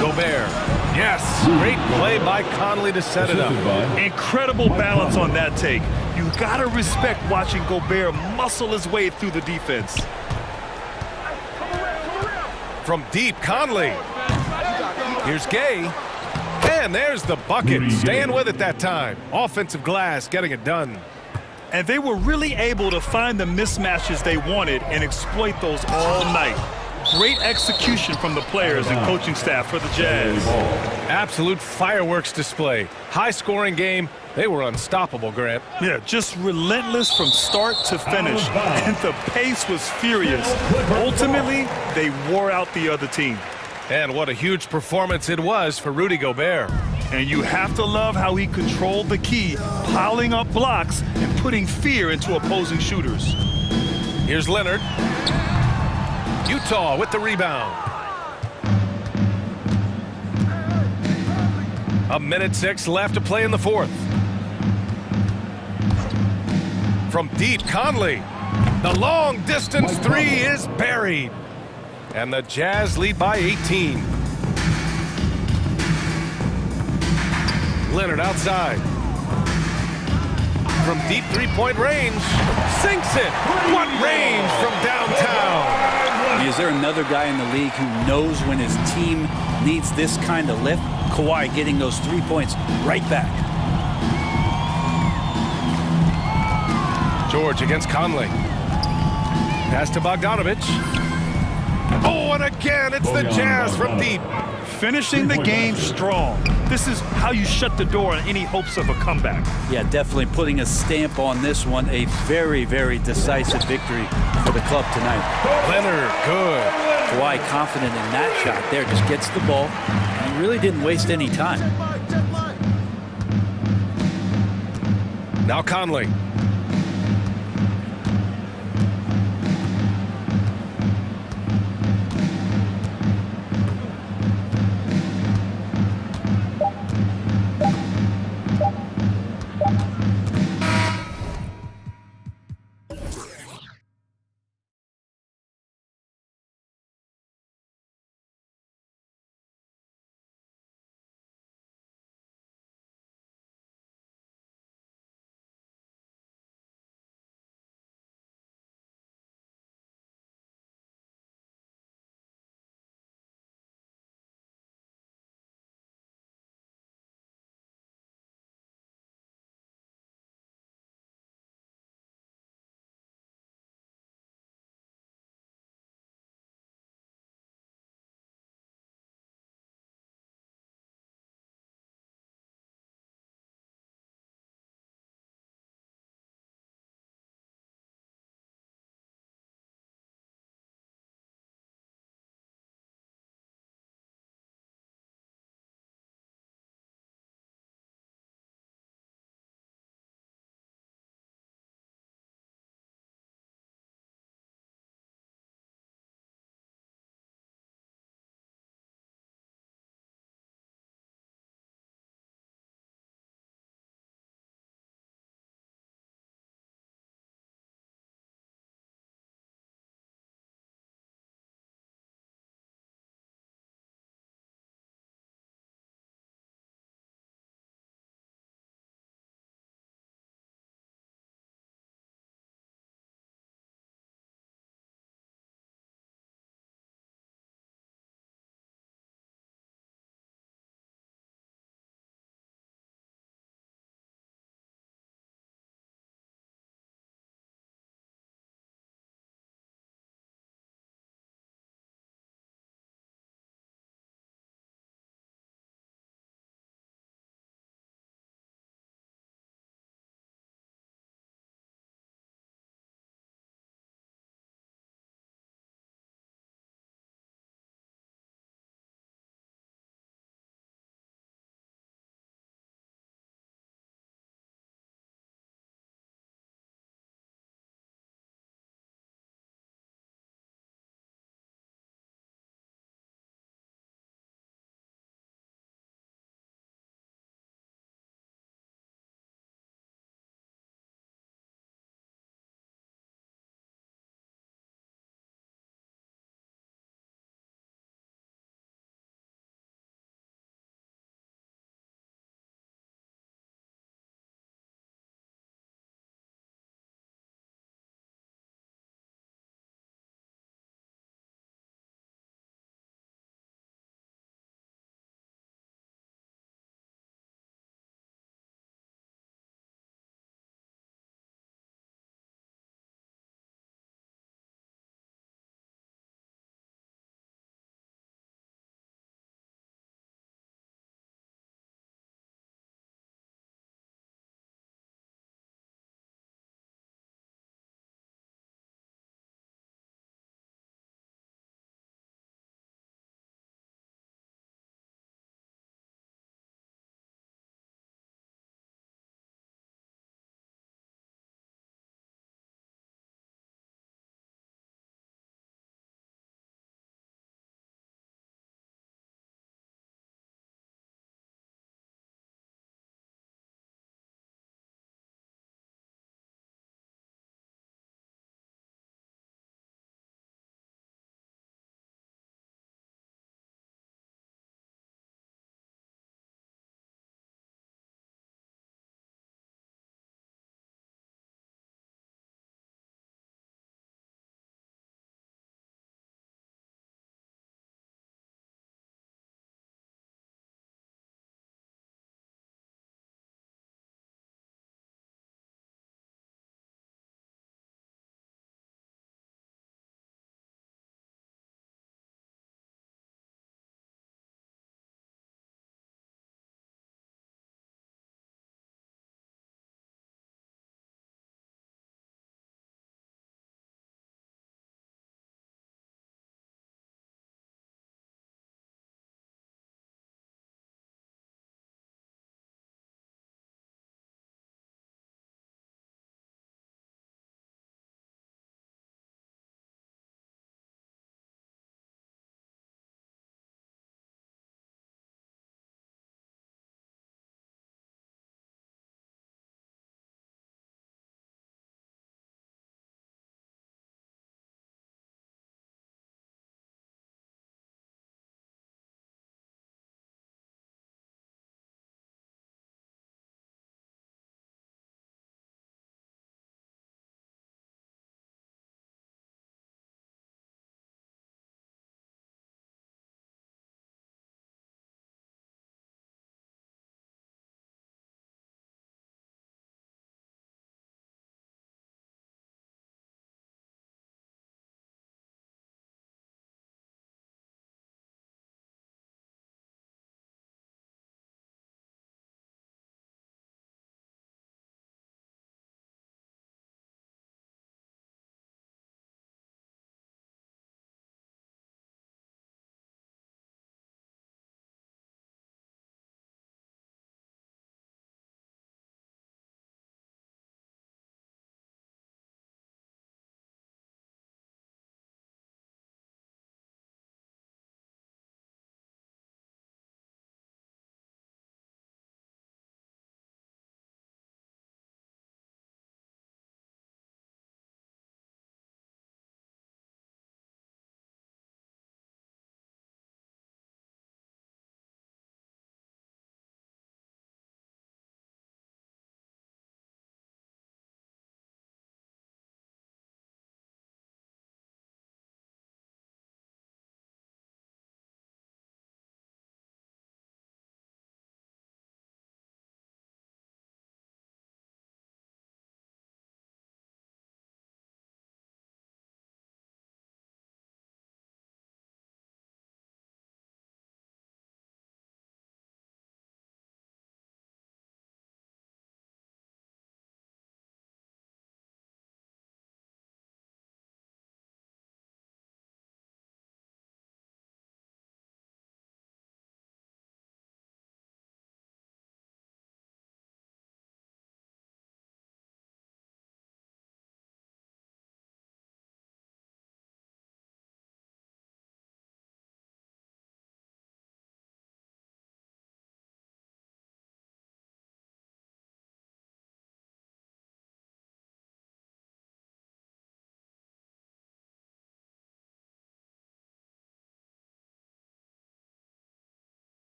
S1: Gobert. Yes, great play by Conley to set it up.
S3: Incredible balance on that take. You gotta respect watching Gobert muscle his way through the defense.
S1: From deep, Conley. Here's Gay. And there's the bucket. Staying with it that time. Offensive glass, getting it done.
S3: And they were really able to find the mismatches they wanted and exploit those all night. Great execution from the players and coaching staff for the Jazz.
S1: Absolute fireworks display. High-scoring game. They were unstoppable, Grant.
S3: Yeah, just relentless from start to finish. And the pace was furious. Ultimately, they wore out the other team.
S1: And what a huge performance it was for Rudy Gobert.
S3: And you have to love how he controlled the key, piling up blocks and putting fear into opposing shooters.
S1: Here's Leonard. Utah with the rebound. 1:06 left to play in the fourth. From deep, Conley. The long distance three is buried. And the Jazz lead by 18. Leonard outside. From deep three-point range. Sinks it. What range from downtown.
S11: Is there another guy in the league who knows when his team needs this kind of lift? Kawhi getting those 3 points right back.
S1: George against Conley. Pass to Bogdanovich. Oh, and again, it's the Jazz from deep.
S3: Finishing the game strong. This is how you shut the door on any hopes of a comeback.
S11: Yeah, definitely putting a stamp on this one. A very, very decisive victory for the club tonight.
S1: Leonard, good.
S11: Kawhi confident in that shot there. Just gets the ball. He really didn't waste any time.
S1: Now Conley.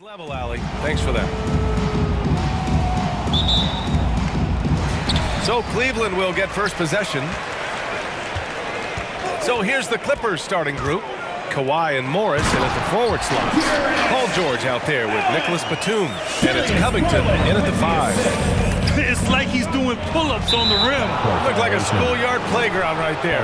S1: Level, Allie. Thanks for that. So Cleveland will get first possession. So here's the Clippers starting group. Kawhi and Morris in at the forward slot. Paul George out there with Nicholas Batum. And it's Covington in at the 5.
S3: It's like he's doing pull-ups on the rim.
S1: Looked like a schoolyard playground right there.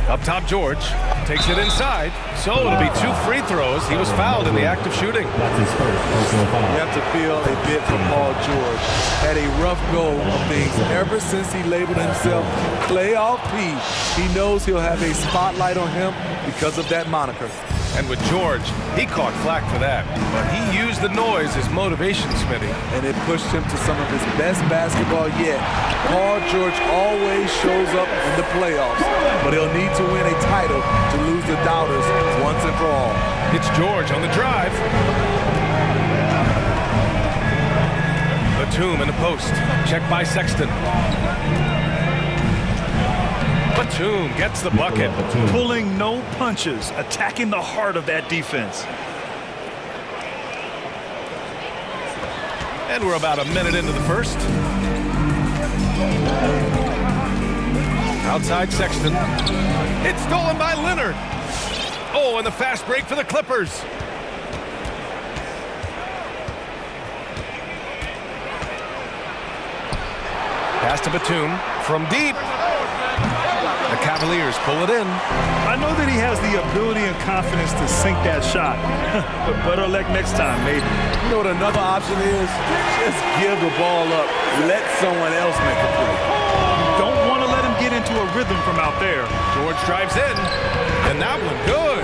S1: Up top, George takes it inside, so it'll be 2 free throws. He was fouled in the act of shooting.
S10: That's his first personal foul. You have to feel a bit for Paul George. Had a rough go of things ever since he labeled himself Playoff P. He knows he'll have a spotlight on him because of that moniker.
S1: And with George, he caught flack for that. But he used the noise as motivation, Smitty.
S10: And it pushed him to some of his best basketball yet. Paul George always shows up in the playoffs, but he'll need to win a title to lose the doubters once and for all.
S1: It's George on the drive. Batum in the post. Checked by Sexton. Batum gets the bucket.
S3: Pulling no punches, attacking the heart of that defense.
S1: And we're about a minute into the first. Outside Sexton. It's stolen by Leonard. Oh, and the fast break for the Clippers. Pass to Batum from deep. The Cavaliers pull it in.
S3: I know that he has the ability and confidence to sink that shot. But better luck next time, maybe.
S10: You know what another option is? Just give the ball up. Let someone else make a play.
S3: Don't want to let him get into a rhythm from out there.
S1: George drives in. And that one good.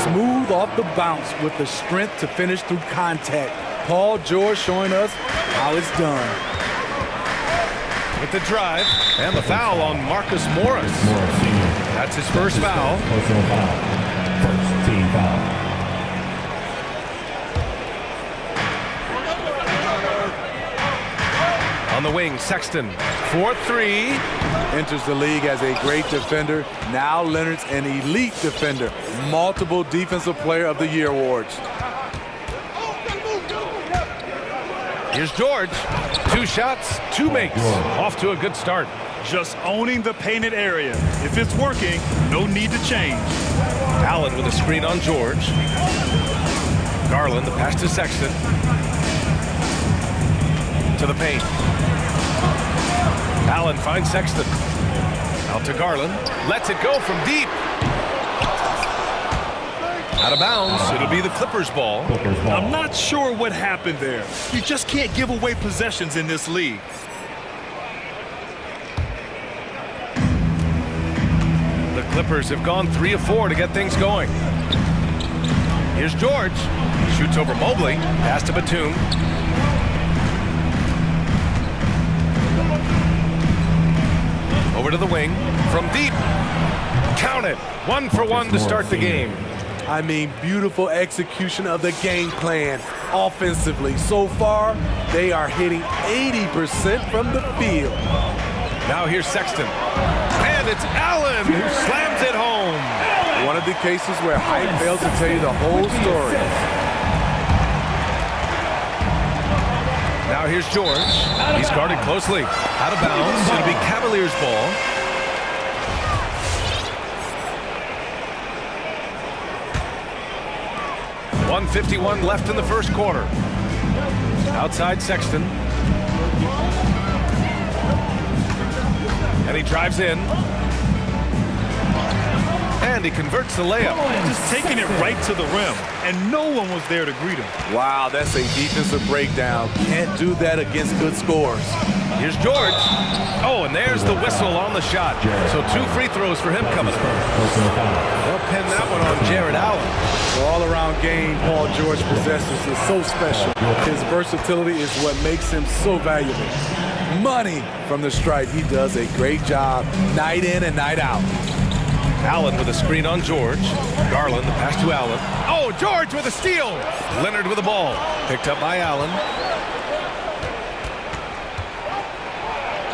S10: Smooth off the bounce with the strength to finish through contact. Paul George showing us how it's done.
S1: With the drive and the foul on Marcus Morris. That's his first foul.
S4: Personal foul. First team foul.
S1: On the wing, Sexton, 4-3.
S10: Enters the league as a great defender. Now Leonard's an elite defender. Multiple Defensive Player of the Year awards.
S1: Here's George. 2 shots, 2 makes. Off to a good start.
S3: Just owning the painted area. If it's working, no need to change.
S1: Allen with a screen on George. Garland, the pass to Sexton. To the paint. Allen finds Sexton. Out to Garland. Lets it go from deep. Out of bounds. It'll be the Clippers ball.
S3: I'm not sure what happened there. You just can't give away possessions in this league.
S1: The Clippers have gone 3 of 4 to get things going. Here's George. Shoots over Mobley. Pass to Batum. Over to the wing. From deep. Count it. 1 for 1 to start the game.
S10: I mean, beautiful execution of the game plan offensively. So far, they are hitting 80% from the field.
S1: Now here's Sexton. And it's Allen who slams it home.
S10: One of the cases where hype fails to tell you the whole story.
S1: Now here's George. He's guarded closely. Out of bounds. It'll be Cavaliers ball. .151 left in the first quarter. Outside Sexton. And he drives in. And he converts the layup.
S3: Just taking it right to the rim. And no one was there to greet him.
S10: Wow, that's a defensive breakdown. Can't do that against good scores.
S1: Here's George. Oh, and there's the whistle on the shot. So 2 free throws for him coming up. They'll pin that one on Jared Allen.
S10: The all-around game Paul George possesses is so special. His versatility is what makes him so valuable. Money from the stripe. He does a great job night in and night out.
S1: Allen with a screen on George. Garland, the pass to Allen. Oh, George with a steal. Leonard with the ball. Picked up by Allen.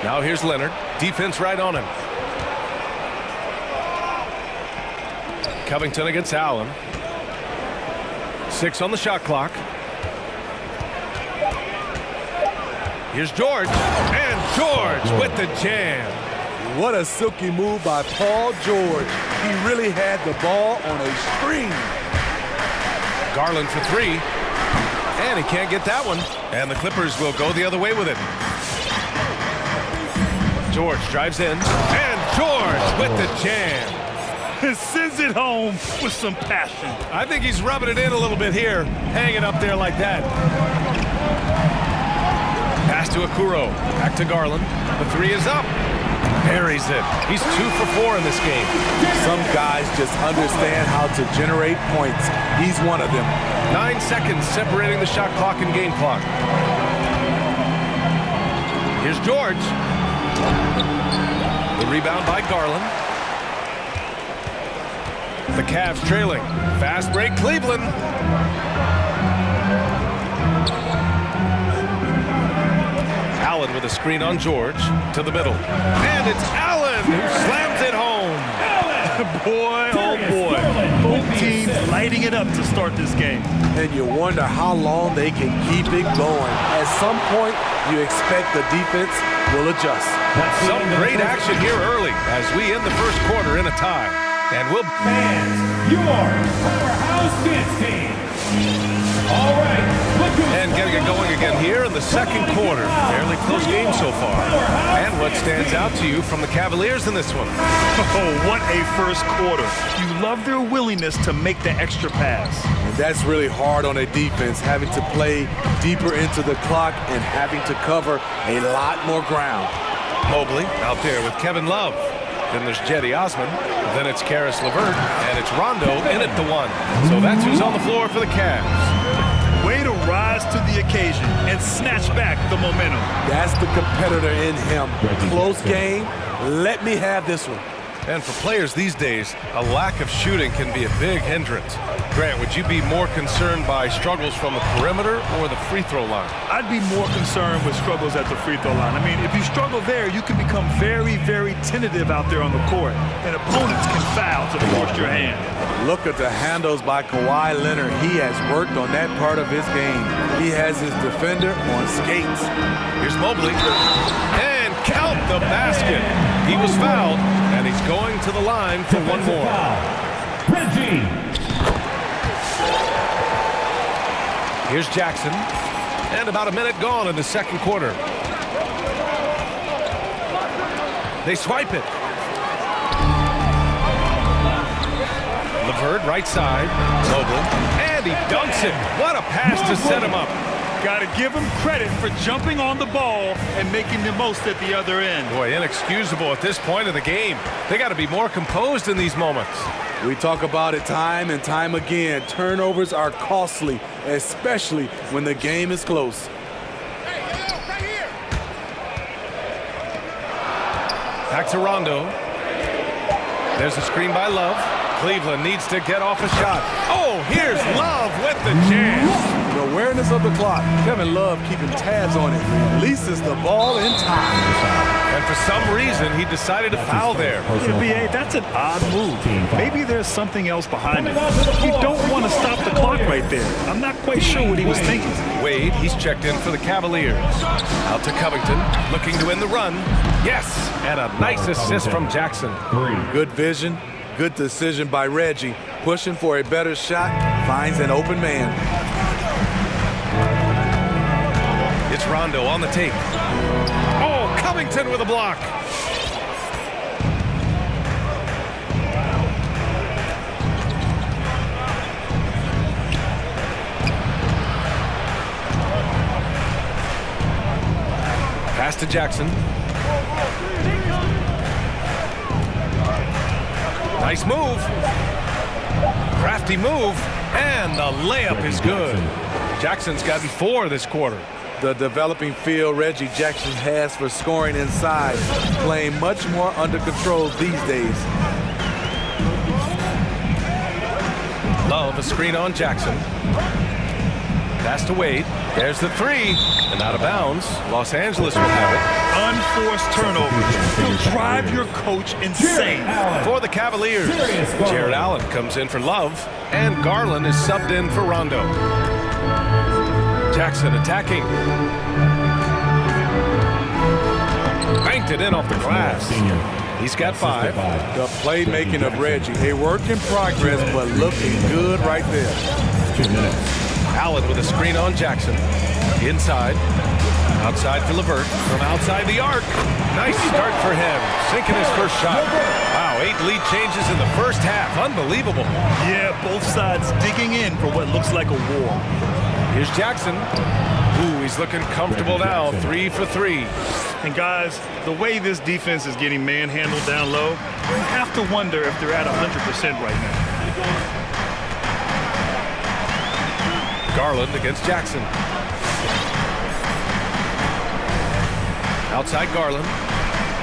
S1: Now here's Leonard. Defense right on him. Covington against Allen. 6 on the shot clock. Here's George. And George with the jam.
S10: What a silky move by Paul George. He really had the ball on a string.
S1: Garland for 3. And he can't get that one. And the Clippers will go the other way with it. George drives in. And George with the jam.
S3: And sends it home with some passion.
S1: I think he's rubbing it in a little bit here. Hanging up there like that. Pass to Okoro. Back to Garland. The 3 is up. Buries it. He's 2 for 4 in this game.
S10: Some guys just understand how to generate points. He's one of them.
S1: 9 seconds separating the shot clock and game clock. Here's George. The rebound by Garland. The Cavs trailing. Fast break, Cleveland. Allen with a screen on George to the middle. And it's Allen who slams it home.
S3: Boy, oh boy. Both teams lighting it up to start this game.
S10: And you wonder how long they can keep it going. At some point, you expect the defense will adjust.
S1: Some great action here early as we end the first quarter in a tie. And we'll...
S12: Fans, your powerhouse dance team. All right.
S1: And getting it going again here in the second quarter. Fairly close game so far. And what stands out to you from the Cavaliers in this one?
S3: Oh, what a first quarter. You love their willingness to make the extra pass.
S10: And that's really hard on a defense, having to play deeper into the clock and having to cover a lot more ground.
S1: Mobley out there with Kevin Love. Then there's Jetty Osman. Then it's Karis LeVert. And it's Rondo in at the 1. So that's who's on the floor for the Cavs.
S3: Way to rise to the occasion and snatch back the momentum.
S10: That's the competitor in him. Close game. Let me have this one.
S1: And for players these days, a lack of shooting can be a big hindrance. Grant, would you be more concerned by struggles from the perimeter or the free throw line?
S3: I'd be more concerned with struggles at the free throw line. I mean, if you struggle there, you can become very, very tentative out there on the court. And opponents can foul to force your hand.
S10: Look at the handles by Kawhi Leonard. He has worked on that part of his game. He has his defender on skates.
S1: Here's Mobley. And count the basket. He was fouled, and he's going to the line for one more.
S12: Reggie.
S1: Here's Jackson. And about a minute gone in the second quarter. They swipe it. LeVert, right side. Mobley. And he dunks it. What a pass to set him up.
S3: Got to give him credit for jumping on the ball and making the most at the other end.
S1: Boy, inexcusable at this point of the game. They got to be more composed in these moments.
S10: We talk about it time and time again. Turnovers are costly, especially when the game is close.
S1: Back to Rondo. There's a screen by Love. Cleveland needs to get off a shot. Oh, here's Love with the jam.
S10: The awareness of the clock. Kevin Love keeping tabs on it. Releases the ball in time.
S1: And for some reason, he decided to foul there.
S3: Yeah, B.A., that's an odd move. Maybe there's something else behind it. You don't want to stop the clock right there. I'm not quite sure what he was thinking.
S1: Wade, he's checked in for the Cavaliers. Out to Covington, looking to win the run. Yes, and a nice assist from Jackson.
S10: Good vision, good decision by Reggie. Pushing for a better shot, finds an open man.
S1: It's Rondo on the take. Oh, Covington with a block. Pass to Jackson. Nice move. Crafty move. And the layup is good. Jackson's gotten 4 this quarter.
S10: The developing feel Reggie Jackson has for scoring inside, playing much more under control these days.
S1: Love, a screen on Jackson. Pass to Wade. There's the three. And out of bounds. Los Angeles will have it.
S3: Unforced turnovers will drive your coach insane.
S1: For the Cavaliers, Jared Allen comes in for Love. And Garland is subbed in for Rondo. Jackson attacking. Banked it in off the glass. He's got 5.
S10: The playmaking of Reggie. A work in progress, but looking good right there.
S4: 2 minutes.
S1: Allen with a screen on Jackson. Inside. Outside for LeVert. From outside the arc. Nice start for him. Sinking his first shot. Wow, 8 lead changes in the first half. Unbelievable.
S3: Yeah, both sides digging in for what looks like a war.
S1: Here's Jackson. Ooh, he's looking comfortable now. 3 for 3.
S3: And guys, the way this defense is getting manhandled down low, you have to wonder if they're at 100% right now.
S1: Garland against Jackson. Outside Garland.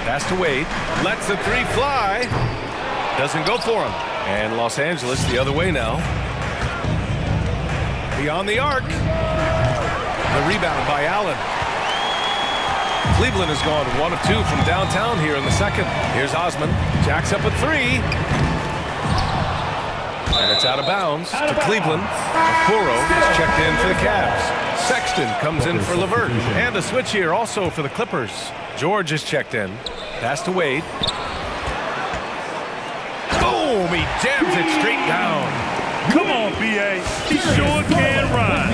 S1: Pass to Wade. Lets the 3 fly. Doesn't go for him. And Los Angeles the other way now. Beyond the arc. The rebound by Allen. Cleveland has gone 1 of 2 from downtown here in the second. Here's Osman. Jacks up a 3. And it's out of bounds to Cleveland. Okoro is checked in for the Cavs. Sexton comes in for LeVert. And a switch here also for the Clippers. George is checked in. Pass to Wade. Boom! He jams it straight down.
S3: Come on, B.A. He sure can run.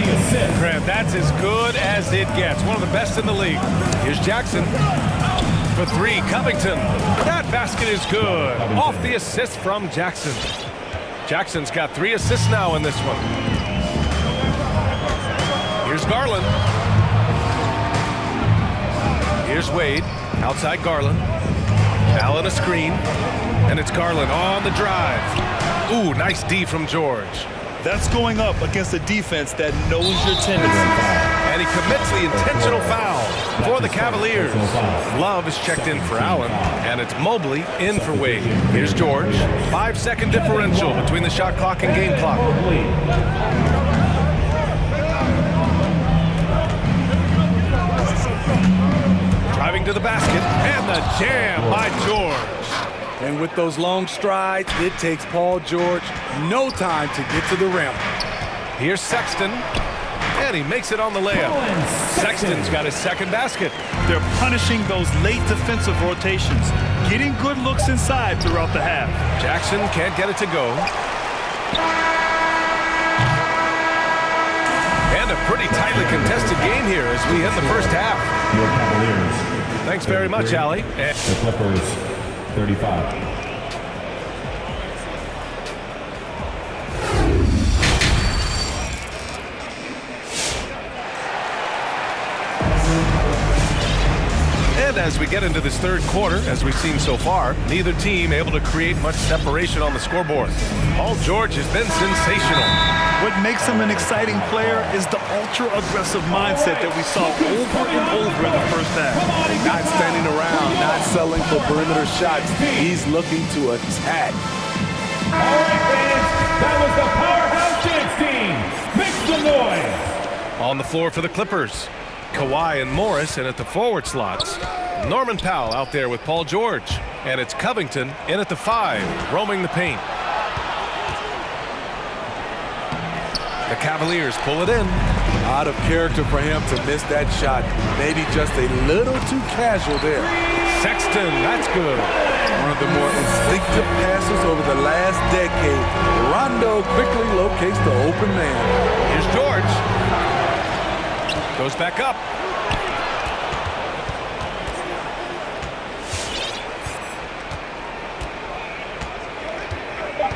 S1: Grant, that's as good as it gets. One of the best in the league. Here's Jackson. For 3, Covington. That basket is good. Off the assist from Jackson. Jackson's got 3 assists now in this one. Here's Garland. Here's Wade. Outside Garland. Allen a screen. And it's Garland on the drive. Ooh, nice D from George.
S3: That's going up against a defense that knows your tendencies.
S1: And he commits the intentional foul for the Cavaliers. Love is checked in for Allen, and it's Mobley in for Wade. Here's George. 5-second differential between the shot clock and game clock. Driving to the basket, and the jam by George.
S10: And with those long strides, it takes Paul George no time to get to the rim.
S1: Here's Sexton, and he makes it on the layup. Sexton's got his second basket.
S3: They're punishing those late defensive rotations, getting good looks inside throughout the half.
S1: Jackson can't get it to go. And a pretty tightly contested game here as we end the first half.
S4: Your Cavaliers.
S1: Thanks very much, Allie.
S4: The Clippers, 35.
S1: And as we get into this third quarter, as we've seen so far, neither team able to create much separation on the scoreboard. Paul George has been sensational.
S3: What makes him an exciting player is the ultra-aggressive mindset that we saw over and over in the first half.
S10: Not standing around, not settling for perimeter shots. He's looking to attack.
S12: All right, fans, that was the Powerhouse Dance Team. Make some noise.
S1: On the floor for the Clippers, Kawhi and Morris, and at the forward slots, Norman Powell out there with Paul George. And it's Covington in at the 5, roaming the paint. The Cavaliers pull it in.
S10: Out of character for him to miss that shot. Maybe just a little too casual there.
S1: Sexton, that's good.
S10: One of the more instinctive passes over the last decade. Rondo quickly locates the open man.
S1: Here's George. Goes back up.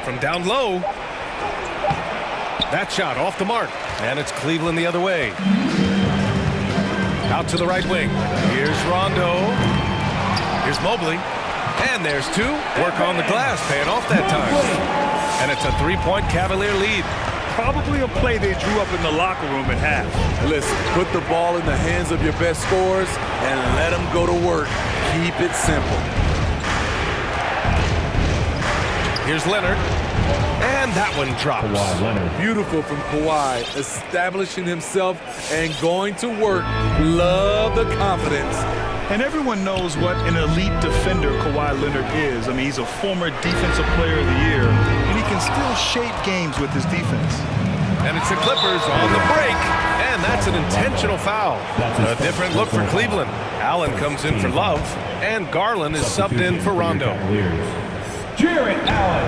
S1: From down low. That shot off the mark. And it's Cleveland the other way. Out to the right wing. Here's Rondo. Here's Mobley. And there's 2. Work on the glass, paying off that time. And it's a 3-point Cavalier lead.
S3: Probably a play they drew up in the locker room at half.
S10: Listen, put the ball in the hands of your best scorers and let them go to work. Keep it simple.
S1: Here's Leonard. And that one drops.
S10: Beautiful from Kawhi, establishing himself and going to work. Love the confidence.
S3: And everyone knows what an elite defender Kawhi Leonard is. I mean, he's a former Defensive Player of the Year, and he can still shape games with his defense.
S1: And it's the Clippers on the break, and that's an intentional foul. A different look for Cleveland. Allen comes in for Love, and Garland is subbed in for Rondo.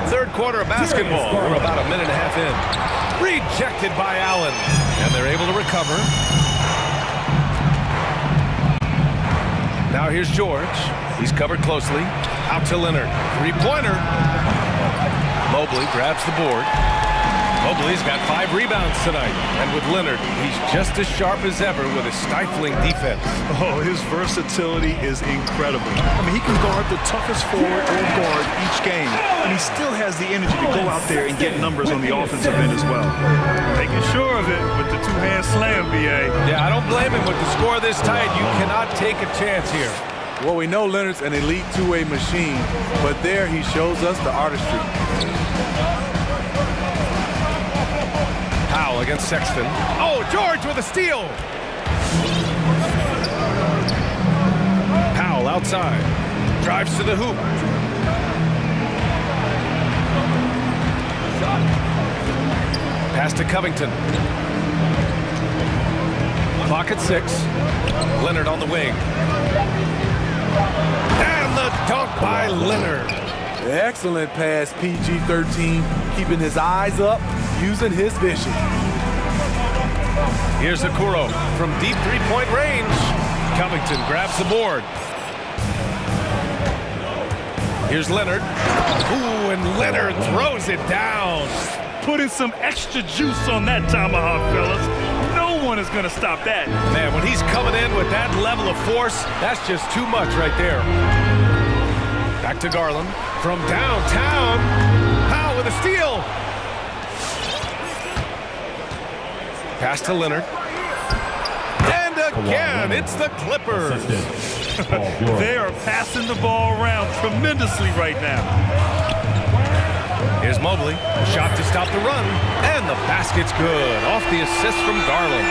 S1: Third quarter of basketball. We're about a minute and a half in. Rejected by Allen, and they're able to recover. Now here's George. He's covered closely. Out to Leonard. Three-pointer. Mobley grabs the board. Mobley's got 5 rebounds tonight. And with Leonard, he's just as sharp as ever with a stifling defense.
S3: Oh, his versatility is incredible. I mean, he can guard the toughest forward or guard each game, and he still has the energy to go out there and get numbers on the offensive end as well. Making sure of it with the two-hand slam, B.A.
S1: Yeah, I don't blame him with the score this tight. You cannot take a chance here.
S10: Well, we know Leonard's an elite two-way machine, but there he shows us the artistry.
S1: Powell against Sexton. Oh, George with a steal. Powell outside. Drives to the hoop. Pass to Covington. Clock at 6. Leonard on the wing. And the dunk by Leonard.
S10: Excellent pass, PG-13, keeping his eyes up, using his vision.
S1: Here's Okoro from deep three-point range. Covington grabs the board. Here's Leonard. Ooh, and Leonard throws it down.
S3: Putting some extra juice on that tomahawk, fellas. No one is going to stop that.
S1: Man, when he's coming in with that level of force, that's just too much right there. Back to Garland from downtown. Powell with a steal. Pass to Leonard. And again, it's the Clippers.
S3: They are passing the ball around tremendously right now.
S1: Here's Mobley. Shot to stop the run. And the basket's good. Off the assist from Garland.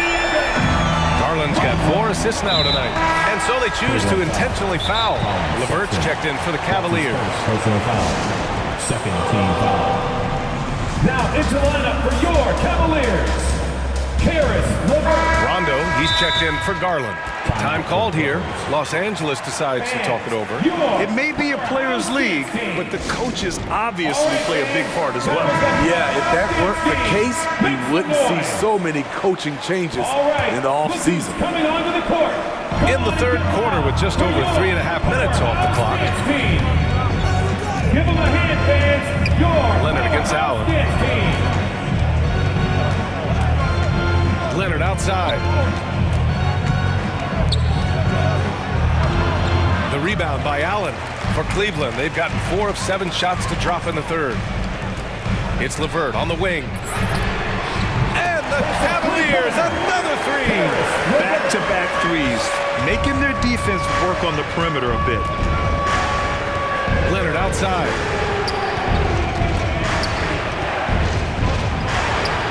S1: Garland's got 4 assists now tonight. And so they choose to intentionally foul. LeVert's checked in for the Cavaliers.
S12: Personal foul. Second team foul. Now into the lineup for your Cavaliers.
S1: Rondo, he's checked in for Garland. Time called here. Los Angeles decides to talk it over.
S3: It may be a players' league, but the coaches obviously play a big part as well.
S10: Yeah, if that weren't the case, we wouldn't see so many coaching changes in the offseason.
S12: Coming onto the court.
S1: In the third quarter with just over 3.5 minutes off the clock.
S12: Give them a hand, fans.
S1: Leonard against Allen. Leonard outside. The rebound by Allen for Cleveland. They've gotten 4 of 7 shots to drop in the third. It's LeVert on the wing. And the Cavaliers, another 3.
S3: Back-to-back threes, making their defense work on the perimeter a bit.
S1: Leonard outside.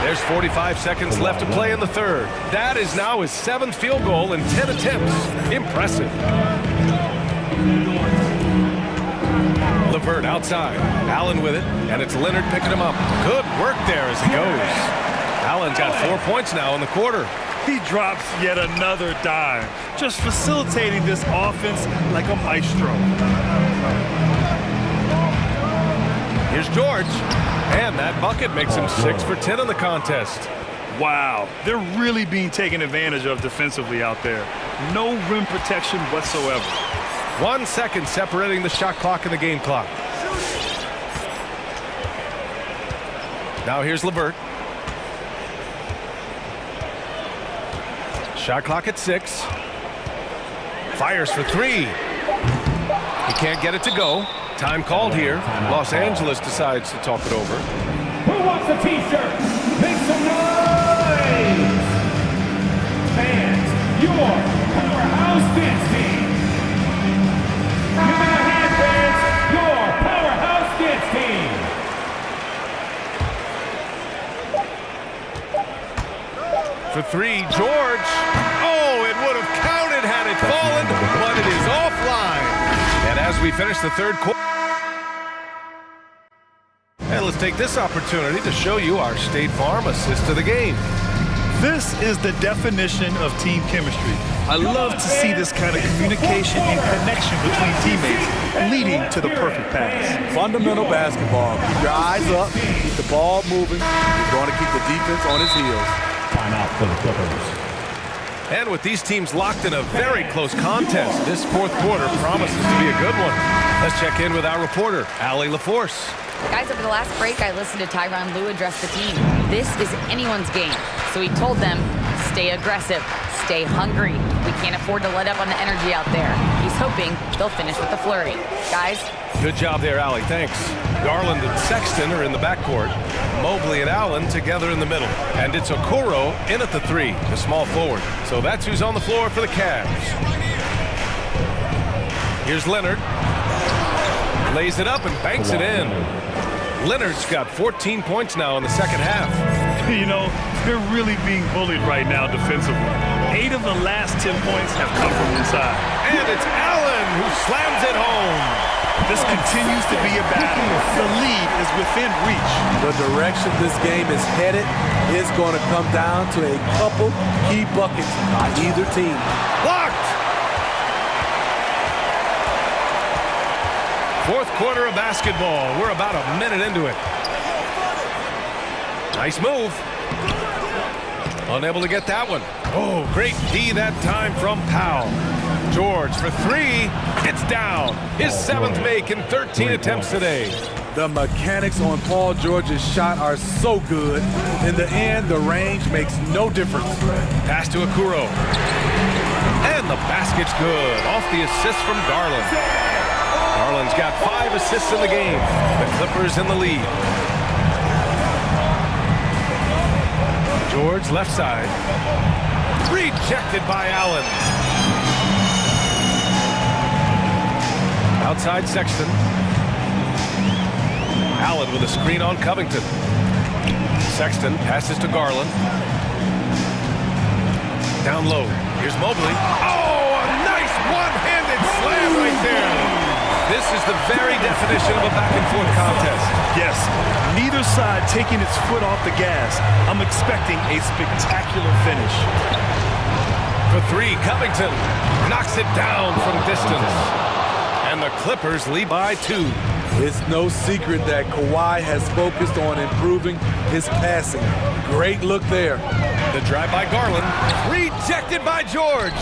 S1: There's 45 seconds left to play in the third. That is now his 7th field goal in 10 attempts. Impressive. LeVert outside. Allen with it, and it's Leonard picking him up. Good work there as he goes. Allen's got 4 points now in the quarter.
S3: He drops yet another dime, just facilitating this offense like a maestro.
S1: Here's George. And that bucket makes him 6 for 10 in the contest.
S3: Wow, they're really being taken advantage of defensively out there. No rim protection whatsoever.
S1: 1 second separating the shot clock and the game clock. Now here's LeVert. Shot clock at 6. Fires for 3. He can't get it to go. Time called here. Los Angeles decides to talk it over.
S12: Who wants a t-shirt? Make some noise! Fans, your powerhouse dance team. Give them a hand, fans. Your powerhouse dance team.
S1: for three. George. Oh, it would have counted had it fallen, but it is offline. And as we finish the third quarter, and let's take this opportunity to show you our State Farm assist of the game.
S3: This is the definition of team chemistry. I love to see this kind of communication and connection between teammates leading to the perfect pass.
S10: Fundamental basketball. Keep your eyes up, keep the ball moving. You're going to keep the defense on his heels.
S4: Timeout for the Clippers.
S1: And with these teams locked in a very close contest, this fourth quarter promises to be a good one. Let's check in with our reporter, Allie LaForce.
S6: Guys, over the last break, I listened to Tyronn Lue address the team. This is anyone's game. So he told them, stay aggressive, stay hungry. We can't afford to let up on the energy out there. He's hoping they'll finish with a flurry. Guys?
S1: Good job there, Allie. Thanks. Garland and Sexton are in the backcourt. Mobley and Allen together in the middle. And it's Okoro in at the three, the small forward. So that's who's on the floor for the Cavs. Here's Leonard. Lays it up and banks it in. Leonard's got 14 points now in the second half.
S3: You know, they're really being bullied right now defensively. 8 of the last 10 points have come from inside.
S1: And it's Allen who slams it home.
S3: This continues to be a battle. The lead is within reach.
S10: The direction this game is headed is going to come down to a couple key buckets by either team.
S1: Blocked! Fourth quarter of basketball. We're about a minute into it. Nice move. Unable to get that one. Oh, great D that time from Powell. George for three. It's down. His 7th make in 13 attempts today.
S10: The mechanics on Paul George's shot are so good. In the end, the range makes no difference.
S1: Pass to Okoro. And the basket's good. Off the assist from Garland. Garland's got 5 assists in the game. The Clippers in the lead. George left side. Rejected by Allen. Outside Sexton. Allen with a screen on Covington. Sexton passes to Garland. Down low. Here's Mobley. Oh, a nice one-handed slam right there. This is the very definition of a back-and-forth contest.
S3: Yes, neither side taking its foot off the gas. I'm expecting a spectacular finish.
S1: For three, Covington knocks it down from distance. And the Clippers lead by 2.
S10: It's no secret that Kawhi has focused on improving his passing. Great look there.
S1: The drive by Garland, rejected by George.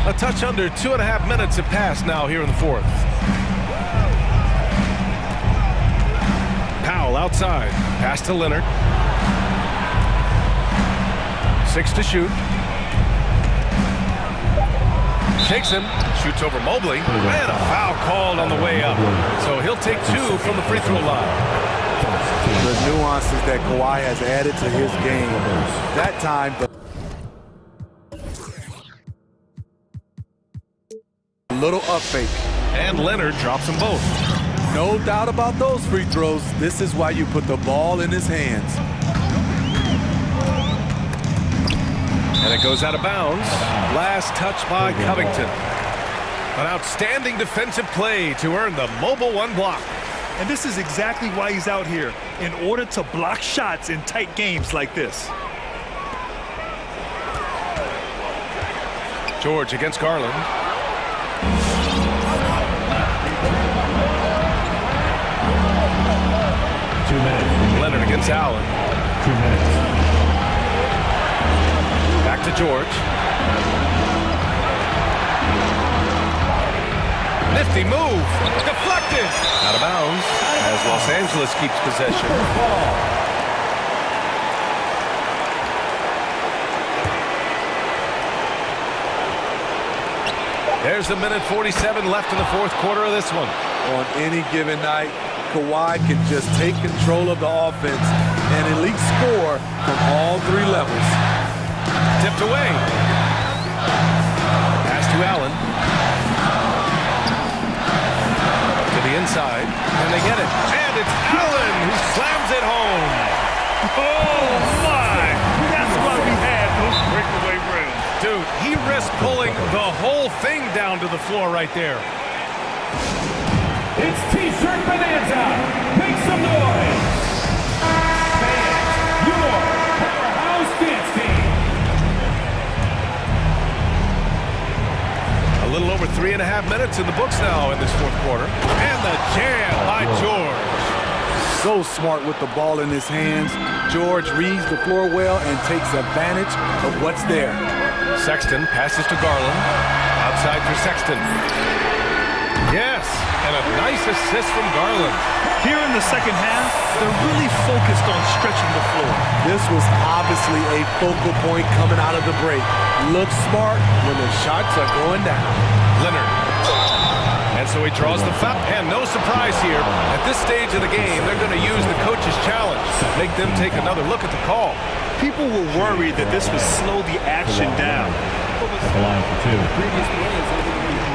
S1: A touch under 2.5 minutes have passed now here in the fourth. Powell outside. Pass to Leonard. 6 to shoot. Shakes him. Shoots over Mobley. And a foul called on the way up. So he'll take 2 from the free throw line.
S10: The nuances that Kawhi has added to his game. That time, little up fake.
S1: And Leonard drops them both.
S10: No doubt about those free throws. This is why you put the ball in his hands.
S1: And it goes out of bounds. Last touch by Covington. An outstanding defensive play to earn the mobile 1 block.
S3: And this is exactly why he's out here, in order to block shots in tight games like this.
S1: George against Garland. Leonard against Allen.
S4: 2 minutes.
S1: Back to George. Nifty move. Deflected. Out of bounds as Los Angeles keeps possession. There's a minute 47 left in the fourth quarter of this one.
S10: On any given night, Kawhi can just take control of the offense and elite score from all 3 levels.
S1: Tipped away. Pass to Allen. To the inside, and they get it. And it's Allen who slams it home. the floor right there.
S12: It's T-shirt bonanza. Make some noise. Fans, your powerhouse dance team.
S1: A little over 3.5 minutes in the books now in this fourth quarter. And the jam by George.
S10: So smart with the ball in his hands. George reads the floor well and takes advantage of what's there.
S1: Sexton passes to Garland. Outside for Sexton. Yes, and a nice assist from Garland.
S3: Here in the second half, they're really focused on stretching the floor.
S10: This was obviously a focal point coming out of the break. Look smart when the shots are going down.
S1: Leonard. And so he draws the foul. And no surprise here. At this stage of the game, they're going to use the coach's challenge. Make them take another look at the call.
S3: People were worried that this would slow the action down.
S12: At the line for two.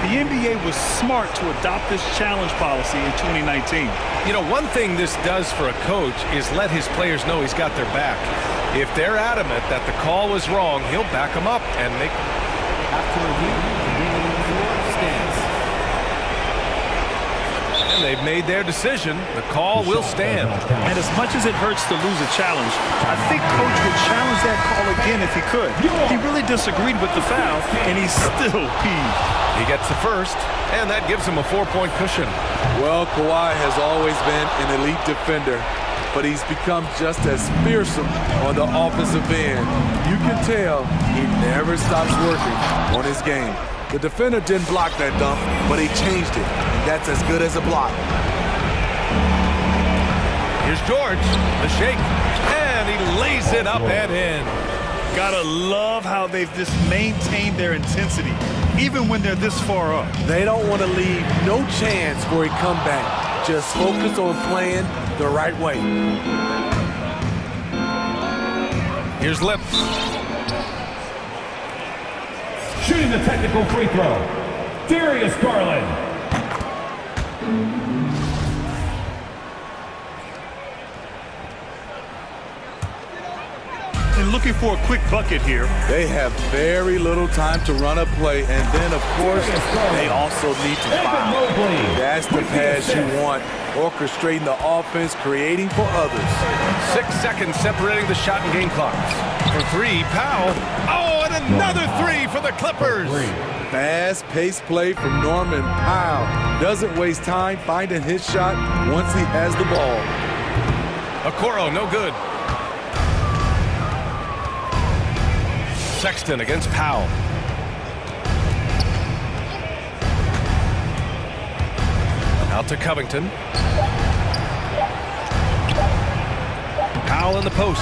S3: The NBA was smart to adopt this challenge policy in 2019.
S1: You know, one thing this does for a coach is let his players know he's got their back. If they're adamant that the call was wrong, he'll back them up and make... After review, the floor stands. And they've made their decision. The call will stand.
S3: And as much as it hurts to lose a challenge, I think Coach would challenge that call again if he could. He really disagreed with the foul, and he's still peeved.
S1: He gets the first, and that gives him a 4-point cushion.
S10: Well, Kawhi has always been an elite defender, but he's become just as fearsome on the offensive end. You can tell he never stops working on his game. The defender didn't block that dunk, but he changed it, and that's as good as a block.
S1: Here's George, the shake, and he lays it up and in.
S3: Gotta love how they've just maintained their intensity, even when they're this far up.
S10: They don't want to leave no chance for a comeback. Just focus on playing the right way.
S1: Here's Lip.
S12: Shooting the technical free throw, Darius Garland.
S3: And looking for a quick bucket here.
S10: They have very little time to run a play, and then, of course, they also need to foul. That's the pass you want, orchestrating the offense, creating for others.
S1: 6 seconds separating the shot and game clocks. For three, Powell. Oh, and another three for the Clippers.
S10: Fast-paced play from Norman Powell. Doesn't waste time finding his shot once he has the ball.
S1: Okoro, no good. Sexton against Powell. Out to Covington. Powell in the post.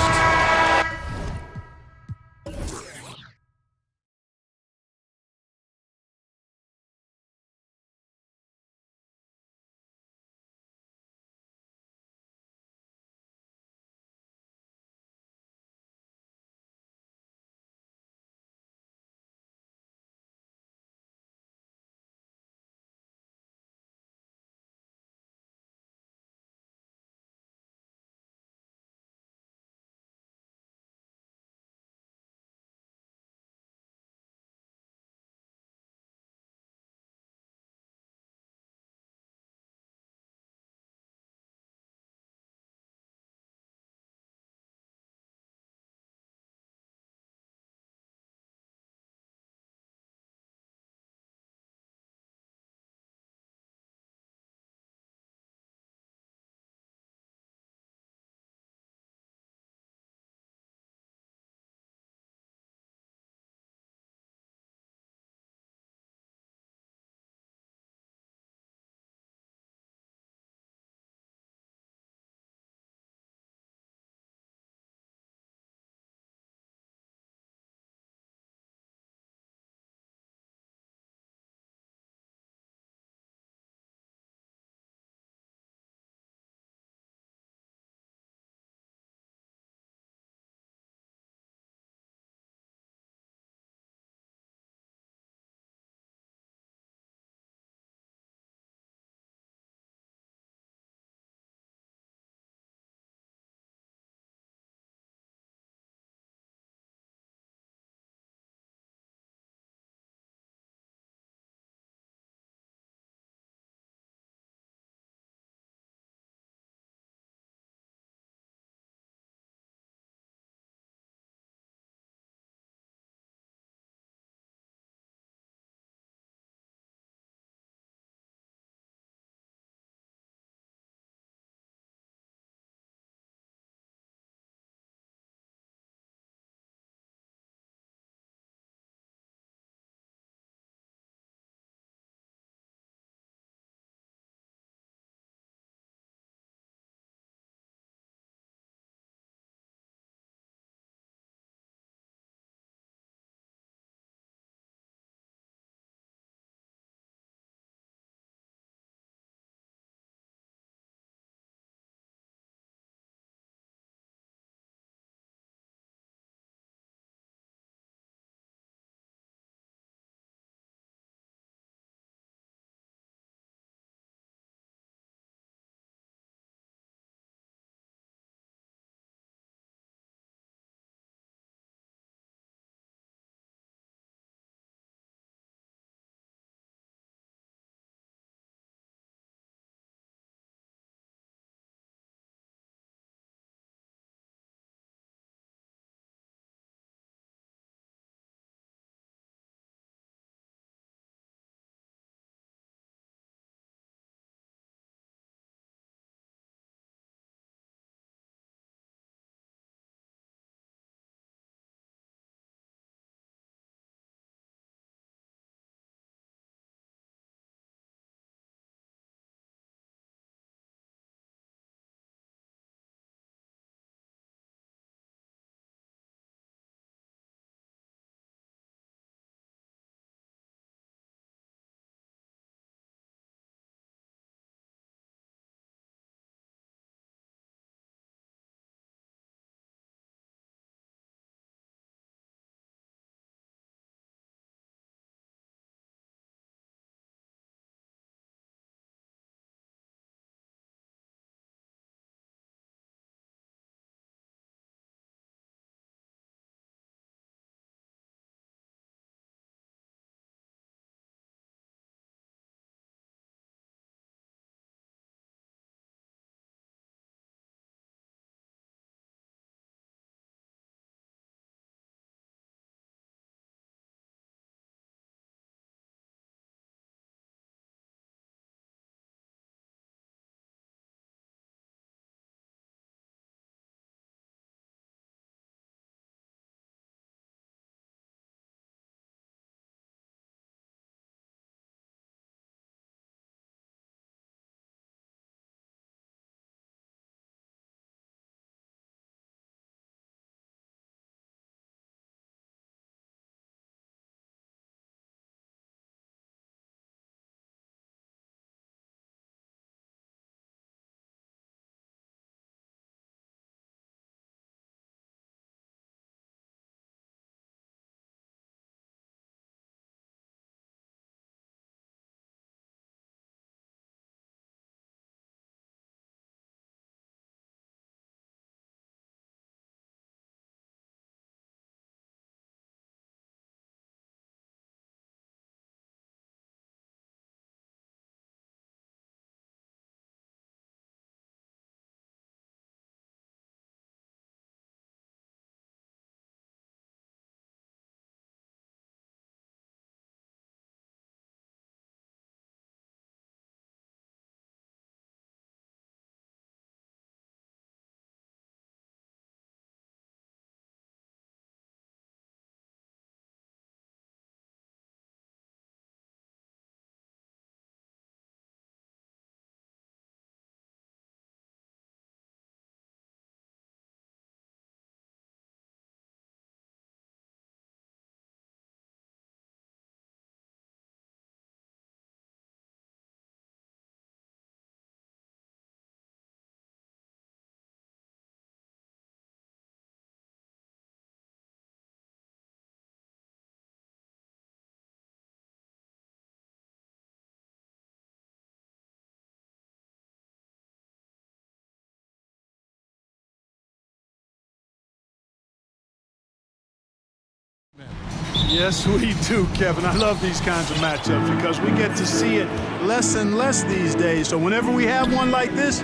S13: Yes, we do, Kevin. I love these kinds of matchups because we get to see it less and less these days. So whenever we have one like this,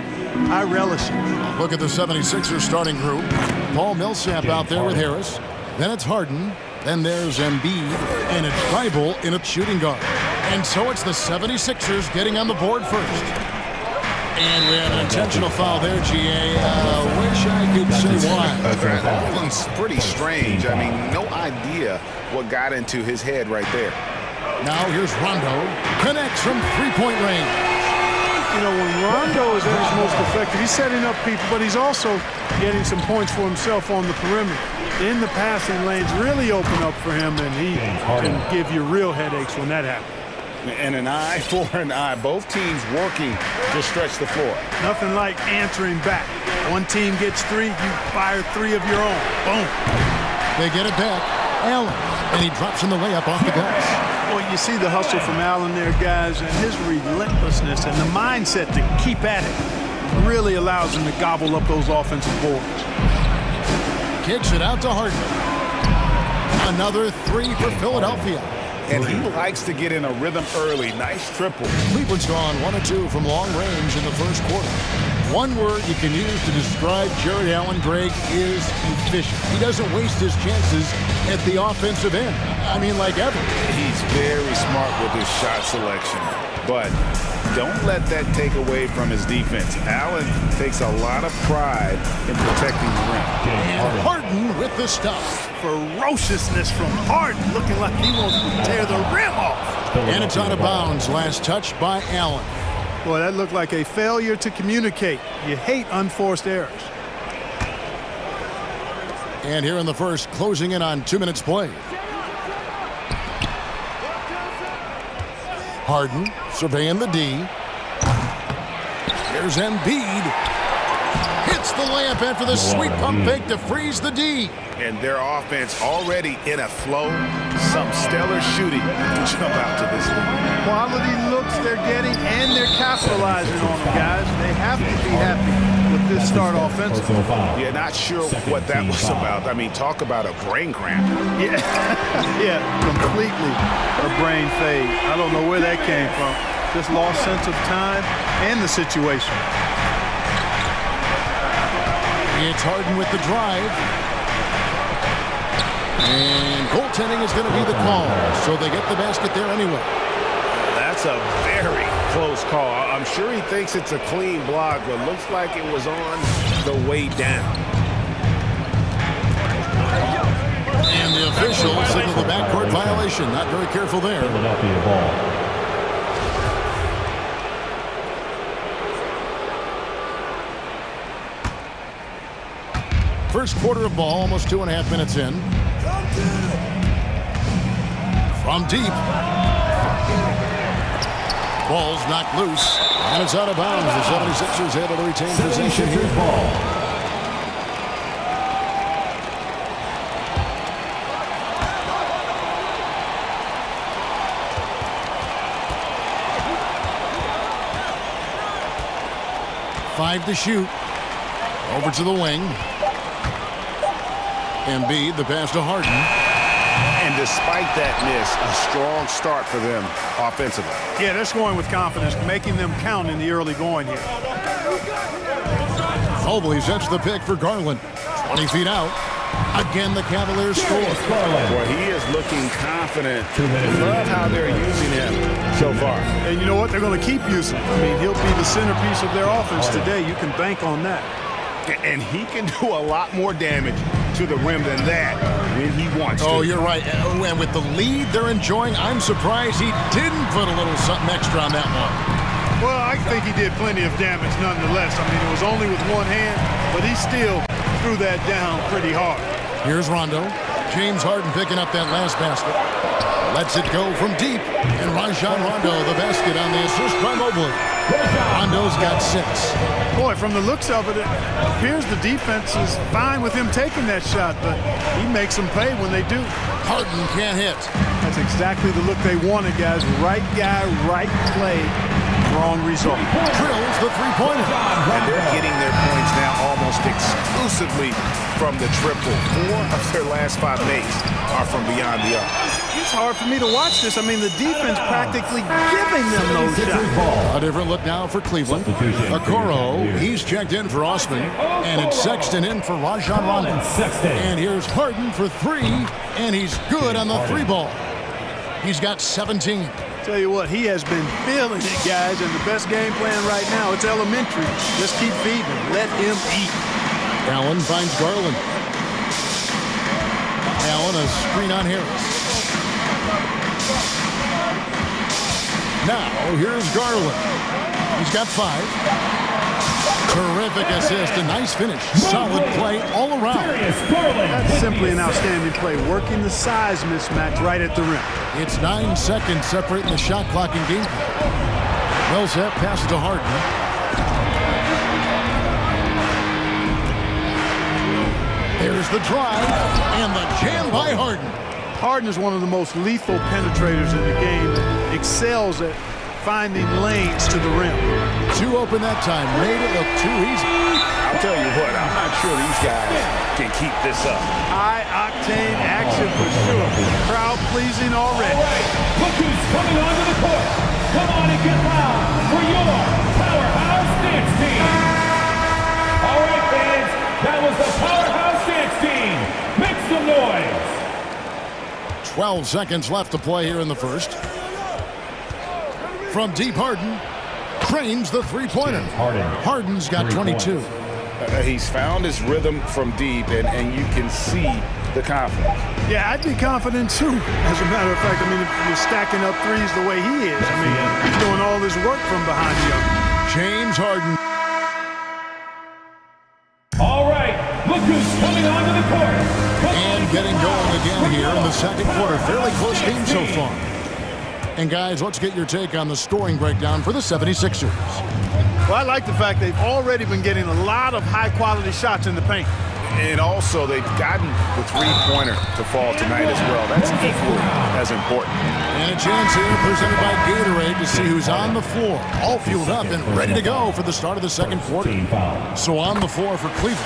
S13: I relish it.
S5: Look at the 76ers starting group. Paul Millsap out there with Harris. Then it's Harden. Then there's Embiid. And it's Tribal in a shooting guard. And so it's the 76ers getting on the board first. And we have an intentional foul there, GA. Wish I could say why.
S7: That one's pretty strange. I mean, no idea what got into his head right there.
S5: Now here's Rondo. Connects from three-point range.
S13: You know, when Rondo is at his most effective, he's setting up people, but he's also getting some points for himself on the perimeter. In the passing lanes really open up for him, and he can give you real headaches when that happens.
S7: And an eye for an eye. Both teams working to stretch the floor.
S13: Nothing like answering back. One team gets three, you fire three of your own. Boom.
S5: They get it back. Allen. And he drops in the layup off the glass.
S13: Well, you see the hustle from Allen there, guys, and his relentlessness and the mindset to keep at it really allows him to gobble up those offensive boards.
S5: Kicks it out to Harden. Another three for Philadelphia.
S7: And he likes to get in a rhythm early. Nice triple.
S5: Cleveland's gone 1 of 2 from long range in the first quarter. One word you can use to describe Jared Allen, Greg, is efficient. He doesn't waste his chances at the offensive end. I mean, like ever.
S7: He's very smart with his shot selection. But don't let that take away from his defense. Allen takes a lot of pride in protecting the rim.
S5: And Harden with the stop.
S13: Ferociousness from Harden, looking like he wants to tear the rim off.
S5: And it's out of bounds. Last touch by Allen.
S13: Boy, that looked like a failure to communicate. You hate unforced errors.
S5: And here in the first, closing in on 2 minutes play. Harden surveying the D. Here's Embiid. Hits the layup after the sweet pump fake to freeze the D.
S7: And their offense already in a flow. Some stellar shooting to jump out to this league.
S13: Quality looks they're getting, and they're capitalizing on them, guys. They have to be happy with this start offensively.
S7: Yeah, not sure what that was about. I mean, talk about a brain cramp.
S13: Yeah, yeah, completely a brain fade. I don't know where that came from. Just lost sense of time and the situation.
S5: It's Harden with the drive. And goaltending is going to be the call, so they get the basket there anyway.
S7: That's a very close call. I'm sure he thinks it's a clean block, but looks like it was on the way down.
S5: And the official signaled the backcourt violation. Not very careful there.
S12: Philadelphia ball.
S5: First quarter of ball, almost 2.5 minutes in. From deep. Ball's knocked loose, and it's out of bounds. The 76ers able to retain possession here.
S12: Ball.
S5: Five to shoot. Over to the wing. Embiid, the pass to Harden.
S7: And despite that miss, a strong start for them offensively.
S13: Yeah, they're scoring with confidence, making them count in the early going here.
S5: Mobley sets the pick for Garland. 20 feet out. Again, the Cavaliers score.
S7: Boy, he is looking confident. Love how they're using him so far.
S13: And you know what? They're going to keep using him. I mean, he'll be the centerpiece of their offense today. You can bank on that.
S7: And he can do a lot more damage to the rim than that when he wants to.
S5: Oh, you're right. And with the lead they're enjoying, I'm surprised he didn't put a little something extra on that one.
S13: Well, I think he did plenty of damage nonetheless. I mean, it was only with one hand, but he still threw that down pretty hard.
S5: Here's Rondo. James Harden picking up that last basket. Lets it go from deep. And Rajon Rondo, the basket on the assist by Mobley. Rondo's got 6.
S13: Boy, from the looks of it, it appears the defense is fine with him taking that shot, but he makes them pay when they do.
S5: Harden can't hit.
S13: That's exactly the look they wanted, guys. Right guy, right play, wrong result.
S5: Drills the three-pointer.
S7: And they're getting their points now
S14: almost exclusively from the triple. 4 of their last 5 makes are from beyond the arc.
S13: It's hard for me to watch this. I mean, the defense practically giving them those shots.
S5: A different look now for Cleveland. Okoro, he's checked in for Osman, and it's Sexton in for Rajon Rondo. And here's Harden for 3, and he's good on the 3 ball. He's got 17.
S13: Tell you what, he has been feeling it, guys, and the best game plan right now, it's elementary. Just keep feeding him. Let him eat.
S5: Allen finds Garland. Allen, a screen on Harris. Now, here's Garland. He's got 5. Terrific assist, a nice finish. Solid play all around.
S13: That's simply an outstanding play, working the size mismatch right at the rim.
S5: It's 9 seconds separating the shot clock and game clock. Millsap passes to Harden. There's the drive and the jam by Harden.
S13: Harden is one of the most lethal penetrators in the game. Excels at finding lanes to the rim.
S5: 2 open that time. Made it look too easy.
S14: I'll tell you what, I'm not sure these guys can keep this up.
S13: High-octane action for sure. Crowd pleasing already.
S12: Look who's coming onto the court. Come on and get loud for your Powerhouse Dance Team. All right, fans, that was the Powerhouse Dance Team. Make some noise.
S5: 12 seconds left to play here in the first. From deep, Harden trains the 3-pointer. Harden's got 22.
S14: He's found his rhythm from deep, and you can see the confidence.
S13: Yeah, I'd be confident too. As a matter of fact, I mean, if you're stacking up threes the way he is, I mean, he's doing all this work from behind the arc.
S5: James Harden.
S12: All right, look who's coming onto the court.
S5: And getting going again here in the second quarter. Fairly close game so far. And guys, let's get your take on the scoring breakdown for the 76ers.
S13: Well, I like the fact they've already been getting a lot of high-quality shots in the paint.
S14: And also, they've gotten the 3-pointer to fall tonight as well. That's equally as important.
S5: And a chance here presented by Gatorade to see who's on the floor, all fueled up and ready to go for the start of the second quarter. So on the floor for Cleveland,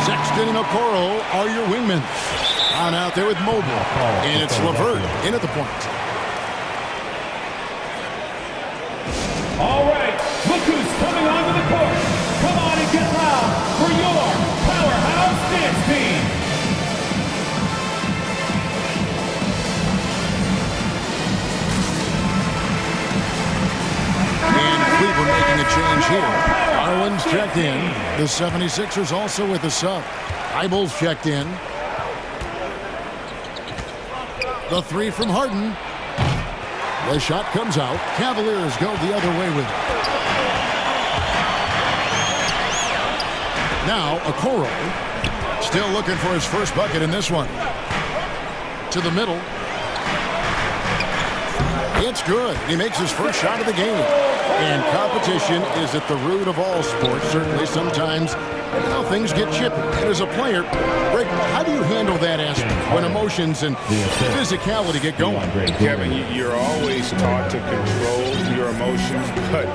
S5: Sexton and Okoro are your wingmen. On out there with Mobile, and it's LeVert in at the point.
S12: All right, look who's coming onto the court. Come on and get loud for your Powerhouse Dance Team.
S5: And Cleveland making a change here. Garland's checked in. The 76ers also with a sub. Eibel's checked in. The 3 from Harden. The shot comes out. Cavaliers go the other way with it. Now, Okoro still looking for his first bucket in this one. To the middle. It's good. He makes his first shot of the game. And competition is at the root of all sports. Certainly sometimes, things get chippy. And as a player, Rick, how do you handle that aspect when emotions and physicality get going?
S14: Kevin, you're always taught to control your emotions, but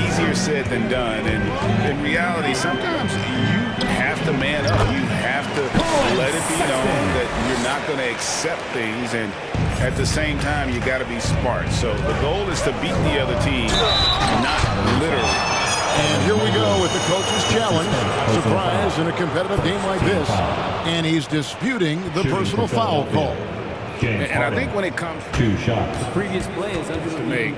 S14: easier said than done. And in reality, sometimes you have to man up. You have to let it be known that you're not going to accept things, and at the same time, you got to be smart. So the goal is to beat the other team, not literally.
S5: And here we go with the coach's challenge. Surprise in a competitive game like this. And he's disputing the personal foul call.
S14: And I think when it comes to
S15: 2 shots,
S14: the previous play is to make,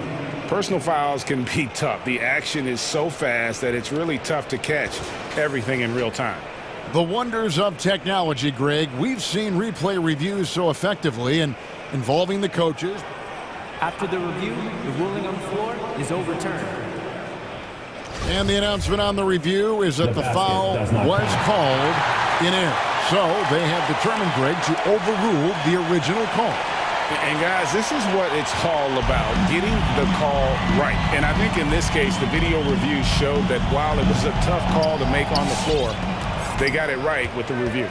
S14: personal fouls can be tough. The action is so fast that it's really tough to catch everything in real time.
S5: The wonders of technology, Greg. We've seen replay reviews so effectively and involving the coaches.
S15: After the review, the ruling on the floor is overturned.
S5: And the announcement on the review is that the foul was called in error. So they have determined, Greg, to overrule the original call.
S14: And guys, this is what it's all about, getting the call right. And I think in this case, the video review showed that while it was a tough call to make on the floor, they got it right with the review.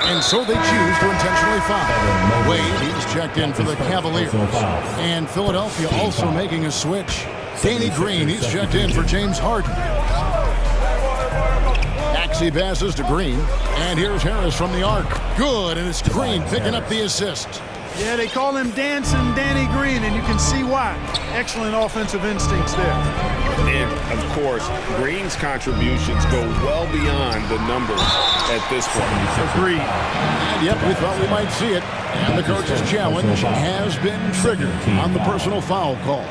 S5: And so they choose to intentionally foul. Wade, he's checked in for the Cavaliers. And Philadelphia also making a switch. Danny Green, he's checked in for James Harden. Maxey passes to Green. And here's Harris from the arc. Good, and it's Green picking up the assist.
S13: Yeah, they call him Dancing Danny Green, and you can see why. Excellent offensive instincts there.
S7: And, of course, Green's contributions go well beyond the numbers at this point.
S13: Agreed.
S5: And yep, we thought we might see it. And the coach's challenge has been triggered on the personal foul call.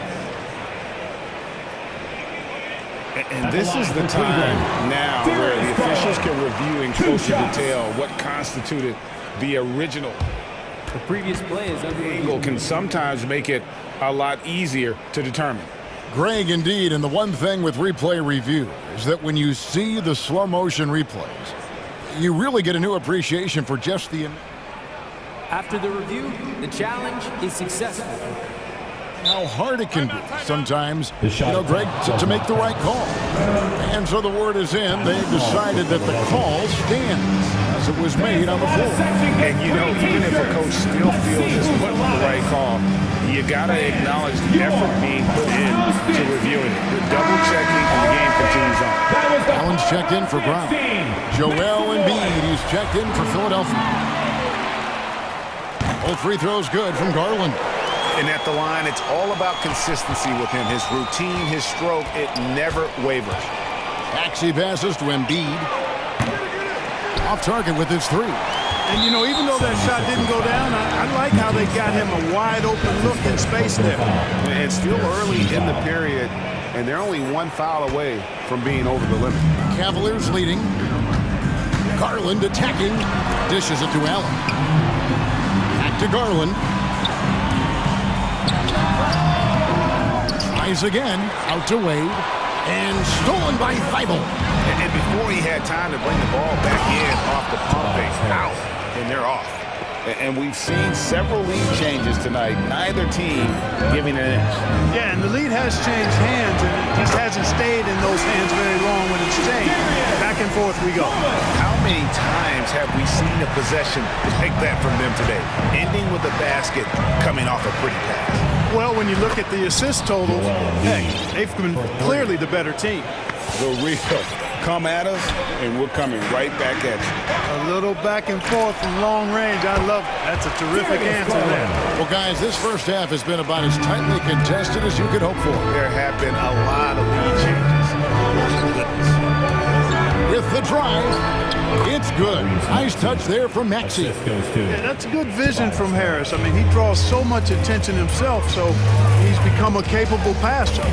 S7: And this is the time now where the officials can review in closer detail what constituted the original.
S15: The previous play is under
S7: angle can sometimes make it a lot easier to determine.
S5: Greg, indeed, and the one thing with replay review is that when you see the slow motion replays, you really get a new appreciation for just the...
S15: After the review, the challenge is successful.
S5: How hard it can be sometimes, Greg, to make the right call. And so the word is in. They've decided that the call stands as it was made on the floor.
S7: And, even if a coach still feels this wasn't the right call, you got to acknowledge the effort being put in to reviewing it. The double-checking and the game continues on.
S5: Allen's checked in for Brown. Joel Embiid, he's checked in for Philadelphia. Both free throws good from Garland.
S7: And at the line, it's all about consistency with him. His routine, his stroke, it never wavers.
S5: Maxey passes to Embiid. Off target with his three.
S13: And, even though that shot didn't go down, I like how they got him a wide-open look in space there.
S7: And still early in the period, and they're only one foul away from being over the limit.
S5: Cavaliers leading. Garland attacking. Dishes it to Allen. Back to Garland. Tries again. Out to Wade. And stolen by Thibault.
S7: And before he had time to bring the ball back in off the pump fake, out. And they're off. And we've seen several lead changes tonight. Neither team giving an inch.
S13: Yeah, and the lead has changed hands, and it just hasn't stayed in those hands very long when it's changed. Back and forth we go.
S7: How many times have we seen a possession like that from them today? Ending with a basket, coming off a pretty pass.
S13: Well, when you look at the assist totals, hey, they've been clearly the better team.
S7: The real come at us, and we're coming right back at you.
S13: A little back and forth from long range. I love it. That's a terrific answer there.
S5: Well, guys, this first half has been about as tightly contested as you could hope for.
S7: There have been a lot of lead changes.
S5: With the drive, it's good. Nice touch there from Maxey.
S13: Yeah, that's good vision from Harris. I mean, he draws so much attention himself, so he's become a capable passer.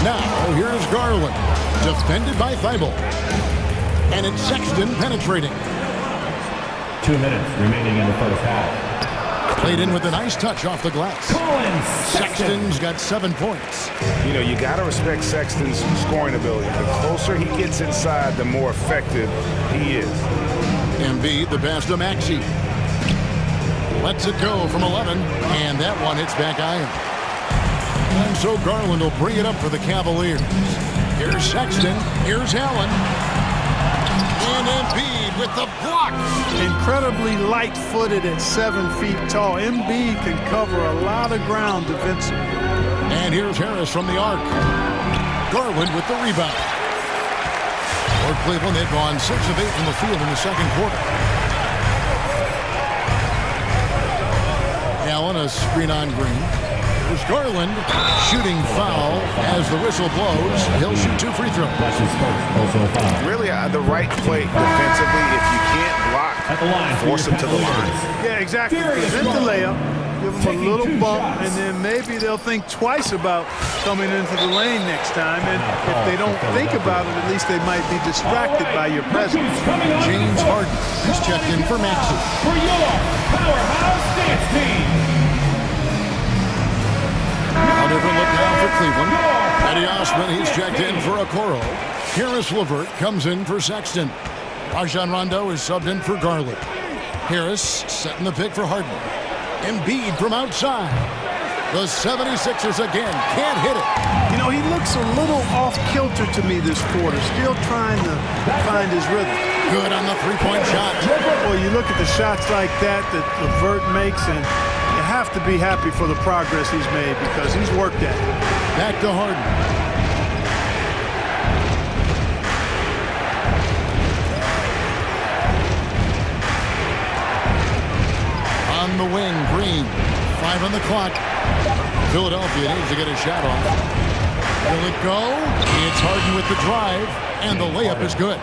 S5: Now, here's Garland, defended by Thibault. And it's Sexton penetrating.
S12: 2 minutes remaining in the first half.
S5: Played in with a nice touch off the glass. Sexton's got 7 points.
S7: You got to respect Sexton's scoring ability. The closer he gets inside, the more effective he is.
S5: Embiid, the pass to Maxey. Lets it go from 11, and that one hits back iron. And so Garland will bring it up for the Cavaliers. Here's Sexton. Here's Allen. And Embiid with the block.
S13: Incredibly light-footed at 7 feet tall. Embiid can cover a lot of ground defensively.
S5: And here's Harris from the arc. Garland with the rebound. For Cleveland, they've gone 6 of 8 from the field in the second quarter. Allen, a screen on Green. There's Garland, shooting foul as the whistle blows. He'll shoot 2 free throws.
S7: Really, the right play defensively. If you can't block, force him to the line.
S13: Yeah, exactly. Prevent the layup, give them a little bump, and then maybe they'll think twice about coming into the lane next time. And if they don't think about it, at least they might be distracted by your presence.
S5: James Harden, who's checked in for Maxey.
S12: For your powerhouse dance team.
S5: A different look now for Cleveland. Eddie Osman, he's checked in for Okoro. Harris LeVert comes in for Sexton. Rajon Rondo is subbed in for Garland. Harris setting the pick for Harden. Embiid from outside. The 76ers again can't hit it.
S13: He looks a little off-kilter to me this quarter, still trying to find his rhythm.
S5: Good on the three-point shot.
S13: Well, you look at the shots like that LeVert makes, and you have to be happy for the progress he's made because he's worked at it.
S5: Back to Harden. On the wing, Green. 5 on the clock. Philadelphia needs to get a shot off. Will it go? It's Harden with the drive, and the layup is good.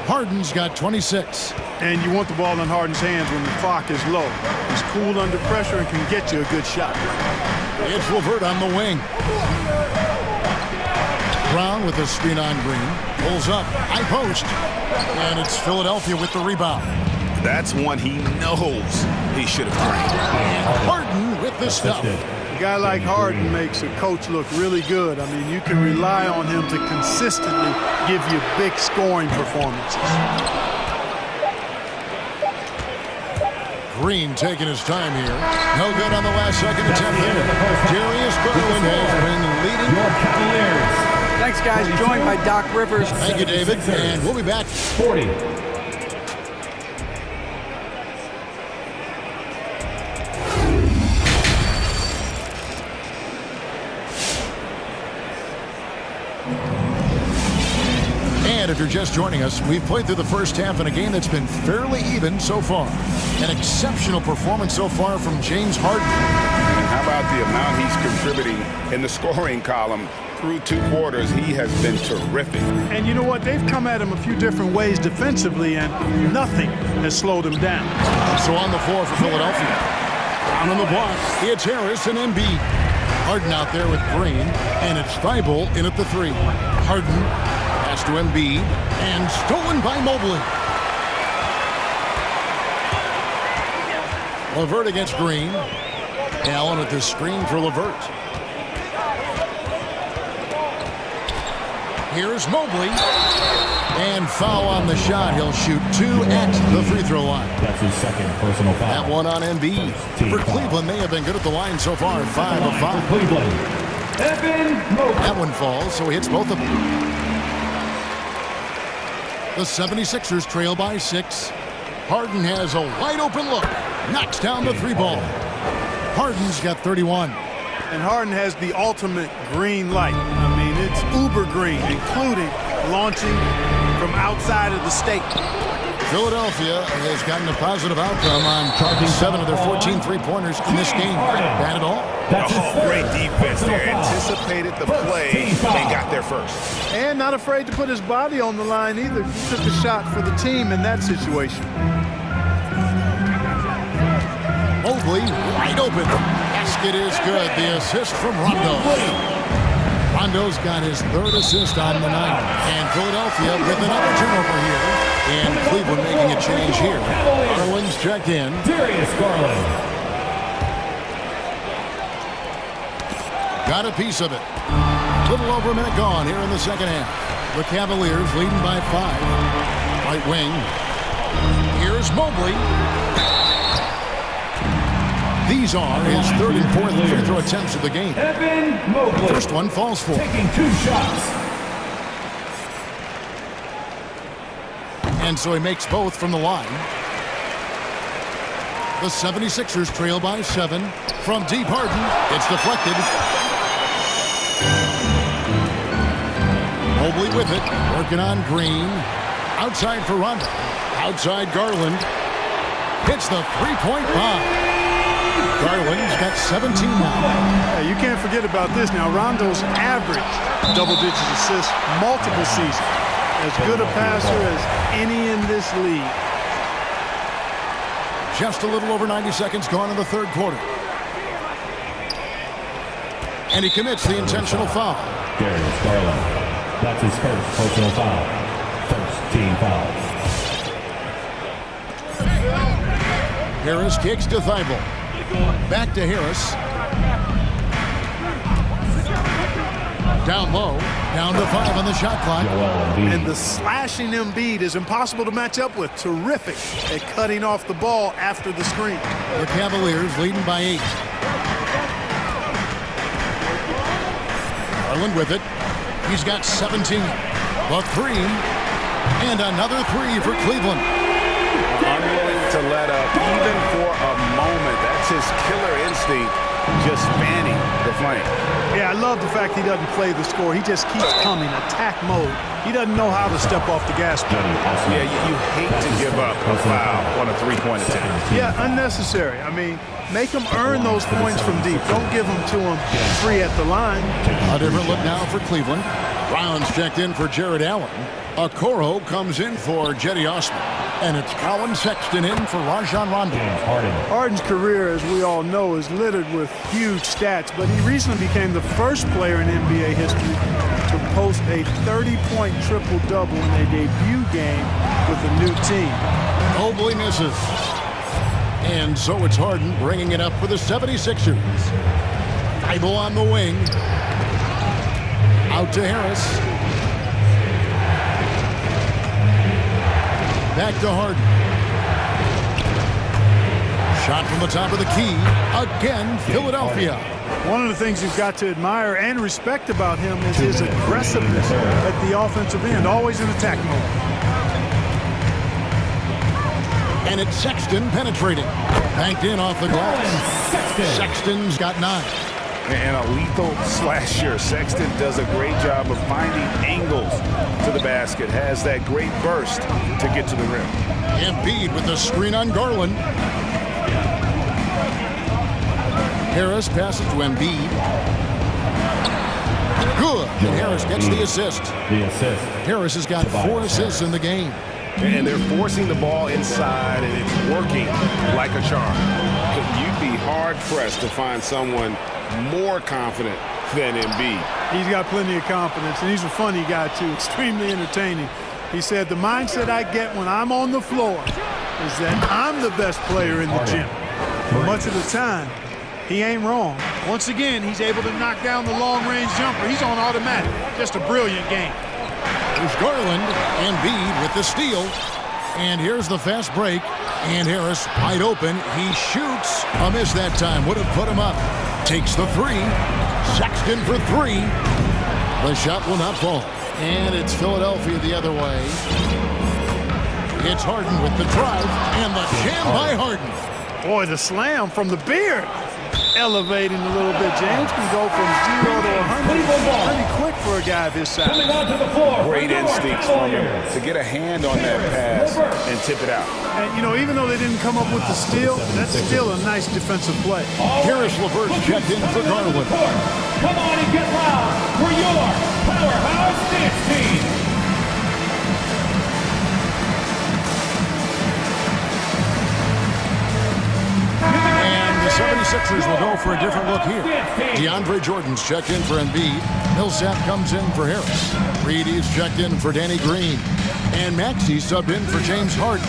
S5: Harden's got 26.
S13: And you want the ball in Harden's hands when the clock is low. He's cool under pressure and can get you a good shot.
S5: It's Levert on the wing. Brown with the screen on Green. Pulls up, high post. And it's Philadelphia with the rebound.
S7: That's one he knows he should have drained.
S5: And Harden with the stuff.
S13: A guy like Harden makes a coach look really good. I mean, you can rely on him to consistently give you big scoring performances.
S5: Green taking his time here. No good on the last second attempt there. Darius Garland has been leading your Cavaliers.
S8: Thanks, guys. Joined by Doc Rivers.
S5: Thank you, David. And we'll be back.
S12: 40.
S5: And if you're just joining us, we've played through the first half in a game that's been fairly even so far. An exceptional performance so far from James Harden.
S7: And how about the amount he's contributing in the scoring column? Through 2 quarters, he has been terrific.
S13: And you know what? They've come at him a few different ways defensively, and nothing has slowed him down.
S5: So on the floor for Philadelphia. Down on the block, it's Harris and Embiid. Harden out there with Green, and it's Thibault in at the 3. Harden pass to Embiid, and stolen by Mobley. Levert against Green. Allen at the screen for Levert. Here's Mobley. And foul on the shot. He'll shoot 2 at the free throw line.
S12: That's his second personal foul.
S5: That one on Embiid. For Cleveland, they have been good at the line so far. 5 of 5.
S12: Cleveland.
S5: That one falls, so he hits both of them. The 76ers trail by 6. Harden has a wide open look. Knocks down the 3 ball. Harden's got 31.
S13: And Harden has the ultimate green light. I mean, it's uber green, including launching from outside of the state.
S5: Philadelphia has gotten a positive outcome on 7 of their 14 three-pointers in this game. Bad at all?
S7: Great defense there. Anticipated the play and got there first.
S13: And not afraid to put his body on the line either. He took a shot for the team in that situation.
S5: Mobley wide open. Basket is good. The assist from Rondo. Rondo's got his 3rd assist on the night. And Philadelphia with another turnover here. And Cleveland making a change here. Garland's checked in.
S12: Darius Garland.
S5: Got a piece of it. Little over a minute gone here in the second half. The Cavaliers leading by 5. Right wing. Here's Mobley. These are his 3rd and 4th free throw attempts of the game.
S12: Evan Mobley.
S5: First one falls for.
S12: Taking 2 shots.
S5: And so he makes both from the line. The 76ers trail by 7. From deep Harden, it's deflected. Mobley with it, working on Green. Outside for Rondo. Outside Garland. Hits the 3-point bomb. Garland's got 17 now.
S13: Yeah, you can't forget about this now. Rondo's averaged double-digit assists multiple seasons. As good a passer as any in this league.
S5: Just a little over 90 seconds gone in the 3rd quarter. And he commits the intentional foul.
S12: Darius Garland. That's his 1st personal foul. 1st team foul.
S5: Harris kicks to Thibault. Back to Harris. Down low. Down to 5 on the shot clock.
S13: And the slashing Embiid is impossible to match up with. Terrific at cutting off the ball after the screen.
S5: The Cavaliers leading by 8. Garland with it. He's got 17. The 3. And another 3 for Cleveland.
S7: Unwilling to let up even for a moment. That's his killer instinct. just spanning the flank.
S13: Yeah, I love the fact he doesn't play the score. He just keeps coming, attack mode. He doesn't know how to step off the gas pedal.
S7: Yeah, you hate to give up a foul on a three-point attempt.
S13: Yeah, unnecessary. I mean, make them earn those points from deep. Don't give them to them free at the line.
S5: A different look now for Cleveland. Brown's checked in for Jared Allen. Okoro comes in for Jetty Osman. And it's Colin Sexton in for Rajon Rondo.
S13: Harden's career, as we all know, is littered with huge stats, but he recently became the first player in NBA history to post a 30-point triple-double in a debut game with a new team.
S5: Mobley misses. And so it's Harden bringing it up for the 76ers. Thibault on the wing. Out to Harris. Back to Harden. Shot from the top of the key. Again, Philadelphia.
S13: One of the things you've got to admire and respect about him is his aggressiveness at the offensive end, always in attack mode.
S5: And it's Sexton penetrating. Banked in off the glass. Sexton's got 9.
S7: And a lethal slasher. Sexton does a great job of finding angles to the basket. Has that great burst to get to the rim.
S5: Embiid with the screen on Garland. Harris passes to Embiid. Good. And Harris gets the assist. Harris has got 4 assists in the game.
S7: And they're forcing the ball inside, and it's working like a charm. You'd be hard-pressed to find someone more confident than Embiid.
S13: He's got plenty of confidence, and he's a funny guy, too. Extremely entertaining. He said, the mindset I get when I'm on the floor is that I'm the best player in the gym. But much of the time, he ain't wrong. Once again, he's able to knock down the long-range jumper. He's on automatic. Just a brilliant game.
S5: There's Garland. Embiid with the steal. And here's the fast break. And Harris wide open. He shoots. A miss that time. Would have put him up. Takes the 3. Sexton for 3. The shot will not fall. And it's Philadelphia the other way. It's Harden with the drive. And the jam by Harden.
S13: Boy, the slam from the beard. Elevating a little bit. James can go from 0 to 100 pretty quick for a guy of his size.
S7: Great instincts from him to get a hand on that pass and tip it out.
S13: And, you know, even though they didn't come up with the steal, that's still a nice defensive play.
S5: Harris LeVert's checked in for Garland.
S12: Come on and get loud for your powerhouse dance team.
S5: And the 76ers will go for a different look here. DeAndre Jordan's checked in for Embiid. Millsap comes in for Harris. Reedy's checked in for Danny Green. And Maxey subbed in for James Harden.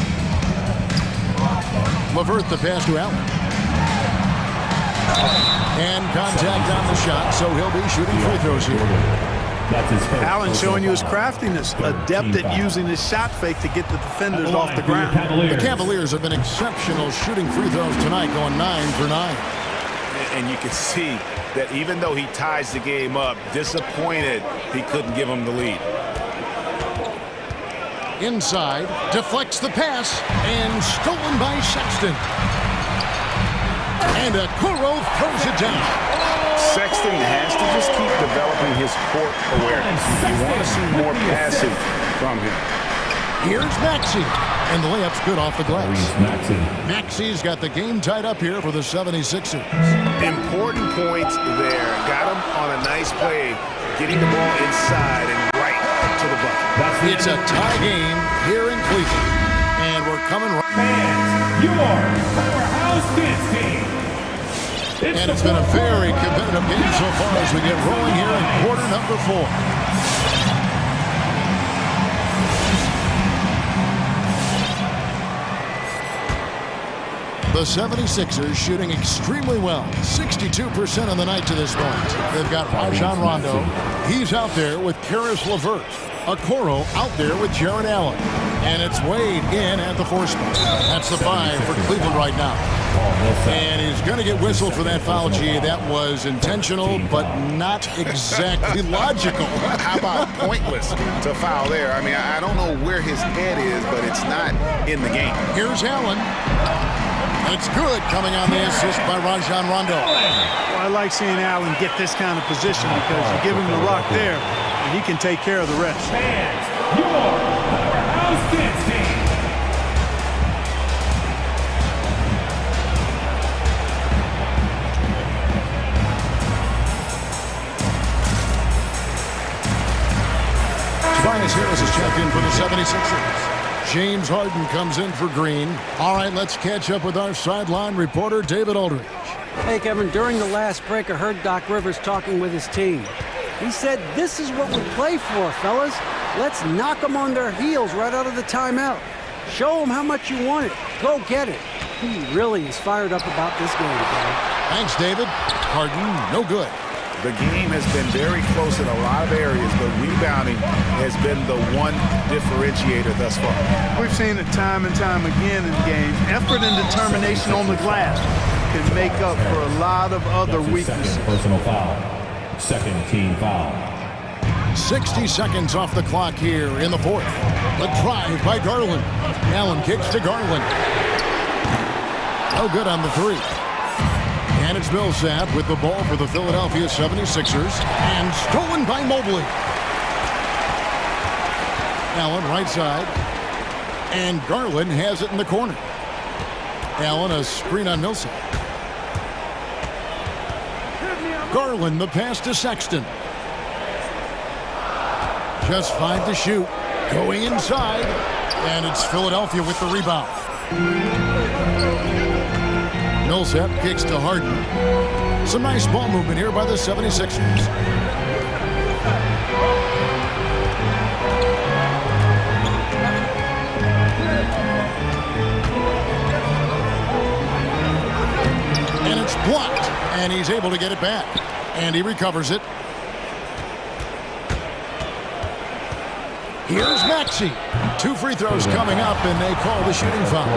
S5: LeVert the pass to Allen. And contact on the shot, so he'll be shooting free throws here.
S13: Allen showing you his craftiness, adept at using his shot fake to get the defenders off the ground.
S5: The Cavaliers have been exceptional shooting free throws tonight, going 9 for 9.
S7: And you can see that even though he ties the game up, disappointed he couldn't give him the lead.
S5: Inside, deflects the pass, and stolen by Sexton. And Okoro throws it down.
S7: Sexton has to just keep developing his court awareness. You want to see more passing from him.
S5: Here's Maxey. And the layup's good off the glass. Maxey's got the game tied up here for the 76ers.
S7: Important points there. Got him on a nice play, getting the ball inside and right to the bucket.
S5: It's a tie game here in Cleveland. And we're coming right.
S12: Fans, your powerhouse dance team.
S5: And it's been a very competitive game so far as we get rolling here in quarter number 4. The 76ers shooting extremely well. 62% on the night to this point. They've got Rajon Rondo. He's out there with Caris LeVert. Okoro out there with Jared Allen. And it's Wade in at the 4 spot. That's the 5 for Cleveland right now. And he's going to get whistled for that foul, G. That was intentional, but not exactly logical.
S7: How about pointless to foul there? I mean, I don't know where his head is, but it's not in the game.
S5: Here's Allen. It's good, coming on the assist by Rajon Rondo.
S13: Well, I like seeing Allen get this kind of position because you give him the rock there, and he can take care of the rest.
S12: Fans, your powerhouse dance team.
S5: Tobias Harris is checked in for the 76ers. James Harden comes in for Green. All right, let's catch up with our sideline reporter, David Aldridge.
S8: Hey, Kevin, during the last break, I heard Doc Rivers talking with his team. He said, this is what we play for, fellas. Let's knock them on their heels right out of the timeout. Show them how much you want it. Go get it. He really is fired up about this game, Kevin.
S5: Thanks, David. Harden, no good.
S7: The game has been very close in a lot of areas, but rebounding has been the one differentiator thus far.
S13: We've seen it time and time again in games. Effort and determination on the glass can make up for a lot of other weaknesses.
S4: Personal foul. Second team foul.
S5: 60 seconds off the clock here in the fourth. The drive by Garland. Allen kicks to Garland. No good on the three. And it's Millsap with the ball for the Philadelphia 76ers. And stolen by Mobley. Allen right side. And Garland has it in the corner. Allen a screen on Millsap. Garland the pass to Sexton. Just 5 to shoot. Going inside. And it's Philadelphia with the rebound. Millsap kicks to Harden. Some nice ball movement here by the 76ers. And it's blocked. And he's able to get it back. And he recovers it. Here's Maxey. 2 free throws coming up, and they call the shooting foul.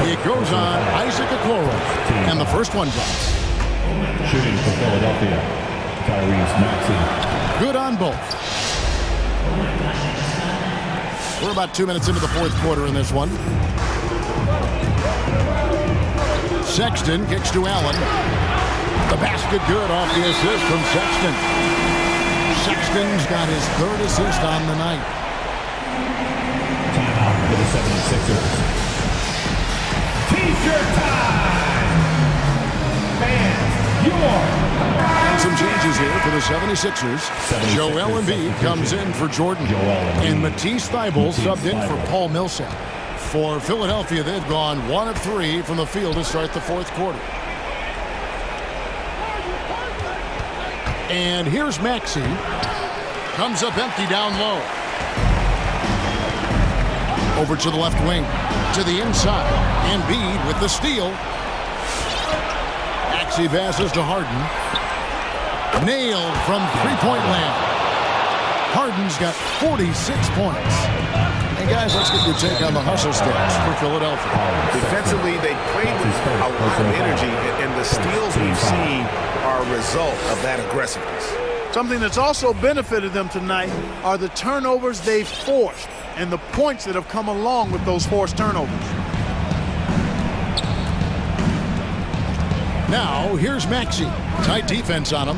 S5: It goes on Isaac Okoro, and the first one drops.
S4: Shooting for Philadelphia, Tyrese Maxey.
S5: Good on both. We're about 2 minutes into the fourth quarter in this one. Sexton kicks to Allen. The basket good off the assist from Sexton. Sexton's got his 3rd assist on the night.
S4: Timeout for the 76ers.
S12: T-shirt time! Fans,
S5: And some changes here for the 76ers. Joel Embiid comes in for Jordan. And Matisse Thybulle subbed in for Paul Millsap. For Philadelphia, they've gone 1 of 3 from the field to start the fourth quarter. And here's Maxey. Comes up empty down low. Over to the left wing. To the inside. Embiid with the steal. Maxey passes to Harden. Nailed from three-point land. Harden's got 46 points. And guys, let's get your take on the hustle stats for Philadelphia.
S7: Defensively, they played with a lot of energy, and the steals we've seen are a result of that aggressiveness.
S13: Something that's also benefited them tonight are the turnovers they've forced and the points that have come along with those forced turnovers.
S5: Now, here's Maxey. Tight defense on him.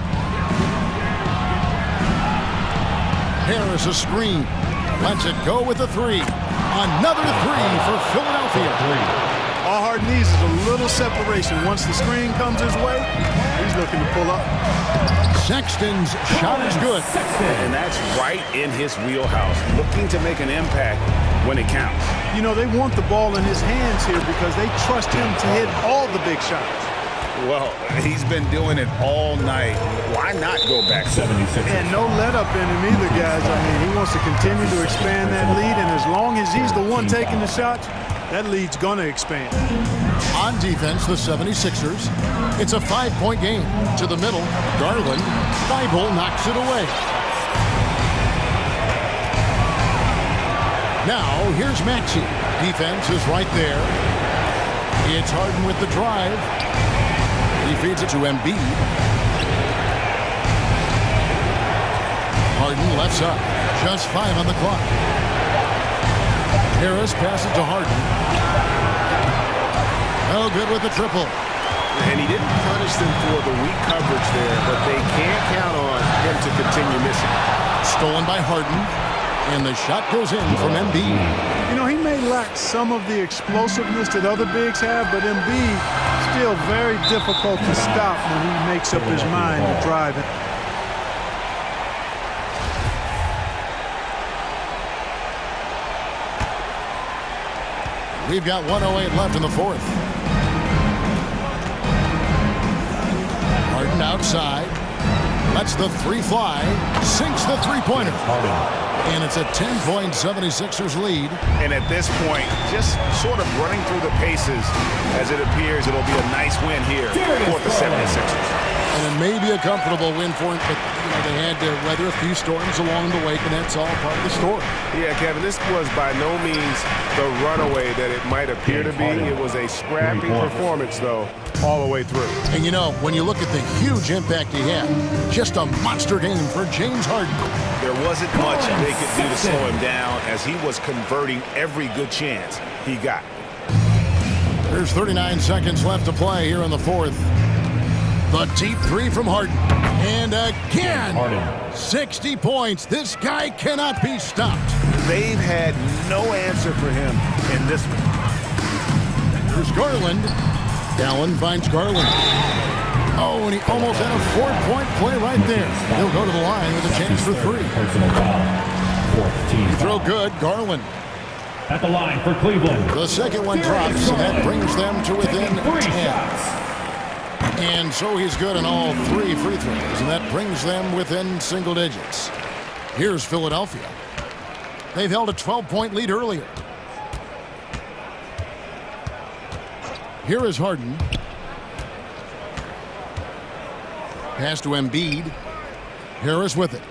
S5: Harris a screen. Lets it go with a 3. Another 3 for Philadelphia.
S13: All Harden needs is a little separation. Once the screen comes his way, he's looking to pull up.
S5: Sexton's shot is good.
S7: And that's right in his wheelhouse. Looking to make an impact when it counts.
S13: You know, they want the ball in his hands here because they trust him to hit all the big shots.
S7: Well, he's been doing it all night. Why not go back
S4: 76?
S13: And no let up in him either, guys. I mean, he wants to continue to expand that lead, and as long as he's the one taking the shots, that lead's going to expand.
S5: On defense, the 76ers. It's a 5-point game. To the middle, Garland. Thybulle knocks it away. Now, here's Maxey. Defense is right there. It's Harden with the drive. He feeds it to Embiid. Harden lefts up. Just 5 on the clock. Harris passes to Harden. No good with the triple.
S7: And he didn't punish them for the weak coverage there, but they can't count on him to continue missing.
S5: Stolen by Harden, and the shot goes in from Embiid.
S13: You know, he may lack some of the explosiveness that other bigs have, but Embiid still very difficult to stop when he makes up his mind to drive it.
S5: We've got 1:08 left in the fourth. Harden outside. Lets the three fly. Sinks the three-pointer. And it's a 10-point 76ers lead.
S7: And at this point, just sort of running through the paces, as it appears it'll be a nice win here for the 76ers.
S5: And it may be a comfortable win for them, but they had to weather a few storms along the way, and that's all part of the story.
S7: Yeah, Kevin, this was by no means the runaway that it might appear to be. It was a scrappy performance, though, all the way through.
S5: And, when you look at the huge impact he had, just a monster game for James Harden.
S7: There wasn't much they could do to slow him down as he was converting every good chance he got.
S5: There's 39 seconds left to play here in the fourth. The deep three from Harden. And again, 60 points. This guy cannot be stopped.
S7: They've had no answer for him in this one.
S5: Here's Garland. Allen finds Garland. Oh, and he almost had a 4-point play right there. He'll go to the line with a chance for three. You throw good, Garland.
S12: At the line for Cleveland.
S5: The second one drops, and that brings them to within 10. And so he's good on all three free throws, and that brings them within single digits. Here's Philadelphia. They've held a 12-point lead earlier. Here is Harden. Pass to Embiid. Harris with it.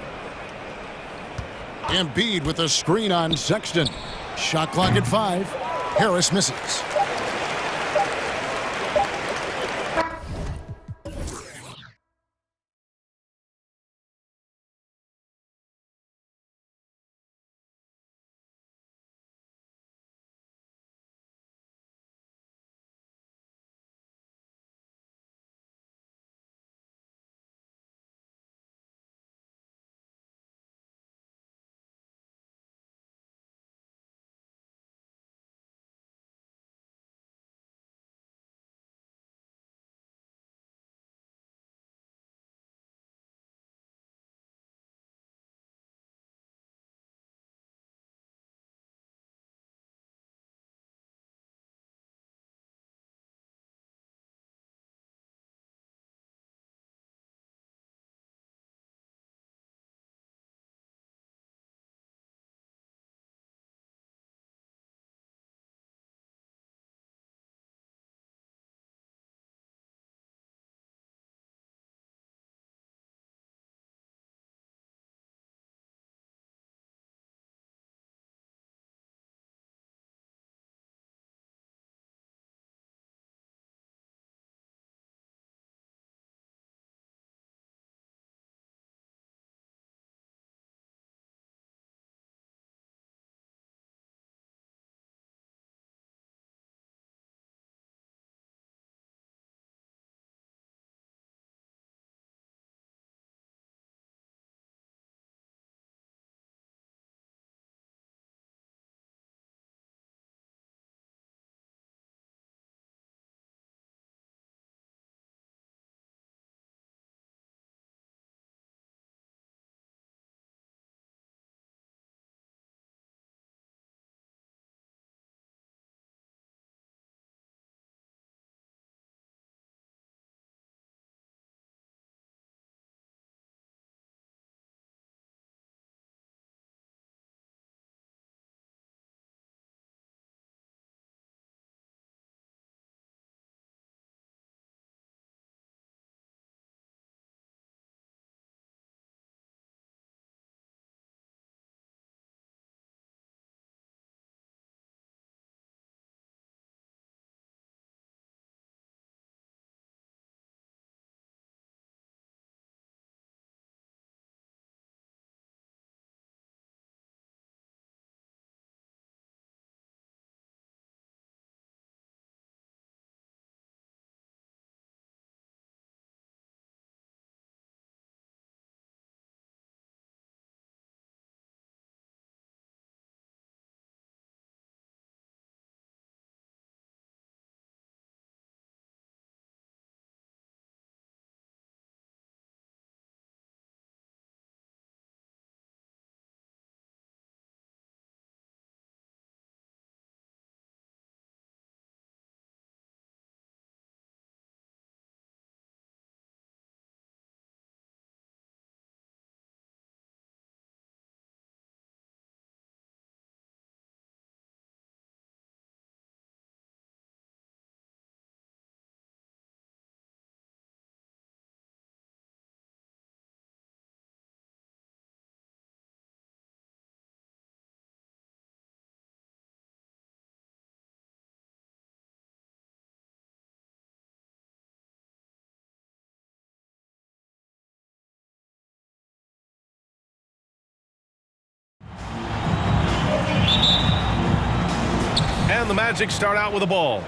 S5: Embiid with a screen on Sexton. Shot clock at 5. Harris misses.
S1: And the Magic start out with the ball.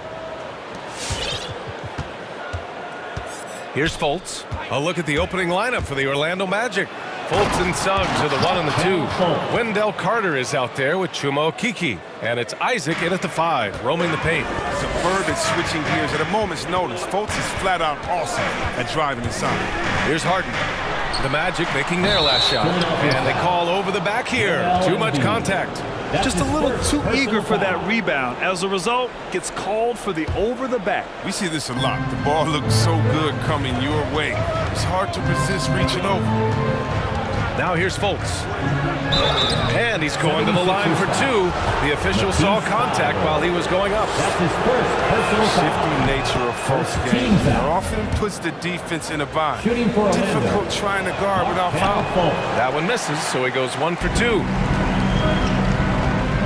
S1: Here's Fultz. A look at the opening lineup for the Orlando Magic. Fultz and Suggs are the 1 and the 2. Wendell Carter is out there with Chuma Okeke. And it's Isaac in at the 5, roaming the paint.
S9: Superb at switching gears at a moment's notice. Fultz is flat out awesome at driving inside.
S1: Here's Harden. The Magic making their last shot. And they call over the back here. Too much contact.
S3: Just a little too eager for that rebound. As a result, gets called for the over the back.
S9: We see this a lot. The ball looks so good coming your way. It's hard to resist reaching over.
S1: Now here's Fultz. And he's going to the line for 2. The official saw contact while he was going up.
S9: That's his first personal shifty nature of Fultz's game often puts the defense in a bind. Difficult trying to guard without foul.
S1: That one misses, so he goes 1 for 2.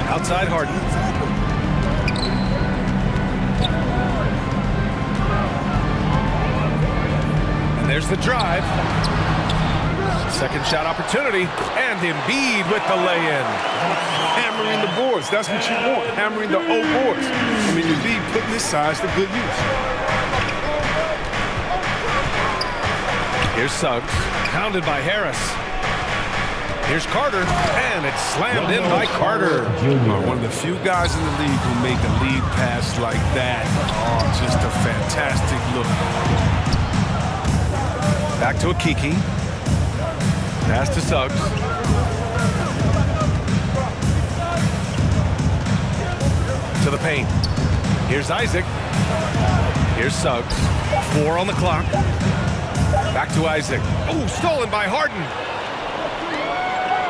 S1: Outside Harden. And there's the drive. Second shot opportunity, and Embiid with the lay-in.
S9: Hammering the boards, that's what you want. Hammering the O boards. I mean, Embiid putting his size to good use.
S1: Here's Suggs, pounded by Harris. Here's Carter, and it's slammed in by Carter.
S9: One of the few guys in the league who make a lead pass like that. Oh, just a fantastic look.
S1: Back to Okeke. Pass to Suggs. To the paint. Here's Isaac. Here's Suggs. 4 on the clock. Back to Isaac. Oh, stolen by Harden.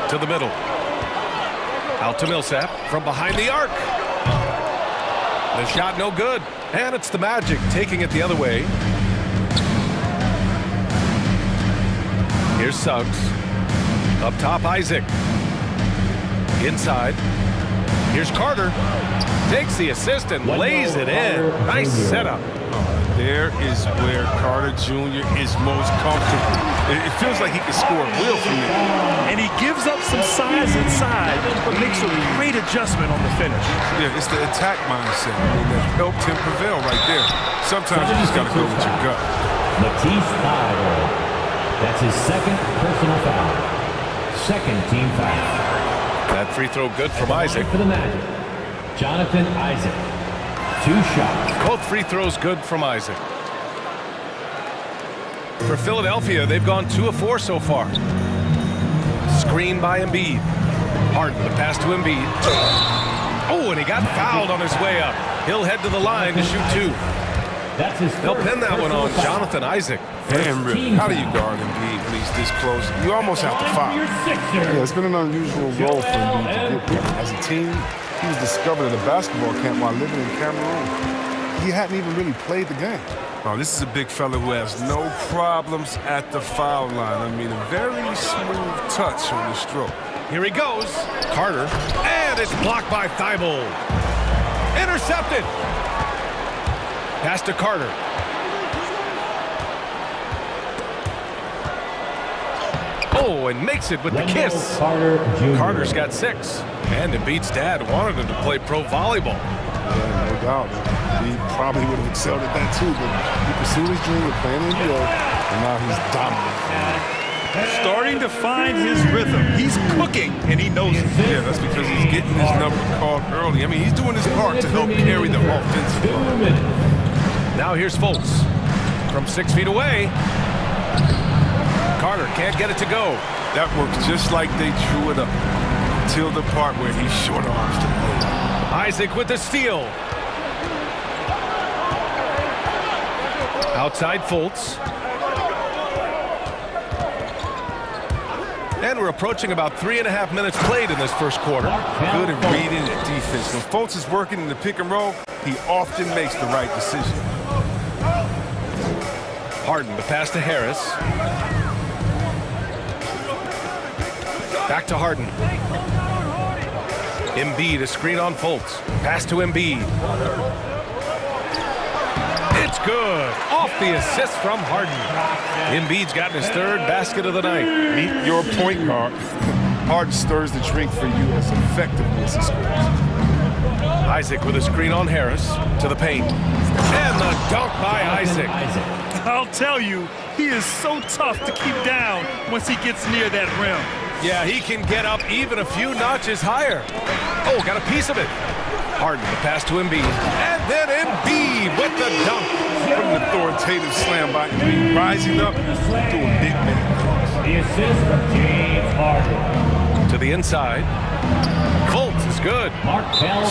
S1: To the middle. Out to Millsap from behind the arc. The shot no good. And it's the Magic taking it the other way. Here's Suggs. Up top, Isaac. Inside. Here's Carter. Takes the assist and lays it in. Nice setup.
S9: There is where Carter Jr. is most comfortable. It feels like he can score a wheel from there.
S3: And he gives up some size inside, but makes a great adjustment on the finish.
S9: Yeah, it's the attack mindset. I mean, that helped him prevail right there. Sometimes you just got to go with your gut.
S12: Matisse Thybulle. That's his second personal foul. Second team foul.
S1: That free throw good from Isaac.
S12: For the Magic, Jonathan Isaac. 2 shots.
S1: Both free throws good from Isaac. For Philadelphia, they've gone 2 of 4 so far. Screen by Embiid. Harden, the pass to Embiid. Oh, and he got fouled on his way up. He'll head to the line to shoot 2.
S12: That's his
S1: They'll pin that one on Jonathan Isaac.
S9: Damn, really. How do you guard Embiid when he's this close? You almost have to foul.
S10: Yeah, it's been an unusual role for Embiid to get here. As a team, he was discovered at a basketball camp while living in Cameroon. He hadn't even really played the game.
S9: Oh, this is a big fella who has no problems at the foul line. I mean, a very smooth touch on the stroke.
S1: Here he goes. Carter. And it's blocked by Thybulle. Intercepted. Pass to Carter. Oh, and makes it with the kiss. Carter's got 6. And Embiid's dad wanted him to play pro volleyball.
S10: Yeah, no doubt. He probably would have excelled at that too, but he pursued his dream of playing in the NBA, and now he's dominant.
S3: Starting to find his rhythm. He's cooking, and he knows it.
S9: Yeah, that's because he's getting his number called early. I mean, he's doing his part to help carry the offensive load.
S1: Now here's Fultz. From 6 feet away. Carter can't get it to go.
S9: That works just like they drew it up. Until the part where he short arms the play.
S1: Isaac with the steal. Outside Fultz. And we're approaching about 3.5 minutes played in this first quarter.
S9: Good at reading the defense. When Fultz is working in the pick and roll, he often makes the right decision.
S1: Harden, the pass to Harris. Back to Harden. Embiid, a screen on Fultz. Pass to Embiid. It's good. Off the assist from Harden. Embiid's gotten his 3rd basket of the night.
S9: Meet your point guard. Harden stirs the drink for you as effectively as he scores.
S1: Isaac with a screen on Harris to the paint. And the dunk by Isaac.
S3: I'll tell you, he is so tough to keep down once he gets near that rim.
S1: Yeah, he can get up even a few notches higher. Oh, got a piece of it. Harden, the pass to Embiid. And then Embiid with the dunk.
S9: What an authoritative slam by Embiid. Rising up, doing big man.
S12: The assist from James Harden.
S1: To the inside. Fultz is good.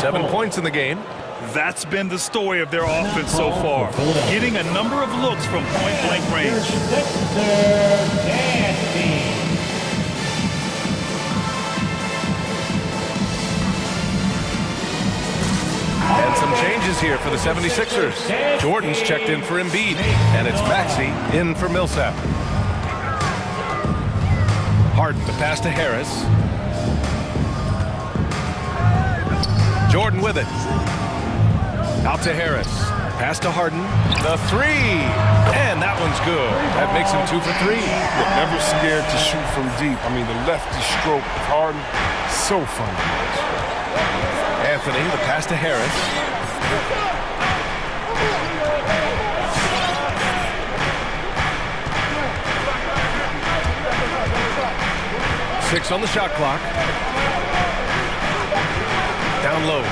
S1: 7 points in the game.
S3: That's been the story of their offense so far. Getting a number of looks from point-blank range.
S1: And some changes here for the 76ers. Jordan's checked in for Embiid, and it's Maxey in for Millsap. Harden, the pass to Harris. Jordan with it. Out to Harris. Pass to Harden. The three. And that one's good. That makes him 2 for 3.
S9: Look, never scared to shoot from deep. I mean, the lefty stroke of Harden, so fun to watch.
S1: Anthony, the pass to Harris. Six on the shot clock. Down low.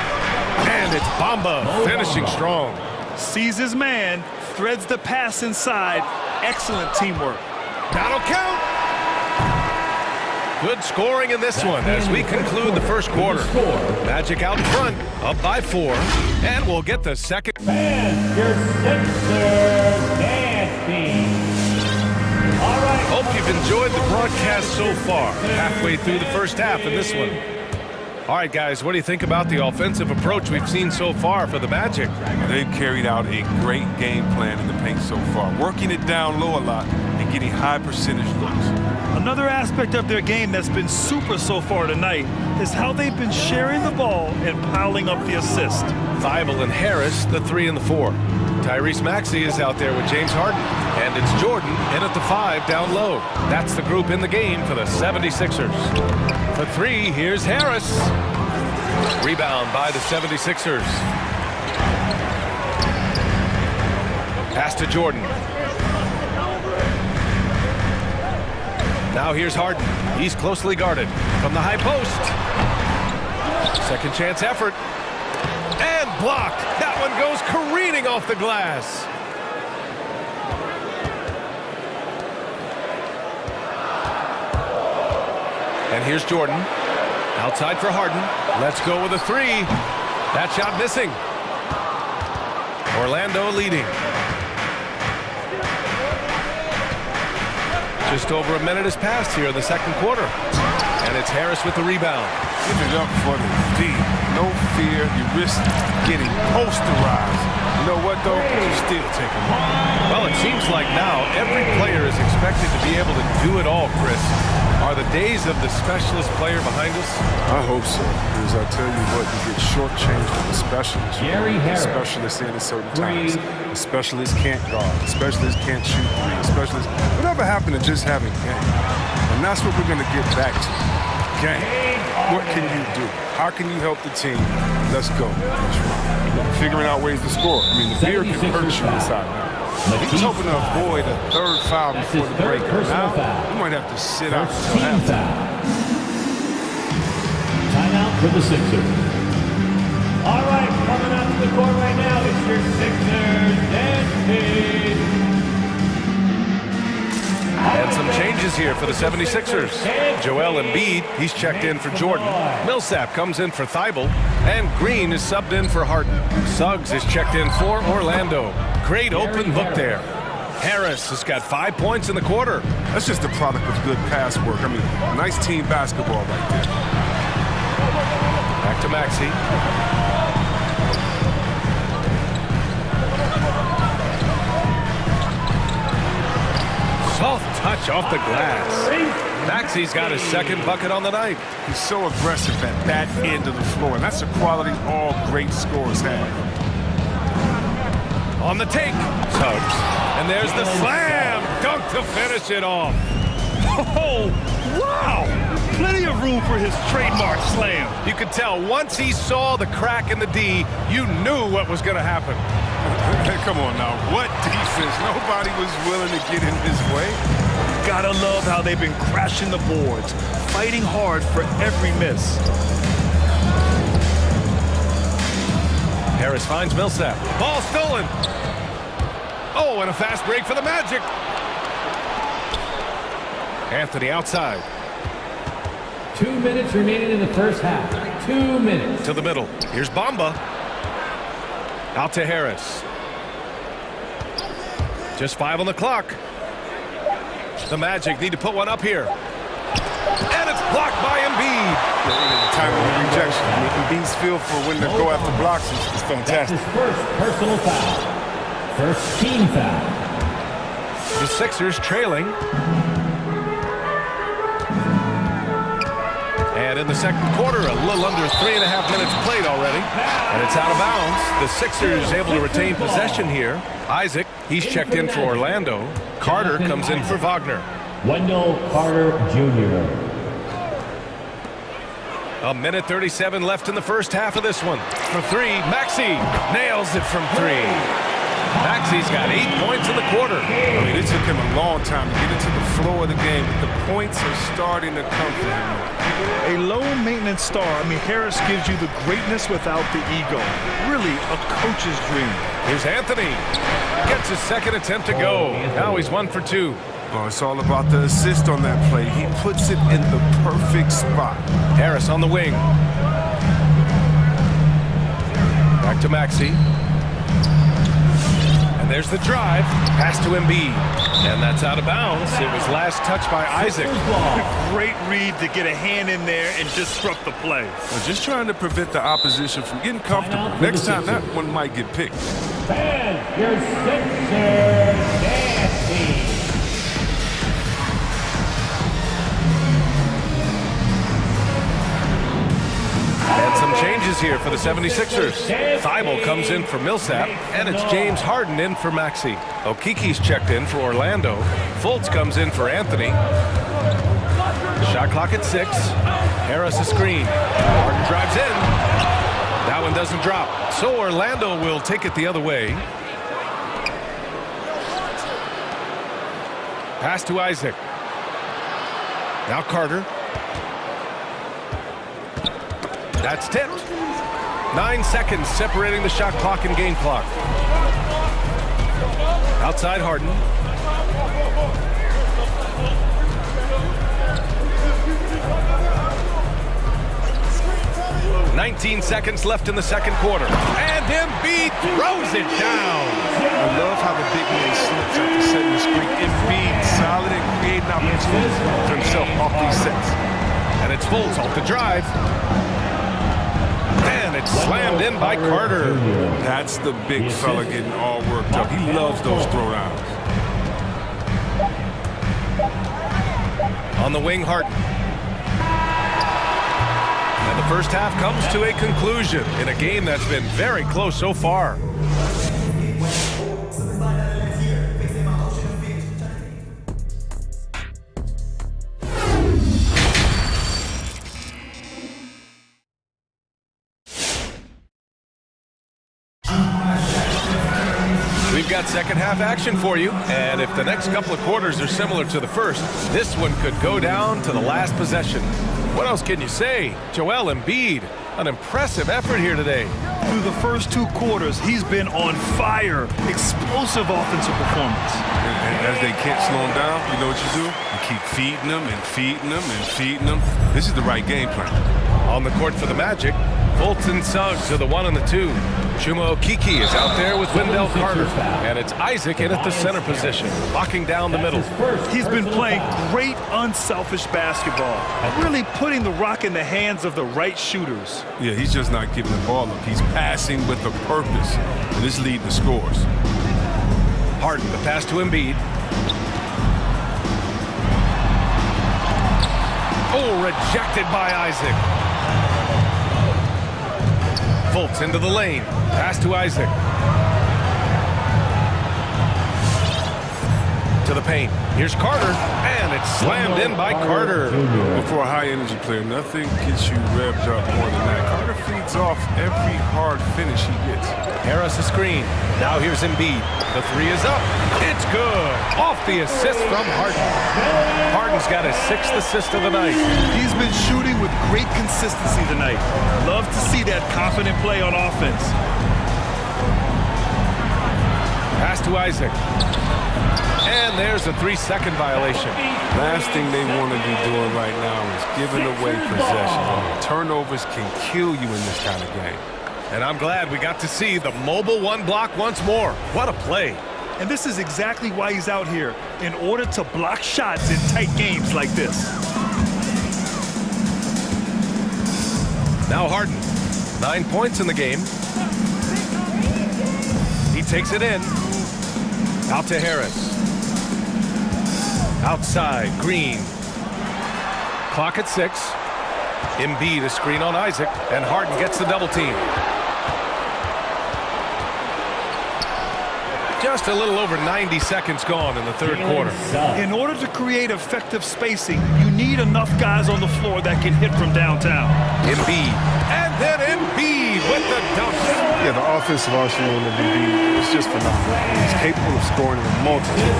S1: And it's Bamba finishing strong.
S3: Sees his man, threads the pass inside. Excellent teamwork.
S1: That'll count. Good scoring in this one as we conclude the first quarter. Magic out in front, up by 4, and we'll get the second.
S12: And your Sixers dance team. All right.
S1: Hope you've enjoyed the broadcast so far. Halfway through the first half in this one. All right, guys, what do you think about the offensive approach we've seen so far for the Magic?
S9: They've carried out a great game plan in the paint so far, working it down low a lot and getting high percentage looks.
S3: Another aspect of their game that's been super so far tonight is how they've been sharing the ball and piling up the assist.
S1: Thibault and Harris, the 3 and the 4. Tyrese Maxey is out there with James Harden. And it's Jordan in at the 5 down low. That's the group in the game for the 76ers. For 3, here's Harris. Rebound by the 76ers. Pass to Jordan. Now here's Harden. He's closely guarded from the high post. Second chance effort. And blocked. That one goes careening off the glass. And here's Jordan. Outside for Harden. Let's go with a 3. That shot missing. Orlando leading. Just over a minute has passed here in the second quarter. And it's Harris with the rebound.
S9: Give it up for the D. No fear. You risk getting posterized. You know what, though? You still take them on.
S1: Well, it seems like now every player is expected to be able to do it all, Chris. Are the days of the specialist player behind us?
S9: I hope so. Because I tell you what, you get shortchanged with the specialists. The specialists in at certain times. The specialists can't guard. The specialists can't shoot 3. The specialists, whatever happened to just having game? And that's what we're going to get back to. Game. What can you do? How can you help the team? Let's go. Figuring out ways to score. I mean, the beer can hurt you inside now. He's hoping to avoid a 3rd foul before the break. Now, you might have to sit out until halftime.
S12: Timeout for the Sixers. All right, coming out to the court right now, it's your Sixers dance team.
S1: And some changes here for the 76ers. Joel Embiid, he's checked in for Jordan. Millsap comes in for Thibault. And Green is subbed in for Harden. Suggs is checked in for Orlando. Great open look there. Harris has got 5 points in the quarter.
S9: That's just the product of good pass work. I mean, nice team basketball right there.
S1: Back to Maxey. Soft touch off the glass. Maxey's got his second bucket on the night.
S9: He's so aggressive at that end of the floor, and that's a quality all great scorers have.
S1: On the take, Suggs. And there's the slam dunk to finish it off.
S3: Oh, wow! Plenty of room for his trademark slam.
S1: You could tell once he saw the crack in the D, you knew what was going to happen.
S9: Come on now, what defense? Nobody was willing to get in his way.
S3: Gotta love how they've been crashing the boards, fighting hard for every miss.
S1: Harris finds Millsap. Ball stolen. Oh, and a fast break for the Magic. Anthony outside.
S12: 2 minutes remaining in the first half. 2 minutes.
S1: To the middle. Here's Bamba. Out to Harris. Just 5 on the clock. The Magic need to put one up here. And it's blocked by Embiid.
S9: Time of the rejection. Embiid's feel for when to go after blocks is fantastic.
S12: That's his first personal foul. First team foul.
S1: The Sixers trailing. And in the second quarter, a little under 3.5 minutes played already. And it's out of bounds. The Sixers able to retain possession here. Isaac, he's checked in for Orlando. Carter comes in for Wagner.
S12: Wendell Carter Jr.
S1: A minute 37 left in the first half of this one. For three, Maxey nails it from three. Maxey's got 8 points in the quarter.
S9: I mean, it took him a long time to get into the flow of the game, but the points are starting to come for him.
S3: A low-maintenance star. I mean, Harris gives you the greatness without the ego. Really a coach's dream.
S1: Here's Anthony. Gets his second attempt to go. Now he's 1 for 2.
S9: Oh, it's all about the assist on that play. He puts it in the perfect spot.
S1: Harris on the wing. Back to Maxey. And there's the drive. Pass to Embiid. And that's out of bounds. It was last touched by Isaac.
S3: Great read to get a hand in there and disrupt the play.
S9: Well, just trying to prevent the opposition from getting comfortable. Next time, that one might get picked.
S12: And your Sixers nasty.
S1: And some changes here for the 76ers. Thibault comes in for Millsap, and it's James Harden in for Maxey. Okiki's checked in for Orlando. Fultz comes in for Anthony. Shot clock at 6. Harris a screen. Harden drives in. That one doesn't drop. So Orlando will take it the other way. Pass to Isaac. Now Carter. That's tipped. 9 seconds separating the shot clock and game clock. Outside Harden. 19 seconds left in the second quarter. And Embiid throws it down.
S9: I love how the big man slips after setting the screen. Embiid solid and creating opportunities for himself off these sets.
S1: And it's Fultz off the drive. And it's slammed in by Carter.
S9: That's the big fella getting all worked up. He loves those throwdowns.
S1: On the wing, Harden. And the first half comes to a conclusion in a game that's been very close so far. We've got second half action for you, and if the next couple of quarters are similar to the first, this one could go down to the last possession. What else can you say? Joel Embiid, an impressive effort here today.
S3: Through the first 2 quarters, he's been on fire. Explosive offensive performance.
S9: And as they can't slow him down, you know what you do? You keep feeding them and feeding them and feeding them. This is the right game plan.
S1: On the court for the Magic, Fultz and Suggs are the 1 and the 2. Chuma Okeke is out there with Wendell Carter. And it's Isaac in at the center position, locking down the middle.
S3: He's been playing great unselfish basketball. Really putting the rock in the hands of the right shooters.
S9: Yeah, he's just not giving the ball up. He's passing with a purpose. And this lead to scores.
S1: Harden, the pass to Embiid. Oh, rejected by Isaac. Fultz into the lane. Pass to Isaac. To to the paint. Here's Carter, and it's slammed in by Carter.
S9: But for a high-energy player, nothing gets you revved up more than that. Carter feeds off every hard finish he gets.
S1: Harris a screen. Now here's Embiid. The three is up. It's good. Off the assist from Harden. Harden's got his 6th assist of the night.
S3: He's been shooting with great consistency tonight. Love to see that confident play on offense.
S1: Pass to Isaac. And there's a 3-second violation.
S9: Last thing they want to be doing right now is giving away possession. Turnovers can kill you in this kind of game.
S1: And I'm glad we got to see the mobile one block once more. What a play.
S3: And this is exactly why he's out here, in order to block shots in tight games like this.
S1: Now Harden. 9 points in the game. He takes it in. Out to Harris. Outside, Green. Clock at 6. Embiid a screen on Isaac, and Harden gets the double team. Just a little over 90 seconds gone in the third quarter.
S3: In order to create effective spacing, you need enough guys on the floor that can hit from downtown.
S1: Embiid, and then Embiid with the dunk.
S9: Yeah, the offensive arsenal of Embiid is just phenomenal. He's capable of scoring in a multitude.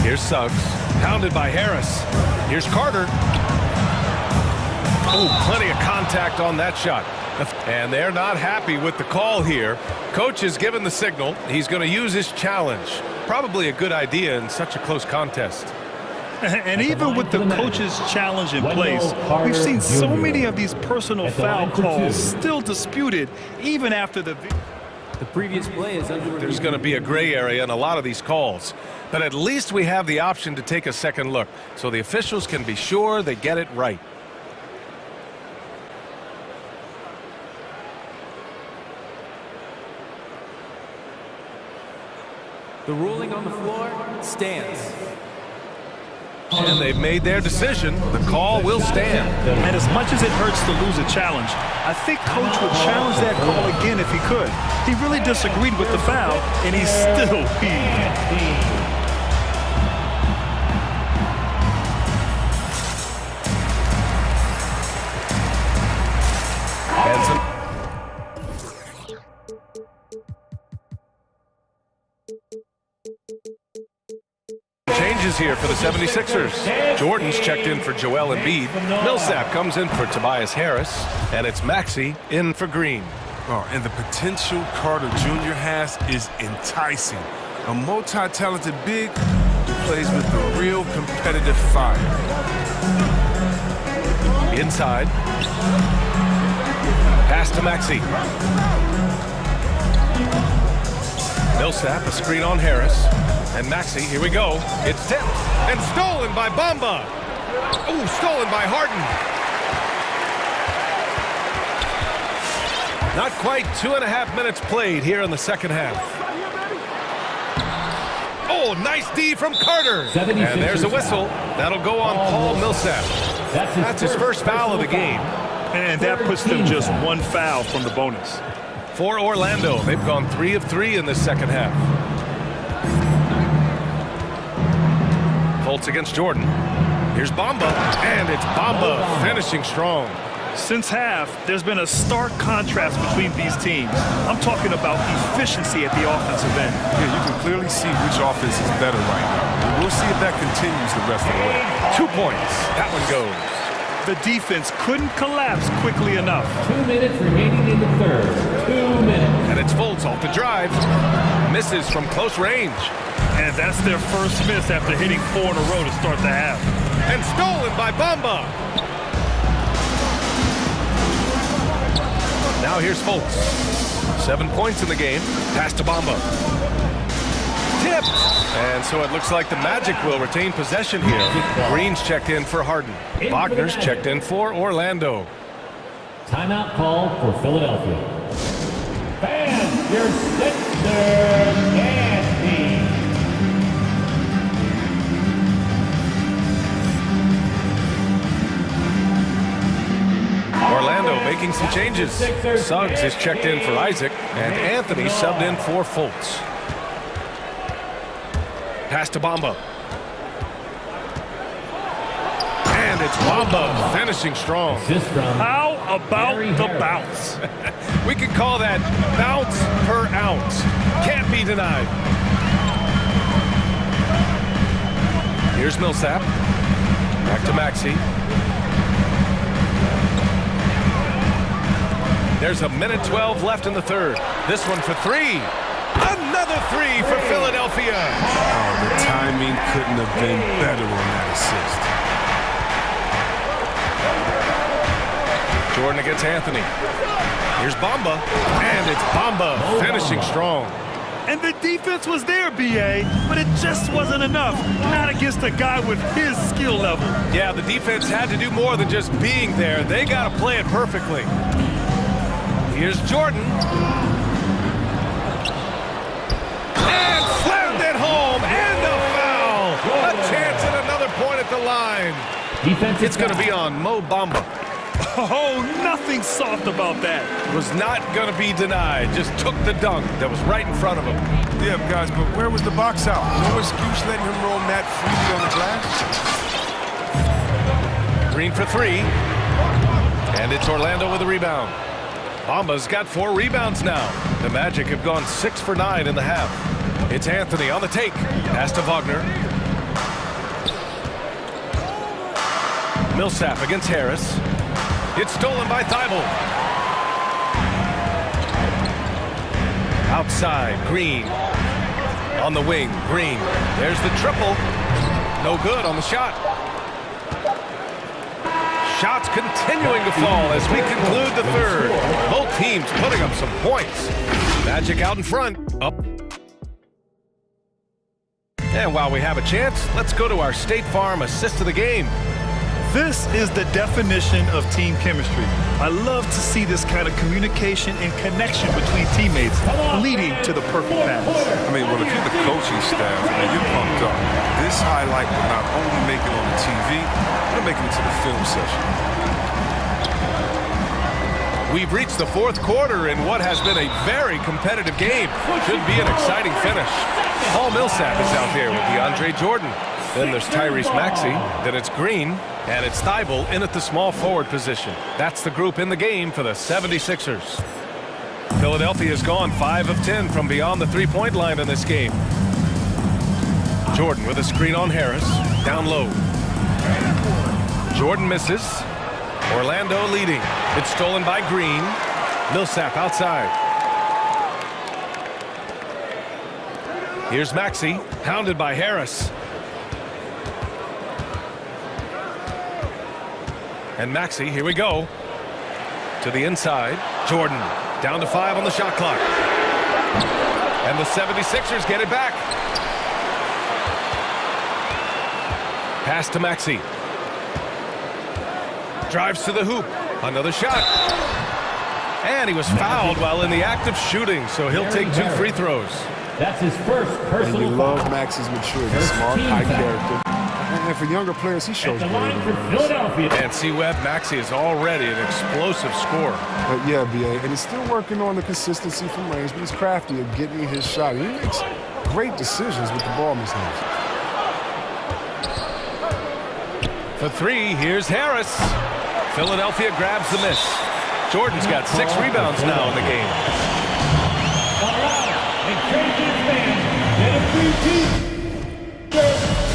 S1: Here's Suggs, pounded by Harris. Here's Carter. Oh, plenty of contact on that shot. And they're not happy with the call here. Coach has given the signal. He's going to use his challenge. Probably a good idea in such a close contest.
S3: And even with the coach's challenge in place, we've seen so many of these personal foul calls still disputed even after the
S15: previous play is under review.
S1: There's going to be a gray area in a lot of these calls. But at least we have the option to take a second look, so the officials can be sure they get it right.
S15: The ruling on the floor stands.
S1: And they've made their decision. The call will stand.
S3: And as much as it hurts to lose a challenge, I think Coach would challenge that call again if he could. He really disagreed with the foul, and he's still peeved.
S1: Changes here for the 76ers. Jordan's checked in for Joel Embiid. Millsap comes in for Tobias Harris. And it's Maxey in for Green.
S9: Oh, and the potential Carter Jr. has is enticing. A multi-talented big who plays with a real competitive fire.
S1: Inside. Pass to Maxey. Millsap, a screen on Harris. And Maxey, here we go. It's tipped and stolen by Bamba. Ooh, stolen by Harden. Not quite 2.5 minutes played here in the second half. Oh, nice D from Carter. And there's a whistle. That'll go on Paul Millsap. That's his first foul of the game.
S3: And that puts them just one foul from the bonus.
S1: For Orlando, they've gone 3 of 3 in this second half. Fultz against Jordan. Here's Bamba, and it's Bamba finishing strong.
S3: Since half, there's been a stark contrast between these teams. I'm talking about efficiency at the offensive end.
S9: Yeah, you can clearly see which offense is better right now. And we'll see if that continues the rest of the way.
S1: 2 points. That one goes.
S3: The defense couldn't collapse quickly enough.
S12: 2 minutes remaining in the third. 2 minutes.
S1: And it's Fultz off the drive. Misses from close range.
S3: And that's their first miss after hitting 4 in a row to start the half.
S1: And stolen by Bamba. Now here's Fultz. 7 points in the game. Pass to Bamba. Tipped. And so it looks like the Magic will retain possession here. Green's checked in for Harden. Wagner's checked in for Orlando.
S12: Timeout call for Philadelphia. Fans, your Sixers and team.
S1: Orlando Orlando making some changes. Suggs is checked in for Isaac, and Anthony subbed in for Fultz. Pass to Bamba. And it's Bamba finishing strong.
S3: How about the bounce?
S1: We could call that bounce per ounce. Can't be denied. Here's Millsap. Back to Maxey. There's a minute 12 left in the third. This one for three. Another three for Philadelphia.
S9: Oh, the timing couldn't have been better on that assist.
S1: Jordan against Anthony. Here's Bamba. And it's Bamba finishing strong.
S3: And the defense was there, B.A., but it just wasn't enough. Not against a guy with his skill level.
S1: Yeah, the defense had to do more than just being there. They got to play it perfectly. Here's Jordan. And slammed it home. And a foul. A chance at another point at the line. It's going to be on Mo Bamba.
S3: Oh, nothing soft about that.
S1: Was not going to be denied. Just took the dunk that was right in front of him.
S9: Yeah, guys, but where was the box out? No excuse letting him roll that freely on the glass.
S1: Green for three. And it's Orlando with a rebound. Bamba's got 4 rebounds now. The Magic have gone 6 for 9 in the half. It's Anthony on the take. Pass to Wagner. Millsap against Harris. It's stolen by Thibault. Outside, Green. On the wing, Green. There's the triple. No good on the shot. Shots continuing to fall as we conclude the third. Both teams putting up some points. Magic out in front. Up. And while we have a chance, let's go to our State Farm assist of the game.
S3: This is the definition of team chemistry. I love to see this kind of communication and connection between teammates leading to the perfect pass.
S9: I mean, well, if you're the coaching staff, you're pumped up. This highlight will not only make it on the TV, it'll make it into the film session.
S1: We've reached the fourth quarter in what has been a very competitive game. Should be an exciting finish. Paul Millsap is out there with DeAndre Jordan. Then there's Tyrese Maxey. Then it's Green. And it's Thibault in at the small forward position. That's the group in the game for the 76ers. Philadelphia's gone 5 of 10 from beyond the three-point line in this game. Jordan with a screen on Harris. Down low. Jordan misses. Orlando leading. It's stolen by Green. Millsap outside. Here's Maxey, hounded by Harris. And Maxey, here we go. To the inside. Jordan, down to 5 on the shot clock. And the 76ers get it back. Pass to Maxey. Drives to the hoop. Another shot. And he was fouled while in the act of shooting, so he'll take 2 free throws.
S12: That's his first personal
S9: foul. And we love Maxey's maturity. Smart, high character. And for younger players, he shows great awareness.
S1: And see, Webb, Maxey is already an explosive scorer.
S9: Yeah, B.A., and he's still working on the consistency from range, but he's crafty at getting his shot. He makes great decisions with the ball in his hands.
S1: For 3, here's Harris. Philadelphia grabs the miss. Jordan's got 6 rebounds now in the game.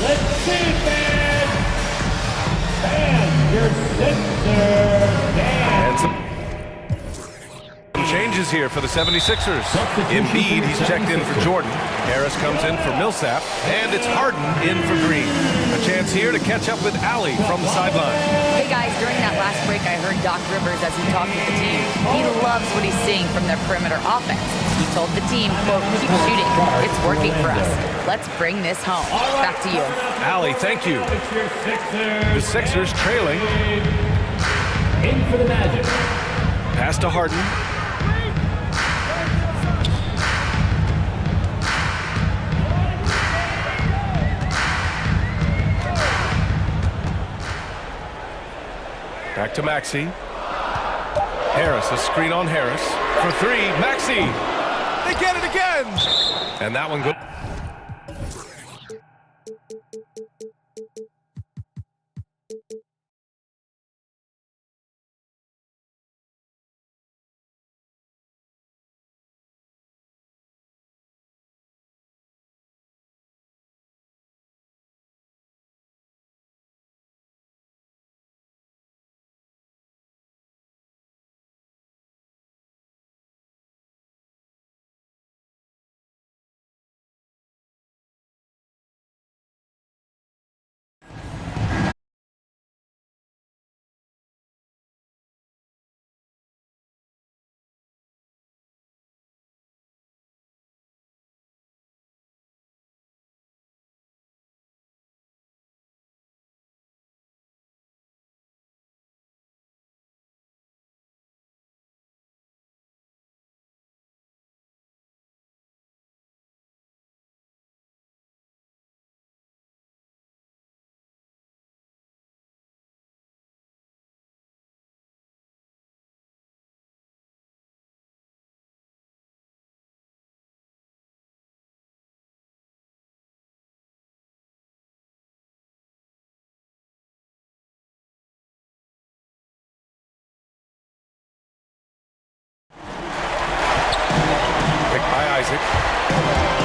S12: Let's see it, man! And your Sixers,
S1: and some changes here for the 76ers. Embiid, he's checked in for Jordan. Harris comes in for Millsap. And it's Harden in for Green. A chance here to catch up with Allie from the sideline.
S6: Hey guys, during that last break, I heard Doc Rivers as he talked with the team. He loves what he's seeing from their perimeter offense. He told the team, quote, keep shooting. It's working for us. Let's bring this home. Back to you.
S1: Allie, thank you. The Sixers trailing.
S12: In for the Magic.
S1: Pass to Harden. Back to Maxey. Harris, a screen on Harris. For three, Maxey. They get it again. And that one goes.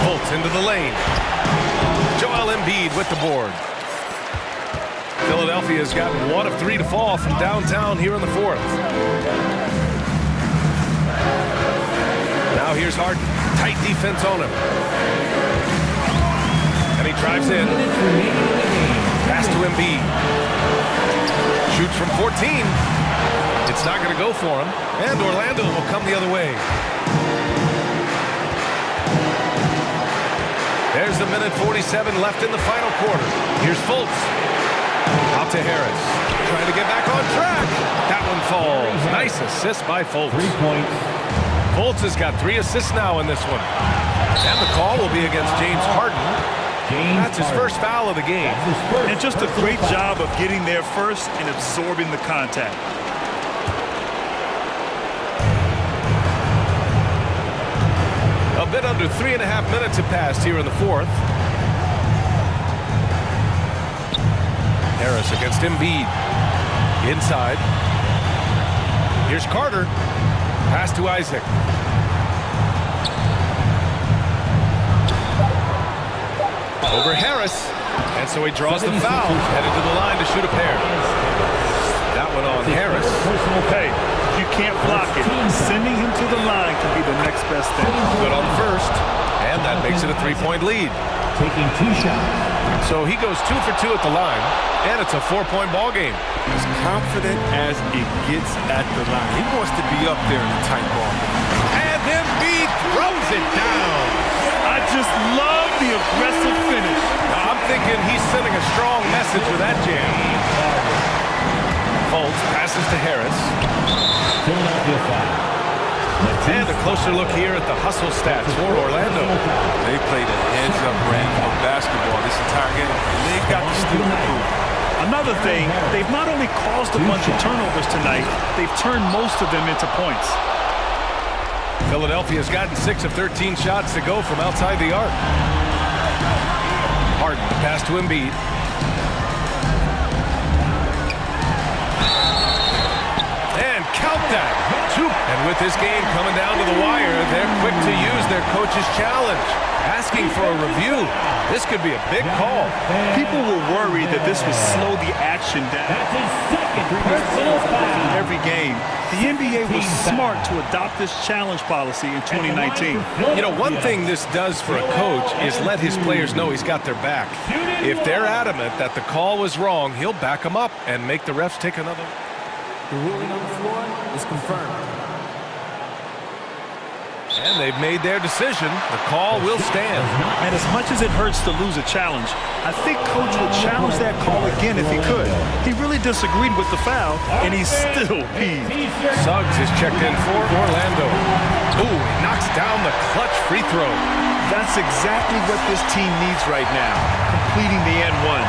S1: Bolts into the lane. Joel Embiid with the board. Philadelphia's got 1 of 3 to fall from downtown here in the fourth. Now here's Harden. Tight defense on him. And he drives in. Pass to Embiid. Shoots from 14. It's not going to go for him. And Orlando will come the other way. There's a minute 47 left in the final quarter. Here's Fultz. Out to Harris. Trying to get back on track. That one falls. Nice assist by Fultz.
S12: 3 points.
S1: Fultz has got 3 assists now in this one. And the call will be against James Harden. That's his first foul of the game.
S3: And just a great job of getting there first and absorbing the contact.
S1: A bit under 3.5 minutes have passed here in the fourth. Harris against Embiid. Inside. Here's Carter. Pass to Isaac. Over Harris. And so he draws the foul. Headed to the line to shoot a pair. That one on Harris.
S3: Hey, you can't block it. Sending him to the line can be the next best thing.
S1: Good on the first. And that makes it a 3-point lead.
S12: Taking 2 shots.
S1: So he goes 2 for 2 at the line. And it's a 4-point ball game.
S10: As confident as it gets at the line. He wants to be up there in the tight ball.
S1: And Embiid throws it down.
S3: I just love the aggressive finish.
S1: Now, I'm thinking he's sending a strong message with that jam. Fultz passes to Harris.
S12: Philadelphia foul.
S1: And a closer look here at the hustle stats for Orlando.
S10: They played a heads-up brand of basketball this entire game, and they've got the steal to prove.
S3: Another thing, they've not only caused a bunch of turnovers tonight, they've turned most of them into points.
S1: Philadelphia's gotten 6 of 13 shots to go from outside the arc. Harden, pass to Embiid. And count that. And with this game coming down to the wire, they're quick to use their coach's challenge. Asking for a review. This could be a big call.
S3: People were worried that this would slow the action down.
S12: That's his second personal foul.
S3: Every game, the NBA was smart to adopt this challenge policy in 2019.
S1: You know, one thing this does for a coach is let his players know he's got their back. If they're adamant that the call was wrong, he'll back them up and make the refs take another.
S15: The ruling on the floor is confirmed.
S1: And they've made their decision. The call will stand.
S3: And as much as it hurts to lose a challenge, I think Coach would challenge that call again if he could. He really disagreed with the foul, and he's still peeved.
S1: Suggs is checked in for Orlando. Ooh, he knocks down the clutch free throw.
S3: That's exactly what this team needs right now, completing the and one.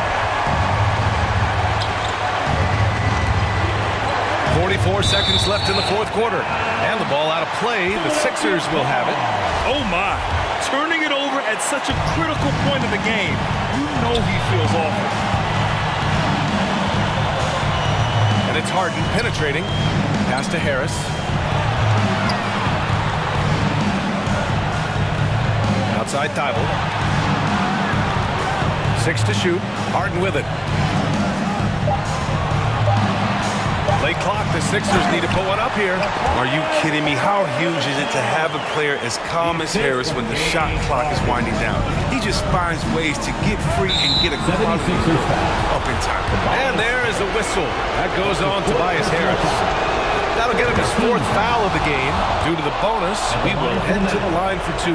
S1: 44 seconds left in the fourth quarter. And the ball out of play. The Sixers will have it.
S3: Oh, my. Turning it over at such a critical point of the game. You know he feels awful.
S1: And it's Harden penetrating. Pass to Harris. Outside Thibault. 6 to shoot. Harden with it. Late clock. The Sixers need to put one up here.
S16: Are you kidding me? How huge is it to have a player as calm as Harris when the shot clock is winding down? He just finds ways to get free and get a quality up in time.
S1: And there is a whistle. That goes on Tobias Harris. That'll get him his fourth foul of the game. Due to the bonus, we will head to the line for 2.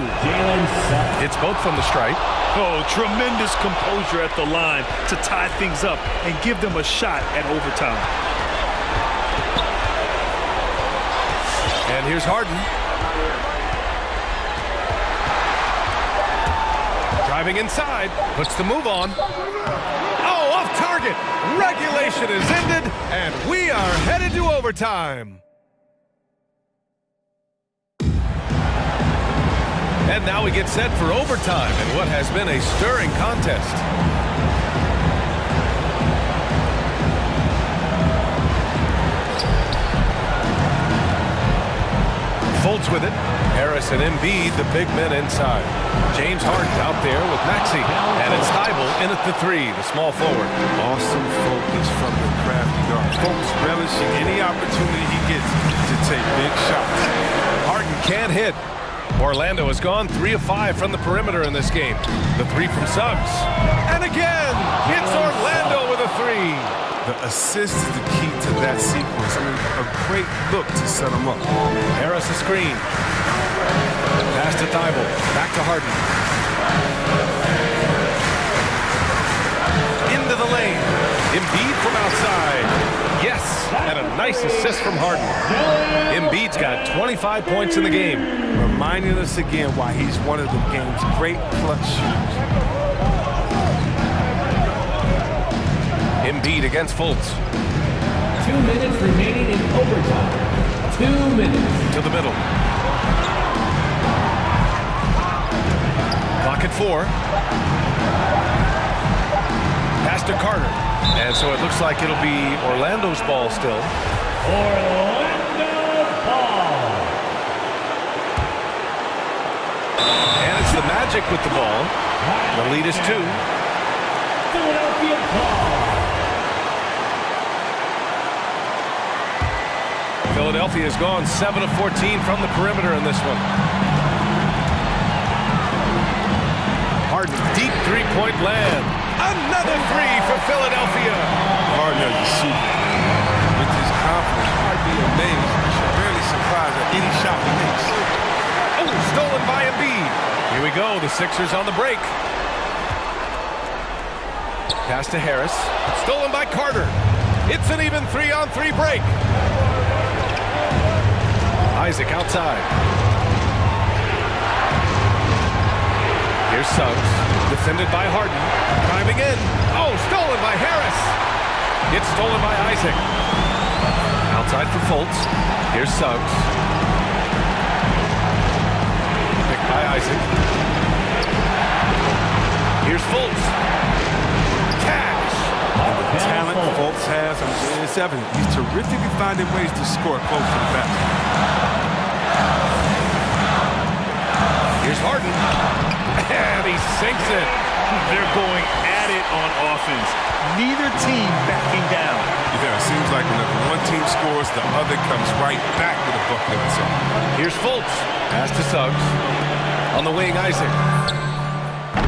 S1: It's both from the stripe.
S3: Oh, tremendous composure at the line to tie things up and give them a shot at overtime.
S1: And here's Harden. Driving inside, puts the move on. Oh, off target. Regulation is ended, and we are headed to overtime. And now we get set for overtime in what has been a stirring contest. Fultz with it. Harris and Embiid, the big men inside. James Harden out there with Maxey. And it's Thibault in at the 3, the small forward.
S16: Awesome focus from the crafty guard. Folks relishing any opportunity he gets to take big shots.
S1: Harden can't hit. Orlando has gone 3 of 5 from the perimeter in this game. The 3 from Suggs. And again, it's Orlando with a 3.
S16: The assist is the key to that sequence. I mean, a great look to set him up.
S1: Harris a screen. Pass to Thibault. Back to Harden. Into the lane. Embiid from outside. Yes, and a nice assist from Harden. Embiid's got 25 points in the game.
S16: Reminding us again why he's one of the game's great clutch shooters.
S1: Embiid against Fultz.
S12: 2 minutes remaining in overtime. 2 minutes.
S1: To the middle. Clock at 4. Pass to Carter. And so it looks like it'll be Orlando's ball still.
S12: Orlando ball.
S1: And it's the Magic with the ball. The lead is 2.
S12: Philadelphia ball.
S1: Philadelphia has gone 7 of 14 from the perimeter in this one. Harden, deep three-point land. Another 3 for Philadelphia.
S16: Harden is a super. With his confidence, I'd be amazed. Barely surprised at any shot he makes.
S1: Oh, stolen by Embiid. Here we go, the Sixers on the break. Pass to Harris. Stolen by Carter. It's an even 3-on-3 break. Isaac outside. Here's Suggs. Defended by Harden. Driving in. Oh, stolen by Harris. It's stolen by Isaac. Outside for Fultz. Here's Suggs. Picked by Isaac. Here's Fultz. Cash.
S16: The talent Fultz has, it's evident. He's terrific at finding ways to score close to the basket.
S1: Here's Harden. And he sinks it.
S3: They're going at it on offense. Neither team backing down.
S16: Yeah, it seems like whenever one team scores, the other comes right back with a bucket of its own.
S1: Here's Fultz. Pass to Suggs. On the wing, Isaac.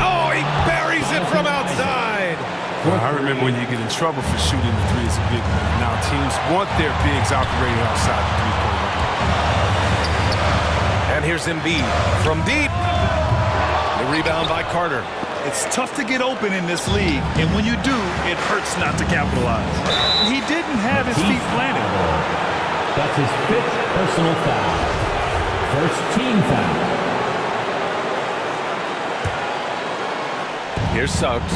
S1: Oh, he buries it from outside.
S16: Well, I remember when you get in trouble for shooting the 3 as a big man. Now teams want their bigs operating outside the three-point line.
S1: And here's Embiid from deep. The rebound by Carter.
S3: It's tough to get open in this league, and when you do, it hurts not to capitalize. He didn't have his feet planted.
S12: That's his 5th personal foul. First team foul.
S1: Here's Suggs.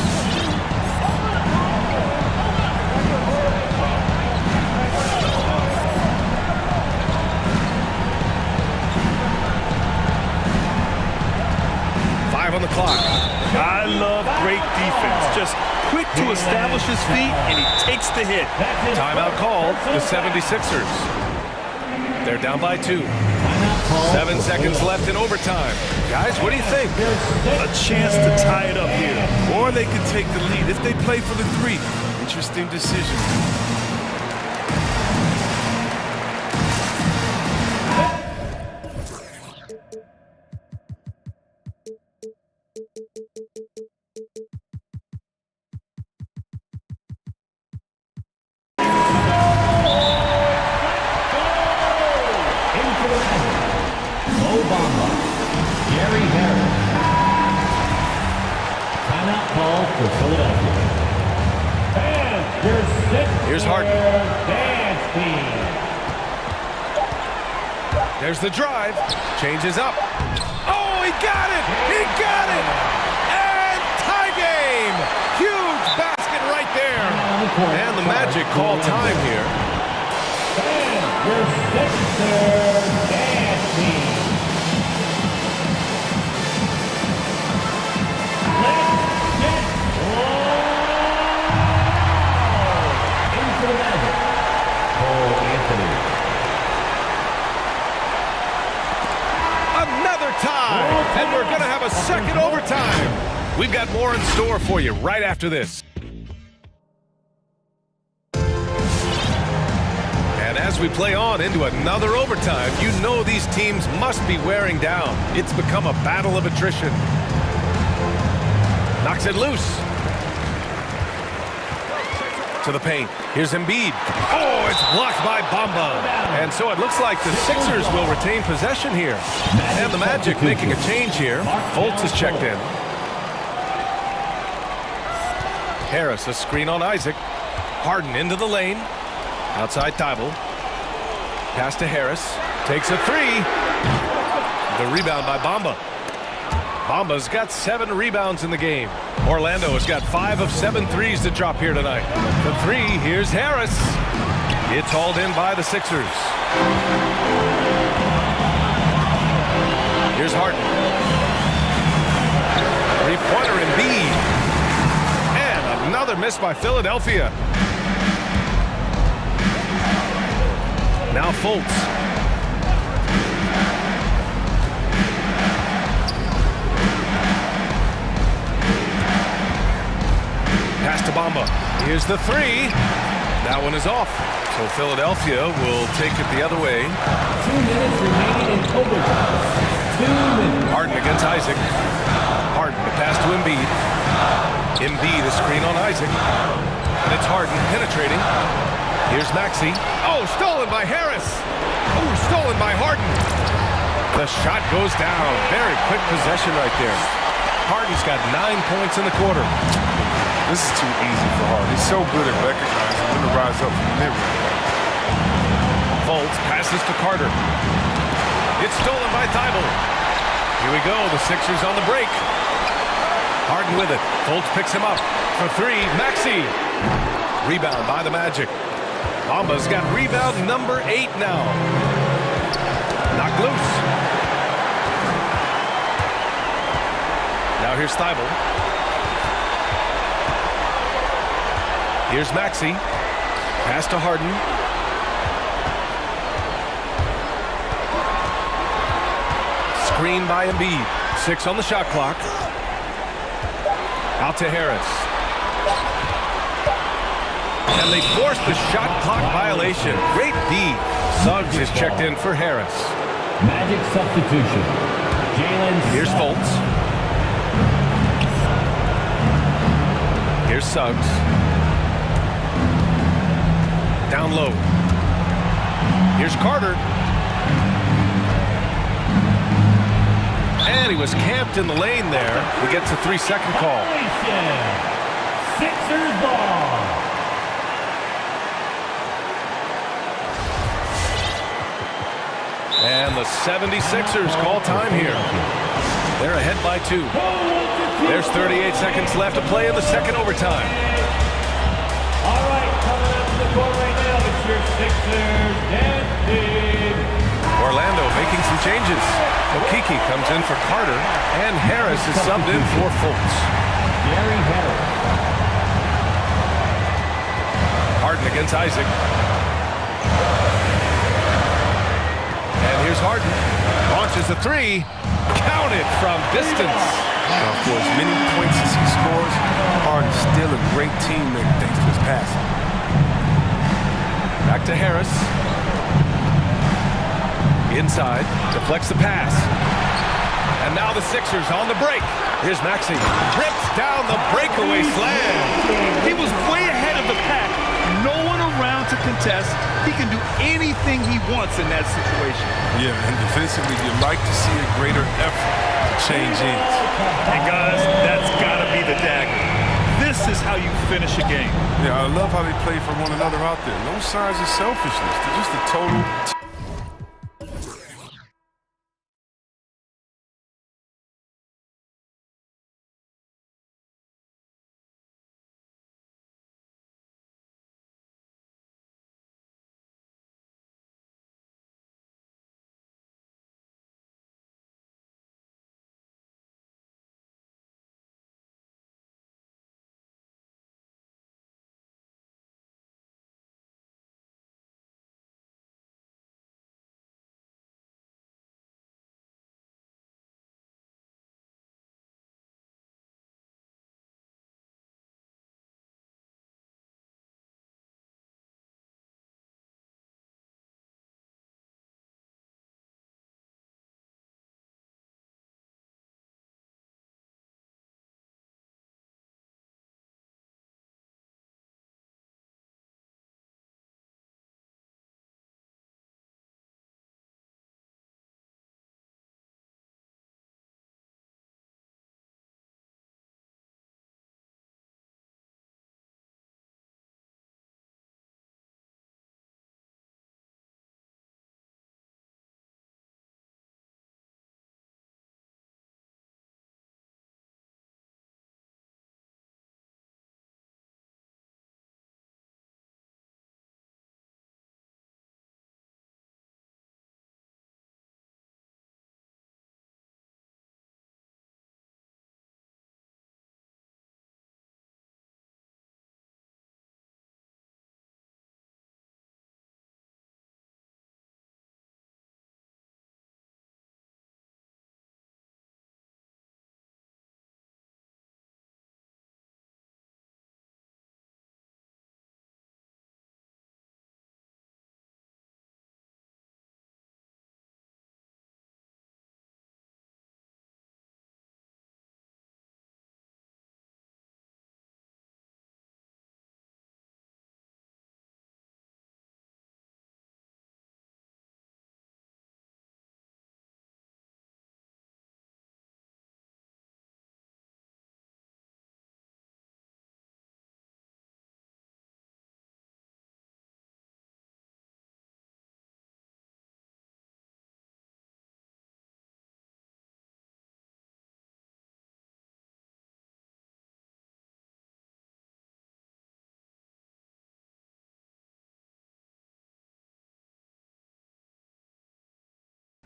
S3: great defense. Just quick to establish his feet, and he takes the hit.
S1: Timeout called, the 76ers. They're down by 2. 7 seconds left in overtime. Guys, what do you think?
S3: A chance to tie it up here.
S16: Or they could take the lead if they play for the 3. Interesting decision.
S1: Here's Harden. There's the drive. Changes up. Oh, he got it! He got it! And tie game! Huge basket right there. And the Magic call time here. Another tie, and we're going to have a second overtime. We've got more in store for you right after this. And as we play on into another overtime, you know these teams must be wearing down. It's become a battle of attrition. Knocks it loose. To the paint. Here's Embiid. Oh, it's blocked by Bamba. And so it looks like the Sixers will retain possession here. And the Magic making a change here. Fultz is checked in. Harris, a screen on Isaac. Harden into the lane. Outside Thibault. Pass to Harris. Takes a 3. The rebound by Bamba. Bamba's got 7 rebounds in the game. Orlando has got 5 of 7 threes to drop here tonight. The 3, here's Harris. It's hauled in by the Sixers. Here's Harden. 3-pointer Embiid. And another miss by Philadelphia. Now Fultz. Pass to Bamba. Here's the 3. That one is off. So Philadelphia will take it the other way.
S12: 2 minutes remaining in overtime. 2 minutes.
S1: Harden against Isaac. Harden, the pass to Embiid. Embiid, a screen on Isaac. And it's Harden penetrating. Here's Maxey. Oh, stolen by Harris. Oh, stolen by Harden. The shot goes down. Very quick possession right there. Harden's got 9 points in the quarter.
S9: This is too easy for Harden. He's so good at recognizing when to rise up from the mid-range.
S1: Fultz passes to Carter. It's stolen by Thibault. Here we go, the Sixers on the break. Harden with it. Fultz picks him up for 3. Maxey. Rebound by the Magic. Bamba's got rebound number 8 now. Knocked loose. Now here's Thibault. Here's Maxey. Pass to Harden. Screen by Embiid. 6 on the shot clock. Out to Harris. And they forced the shot clock violation. Great D. Suggs is checked in for Harris.
S12: Magic substitution.
S1: Here's Fultz. Here's Suggs. Down low. Here's Carter. And he was camped in the lane there. He gets a 3-second call.
S12: Sixers ball.
S1: And the 76ers call time here. They're ahead by 2. There's 38 seconds left to play in the second overtime.
S12: All right, coming up to the court right now, it's your Sixers dancing.
S1: Orlando making some changes. Okeke comes in for Carter, and Harris is subbed in for Fultz. Harden against Isaac. And here's Harden. Launches a three. Counted from distance.
S16: For as many points as he scores, Harden's still a great teammate thanks to his passing.
S1: Back to Harris. Inside, deflects the pass. And now the Sixers on the break. Here's Maxey. Rips down the breakaway slam.
S3: He was way ahead of the pack. No one around to contest. He can do anything he wants in that situation.
S16: Yeah, and defensively, you like to see a greater effort to change ends.
S3: And guys, that's got to be the dagger. This is how you finish a game.
S16: Yeah, I love how they play for one another out there. No signs of selfishness. They're just a total...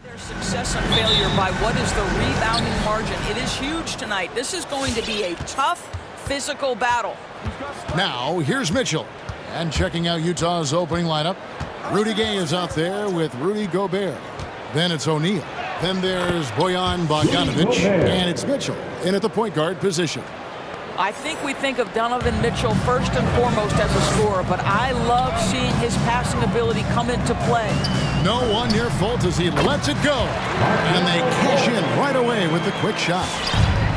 S2: Their success and failure by what is the rebounding margin. It is huge tonight. This is going to be a tough physical battle.
S5: Now, here's Mitchell. And checking out Utah's opening lineup, Rudy Gay is out there with Rudy Gobert. Then it's O'Neal. Then there's Bojan Bogdanovic. And it's Mitchell in at the point guard position.
S2: I think we think of Donovan Mitchell first and foremost as a scorer, but I love seeing his passing ability come into play.
S5: No one near fault as he lets it go. And they cash in right away with the quick shot.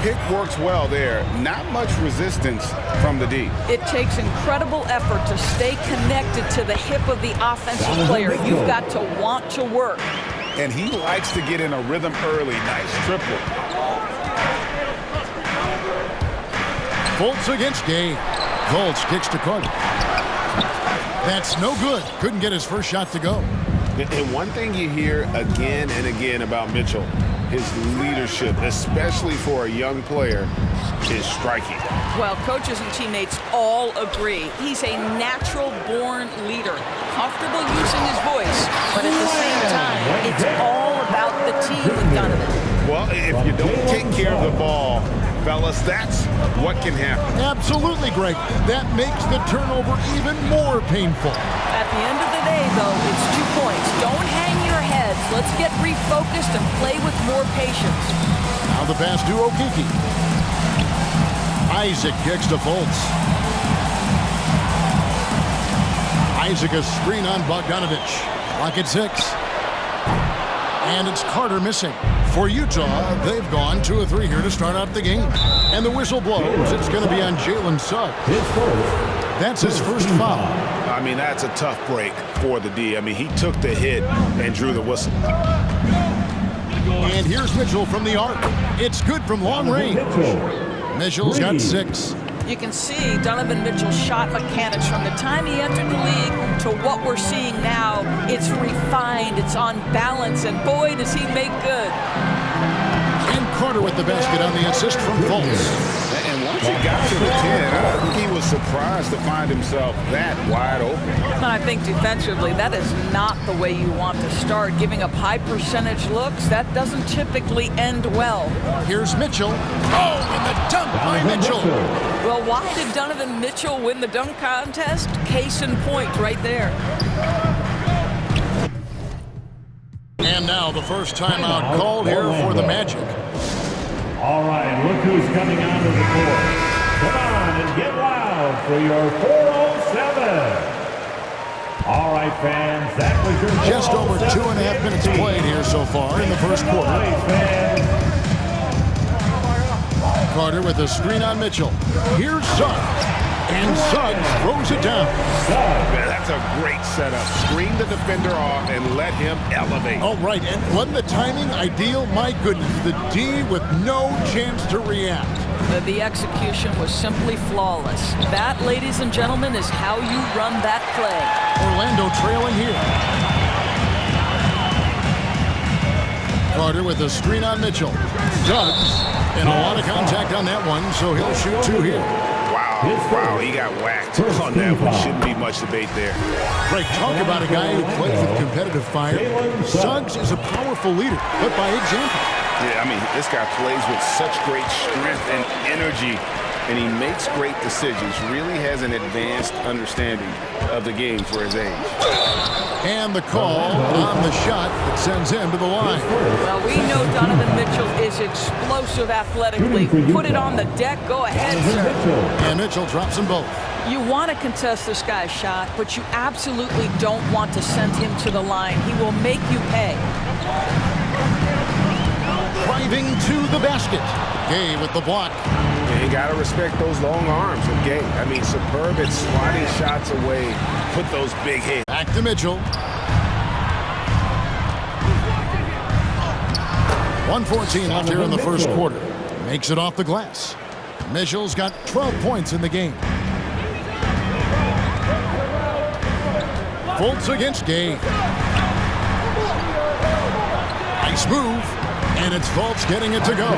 S7: Pick works well there. Not much resistance from the D.
S2: It takes incredible effort to stay connected to the hip of the offensive player. You've got to want to work.
S7: And he likes to get in a rhythm early. Nice triple.
S5: Fultz against Gay. Fultz kicks to Carter. That's no good. Couldn't get his first shot to go.
S7: And one thing you hear again and again about Mitchell, his leadership, especially for a young player, is striking.
S2: Well, coaches and teammates all agree. He's a natural-born leader, comfortable using his voice, but at the same time, it's all about the team with Donovan.
S7: Well, if you don't take care of the ball,
S14: fellas, that's what can happen.
S5: Absolutely, Greg. That makes the turnover even more painful.
S2: At the end of the day, though, it's 2 points. Don't hang your heads. Let's get refocused and play with more patience.
S5: Now the pass to Okiki. Isaac kicks to Fultz. Isaac a screen on Bogdanovich. Clock at 6. And it's Carter missing. For Utah, they've gone 2 of 3 here to start out the game. And the whistle blows. It's going to be on Jalen Suggs. That's his first foul.
S14: I mean, that's a tough break for the D. I mean, he took the hit and drew the whistle.
S5: And here's Mitchell from the arc. It's good from long range. Mitchell's got 6.
S2: You can see Donovan Mitchell's shot mechanics from the time he entered the league to what we're seeing now. It's refined, it's on balance, and boy, does he make good.
S5: And Carter with the basket on the assist from Fultz.
S14: And once he got to the 10, I think he was surprised to find himself that wide open.
S2: And I think defensively, that is not the way you want to start. Giving up high percentage looks, that doesn't typically end well.
S5: Here's Mitchell. Oh, and the dunk by Mitchell.
S2: Well, why did Donovan Mitchell win the dunk contest? Case in point right there.
S5: And now the first timeout called here for the Magic.
S12: All right, look who's coming onto the court. Come on and get loud for your 407. All right, fans, that was your
S5: just over 2.5 minutes played here so far in the first quarter. Carter with a screen on Mitchell. Here's Suggs. And Suggs throws it down.
S14: Man, that's a great setup. Screen the defender off and let him elevate.
S5: All right, and wasn't the timing ideal? My goodness, the D with no chance to react.
S2: The execution was simply flawless. That, ladies and gentlemen, is how you run that play.
S5: Orlando trailing here. Carter with a screen on Mitchell. Suggs, and a lot of contact on that one, so he'll shoot 2 here.
S14: Wow, he got whacked on that one. Shouldn't be much debate there.
S5: Great, talk about a guy who plays with competitive fire. Suggs is a powerful leader, but by example.
S14: Yeah, I mean, this guy plays with such great strength and energy, and he makes great decisions. Really has an advanced understanding of the game for his age.
S5: And the call on the shot that sends him to the line.
S2: Well, we know Donovan Mitchell is explosive athletically. Put it on the deck. Go ahead, sir.
S5: And Mitchell drops them both.
S2: You want to contest this guy's shot, but you absolutely don't want to send him to the line. He will make you pay.
S5: Driving to the basket. Gay with the block.
S14: You got to respect those long arms of Gay. I mean, superb at sliding shots away. Put those big hits.
S5: Back to Mitchell. 1:14 left here in the first quarter. Makes it off the glass. Mitchell's got 12 points in the game. Fultz against Gay. Nice move. And it's Fultz getting it to go.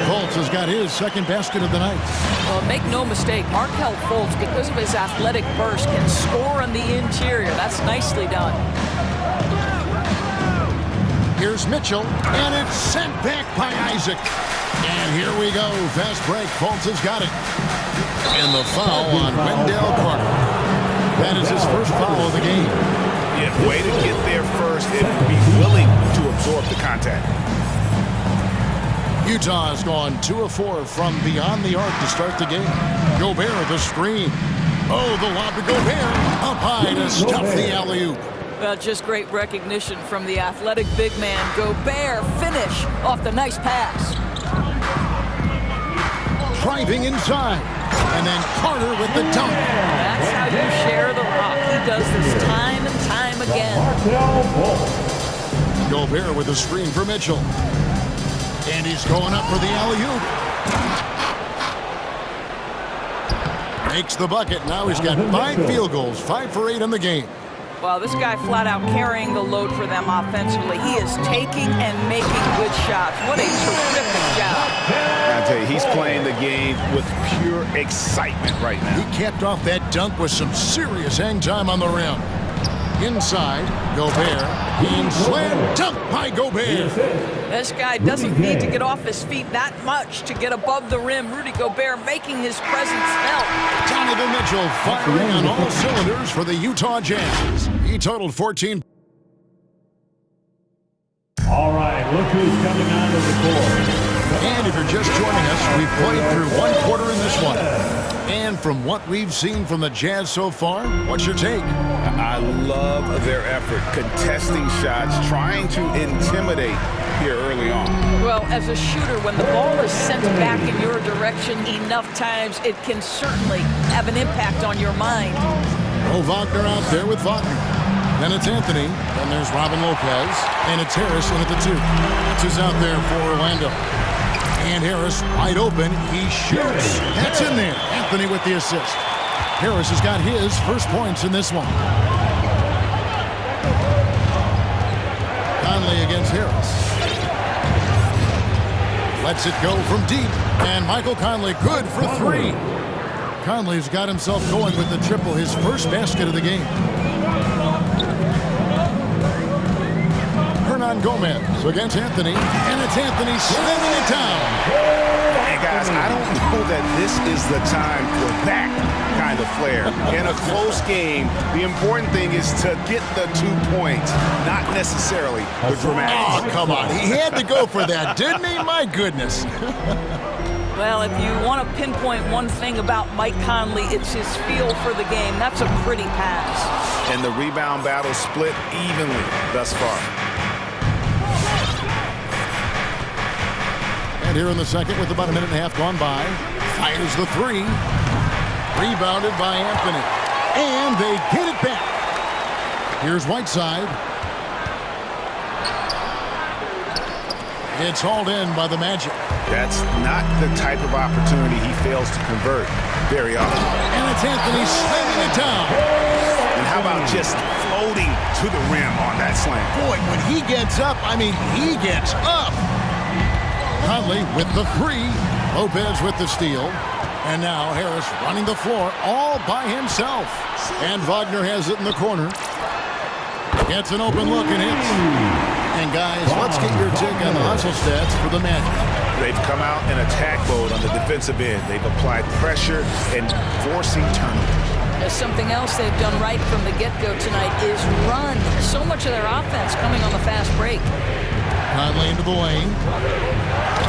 S5: Fultz has got his second basket of the night.
S2: Well, make no mistake, Markelle Fultz, because of his athletic burst, can score on the interior. That's nicely done.
S5: Here's Mitchell, and it's sent back by Isaac. And here we go. Fast break. Fultz has got it. And the foul on Wendell Carter. That is his first foul of the game.
S14: Yeah, way to get there first and be willing to absorb the contact.
S5: Utah has gone 2 of 4 from beyond the arc to start the game. Gobert the screen. Oh, the lob to Gobert. Up high to stuff the alley-oop.
S2: Well, just great recognition from the athletic big man. Gobert finish off the nice pass.
S5: Driving inside. And then Carter with the dunk.
S2: That's how you share the rock. He does this time and time again.
S5: Gobert with a screen for Mitchell. And he's going up for the alley-oop. Makes the bucket. Now he's got 5 field goals, 5 for 8 in the game.
S2: Well, this guy flat out carrying the load for them offensively. He is taking and making good shots. What a terrific job.
S14: I tell you, he's playing the game with pure excitement right now.
S5: He capped off that dunk with some serious hang time on the rim. Inside, Gobert. And slam dunk by Gobert.
S2: This guy doesn't need to get off his feet that much to get above the rim. Rudy Gobert making his presence felt.
S5: Donovan Mitchell firing on all cylinders for the Utah Jazz. He totaled 14.
S12: All right, look who's coming onto the court.
S5: And if you're just joining us, we've played through one quarter in this one. And from what we've seen from the Jazz so far, what's your take?
S7: I love their effort, contesting shots, trying to intimidate here early on.
S2: Well, as a shooter, when the ball is sent back in your direction enough times, it can certainly have an impact on your mind.
S5: Oh, Wagner out there with Wagner. Then it's Anthony, then there's Robin Lopez, and it's Harris in at the 2. That's who's out there for Orlando. And Harris wide open, he shoots. That's in there. Anthony with the assist. Harris has got his first points in this one. Conley against Harris. Lets it go from deep, and Michael Conley good for 3. Conley's got himself going with the triple, his first basket of the game. Hernan Gomez against Anthony, and it's Anthony slamming it down.
S7: Hey guys, I don't know that this is the time for that kind of flair. In a close game, the important thing is to get the 2 points, not necessarily the dramatics.
S5: Oh, come on. He had to go for that, didn't he? My goodness.
S2: Well, if you want to pinpoint one thing about Mike Conley, it's his feel for the game. That's a pretty pass.
S7: And the rebound battle split evenly thus far.
S5: And here in the second, with about a minute and a half gone by, fires the 3. Rebounded by Anthony. And they get it back. Here's Whiteside. It's hauled in by the Magic.
S7: That's not the type of opportunity he fails to convert very often.
S5: And it's Anthony slamming it down.
S7: And how about just floating to the rim on that slam?
S5: Boy, when he gets up, I mean, he gets up. Conley with the 3. Lopez with the steal. And now Harris running the floor all by himself. And Wagner has it in the corner. Gets an open look and hits. And guys, let's get your take on the hustle stats for the Magic.
S7: They've come out in attack mode on the defensive end. They've applied pressure and forcing turnovers.
S2: Something else they've done right from the get-go tonight is run. So much of their offense coming on the fast break.
S5: Conley into the lane.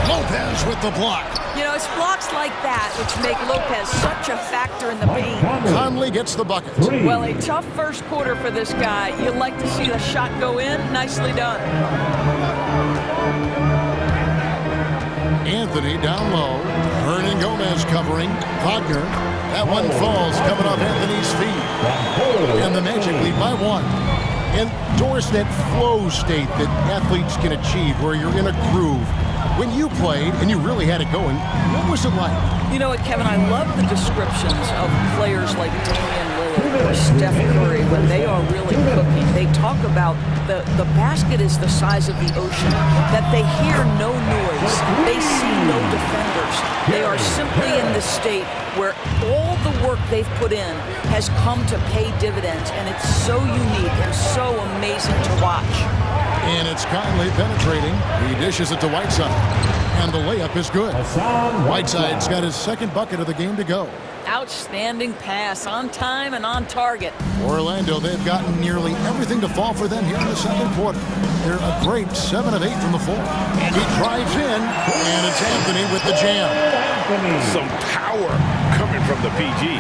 S5: Lopez with the block.
S2: You know, it's blocks like that which make Lopez such a factor in the paint.
S5: Conley gets the bucket.
S2: Well, a tough first quarter for this guy. You'd like to see the shot go in. Nicely done.
S5: Anthony down low. Hernan Gomez covering. Wagner. That one falls coming off Anthony's feet. And the Magic lead by 1. Endorse that flow state that athletes can achieve where you're in a groove. When you played and you really had it going, what was it like?
S2: You know what, Kevin? I love the descriptions of players like Damian Lillard or Steph Curry when they are really cooking. They talk about the basket is the size of the ocean, that they hear no noise, they see no defenders. They are simply in this state where all the work they've put in has come to pay dividends, and it's so unique and so amazing to watch.
S5: And it's Conley penetrating. He dishes it to Whiteside. And the layup is good. Whiteside's got his second bucket of the game to go.
S2: Outstanding pass, on time and on target.
S5: Orlando, they've gotten nearly everything to fall for them here in the second quarter. They're a great 7 of 8 from the floor. And he drives in, and it's Anthony with the jam.
S7: Some power coming from the PG.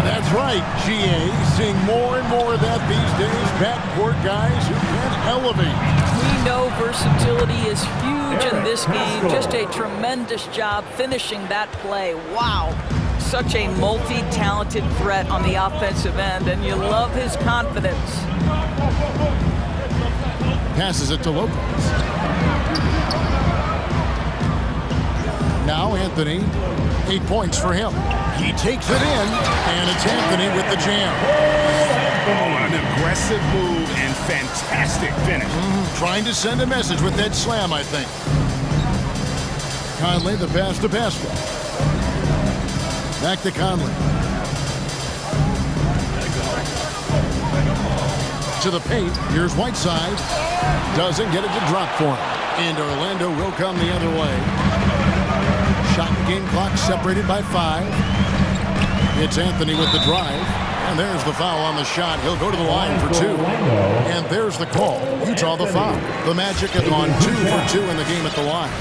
S5: That's right, GA. Seeing more and more of that these days. Backcourt guys who can elevate.
S2: We know versatility is huge in this game. Just a tremendous job finishing that play. Wow. Such a multi-talented threat on the offensive end, and you love his confidence.
S5: Passes it to Lopez. Now Anthony, 8 points for him. He takes it in, and it's Anthony with the jam.
S7: Oh, an aggressive move and fantastic finish.
S5: Trying to send a message with that slam, I think. Conley, the pass to Pascal. Back to Conley. into the paint. Here's Whiteside. Doesn't get it to drop for him. And Orlando will come the other way. Shot and game clock separated by 5. It's Anthony with the drive. And there's the foul on the shot. He'll go to the line for 2. And there's the call. Utah the foul. The Magic have gone 2 for 2 in the game at the line.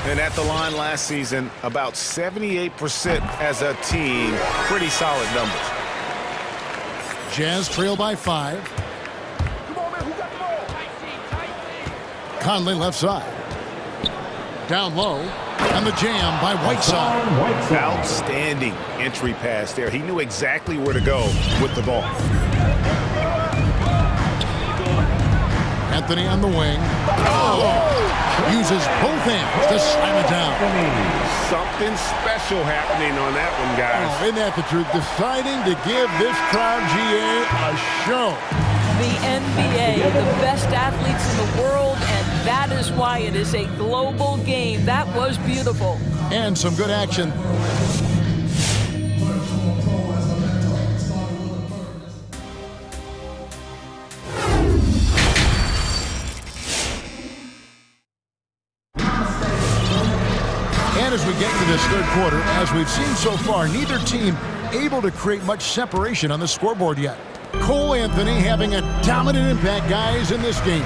S14: And at the line last season, about 78% as a team. Pretty solid numbers.
S5: Jazz trail by 5. Conley left side. Down low. And the jam by Whiteside.
S14: Outstanding entry pass there. He knew exactly where to go with the ball.
S5: Anthony on the wing. Uses both hands to slam it down.
S14: Something special happening on that one, guys.
S5: Isn't that the truth? Deciding to give this crowd, GA, a show.
S2: The NBA, the best athletes in the world, and that is why it is a global game. That was beautiful.
S5: And some good action. And as we get into this third quarter, as we've seen so far, neither team able to create much separation on the scoreboard yet. Cole Anthony having a dominant impact, guys, in this game.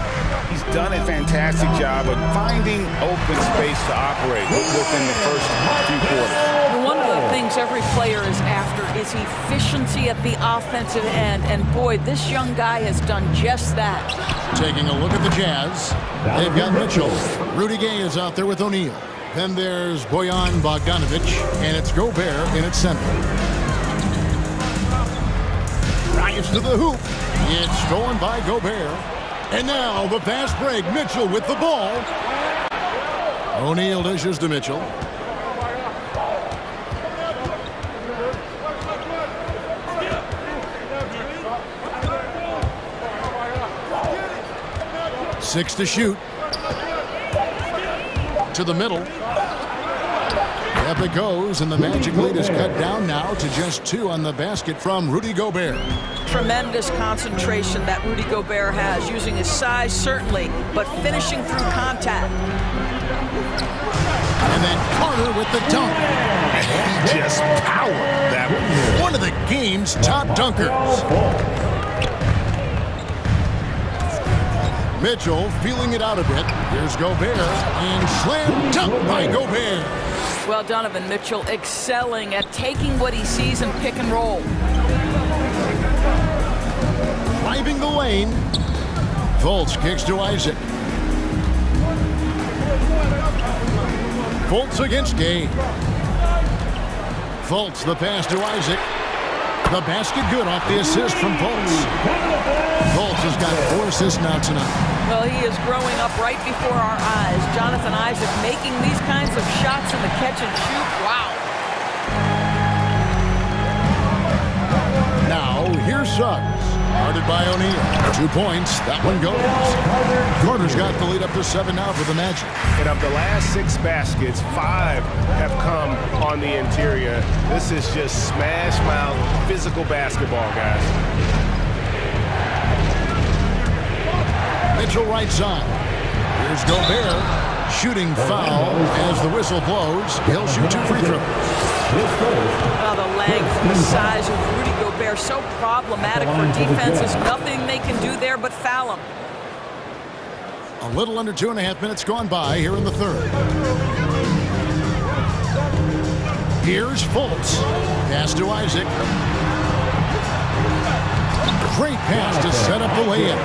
S14: He's done a fantastic job of finding open space to operate within the first few quarters.
S2: One of the things every player is after is efficiency at the offensive end. And boy, this young guy has done just that.
S5: Taking a look at the Jazz. They've got Mitchell. Rudy Gay is out there with O'Neal. Then there's Bojan Bogdanovic, and it's Gobert in its center. Drives to the hoop. It's stolen by Gobert. And now the fast break. Mitchell with the ball. O'Neal dishes to Mitchell. Six to shoot. To the middle. Up it goes, and the Magic lead is cut down now to just 2 on the basket from Rudy Gobert.
S2: Tremendous concentration that Rudy Gobert has, using his size, certainly, but finishing through contact.
S5: And then Carter with the dunk.
S14: And he just powered that one.
S5: One of the game's top dunkers. Mitchell feeling it out a bit. Here's Gobert, and slam dunk by Gobert.
S2: Well, Donovan Mitchell excelling at taking what he sees in pick and roll.
S5: Driving the lane. Fultz kicks to Isaac. Fultz against Gay. Fultz the pass to Isaac. The basket good off the assist from Fultz. Fultz has got 4 assists now tonight.
S2: Well, he is growing up right before our eyes. Jonathan Isaac making these kinds of shots in the catch and shoot. Wow.
S5: Now, here's Suggs. Guarded by O'Neal. 2 points. That one goes. Carter's got the lead up to 7 now for the Magic.
S14: And of the last 6 baskets, 5 have come on the interior. This is just smash mouth physical basketball, guys.
S5: Mitchell right side. Here's Gobert. Shooting foul as the whistle blows. He'll shoot 2 free throws.
S2: Well, the length, the size of Rudy Gobert, so problematic for defenses. Nothing they can do there but foul him.
S5: A little under 2.5 minutes gone by here in the third. Here's Fultz. Pass to Isaac. Great pass to set up the lay-in.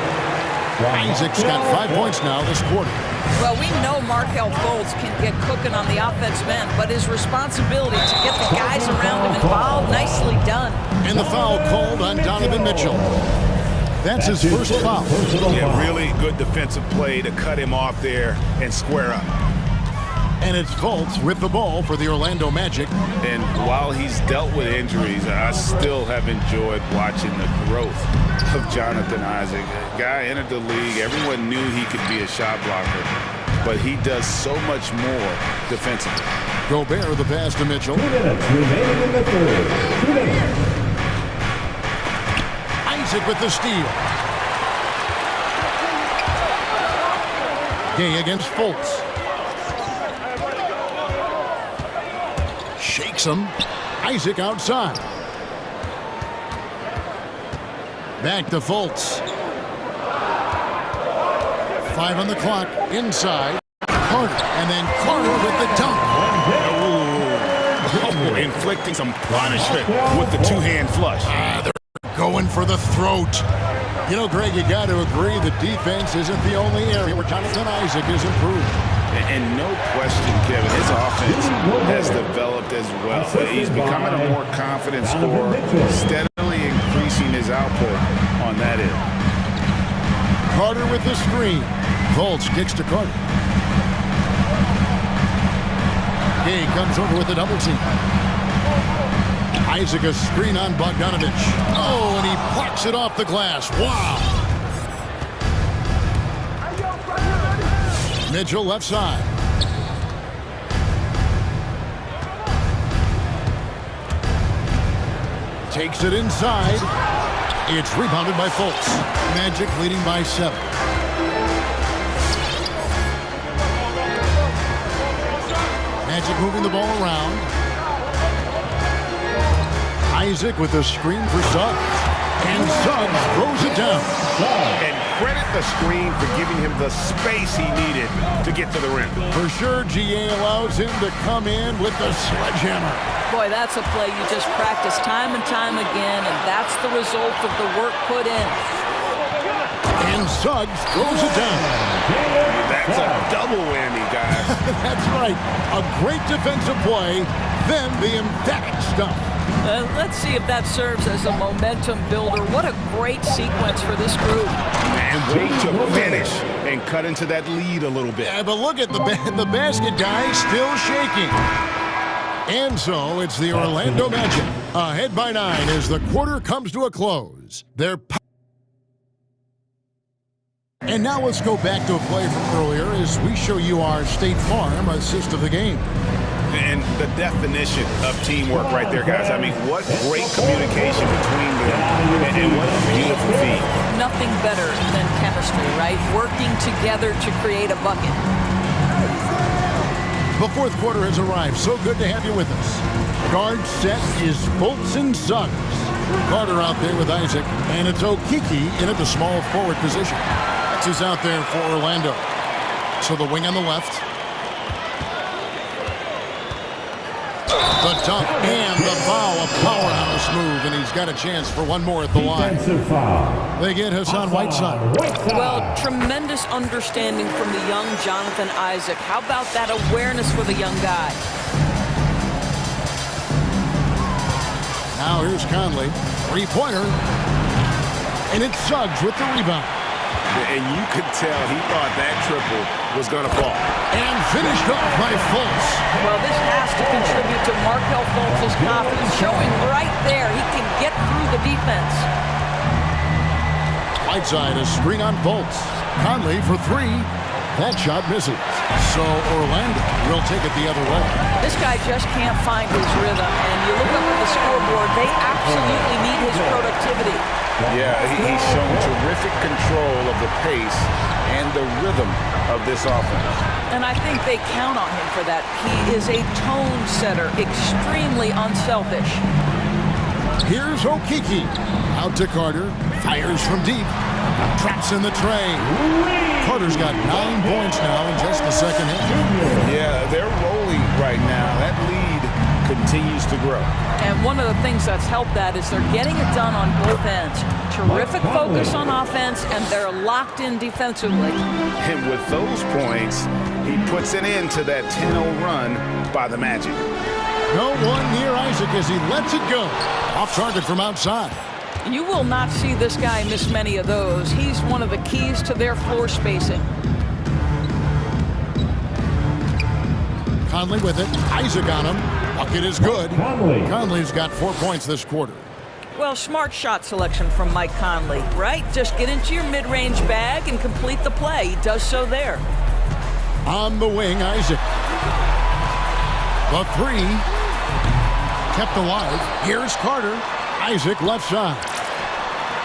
S5: Isaac's got 5 points now this quarter.
S2: Well, we know Markelle Fultz can get cooking on the offensive end, but his responsibility to get the guys around him involved, nicely done.
S5: And the foul called on Donovan Mitchell. That's his first foul.
S14: Yeah, really good defensive play to cut him off there and square up.
S5: And it's Fultz with the ball for the Orlando Magic.
S14: And while he's dealt with injuries, I still have enjoyed watching the growth of Jonathan Isaac. The guy entered the league. Everyone knew he could be a shot blocker, but he does so much more defensively.
S5: Gobert the pass to Mitchell.
S12: 2 minutes remaining in the third. 2 minutes.
S5: Isaac with the steal. Gay against Fultz. Shakes him. Isaac outside. Back to Fultz. 5 on the clock. Inside. Carter. And then Carter with the dunk.
S7: Oh, inflicting some punishment with the two-hand flush.
S5: They're going for the throat. You know, Greg, you got to agree the defense isn't the only area where Jonathan Isaac has improved.
S7: And no question, Kevin, his offense has developed as well. He's becoming a more confident scorer, steadily increasing his output on that end.
S5: Carter with the screen. Fultz kicks to Carter. Gay comes over with a double team. Isaac a screen on Bogdanovich. Oh, and he blocks it off the glass. Wow. Mitchell left side. Takes it inside. It's rebounded by Fultz. Magic leading by 7. Magic moving the ball around. Isaac with a screen for Suggs. And Suggs throws it down.
S7: And credit the screen for giving him the space he needed to get to the rim.
S5: For sure, GA allows him to come in with the sledgehammer.
S2: Boy, that's a play you just practice time and time again, and that's the result of the work put in.
S5: And Suggs throws it down.
S7: That's a double whammy, guys.
S5: That's right. A great defensive play, then the emphatic stuff.
S2: Let's see if that serves as a momentum builder. What a great sequence for this group.
S7: And wait to finish and cut into that lead a little bit.
S5: Yeah, but look at the basket guy still shaking. And so it's the Orlando Magic ahead by 9 as the quarter comes to a close. And now let's go back to a play from earlier as we show you our State Farm assist of the game.
S7: And the definition of teamwork right there, guys. I mean, what great communication between them, and what a beautiful feat.
S2: Nothing better than chemistry, right? Working together to create a bucket.
S5: The fourth quarter has arrived. So good to have you with us. Guard set is Fultz and Suggs. Carter out there with Isaac, and it's Okiki in at the small forward position. That's who's out there for Orlando. So the wing on the left. The dunk and the foul, a powerhouse move, and he's got a chance for one more at the line. They get Hassan Whiteside.
S2: Well, tremendous understanding from the young Jonathan Isaac. How about that awareness for the young guy?
S5: Now here's Conley, three-pointer, and it's Suggs with the rebound.
S7: And you could tell he thought that triple was going to fall.
S5: And finished off by Fultz.
S2: Well, this has to contribute to Markelle Fultz's confidence, showing right there he can get through the defense.
S5: Whiteside, a screen on Fultz. Conley for 3. That shot misses. So Orlando will take it the other way.
S2: This guy just can't find his rhythm, and you look up at the scoreboard, they absolutely need his productivity.
S7: Yeah, he's shown terrific control of the pace and the rhythm of this offense.
S2: And I think they count on him for that. He is a tone setter, extremely unselfish.
S5: Here's Okiki. Out to Carter. Fires from deep. Traps in the tray. Carter's got 9 points now in just the second half.
S7: Yeah, they're rolling right now. That lead continues to grow.
S2: And one of the things that's helped that is they're getting it done on both ends. Terrific focus on offense, and they're locked in defensively.
S7: And with those points, he puts an end to that 10-0 run by the Magic.
S5: No one near Isaac as he lets it go. Off target from outside.
S2: You will not see this guy miss many of those. He's one of the keys to their floor spacing.
S5: Conley with it. Isaac on him. Bucket is good. Conley's got 4 points this quarter.
S2: Well, smart shot selection from Mike Conley, right? Just get into your mid-range bag and complete the play. He does so there.
S5: On the wing, Isaac. The 3. Kept alive. Here's Carter. Isaac left side.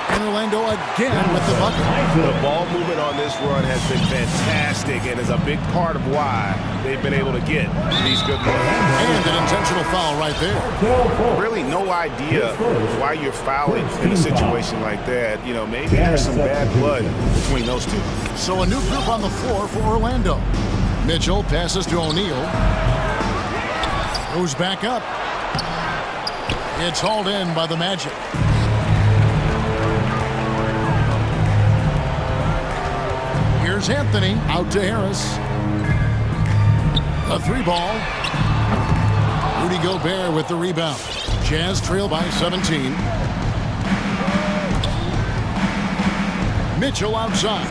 S5: And Orlando again with the bucket.
S7: The ball movement on
S14: on this run has been fantastic and is a big part of why they've been able to get these good runs.
S5: And an intentional foul right there.
S14: Really no idea why you're fouling in a situation like that. You know, maybe there's some bad blood between those two.
S5: So a new group on the floor for Orlando. Mitchell passes to O'Neal. Goes back up. It's hauled in by the Magic. Here's Anthony out to Harris. A three ball. Rudy Gobert with the rebound. Jazz trail by 17. Mitchell outside.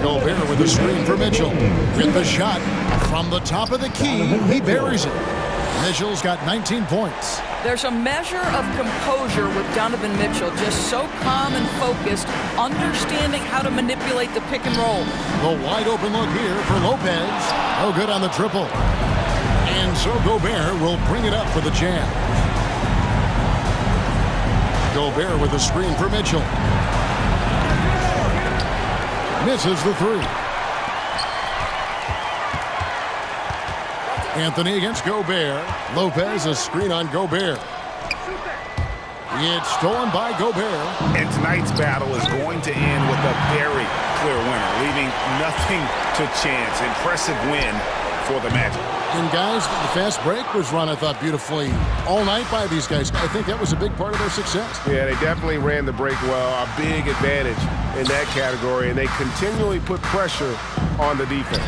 S5: Gobert with the screen for Mitchell. With the shot from the top of the key. He buries it. Mitchell's got 19 points.
S2: There's a measure of composure with Donovan Mitchell, just so calm and focused, understanding how to manipulate the pick and roll.
S5: The wide open look here for Lopez. No good on the triple. And so Gobert will bring it up for the Jazz. Gobert with the screen for Mitchell. Misses the three. Anthony against Gobert. Lopez, a screen on Gobert. It's stolen by Gobert.
S14: And tonight's battle is going to end with a very clear winner, leaving nothing to chance. Impressive win for the Magic.
S5: And guys, the fast break was run, I thought, beautifully all night by these guys. I think that was a big part of their success.
S14: Yeah, they definitely ran the break well. A big advantage in that category, and they continually put pressure on the defense.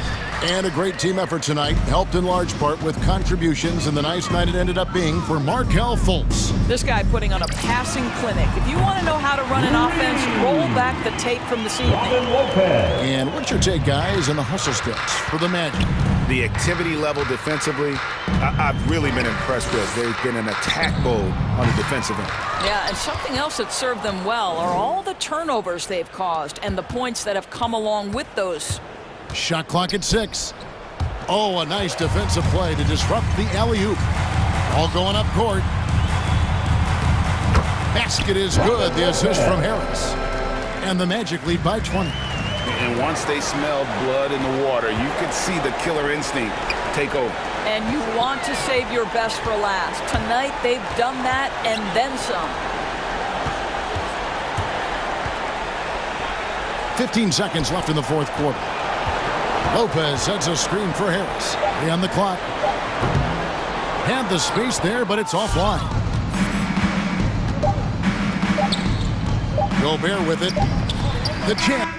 S5: And a great team effort tonight, helped in large part with contributions, and the nice night it ended up being for Markelle Fultz.
S2: This guy putting on a passing clinic. If you want to know how to run an offense, roll back the tape from this evening.
S5: And what's your take, guys, on the hustle steps for the Magic?
S14: The activity level defensively, I've really been impressed with. They've been in attack mode on the defensive end.
S2: Yeah, and something else that served them well are all the turnovers they've caused and the points that have come along with those.
S5: Shot clock at 6. Oh, a nice defensive play to disrupt the alley-oop. All going up court. Basket is good. The assist from Harris. And the Magic lead by 20.
S14: And once they smelled blood in the water, you could see the killer instinct take over.
S2: And you want to save your best for last. Tonight, they've done that and then some.
S5: 15 seconds left in the fourth quarter. Lopez sets a screen for Harris. On the clock. Had the space there, but it's offline. Gobert with it. The chance.